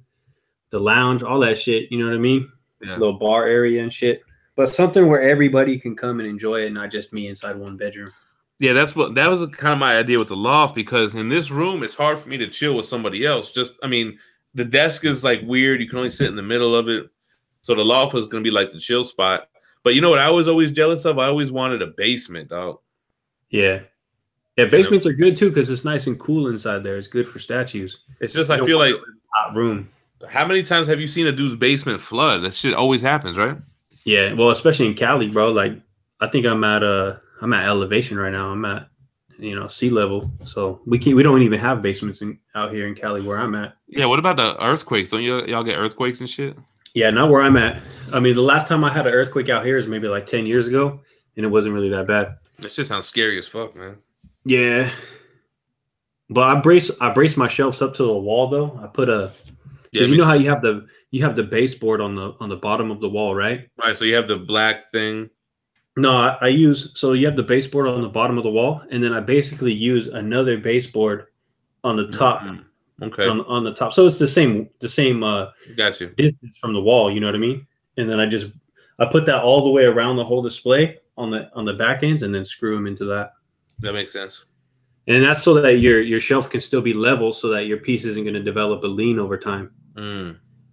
the lounge, all that shit. You know what I mean? Yeah. Little bar area and shit. But something where everybody can come and enjoy it, not just me inside one bedroom. Yeah, that was kind of my idea with the loft, because in this room it's hard for me to chill with somebody else. The desk is like weird. You can only sit in the middle of it. So the loft was gonna be like the chill spot. But you know what I was always jealous of? I always wanted a basement, dog. Yeah. Yeah, basements are good too because it's nice and cool inside there. It's good for statues. It's just I feel like hot room. How many times have you seen a dude's basement flood? That shit always happens, right? Yeah, well, especially in Cali, bro. Like, I think I'm at elevation right now. I'm at sea level, so we don't even have basements out here in Cali where I'm at. Yeah, what about the earthquakes? Don't y'all get earthquakes and shit? Yeah, not where I'm at. I mean, the last time I had an earthquake out here is maybe like 10 years ago, and it wasn't really that bad. That shit sounds scary as fuck, man. Yeah, but I brace my shelves up to the wall though. I put because you know how you have the baseboard on the bottom of the wall, right? Right. So you have the black thing. No, so you have the baseboard on the bottom of the wall, and then I basically use another baseboard on the top. Okay. On the top, so it's the same. Got you. Distance from the wall. You know what I mean? And then I put that all the way around the whole display on the back ends, and then screw them into that. That makes sense. And that's so that your shelf can still be level, so that your piece isn't going to develop a lean over time.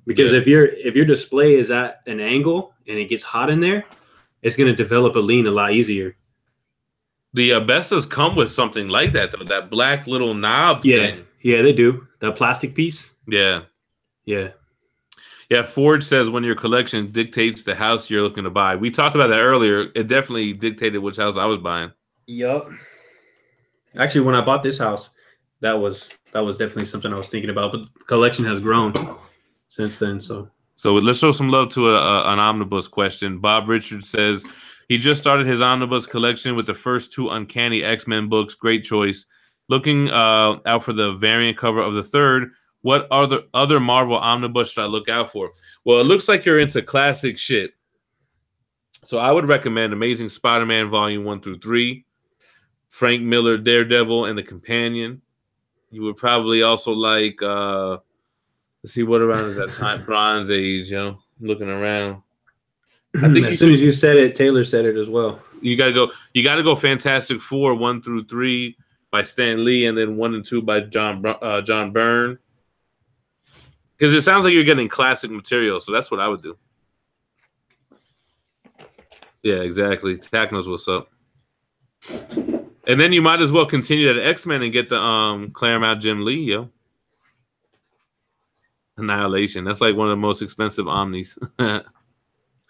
Because if your display is at an angle and it gets hot in there, it's going to develop a lean a lot easier. The Bestas come with something like that, though. That black little knob thing. Yeah, they do. The plastic piece. Yeah. Yeah. Yeah, Ford says when your collection dictates the house you're looking to buy. We talked about that earlier. It definitely dictated which house I was buying. Yup. Actually, when I bought this house, that was definitely something I was thinking about. But the collection has grown since then. So let's show some love to an omnibus question. Bob Richards says he just started his omnibus collection with the first 2 Uncanny X-Men books. Great choice. Looking out for the variant cover of the third. What other Marvel omnibus should I look out for? Well, it looks like you're into classic shit. So I would recommend Amazing Spider-Man Volume 1 through 3, Frank Miller Daredevil and the Companion. You would probably also like, let's see, what around is that time? Bronze Age, I'm looking around. I think as soon as you said it, Taylor said it as well. You gotta go Fantastic Four 1 through 3 by Stan Lee, and then 1 and 2 by John Byrne. Because it sounds like you're getting classic material, so that's what I would do. Yeah, exactly. Tack knows what's up. And then you might as well continue that X-Men and get the Claremont Jim Lee, yo. Annihilation. That's like one of the most expensive omnis.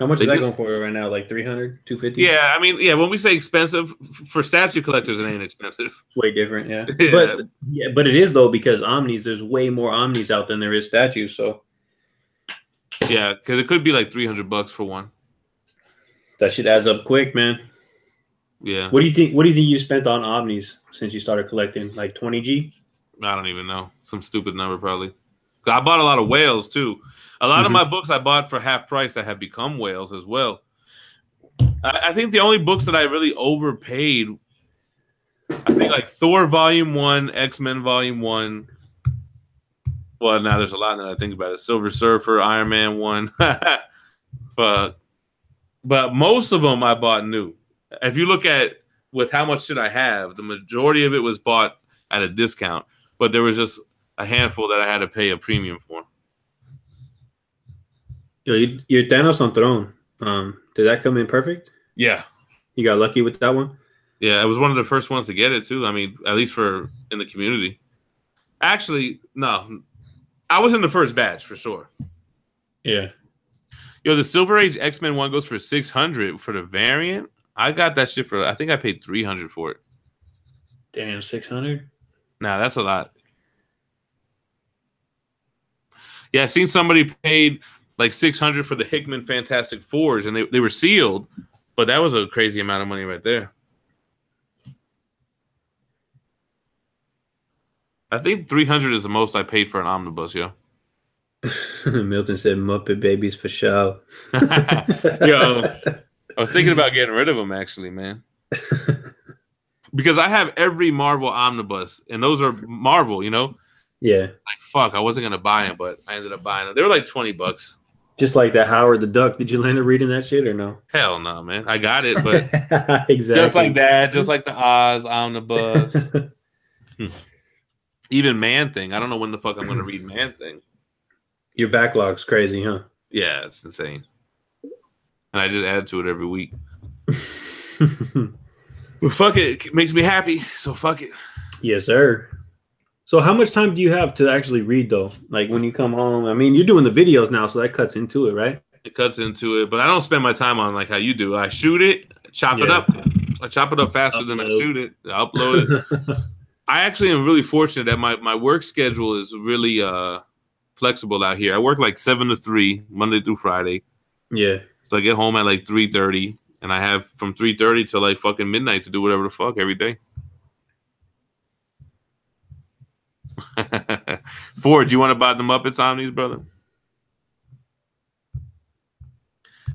How much is that going for right now? Like 300, 250? Yeah, I mean, when we say expensive, for statue collectors, it ain't expensive. Way different, yeah. But it is, though, because omnis, there's way more omnis out than there is statues, so. Yeah, because it could be like $300 for one. That shit adds up quick, man. Yeah. What do you think you spent on omnis since you started collecting? Like 20G? I don't even know. Some stupid number, probably. I bought a lot of whales, too. A lot of my books I bought for half price that have become whales as well. I think the only books that I really overpaid, I think like Thor Volume 1, X-Men Volume 1. Well, now there's a lot that I think about it. Silver Surfer, Iron Man 1. But most of them I bought new. If you look at with how much shit I have, the majority of it was bought at a discount. But there was just a handful that I had to pay a premium for. Yo, your Thanos on Throne, did that come in perfect? Yeah. You got lucky with that one? Yeah, I was one of the first ones to get it, too. I mean, at least in the community. Actually, no. I was in the first batch, for sure. Yeah. Yo, the Silver Age X-Men one goes for $600 for the variant. I got that shit I think I paid $300 for it. Damn, $600? Nah, that's a lot. Yeah, I seen somebody paid like $600 for the Hickman Fantastic Fours, and they were sealed, but that was a crazy amount of money right there. I think $300 is the most I paid for an omnibus, yo. Milton said Muppet Babies for show. Yo, I was thinking about getting rid of them, actually, man. Because I have every Marvel omnibus, and those are Marvel, Yeah. Like, fuck, I wasn't going to buy them, but I ended up buying them. They were like $20. Just like that Howard the Duck. Did you land up reading that shit or no? Hell no, man. I got it, but exactly. Just like that, just like the Oz omnibus. Even Man-Thing. I don't know when the fuck I'm going to read Man-Thing. Your backlog's crazy, huh? Yeah, it's insane. And I just add to it every week. Well, fuck it. It makes me happy, so fuck it. Yes, sir. So how much time do you have to actually read, though? Like when you come home? I mean, you're doing the videos now, so that cuts into it, right? It cuts into it, but I don't spend my time on like how you do. I shoot it, chop it up. I chop it up faster than I shoot it. I upload it. I actually am really fortunate that my work schedule is really flexible out here. I work like 7 to 3, Monday through Friday. Yeah. So I get home at like 3:30, and I have from 3:30 to like fucking midnight to do whatever the fuck every day. Ford, you want to buy the Muppets Omnis, brother?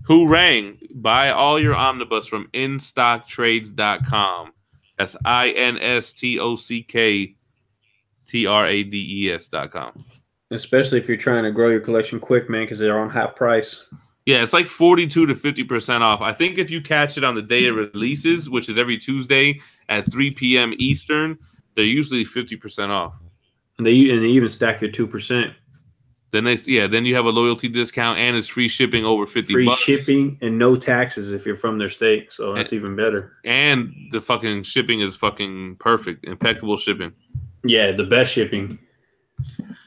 Who rang? Buy all your omnibus from instocktrades.com. That's INSTOCKTRADES.com. Especially if you're trying to grow your collection quick, man, because they're on half price. Yeah, it's like 42 to 50% off. I think if you catch it on the day it releases, which is every Tuesday at 3 p.m. Eastern, they're usually 50% off. And they even stack your 2%. Then then you have a loyalty discount and it's free shipping over $50. Free shipping and no taxes if you're from their state. So that's even better. And the fucking shipping is fucking perfect, impeccable shipping. Yeah, the best shipping.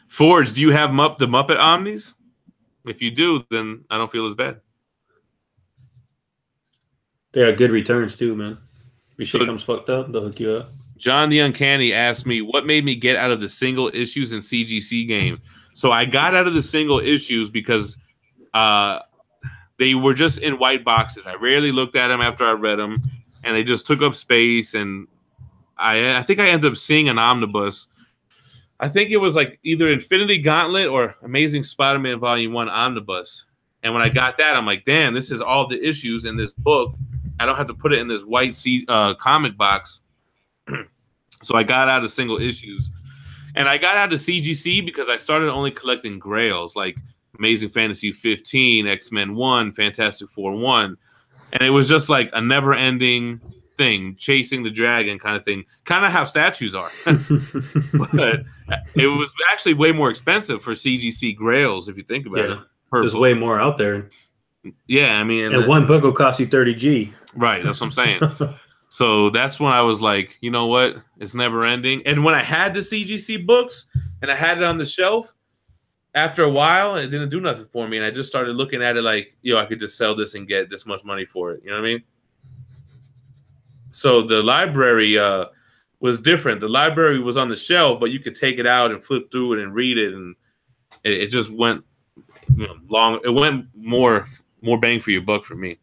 Forge, do you have the Muppet Omnis? If you do, then I don't feel as bad. They got good returns too, man. If shit comes fucked up, they'll hook you up. John the Uncanny asked me, what made me get out of the single issues in CGC game? So I got out of the single issues because they were just in white boxes. I rarely looked at them after I read them, and they just took up space. And I think I ended up seeing an omnibus. I think it was like either Infinity Gauntlet or Amazing Spider-Man Volume 1 omnibus. And when I got that, I'm like, damn, this is all the issues in this book. I don't have to put it in this white comic box. So I got out of single issues. And I got out of CGC because I started only collecting grails like Amazing Fantasy 15, X-Men 1, Fantastic Four 1. And it was just like a never-ending thing, chasing the dragon kind of thing. Kind of how statues are. But it was actually way more expensive for CGC grails if you think about it. There's way more out there. Yeah, I mean... And one book will cost you $30G. Right, that's what I'm saying. So that's when I was like, you know what? It's never ending. And when I had the CGC books and I had it on the shelf, after a while, it didn't do nothing for me. And I just started looking at it like, I could just sell this and get this much money for it. You know what I mean? So the library was different. The library was on the shelf, but you could take it out and flip through it and read it. And it just went long. It went more bang for your buck for me.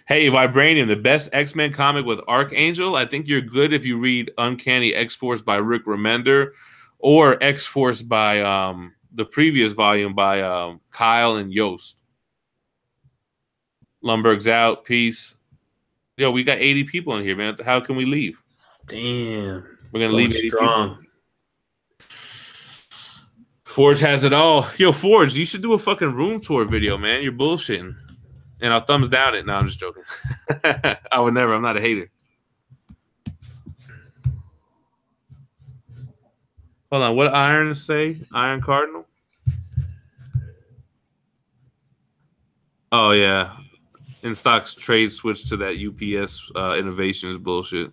Hey, Vibranium, the best X-Men comic with Archangel. I think you're good if you read Uncanny X-Force by Rick Remender or X-Force by the previous volume by Kyle and Yost. Lumberg's out. Peace. Yo, we got 80 people in here, man. How can we leave? Damn. We're going to leave strong. Forge has it all. Yo, Forge, you should do a fucking room tour video, man. You're bullshitting. And I'll thumbs down it. No, I'm just joking. I would never. I'm not a hater. Hold on. What did Iron say? Iron Cardinal? Oh, yeah. In stocks trade switch to that UPS innovation is bullshit.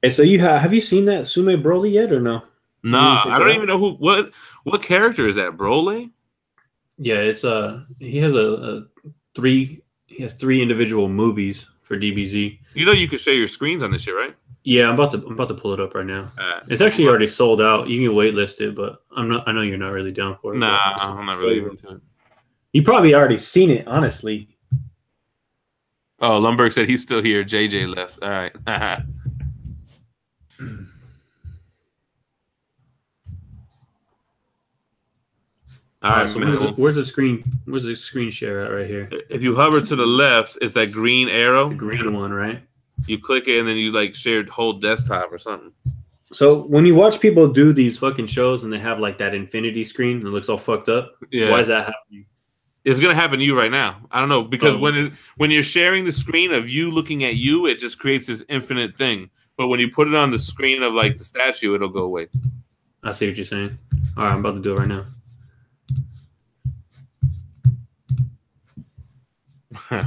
And so have you seen that Sume Broly yet or no? Nah, I don't even know what character is that, Broly? Yeah, it's he has He has 3 individual movies for DBZ. You can share your screens on this shit, right? Yeah, I'm about to pull it up right now. It's actually already sold out. You can waitlist it, but I know you're not really down for it. Nah, I'm not really into it. You probably already seen it, honestly. Oh, Lumberg said he's still here. JJ left. All right. All right, so where's the screen? Where's the screen share at right here? If you hover to the left, it's that green arrow. The green one, right? You click it and then you like share whole desktop or something. So when you watch people do these fucking shows and they have like that infinity screen that looks all fucked up, why is that happening? It's gonna happen to you right now. I don't know because when you're sharing the screen of you looking at you, it just creates this infinite thing. But when you put it on the screen of like the statue, it'll go away. I see what you're saying. All right, I'm about to do it right now. All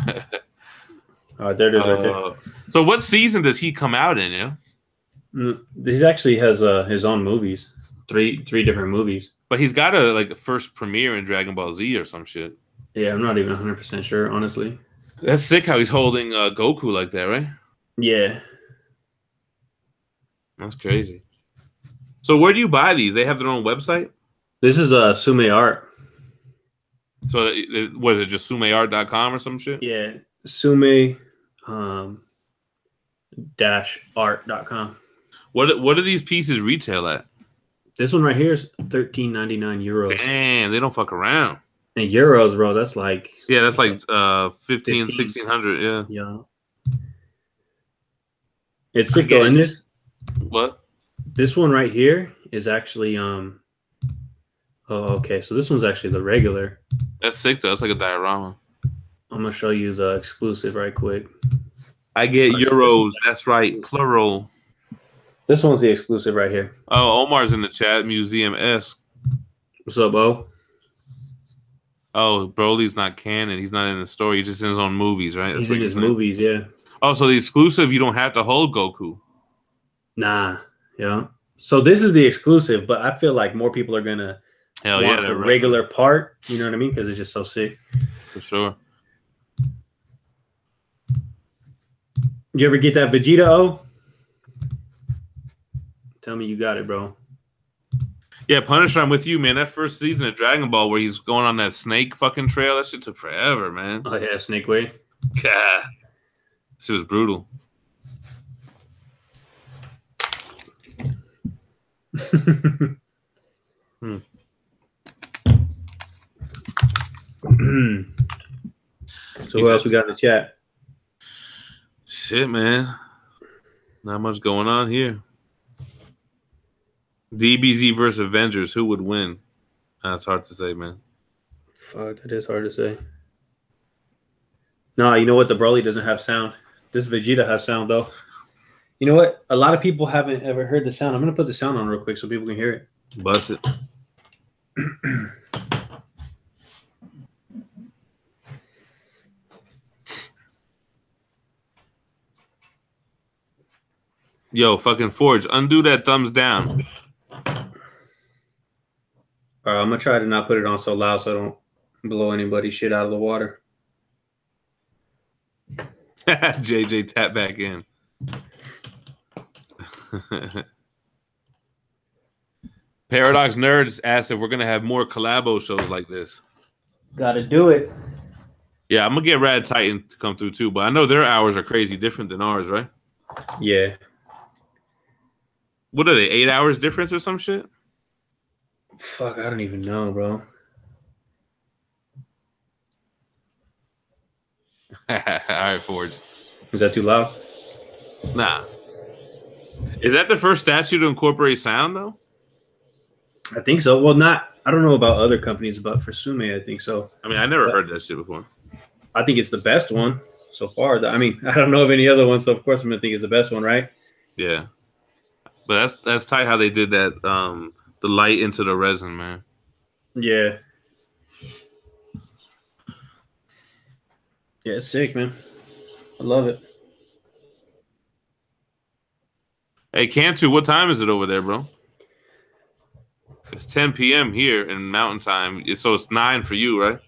right, there it is right there. So what season does he come out in? Yeah, he actually has his own movies, three different movies. But he's got a first premiere in Dragon Ball Z or some shit. Yeah, I'm not even 100% sure, honestly. That's sick how he's holding Goku like that, right? Yeah, that's crazy. So where do you buy these? They have their own website. This is Sume Art. So what is it? Just sumeart.com or some shit? Yeah, Sume art.com. What do these pieces retail at? This one right here is €13.99. Damn, they don't fuck around. And euros, bro, that's like... Yeah, that's like 1,600, yeah. Yeah. It's sick, though. And this... What? This one right here is actually... Oh, okay. So this one's actually the regular. That's sick, though. That's like a diorama. I'm going to show you the exclusive right quick. I get euros. That's right. Plural. This one's the exclusive right here. Oh, Omar's in the chat. Museum-esque. What's up, Bo? Oh, Broly's not canon. He's not in the story. He's just in his own movies, right? He's in his movies, yeah. Oh, so the exclusive, you don't have to hold Goku. Nah, yeah. So this is the exclusive, but I feel like more people are gonna want the regular part. You know what I mean? Because it's just so sick. For sure. Did you ever get that Vegeta O? Tell me you got it, bro. Yeah, Punisher, I'm with you, man. That first season of Dragon Ball where he's going on that snake fucking trail, that shit took forever, man. Oh, yeah, Snake Way. God. Shit was brutal. So what else we got in the chat? Shit, man. Not much going on here. DBZ versus Avengers. Who would win? That's hard to say, man. Fuck, that is hard to say. No, you know what? The Broly doesn't have sound. This Vegeta has sound, though. You know what? A lot of people haven't ever heard the sound. I'm going to put the sound on real quick so people can hear it. Bust it. Yo, fucking Forge, undo that thumbs down. I'm going to try to not put it on so loud so I don't blow anybody's shit out of the water. JJ, tap back in. Paradox Nerds asked if we're going to have more collabo shows like this. Got to do it. Yeah, I'm going to get Rad Titan to come through too, but I know their hours are crazy different than ours, right? Yeah. What are they, 8 hours difference or some shit? Fuck, I don't even know, bro. All right, Forge. Is that too loud? Nah. Is that the first statue to incorporate sound, though? I think so. Well, I don't know about other companies, but for Sume, I think so. I mean, I never heard that shit before. I think it's the best one so far. I mean, I don't know of any other one, so of course I'm going to think it's the best one, right? Yeah. But that's tight how they did that, the light into the resin, man. Yeah. Yeah, it's sick, man. I love it. Hey, Cantu, what time is it over there, bro? It's 10 p.m. here in Mountain Time, so it's 9 for you, right?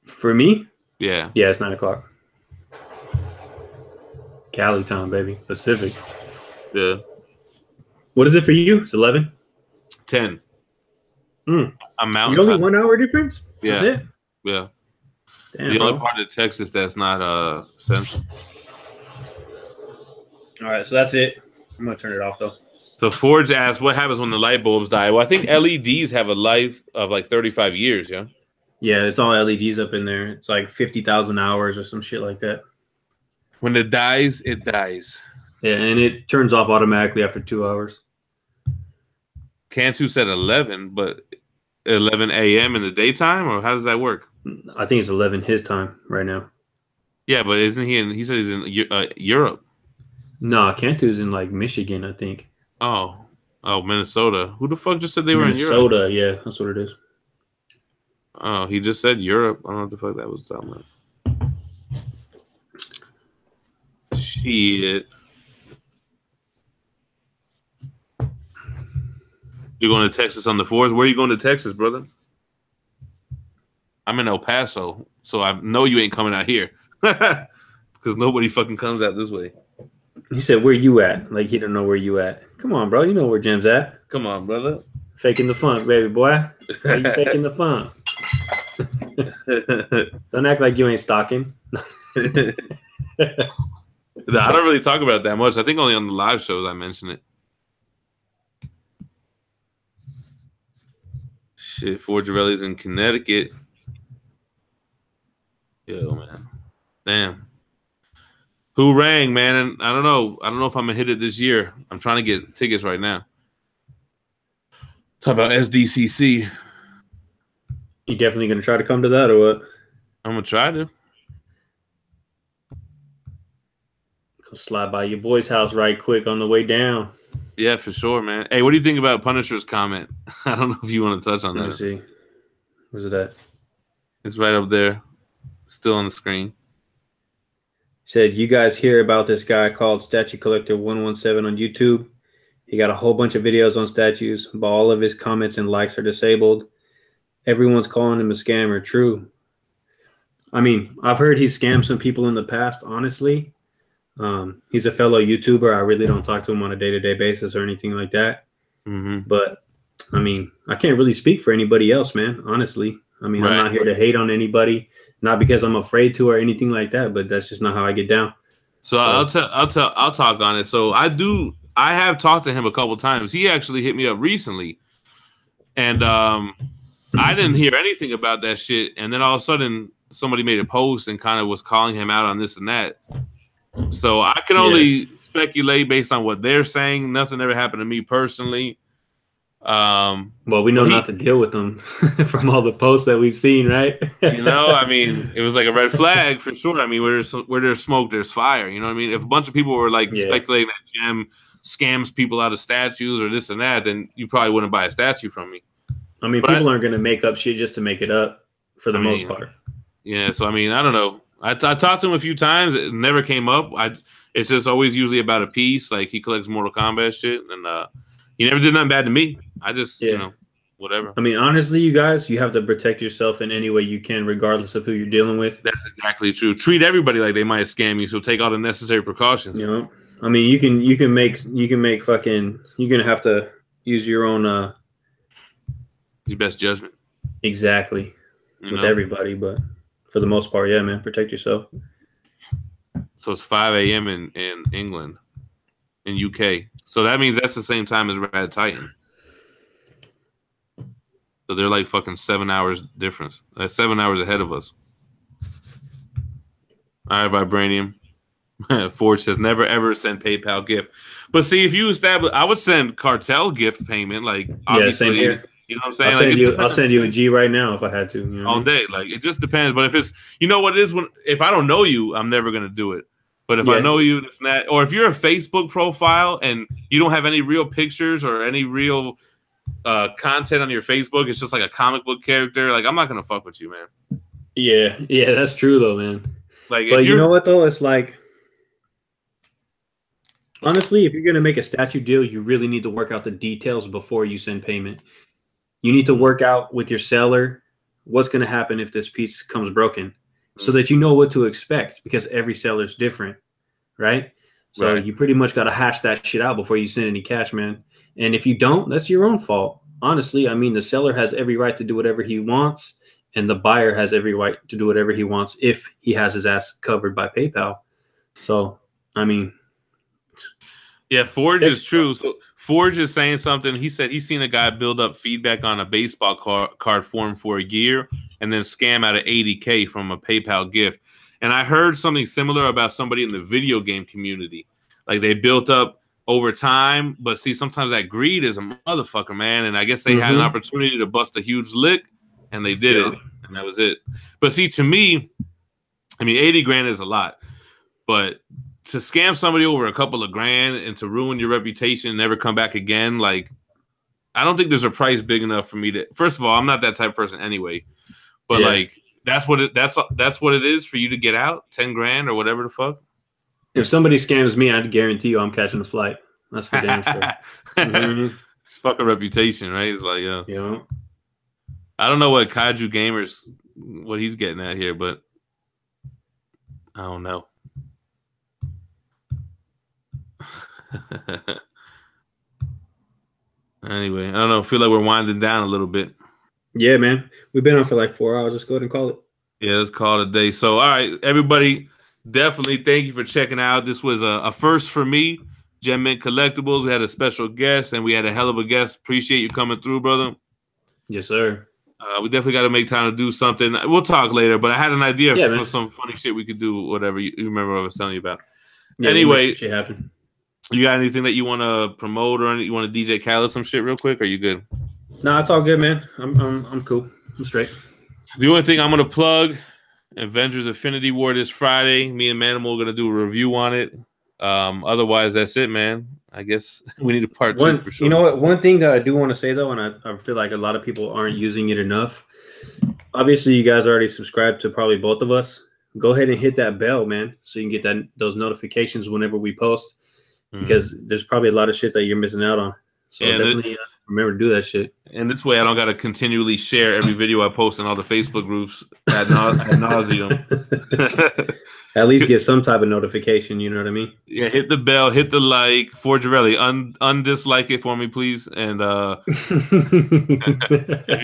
For me? Yeah. Yeah, it's 9 o'clock. Cali time, baby. Pacific. Yeah. What is it for you? It's 11? 10. I'm Mountain only Time. 1 hour difference? Yeah. That's it? Yeah. Damn, the only bro. part of Texas that's not central. All right, so that's it. I'm going to turn it off, though. So Forge asked, what happens when the light bulbs die? Well, I think LEDs have a life of like 35 years, yeah? Yeah, it's all LEDs up in there. It's like 50,000 hours or some shit like that. When it dies, it dies. Yeah, and it turns off automatically after 2 hours. Cantu said 11, but 11 a.m. in the daytime, or how does that work? I think it's 11 his time right now. Yeah, but isn't he he said he's in Europe. No, Cantu's in like Michigan, I think. Oh, Minnesota. Who the fuck just said they were in Europe? Minnesota, yeah, that's what it is. Oh, he just said Europe. I don't know what the fuck that was talking about. Shit. You're going to Texas on the 4th? Where are you going to Texas, brother? I'm in El Paso, so I know you ain't coming out here. Because nobody fucking comes out this way. He said, where you at? Like, he don't know where you at. Come on, bro. You know where Jim's at. Come on, brother. Faking the funk, baby boy. Why you faking the funk? Don't act like you ain't stalking. I don't really talk about it that much. I think only on the live shows I mention it. Shit, Forgerelli's in Connecticut. Yo, man. Damn. Who rang, man? And I don't know. I don't know if I'm gonna hit it this year. I'm trying to get tickets right now. Talk about SDCC. You definitely gonna try to come to that or what? I'm gonna try to. Slide by your boy's house right quick on the way down. Yeah, for sure, man. Hey, what do you think about Punisher's comment? I don't know if you want to touch on Let me that. see. Where's it at? It's right up there, still on the screen. Said, you guys hear about this guy called Statue Collector 117 on YouTube? He got a whole bunch of videos on statues, but all of his comments and likes are disabled. Everyone's calling him a scammer. True. I mean, I've heard he's scammed some people in the past, honestly. He's a fellow YouTuber. I really don't talk to him on a day-to-day basis or anything like that. But, I mean, I can't really speak for anybody else, man, honestly. I mean, I'm not here to hate on anybody, not because I'm afraid to or anything like that, but that's just not how I get down. So I'll talk on it. So I have talked to him a couple times. He actually hit me up recently, and I didn't hear anything about that shit. And then all of a sudden, somebody made a post and kind of was calling him out on this and that. So I can only speculate based on what they're saying. Nothing ever happened to me personally. Well, we know not to deal with them from all the posts that we've seen, right? You know, I mean, it was like a red flag for sure. I mean, where there's smoke, there's fire. You know what I mean? If a bunch of people were like speculating that Gem scams people out of statues or this and that, then you probably wouldn't buy a statue from me. I mean, people aren't going to make up shit just to make it up for the most part. Yeah, so I mean, I don't know. I talked to him a few times. It never came up. It's just always usually about a piece. Like he collects Mortal Kombat shit, and he never did nothing bad to me. I just, you know, whatever. I mean, honestly, you guys, you have to protect yourself in any way you can, regardless of who you're dealing with. That's exactly true. Treat everybody like they might scam you, so take all the necessary precautions. You know, I mean, you can make fucking. You're gonna have to use your own your best judgment. Exactly, with everybody, but for the most part, yeah, man, protect yourself. So it's 5 a.m. in England, in UK. So that means that's the same time as Rad Titan. So they're like fucking 7 hours difference. That's 7 hours ahead of us. All right, Vibranium. Forge says never ever send PayPal gift. But see, if you establish, I would send Cartel gift payment. Like obviously, same here. You know what I'm saying? I'll send you a G right now if I had to. You know all day. Like it just depends. But if it's, you know what it is, if I don't know you, I'm never gonna do it. But if I know you, it's not. Or if you're a Facebook profile and you don't have any real pictures or any real content on your Facebook, it's just like a comic book character. Like I'm not gonna fuck with you, man. Yeah, that's true though, man. Like, but you know what though? It's like, honestly, if you're gonna make a statue deal, you really need to work out the details before you send payment. You need to work out with your seller what's gonna happen if this piece comes broken, so that you know what to expect, because every seller's different, right? So you pretty much got to hash that shit out before you send any cash, man. And if you don't, that's your own fault. Honestly, I mean, the seller has every right to do whatever he wants, and the buyer has every right to do whatever he wants if he has his ass covered by PayPal. So, I mean, yeah, Forge is true. So Forge is saying something. He said he's seen a guy build up feedback on a baseball card form for a year and then scam out of $80K from a PayPal gift. And I heard something similar about somebody in the video game community. Like they built up over time, but see, sometimes that greed is a motherfucker, man. And I guess they had an opportunity to bust a huge lick, and they did it, and that was it. But see, to me, I mean, 80 grand is a lot, but to scam somebody over a couple of grand and to ruin your reputation and never come back again, like, I don't think there's a price big enough for me to. First of all, I'm not that type of person anyway. But like, that's what it is for you to get out 10 grand or whatever the fuck. If somebody scams me, I'd guarantee you I'm catching a flight. That's for damn sure. It's fucking reputation, right? It's like, I don't know what Kaiju Gamers, what he's getting at here, but I don't know. Anyway, I don't know. I feel like we're winding down a little bit. Yeah, man. We've been on for like 4 hours. Let's go ahead and call it. Yeah, let's call it a day. So, all right, everybody, definitely thank you for checking out. This was a first for me. Gem Mint Collectibles. We had a special guest, and we had a hell of a guest. Appreciate you coming through, brother. Yes, sir. We definitely got to make time to do something. We'll talk later, but I had an idea for some funny shit we could do, whatever. You remember what I was telling you about. Yeah, anyway, shit happen. You got anything that you want to promote or anything? You want to DJ Khaled some shit real quick? Or are you good? No, it's all good, man. I'm cool. I'm straight. The only thing I'm gonna plug, Avengers Infinity War this Friday. Me and Manimal are gonna do a review on it. Otherwise, that's it, man. I guess we need a part 2 for sure. You know what? One thing that I do want to say though, and I feel like a lot of people aren't using it enough. Obviously, you guys already subscribed to probably both of us. Go ahead and hit that bell, man, so you can get those notifications whenever we post. Because there's probably a lot of shit that you're missing out on. So definitely remember to do that shit. And this way I don't got to continually share every video I post in all the Facebook groups ad nauseum. At least get some type of notification, you know what I mean? Yeah, hit the bell, hit the like. Forgerelli, undislike it for me, please. And if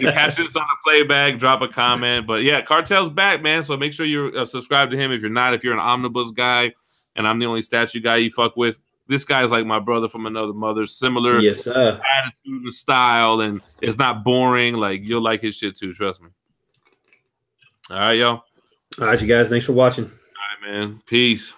you catch this on the playback, drop a comment. But yeah, Cartel's back, man. So make sure you're subscribed to him. If you're not, if you're an omnibus guy and I'm the only statue guy you fuck with, this guy's like my brother from another mother. Similar attitude and style, and it's not boring. Like, you'll like his shit too, trust me. All right, yo. All right, you guys. Thanks for watching. All right, man. Peace.